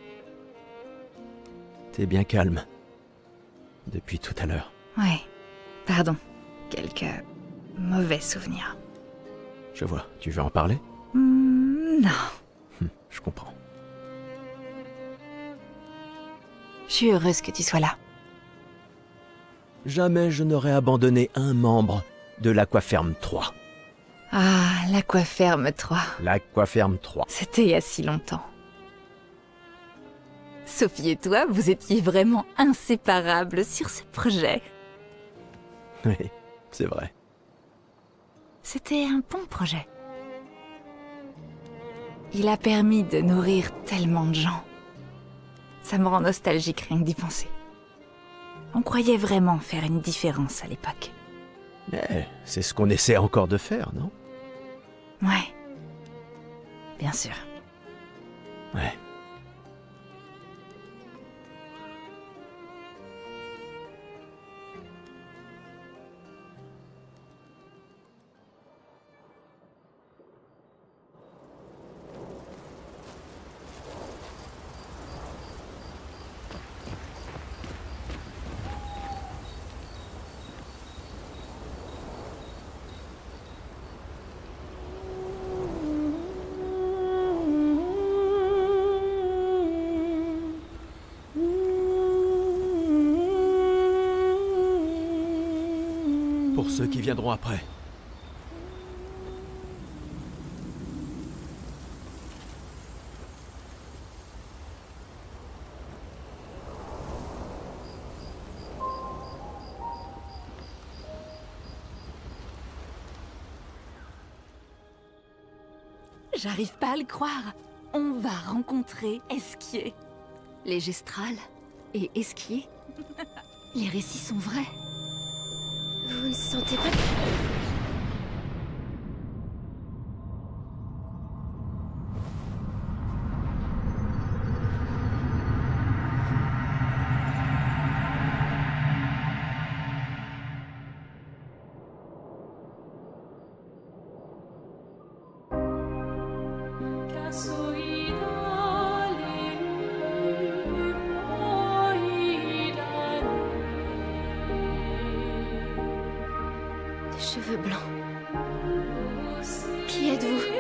T'es bien calme. Depuis tout à l'heure. Ouais, pardon. Quelques mauvais souvenirs. Je vois. Tu veux en parler? Non. Je comprends. Je suis heureuse que tu sois là. Jamais je n'aurais abandonné un membre de l'Aquaferme 3. Ah, l'Aquaferme 3. L'Aquaferme 3. C'était il y a si longtemps. Sophie et toi, vous étiez vraiment inséparables sur ce projet. Oui, c'est vrai. C'était un bon projet. Il a permis de nourrir tellement de gens. Ça me rend nostalgique rien que d'y penser. On croyait vraiment faire une différence à l'époque. Mais c'est ce qu'on essaie encore de faire, non? Ouais. Bien sûr. Ouais. Pour ceux qui viendront après. J'arrive pas à le croire. On va rencontrer Esquier. Les Gestrales et Esquier. Les récits sont vrais. Vous ne sentez pas... Cheveux blancs. Qui êtes-vous?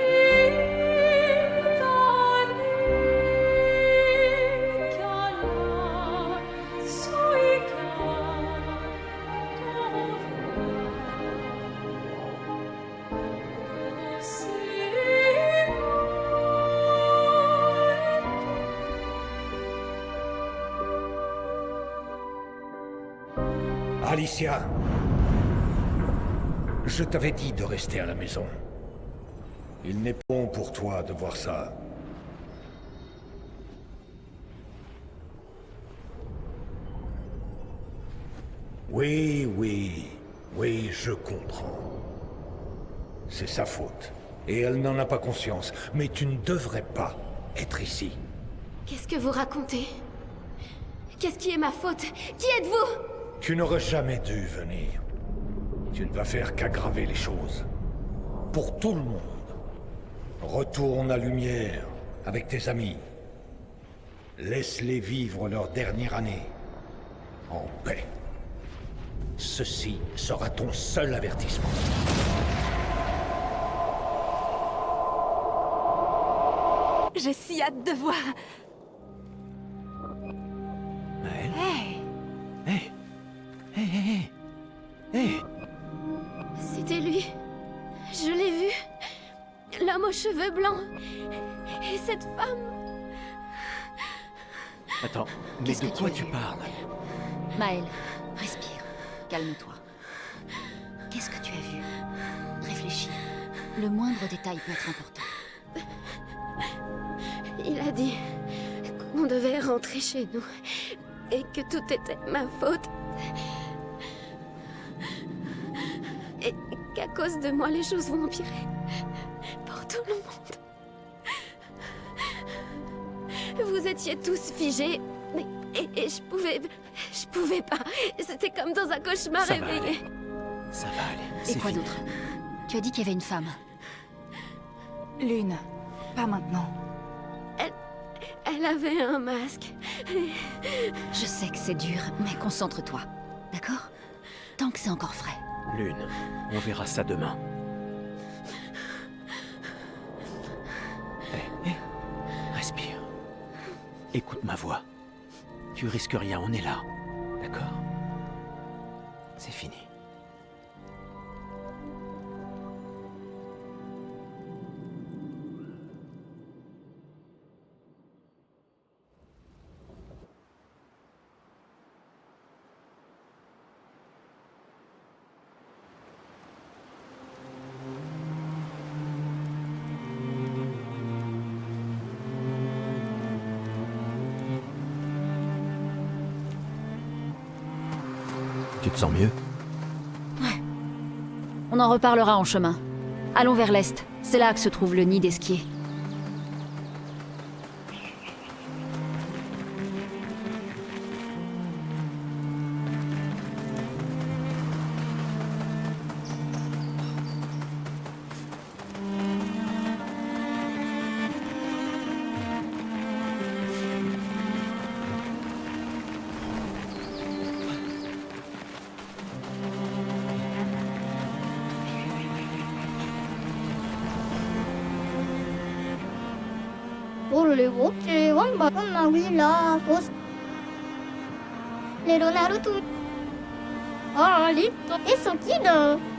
Alicia, je t'avais dit de rester à la maison. Il n'est pas bon pour toi de voir ça. Oui, je comprends. C'est sa faute. Et elle n'en a pas conscience. Mais tu ne devrais pas être ici. Qu'est-ce que vous racontez? Qu'est-ce qui est ma faute? Qui êtes-vous? Tu n'aurais jamais dû venir. Tu ne vas faire qu'aggraver les choses. Pour tout le monde. Retourne à Lumière, avec tes amis. Laisse-les vivre leur dernière année. En paix. Ceci sera ton seul avertissement. J'ai si hâte de voir. Hey. C'était lui. Je l'ai vu. L'homme aux cheveux blancs. Et cette femme. Attends, mais de quoi tu parles? Maëlle, respire. Calme-toi. Qu'est-ce que tu as vu? Réfléchis. Le moindre détail peut être important. Il a dit qu'on devait rentrer chez nous. Et que tout était ma faute. Et qu'à cause de moi, les choses vont empirer. Pour tout le monde. Vous étiez tous figés. Et je pouvais pas. C'était comme dans un cauchemar réveillé. Ça va aller. Et quoi d'autre? Tu as dit qu'il y avait une femme. Lune. Pas maintenant. Elle avait un masque. Je sais que c'est dur, mais concentre-toi. D'accord? Tant que c'est encore frais. Lune, on verra ça demain. Hé, respire. Écoute ma voix. Tu risques rien, on est là. D'accord? C'est fini. Tu te sens mieux? Ouais. On en reparlera en chemin. Allons vers l'est. C'est là que se trouve le nid d'Esquier. Volevo che un bambino villa fosse Naruto. Ah, litto. E so kido.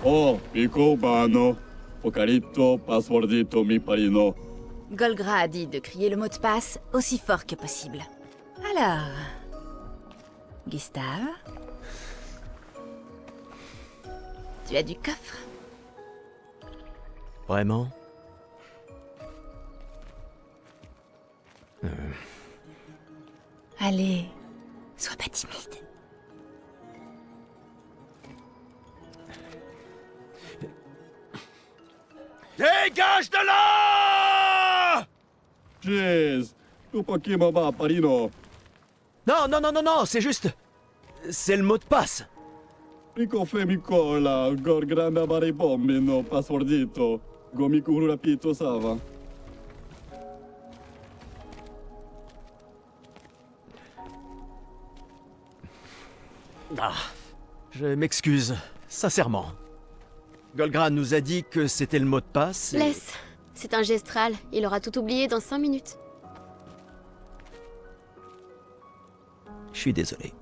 Oh, Pico Bano, Pocarito, Passwordito, mi parino. Golgra a dit de crier le mot de passe aussi fort que possible. Alors... Gustave? Tu as du coffre? Vraiment? Allez, sois pas timide. Dégage de là! Jeez, tu Pokémon va parino. Non, non, non, non, non, c'est juste... C'est le mot de passe. Pico femicola, gorgranda baribombino, passwordito, gomikuru rapito sava. Ah, je m'excuse, sincèrement. Golgra nous a dit que c'était le mot de passe. Laisse. C'est un gestral. Il aura tout oublié dans 5 minutes. Je suis désolé.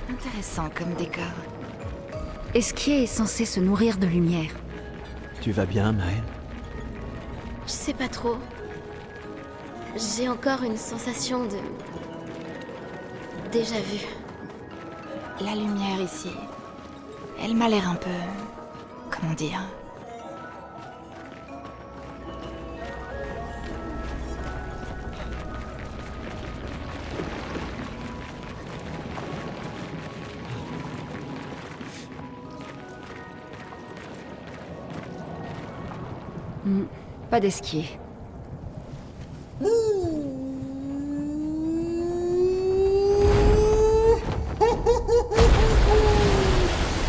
Intéressant comme décor. Esquier est censé se nourrir de lumière. Tu vas bien, Maël? Je sais pas trop. J'ai encore une sensation de... déjà vu. La lumière ici, elle m'a l'air un peu... comment dire... Pas d'esquier.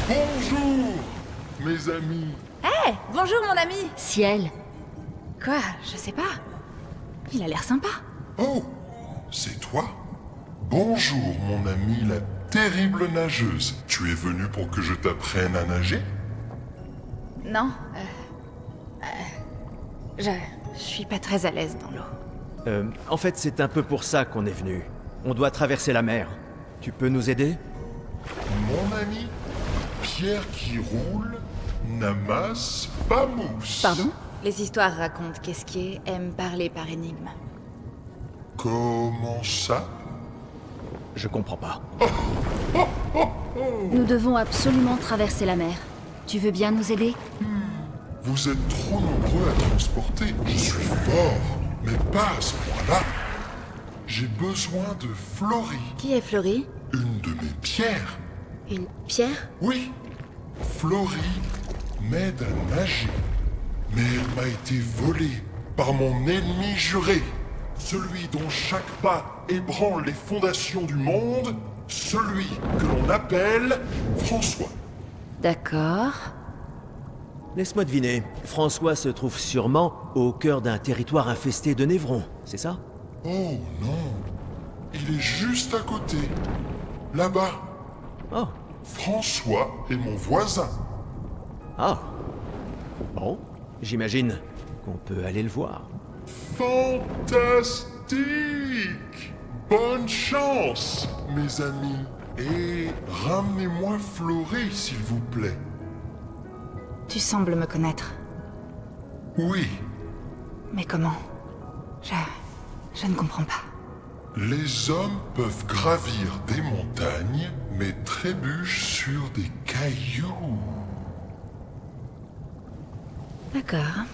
Bonjour, mes amis. Hé, bonjour mon ami. Ciel. Quoi? Je sais pas. Il a l'air sympa. Oh, c'est toi? Bonjour, mon ami, la terrible nageuse. Tu es venue pour que je t'apprenne à nager? Non, je suis pas très à l'aise dans l'eau. En fait, c'est un peu pour ça qu'on est venu. On doit traverser la mer. Tu peux nous aider? Mon ami, pierre qui roule n'amasse pas mousse. Pardon? Les histoires racontent qu'Esquier aime parler par énigme. Comment ça? Je comprends pas. Nous devons absolument traverser la mer. Tu veux bien nous aider? Vous êtes trop nombreux à transporter. Je suis fort, mais pas à ce point-là. J'ai besoin de Florie. Qui est Florie? Une de mes pierres. Une pierre? Oui. Florie m'aide à nager. Mais elle m'a été volée par mon ennemi juré. Celui dont chaque pas ébranle les fondations du monde. Celui que l'on appelle François. D'accord. Laisse-moi deviner. François se trouve sûrement au cœur d'un territoire infesté de névrons, c'est ça? Oh non. Il est juste à côté. Là-bas. Oh. François est mon voisin. Ah. Bon, j'imagine qu'on peut aller le voir. Fantastique! Bonne chance, mes amis. Et ramenez-moi Florie, s'il vous plaît. Tu sembles me connaître. Oui. Mais comment? Je ne comprends pas. Les hommes peuvent gravir des montagnes, mais trébuchent sur des cailloux. D'accord.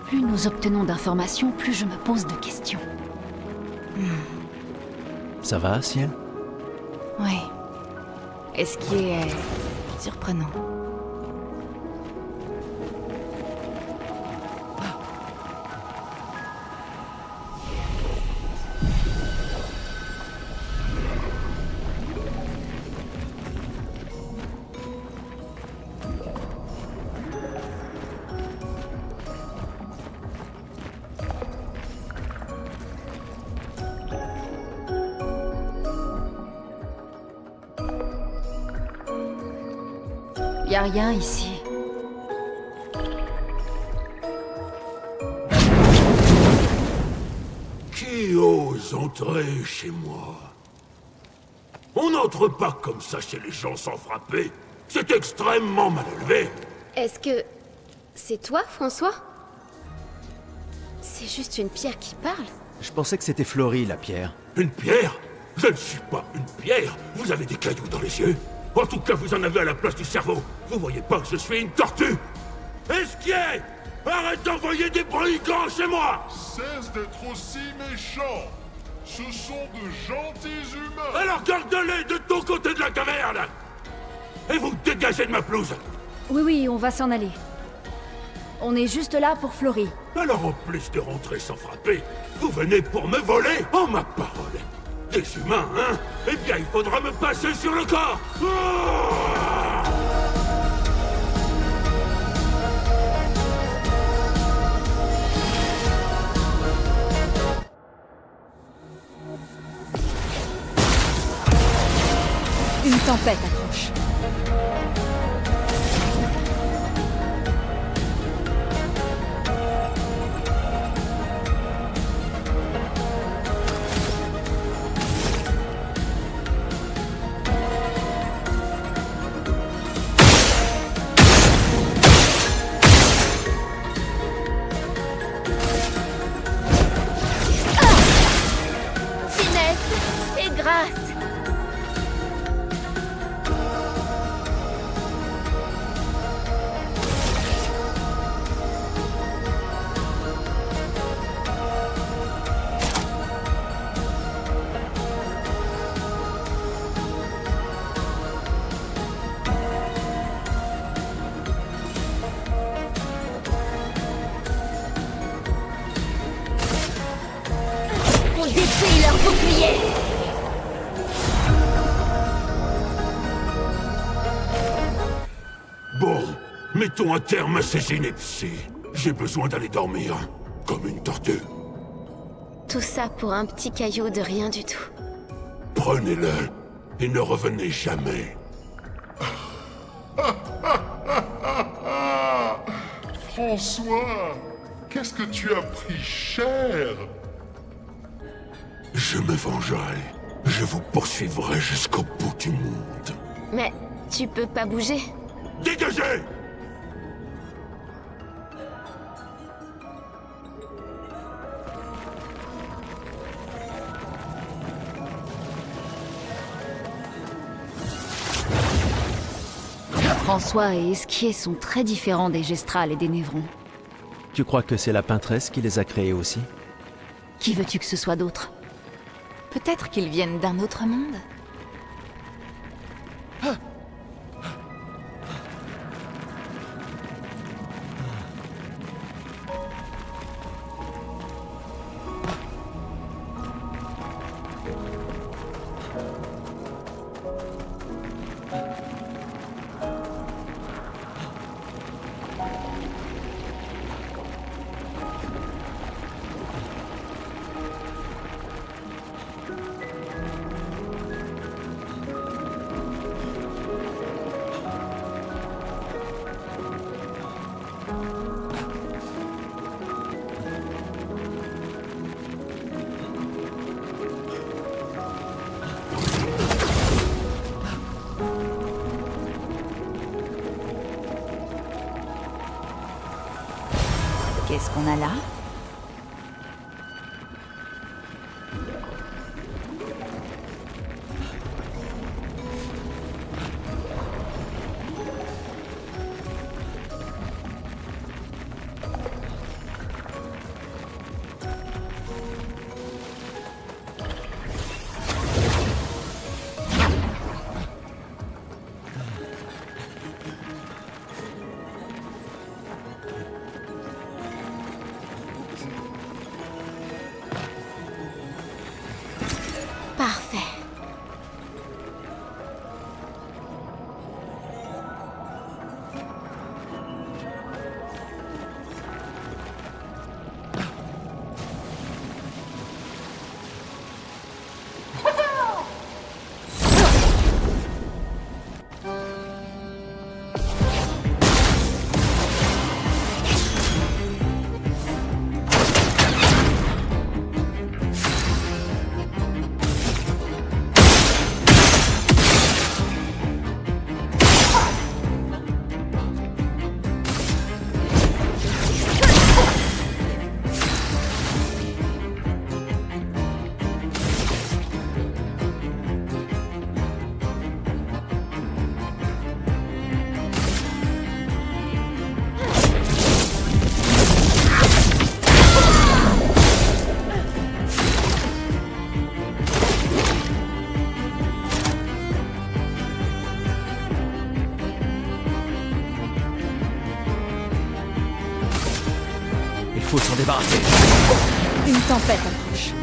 Plus nous obtenons d'informations, plus je me pose de questions. Ça va, Ciel? Oui. Et ce qui est surprenant. Y a rien ici. Qui ose entrer chez moi? On n'entre pas comme ça chez les gens sans frapper. C'est extrêmement mal élevé. Est-ce que... c'est toi, François? C'est juste une pierre qui parle? Je pensais que c'était Florie, la pierre. Une pierre? Je ne suis pas une pierre. Vous avez des cailloux dans les yeux. En tout cas, vous en avez à la place du cerveau. Vous voyez pas que je suis une tortue? Esquier! Arrête d'envoyer des brigands chez moi! Cesse d'être aussi méchant. Ce sont de gentils humains. Alors garde-les de ton côté de la caverne! Et vous dégagez de ma pelouse! Oui, on va s'en aller. On est juste là pour Florie. Alors en plus de rentrer sans frapper, vous venez pour me voler? Oh ma parole! Des humains, hein? Eh bien, il faudra me passer sur le corps! Ah! Une tempête approche. Détruis leur bouclier! Bon, mettons un terme à ces inepties. J'ai besoin d'aller dormir, comme une tortue. Tout ça pour un petit caillou de rien du tout. Prenez-le et ne revenez jamais. François, qu'est-ce que tu as pris cher? Je me vengerai. Je vous poursuivrai jusqu'au bout du monde. Mais tu peux pas bouger. Dégagez! François et Esquier sont très différents des Gestrals et des Névrons. Tu crois que c'est la peintresse qui les a créés aussi? Qui veux-tu que ce soit d'autre? Peut-être qu'ils viennent d'un autre monde. Qu'est-ce qu'on a là? Parfait. Il faut s'en débarrasser. Une tempête approche.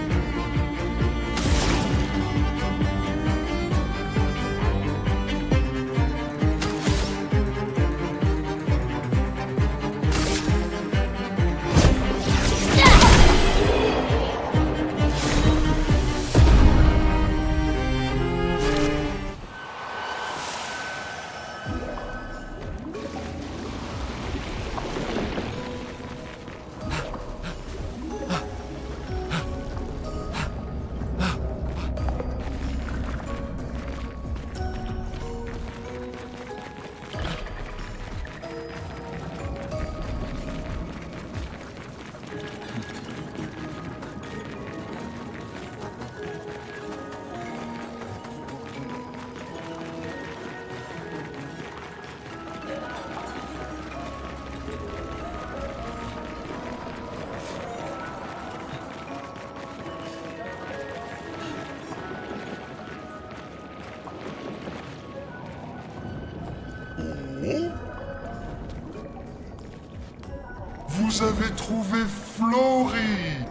Vous avez trouvé Flory.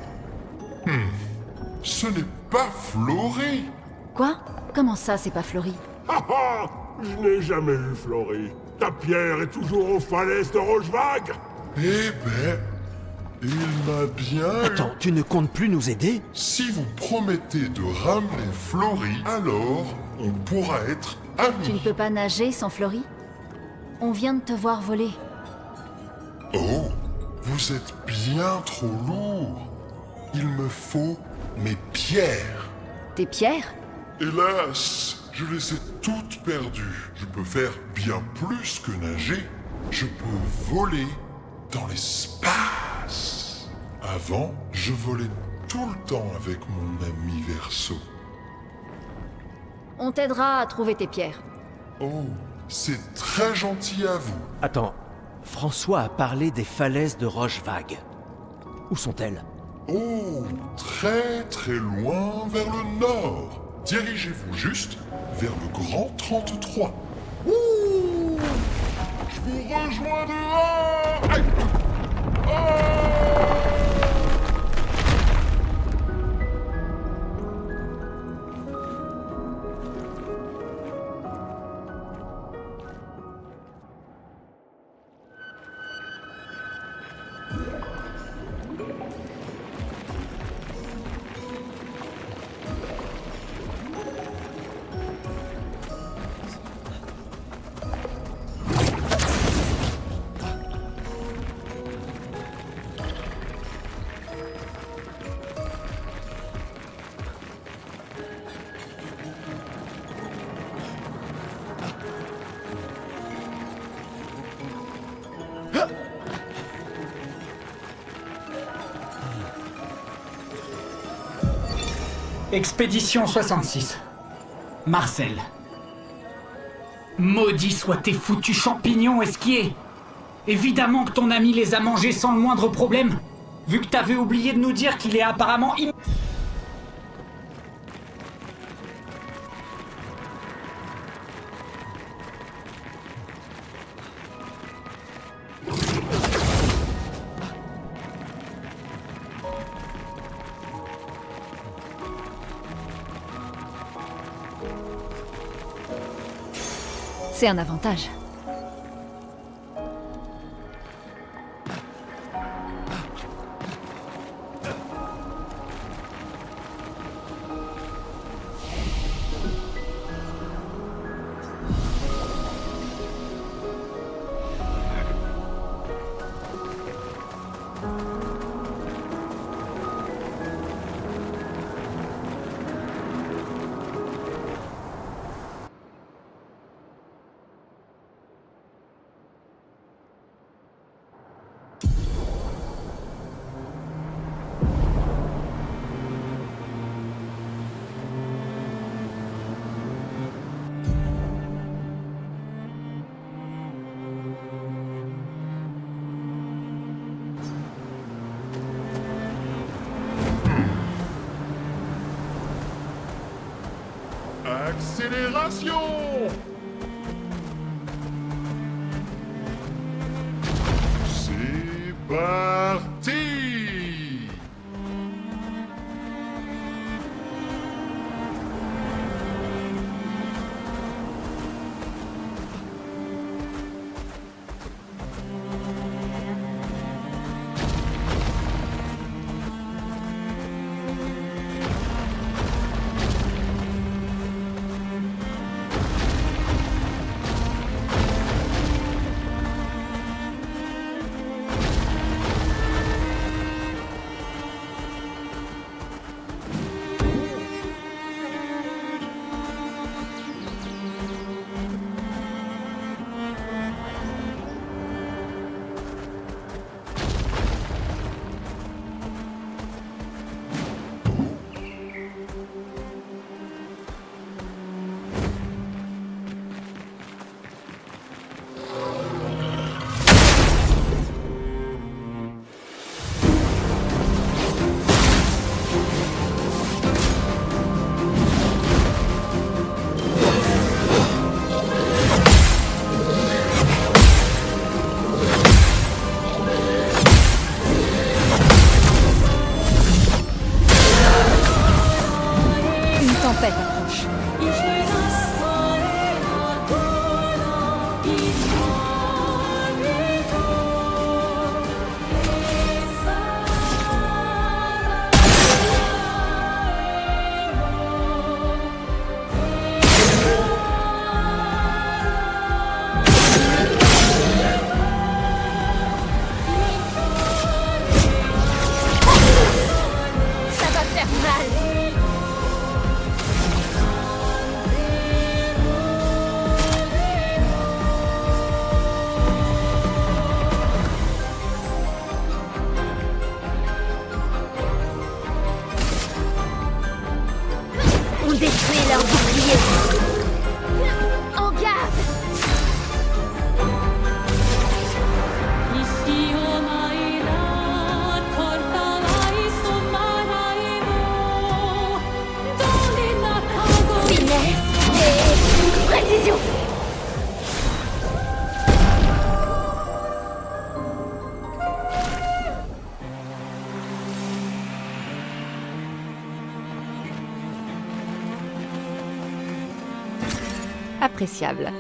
Ce n'est pas Flory. Quoi? Comment ça, c'est pas Flory? Ah ah! Je n'ai jamais vu Flory. Ta pierre est toujours aux falaises de Rochevague. Eh ben, il m'a bien... Attends, tu ne comptes plus nous aider? Si vous promettez de ramener Flory, alors on pourra être amis. Tu ne peux pas nager sans Flory? On vient de te voir voler. Oh, vous êtes bien trop lourd. Il me faut mes pierres. Tes pierres? Hélas, je les ai toutes perdues. Je peux faire bien plus que nager. Je peux voler dans l'espace. Avant, je volais tout le temps avec mon ami Verseau. On t'aidera à trouver tes pierres. Oh, c'est très gentil à vous. Attends, François a parlé des falaises de Rochevague. Où sont-elles? Oh, très très loin vers le nord. Dirigez-vous juste vers le Grand 33. Ouh! Je vous rejoins dehors! Aïe! Expédition 66. Marcel. Maudits soient tes foutus champignons esquiers. Évidemment que ton ami les a mangés sans le moindre problème, vu que t'avais oublié de nous dire qu'il est apparemment C'est un avantage. Accélération! C'est parti! tempête approche. Ça va faire mal. On détruit leur bouclier. En garde. Finesse et précision. Appréciable.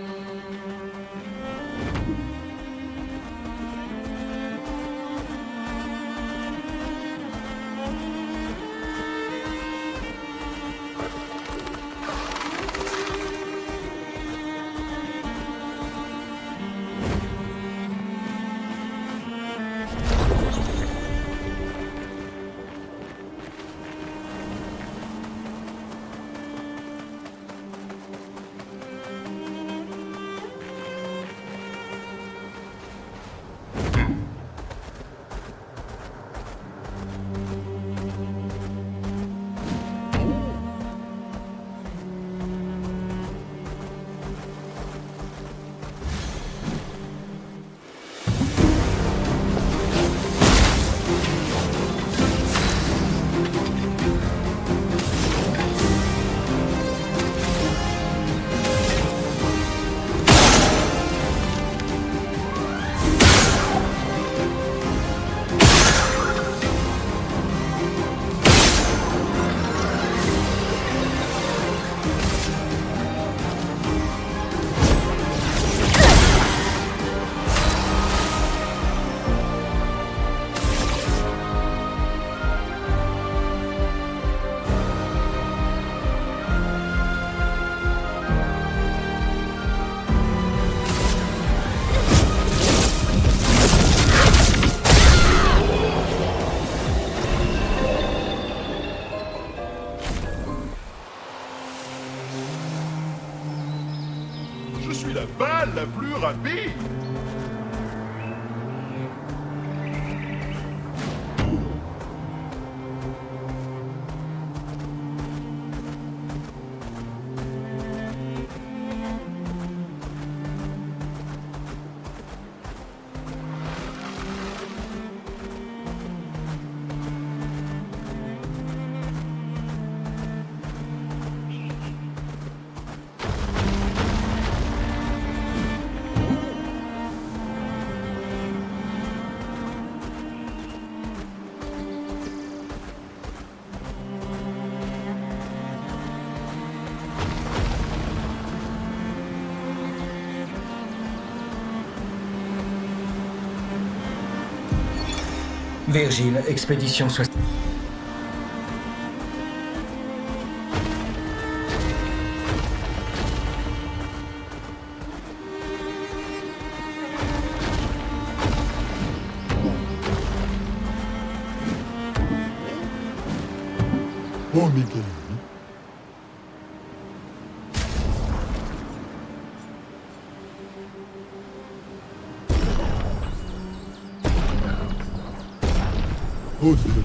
Je suis la balle la plus rapide. Virgile, expédition 60. Oh, Miguel. Oh, c'est joli.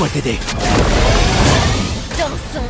Laisse-moi t'aider. Dansons.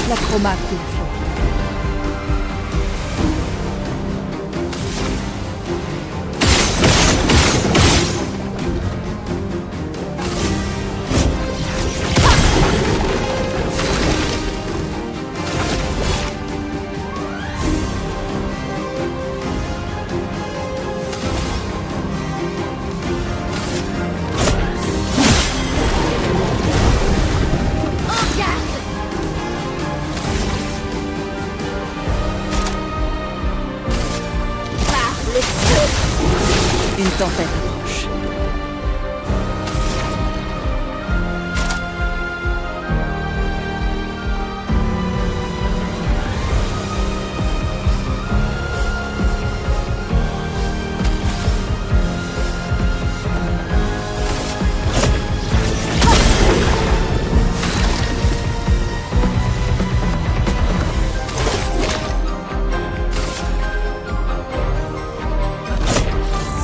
La chroma coule flot. Une tempête approche.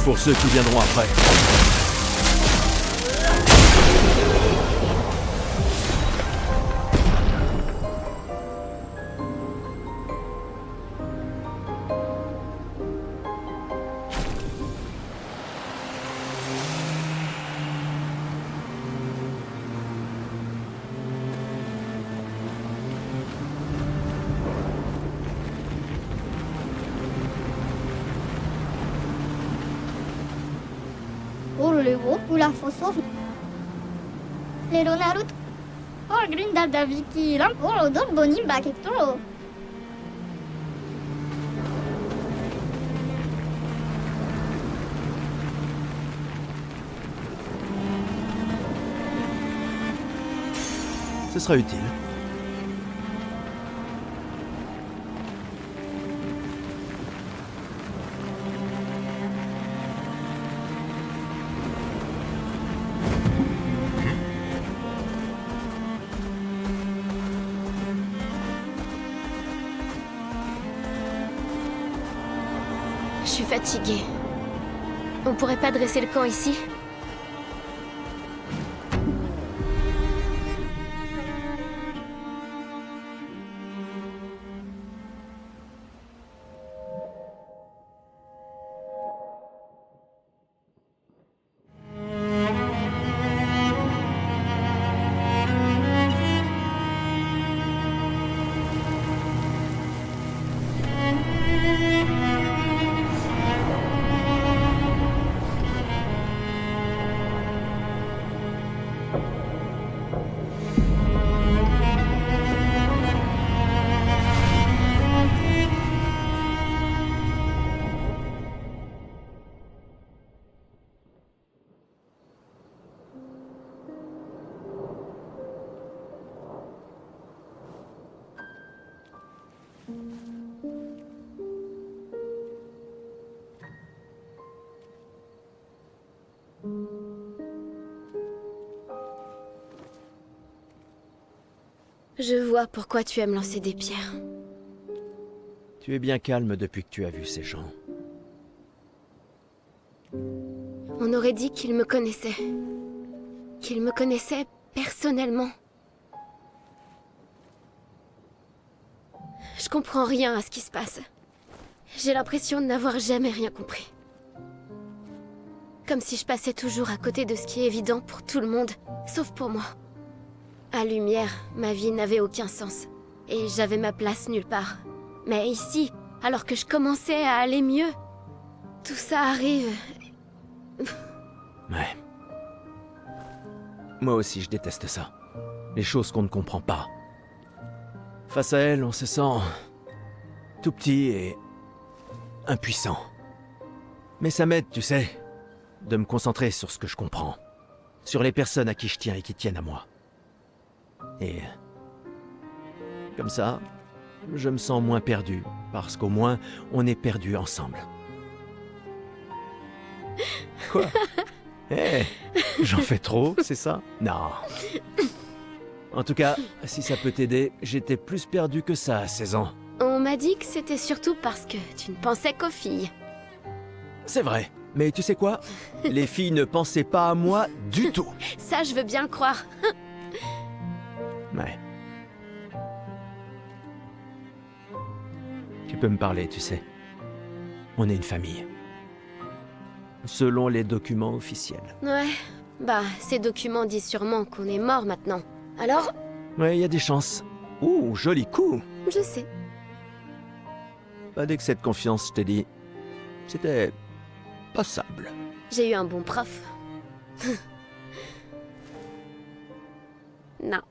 Pour ceux qui viendront après. Pula Fosov Leronarut or Grinda Daviki Ramporo Don Bonim Baketoro. Ce sera utile. Je suis fatiguée. On pourrait pas dresser le camp ici? Je vois pourquoi tu aimes lancer des pierres. Tu es bien calme depuis que tu as vu ces gens. On aurait dit qu'ils me connaissaient. Qu'ils me connaissaient personnellement. Je comprends rien à ce qui se passe. J'ai l'impression de n'avoir jamais rien compris. Comme si je passais toujours à côté de ce qui est évident pour tout le monde, sauf pour moi. À Lumière, ma vie n'avait aucun sens. Et j'avais ma place nulle part. Mais ici, alors que je commençais à aller mieux, tout ça arrive. Ouais. Moi aussi, je déteste ça. Les choses qu'on ne comprend pas. Face à elle, on se sent tout petit et impuissant. Mais ça m'aide, tu sais, de me concentrer sur ce que je comprends. Sur les personnes à qui je tiens et qui tiennent à moi. Et comme ça, je me sens moins perdu, parce qu'au moins, on est perdus ensemble. Quoi? Eh, j'en fais trop, c'est ça? Non. En tout cas, si ça peut t'aider, j'étais plus perdu que ça à 16 ans. On m'a dit que c'était surtout parce que tu ne pensais qu'aux filles. C'est vrai, mais tu sais quoi? Les filles ne pensaient pas à moi du tout. Ça, je veux bien le croire. Ouais. Tu peux me parler, tu sais. On est une famille. Selon les documents officiels. Ouais, bah, ces documents disent sûrement qu'on est mort maintenant. Alors? Ouais, il y a des chances. Ouh, joli coup. Je sais. Pas d'excès de confiance, je t'ai dit. C'était passable. J'ai eu un bon prof. Non.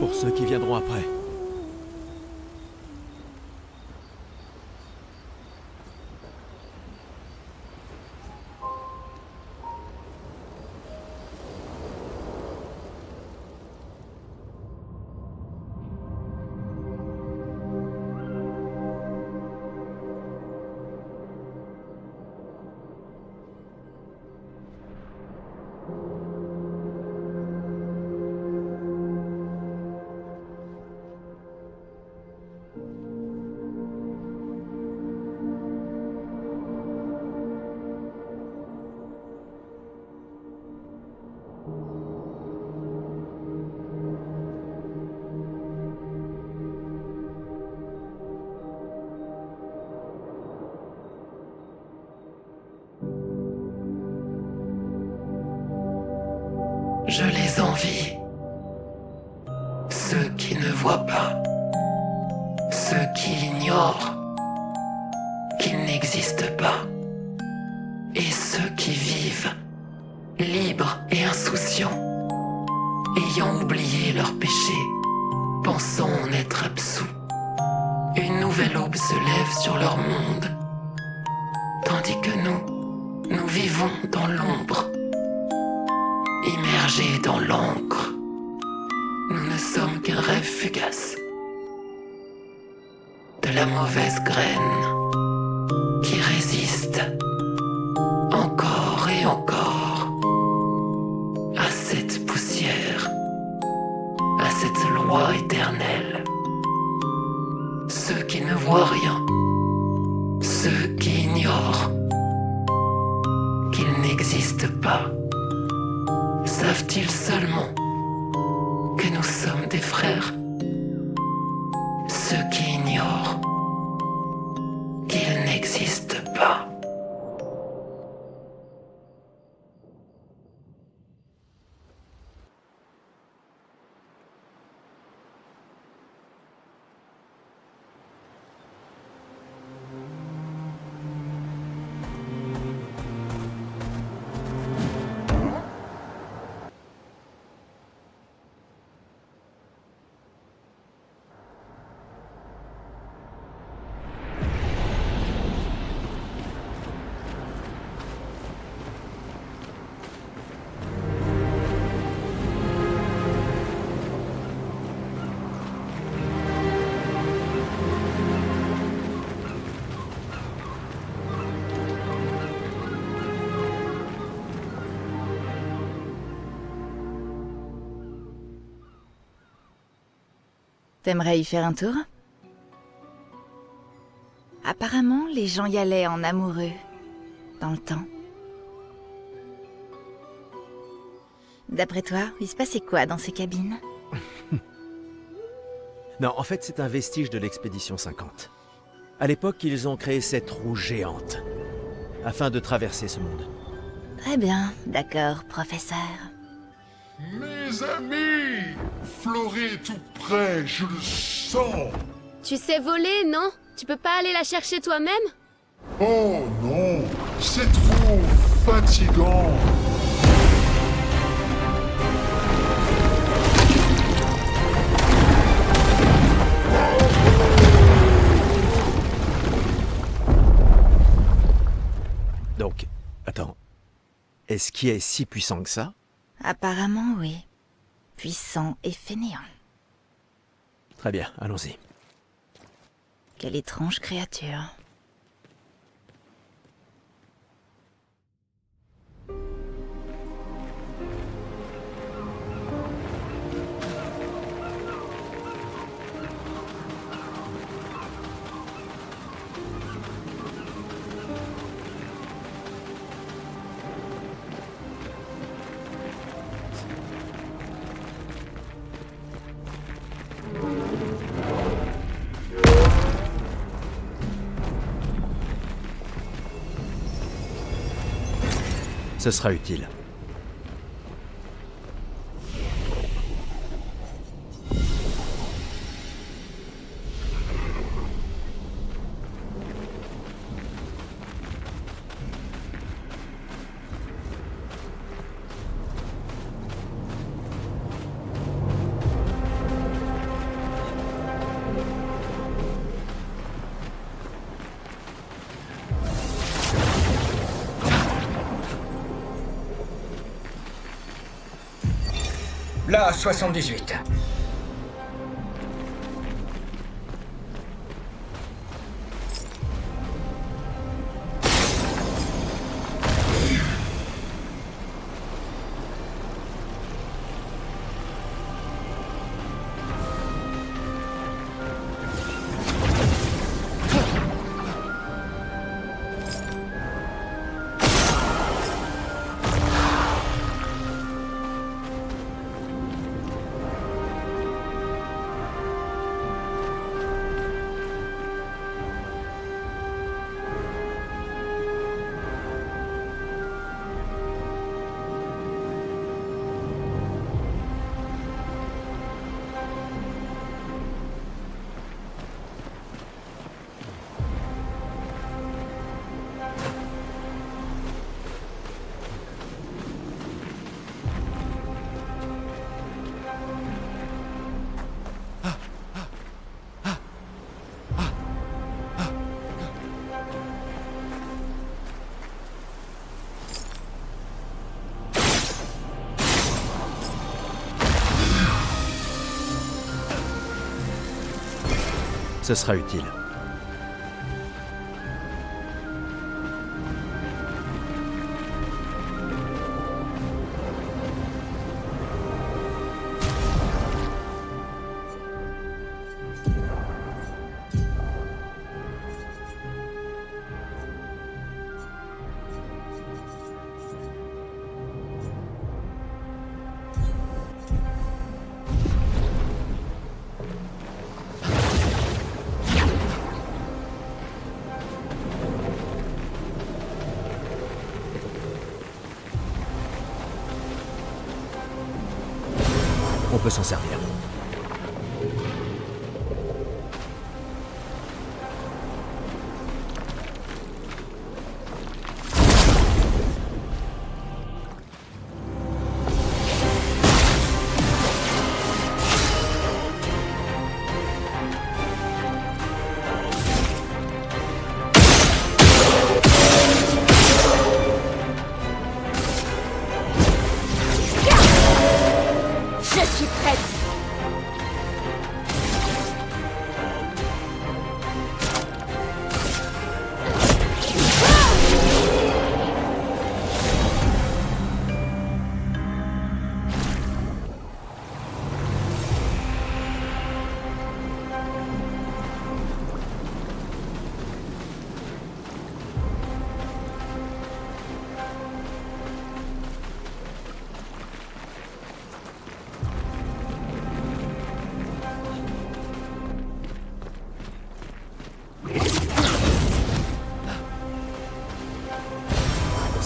pour ceux qui viendront après. Je les envie. Ceux qui ne voient pas. Ceux qui ignorent qu'ils n'existent pas. Et ceux qui vivent, libres et insouciants, ayant oublié leurs péchés, pensant en être absous. Une nouvelle aube se lève sur leur monde, tandis que nous vivons dans l'ombre. Immergés dans l'encre, nous ne sommes qu'un rêve fugace de la mauvaise graine qui résiste encore et encore à cette poussière, à cette loi éternelle. Ceux qui ne voient rien, ceux qui ignorent qu'ils n'existent pas, savent-ils seulement que nous sommes des frères? Ceux qui ignorent qu'ils n'existent pas. T'aimerais y faire un tour? Apparemment, les gens y allaient en amoureux, dans le temps. D'après toi, il se passait quoi dans ces cabines? Non, en fait, c'est un vestige de l'expédition 50. À l'époque, ils ont créé cette roue géante, afin de traverser ce monde. Très bien, d'accord, professeur. Mes amis, Florie est tout près, je le sens. Tu sais voler, non? Tu peux pas aller la chercher toi-même? Oh non, c'est trop fatigant. Donc, attends, est-ce qu'il est si puissant que ça? Apparemment, oui. Puissant et fainéant. Très bien, allons-y. Quelle étrange créature. Ce sera utile. À 78. Ce sera utile. On peut s'en servir.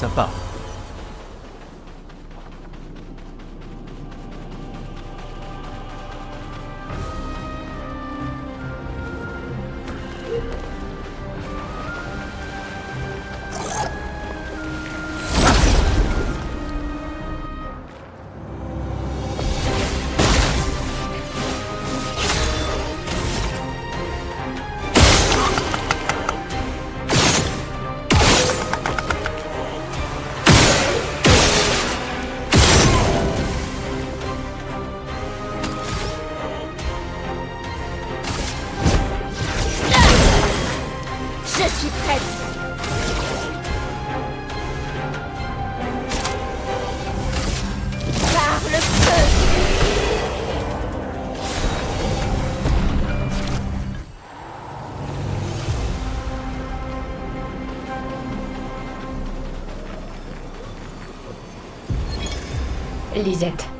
Sympa. Lisette.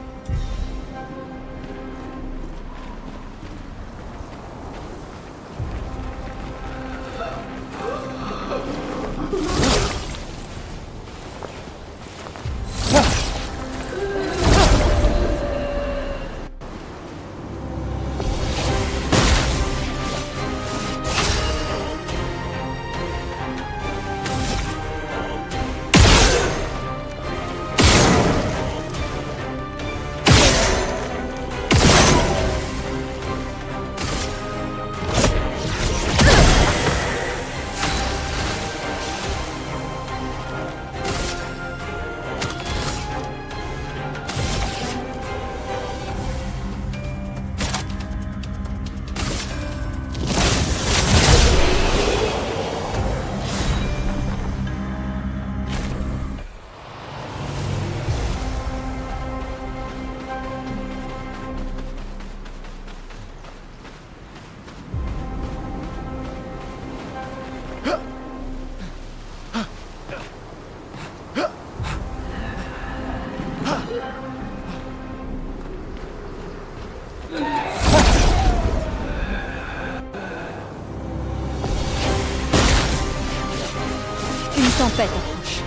tempête approche.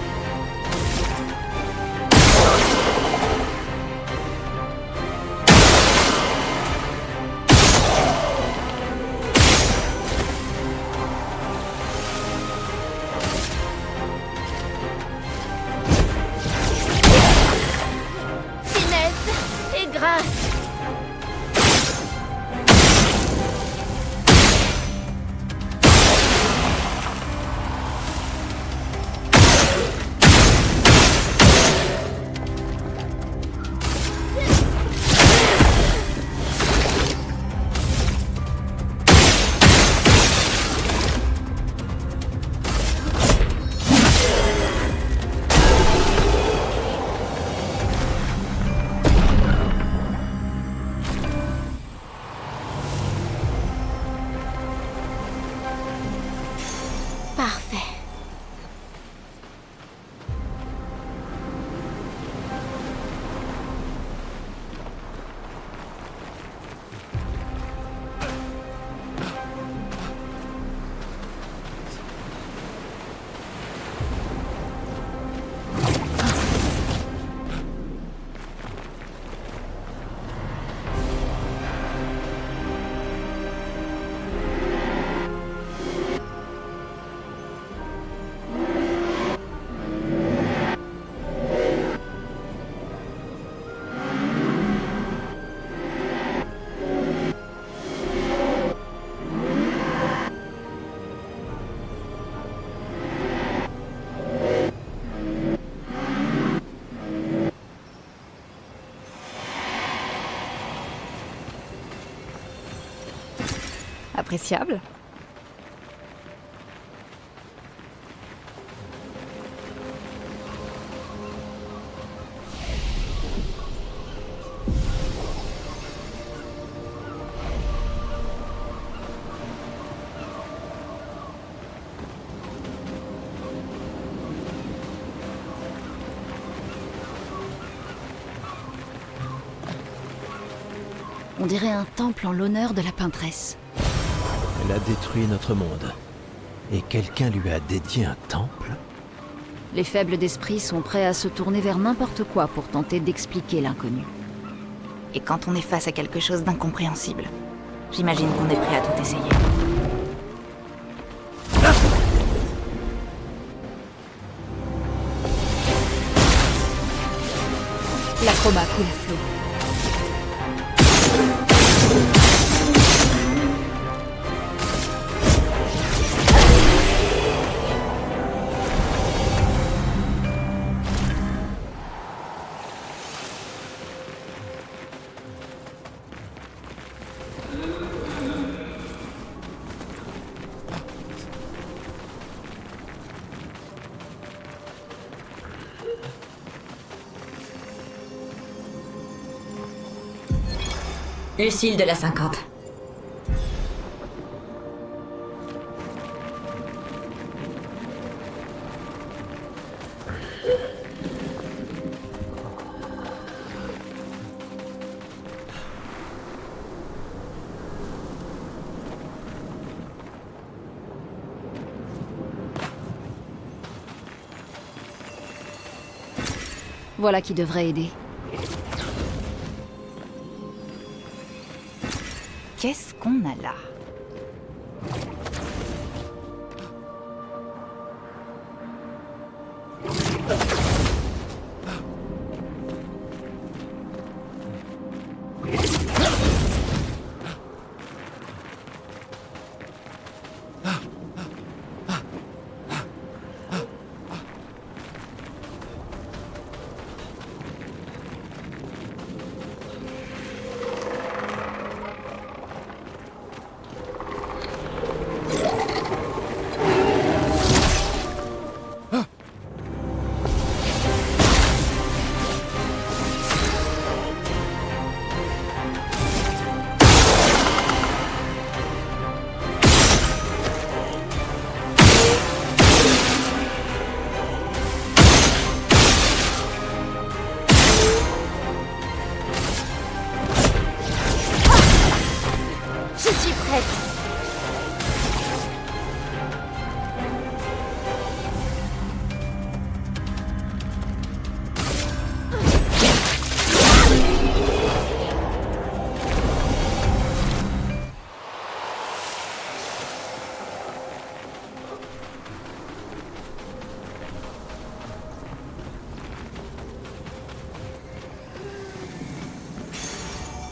Finesse et grâce. Parfait. Appréciable. On dirait un temple en l'honneur de la peintresse. Elle a détruit notre monde. Et quelqu'un lui a dédié un temple? Les faibles d'esprit sont prêts à se tourner vers n'importe quoi pour tenter d'expliquer l'inconnu. Et quand on est face à quelque chose d'incompréhensible, j'imagine qu'on est prêt à tout essayer. La chroma coule à flot. Lucille de la 50. Voilà qui devrait aider. Qu'est-ce qu'on a là?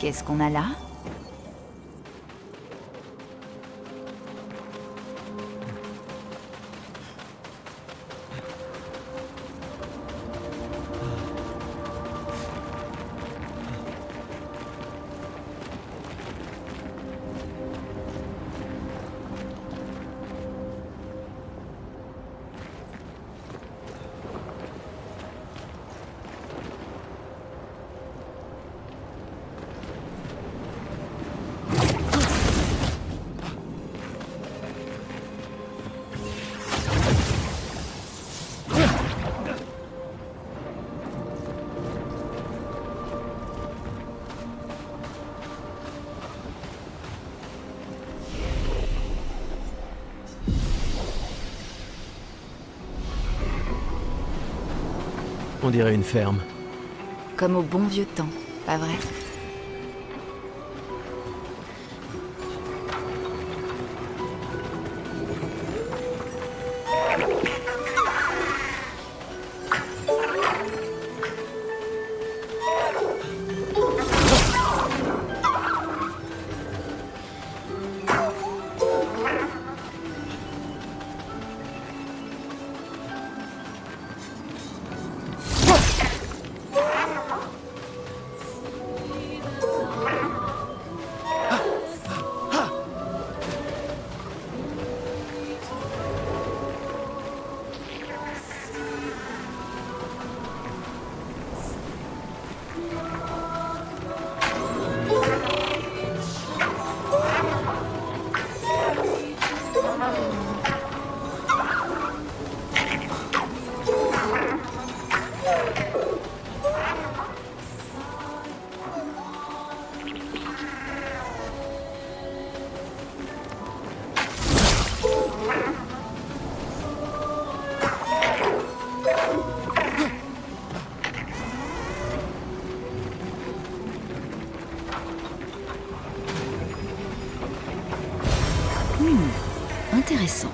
Qu'est-ce qu'on a là? On dirait une ferme. Comme au bon vieux temps, pas vrai? Intéressant.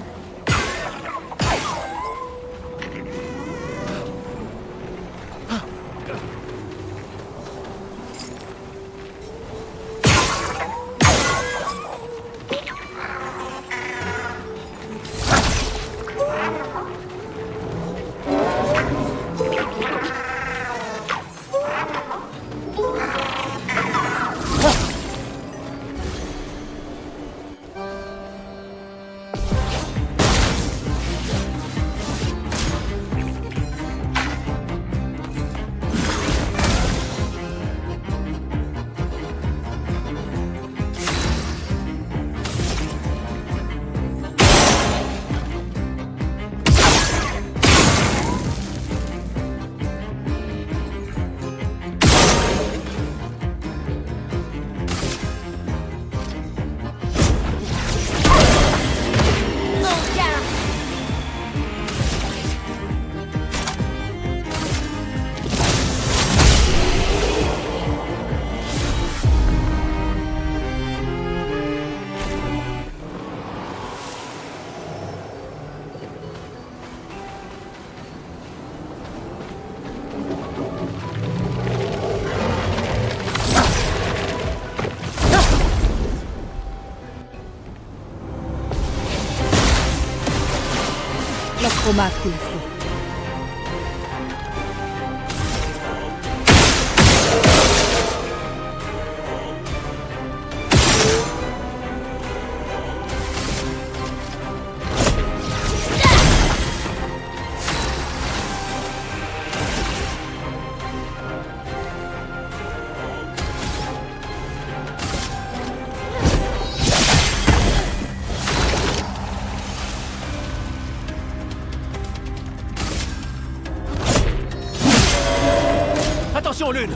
La chroma coule flot. Attention, Lune!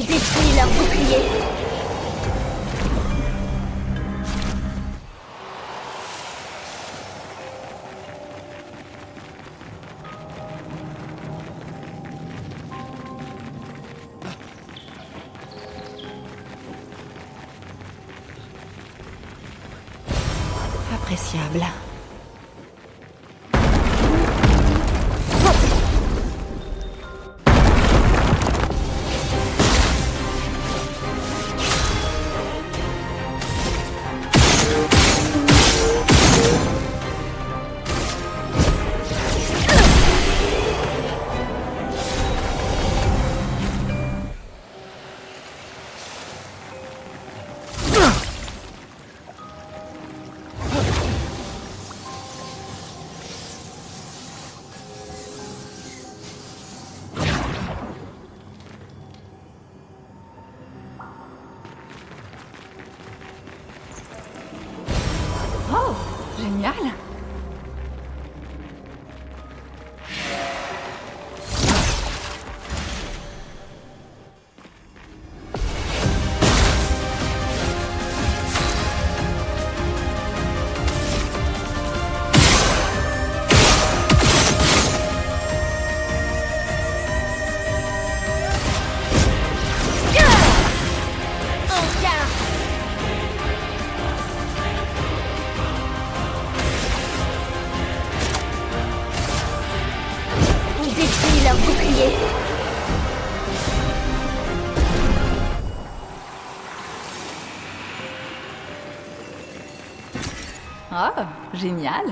Détruis leur bouclier. Appréciable. Oh, génial! Détruis leur bouclier. Oh, génial!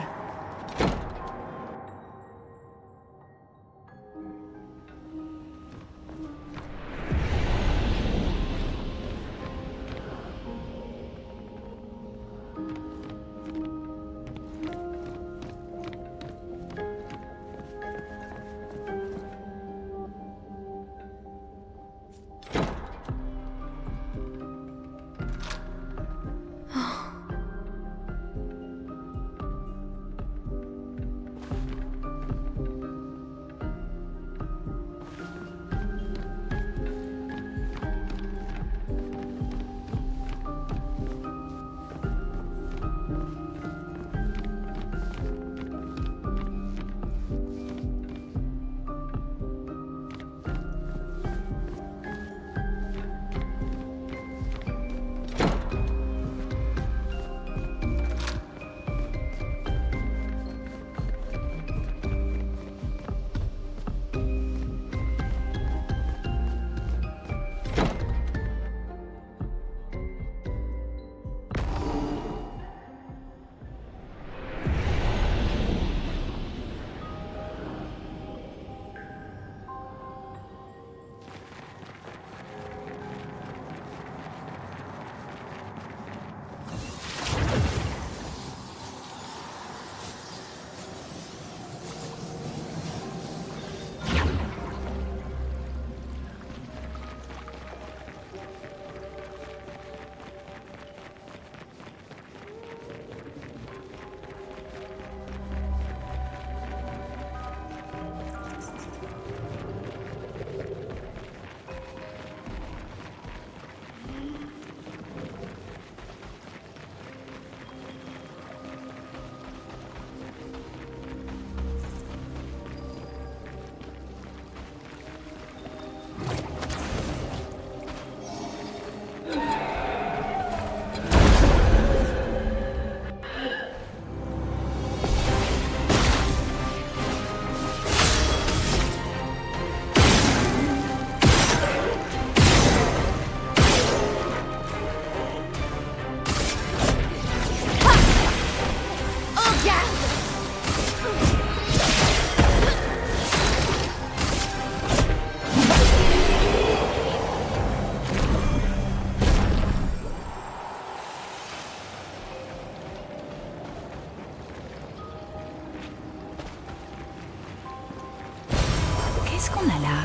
Qu'est-ce qu'on a là?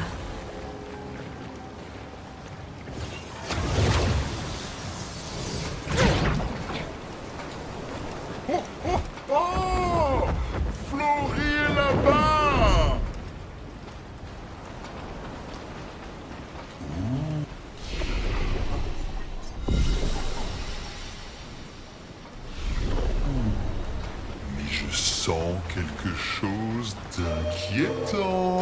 Oh! Florie est là-bas! Mais je sens quelque chose d'inquiétant.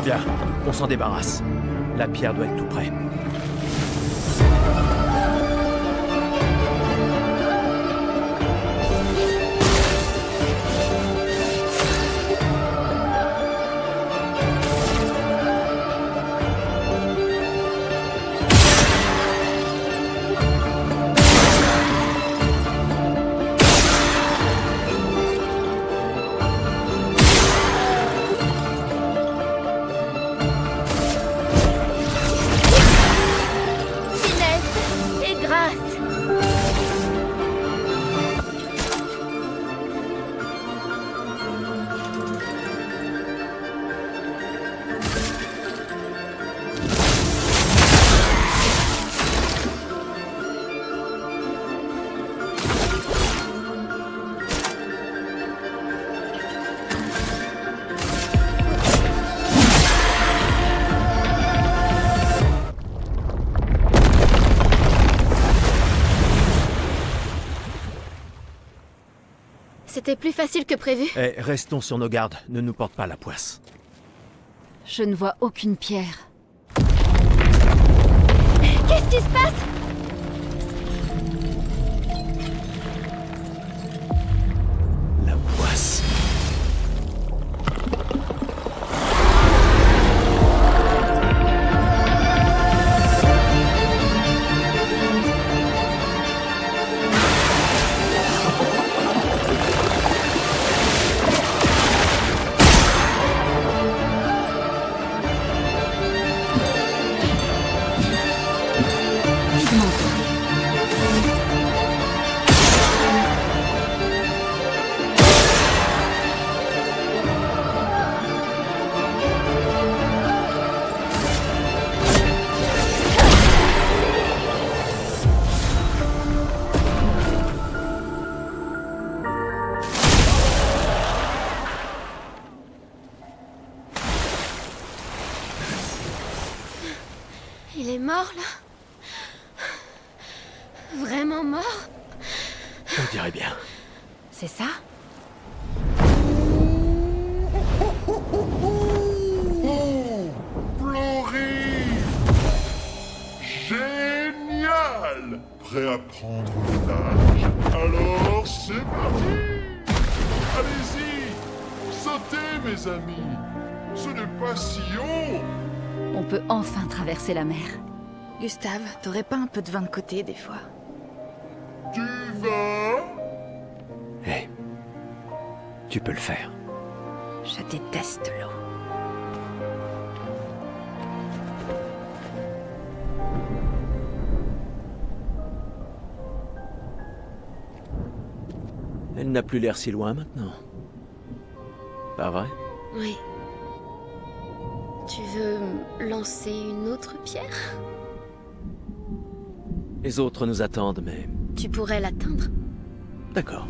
Bien, on s'en débarrasse. La pierre doit être tout près. C'était plus facile que prévu. Eh, restons sur nos gardes, ne nous porte pas la poisse. Je ne vois aucune pierre. Qu'est-ce qui se passe? La poisse. Il est mort, là? Vraiment mort? On dirait bien. C'est ça? Oh! Florie! Génial! Prêt à prendre le large? Alors c'est parti! Allez-y! Sautez, mes amis! Ce n'est pas si haut! On peut enfin traverser la mer. Gustave, t'aurais pas un peu de vin de côté des fois? Tu vas? Hé, tu peux le faire. Je déteste l'eau. Elle n'a plus l'air si loin maintenant. Pas vrai? Oui. Tu veux lancer une autre pierre? Les autres nous attendent, mais... Tu pourrais l'atteindre? D'accord.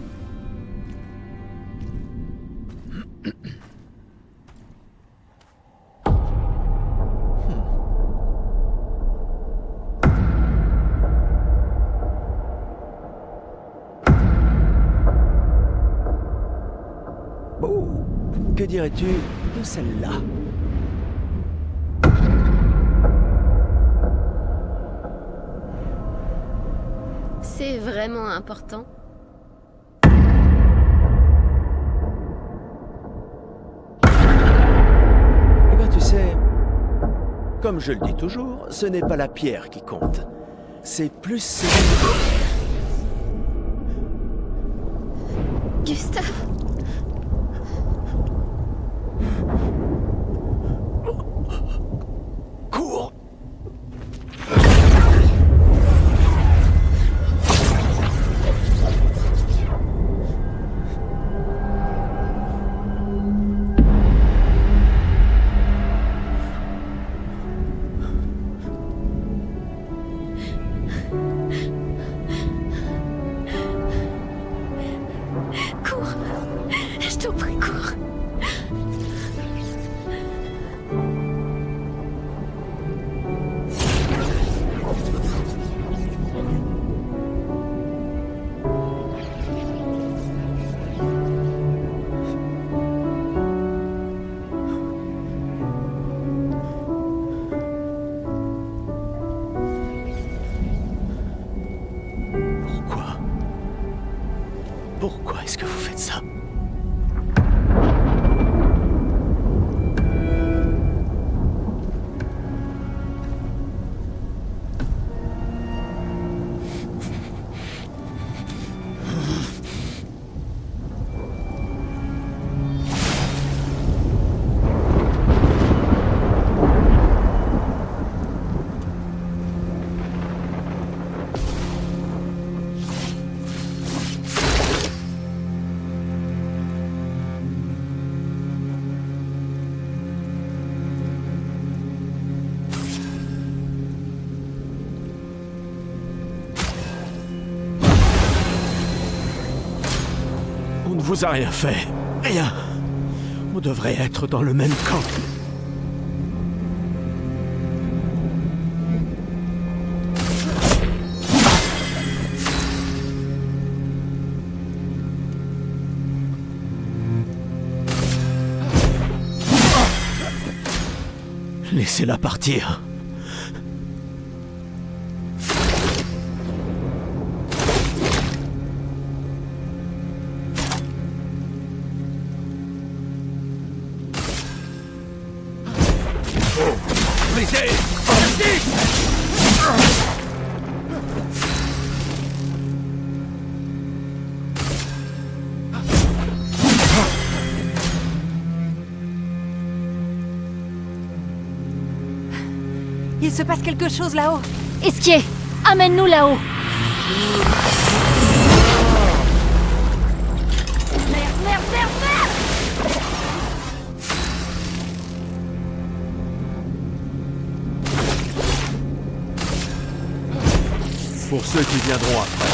Que dirais-tu de celle-là? C'est vraiment important. Eh ben tu sais, comme je le dis toujours, ce n'est pas la pierre qui compte. C'est plus... Gustave. Cours! Cours. Je t'en prie, cours. Pourquoi est-ce que vous faites ça? On ne vous a rien fait. Rien. On devrait être dans le même camp. Laissez-la partir. Brisez! Il se passe quelque chose là-haut. Esquier, amène-nous là-haut. Merde, merde, merde, merde! Pour ceux qui viendront après.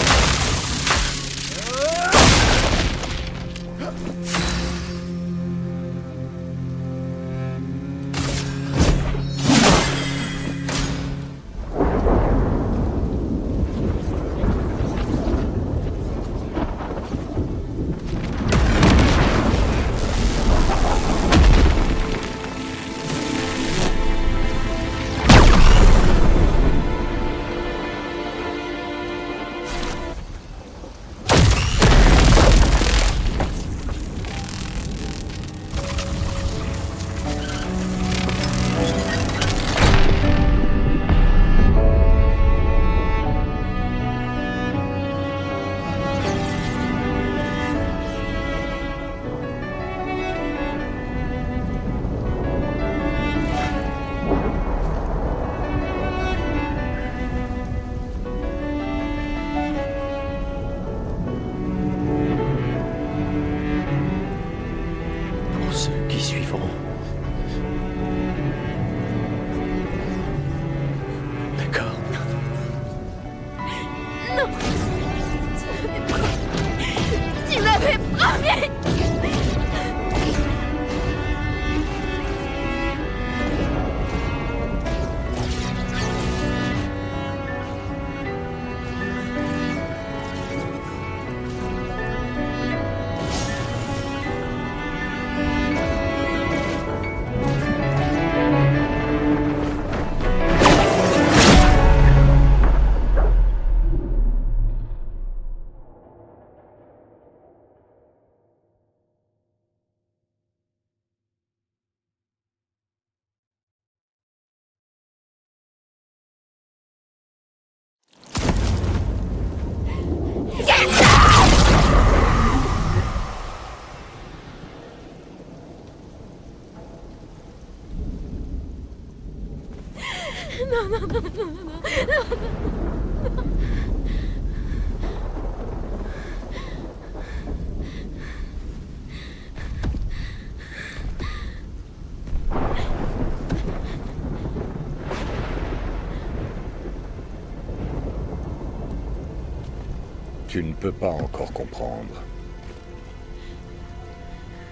Tu ne peux pas encore comprendre.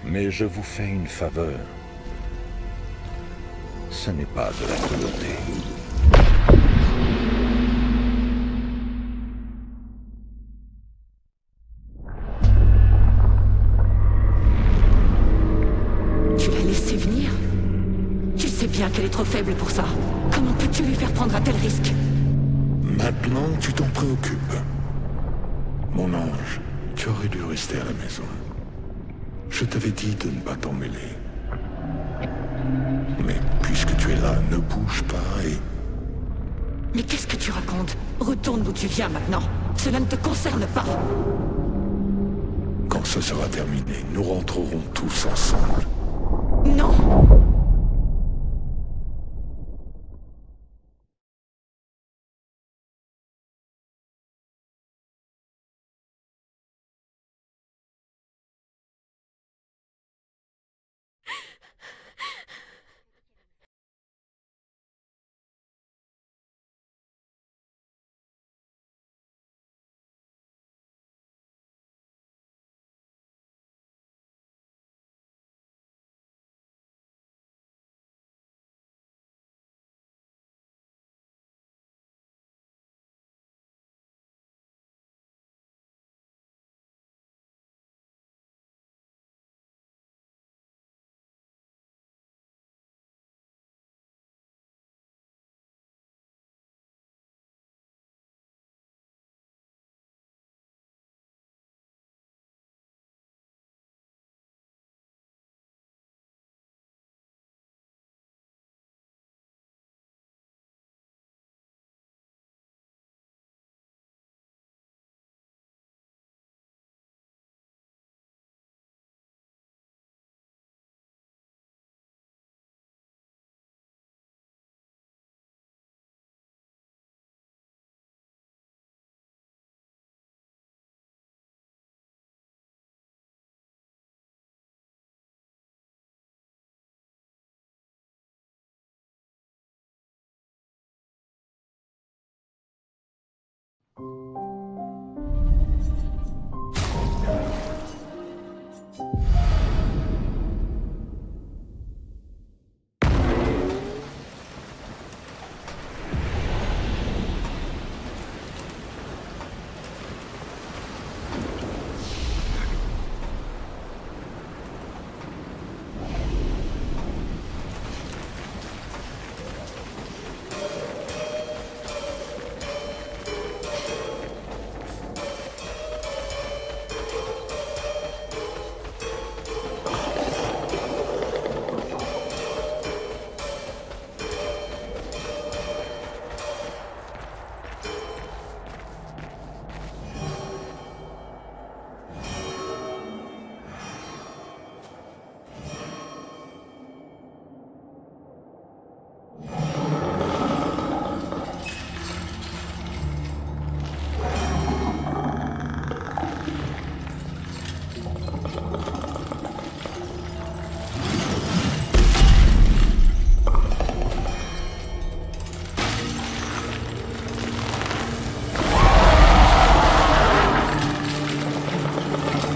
Mais je vous fais une faveur. Ce n'est pas de la cruauté. Tu l'as laissé venir? Tu sais bien qu'elle est trop faible pour ça. Comment peux-tu lui faire prendre un tel risque? Maintenant, tu t'en préoccupes. Mon ange, tu aurais dû rester à la maison. Je t'avais dit de ne pas t'en mêler. Mais puisque tu es là, ne bouge pas et... Mais qu'est-ce que tu racontes? Retourne d'où tu viens maintenant. Cela ne te concerne pas. Quand ce sera terminé, nous rentrerons tous ensemble. Non!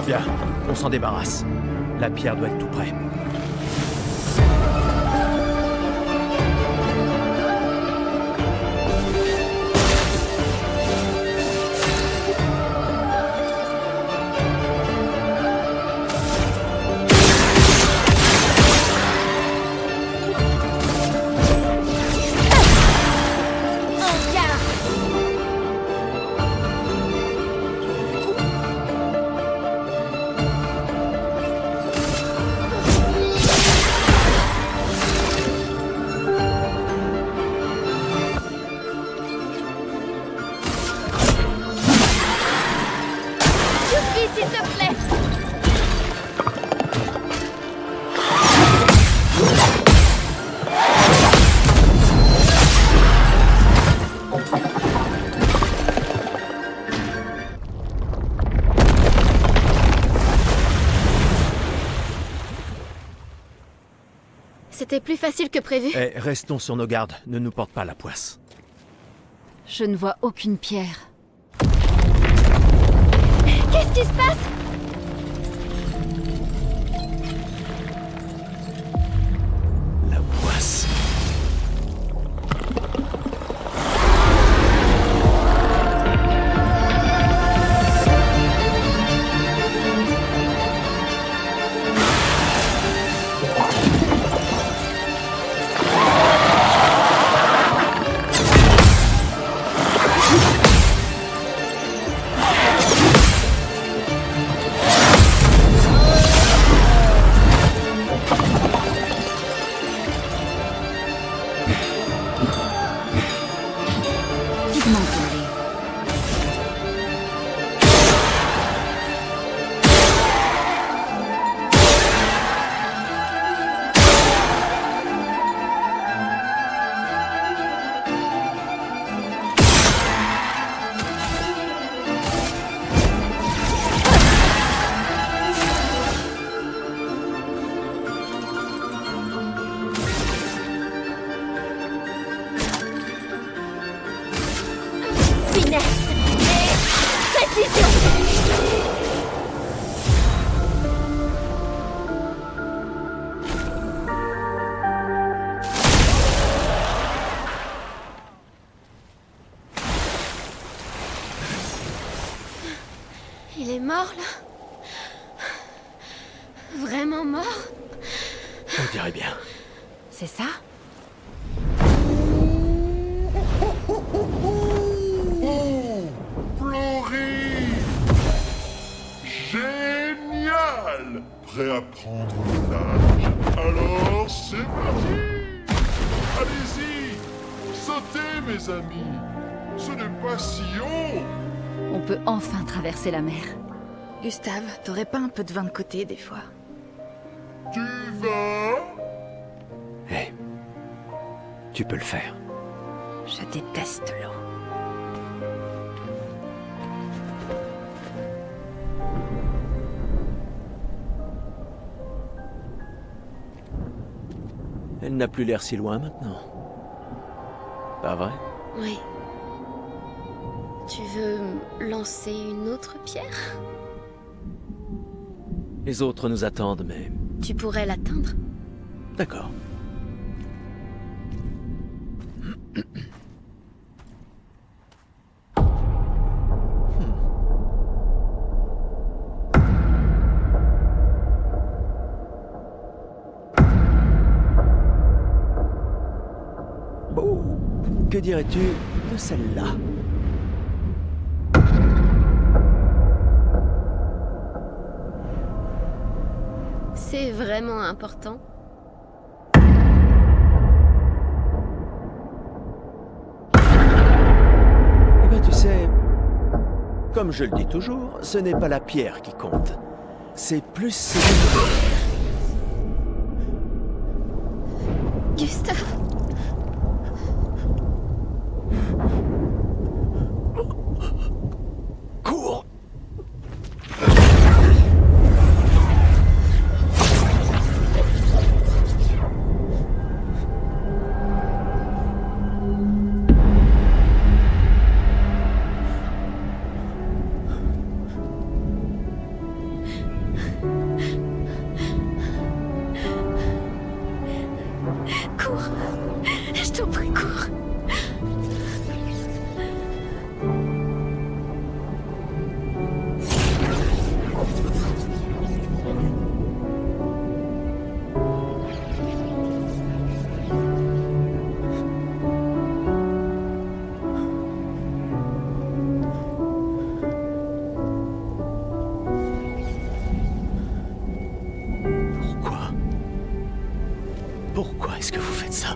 Bien, on s'en débarrasse. La pierre doit être tout près. S'il te plaît. C'était plus facile que prévu. Eh, restons sur nos gardes, ne nous porte pas la poisse. Je ne vois aucune pierre. là? Vraiment mort? On dirait bien. C'est ça? Oh, Florie! Génial! Prêt à prendre le large? Alors c'est parti! Allez-y! Sautez, mes amis! Ce n'est pas si haut! On peut enfin traverser la mer. Gustave, t'aurais pas un peu de vin de côté des fois? Tu vas? Hé, tu peux le faire. Je déteste l'eau. Elle n'a plus l'air si loin maintenant. Pas vrai? Oui. Tu veux lancer une autre pierre? Les autres nous attendent, mais... Tu pourrais l'atteindre? D'accord. Bon, que dirais-tu de celle-là? C'est vraiment important. Eh ben tu sais, comme je le dis toujours, ce n'est pas la pierre qui compte. C'est plus... Gustave. Cours! Cours. Je t'en prie, cours. Pourquoi est-ce que vous faites ça?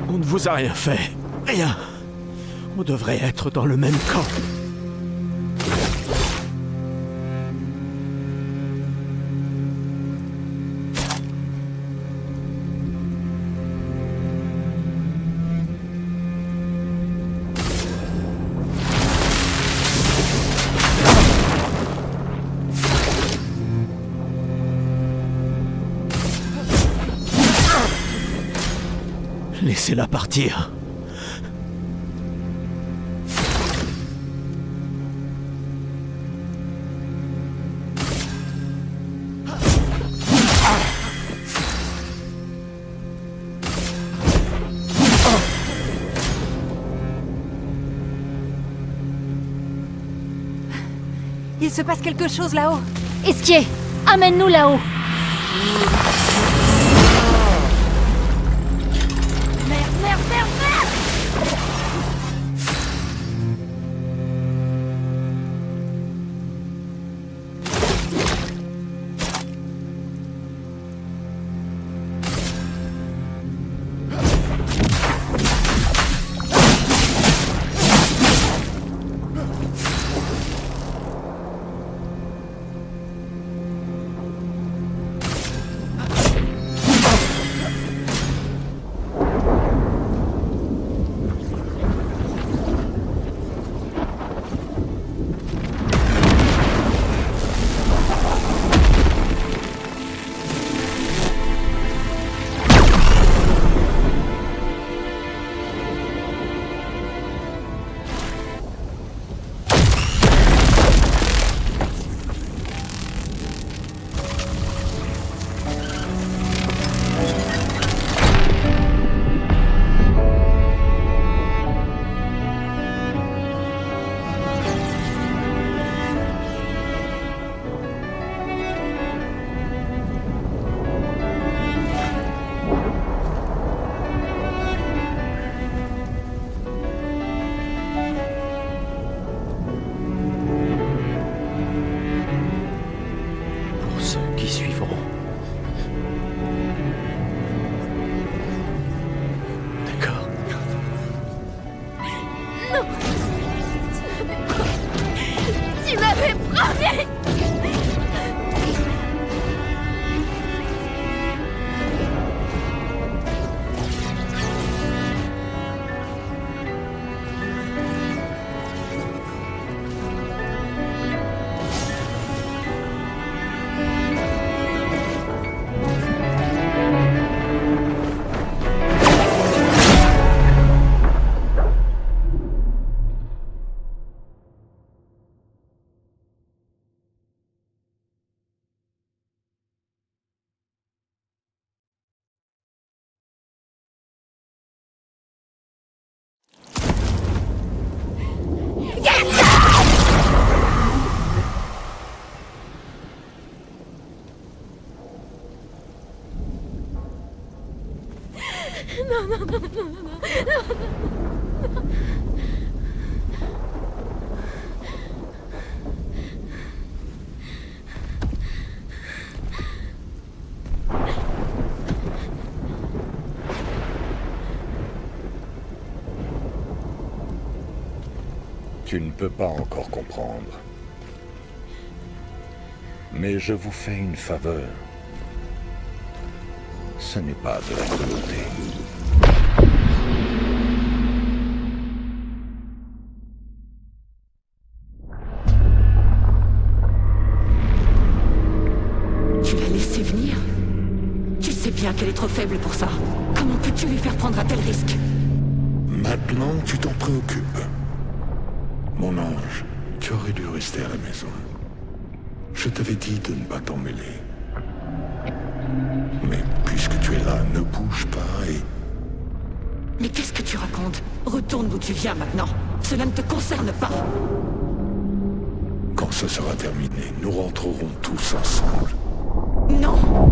On ne vous a rien fait. Rien. On devrait être dans le même camp. Laissez-la partir. Il se passe quelque chose là-haut. Esquier, amène-nous là-haut. Merde, merde, merde, merde! Tu ne peux pas encore comprendre. Mais je vous fais une faveur. Ce n'est pas de la cruauté. Tu l'as laissé venir? Tu sais bien qu'elle est trop faible pour ça. Comment peux-tu lui faire prendre un tel risque? Maintenant, tu t'en préoccupes. Mon ange, tu aurais dû rester à la maison. Je t'avais dit de ne pas t'en mêler. Mais puisque tu es là, ne bouge pas et... Mais qu'est-ce que tu racontes? Retourne d'où tu viens maintenant. Cela ne te concerne pas. Quand ce sera terminé, nous rentrerons tous ensemble. Non!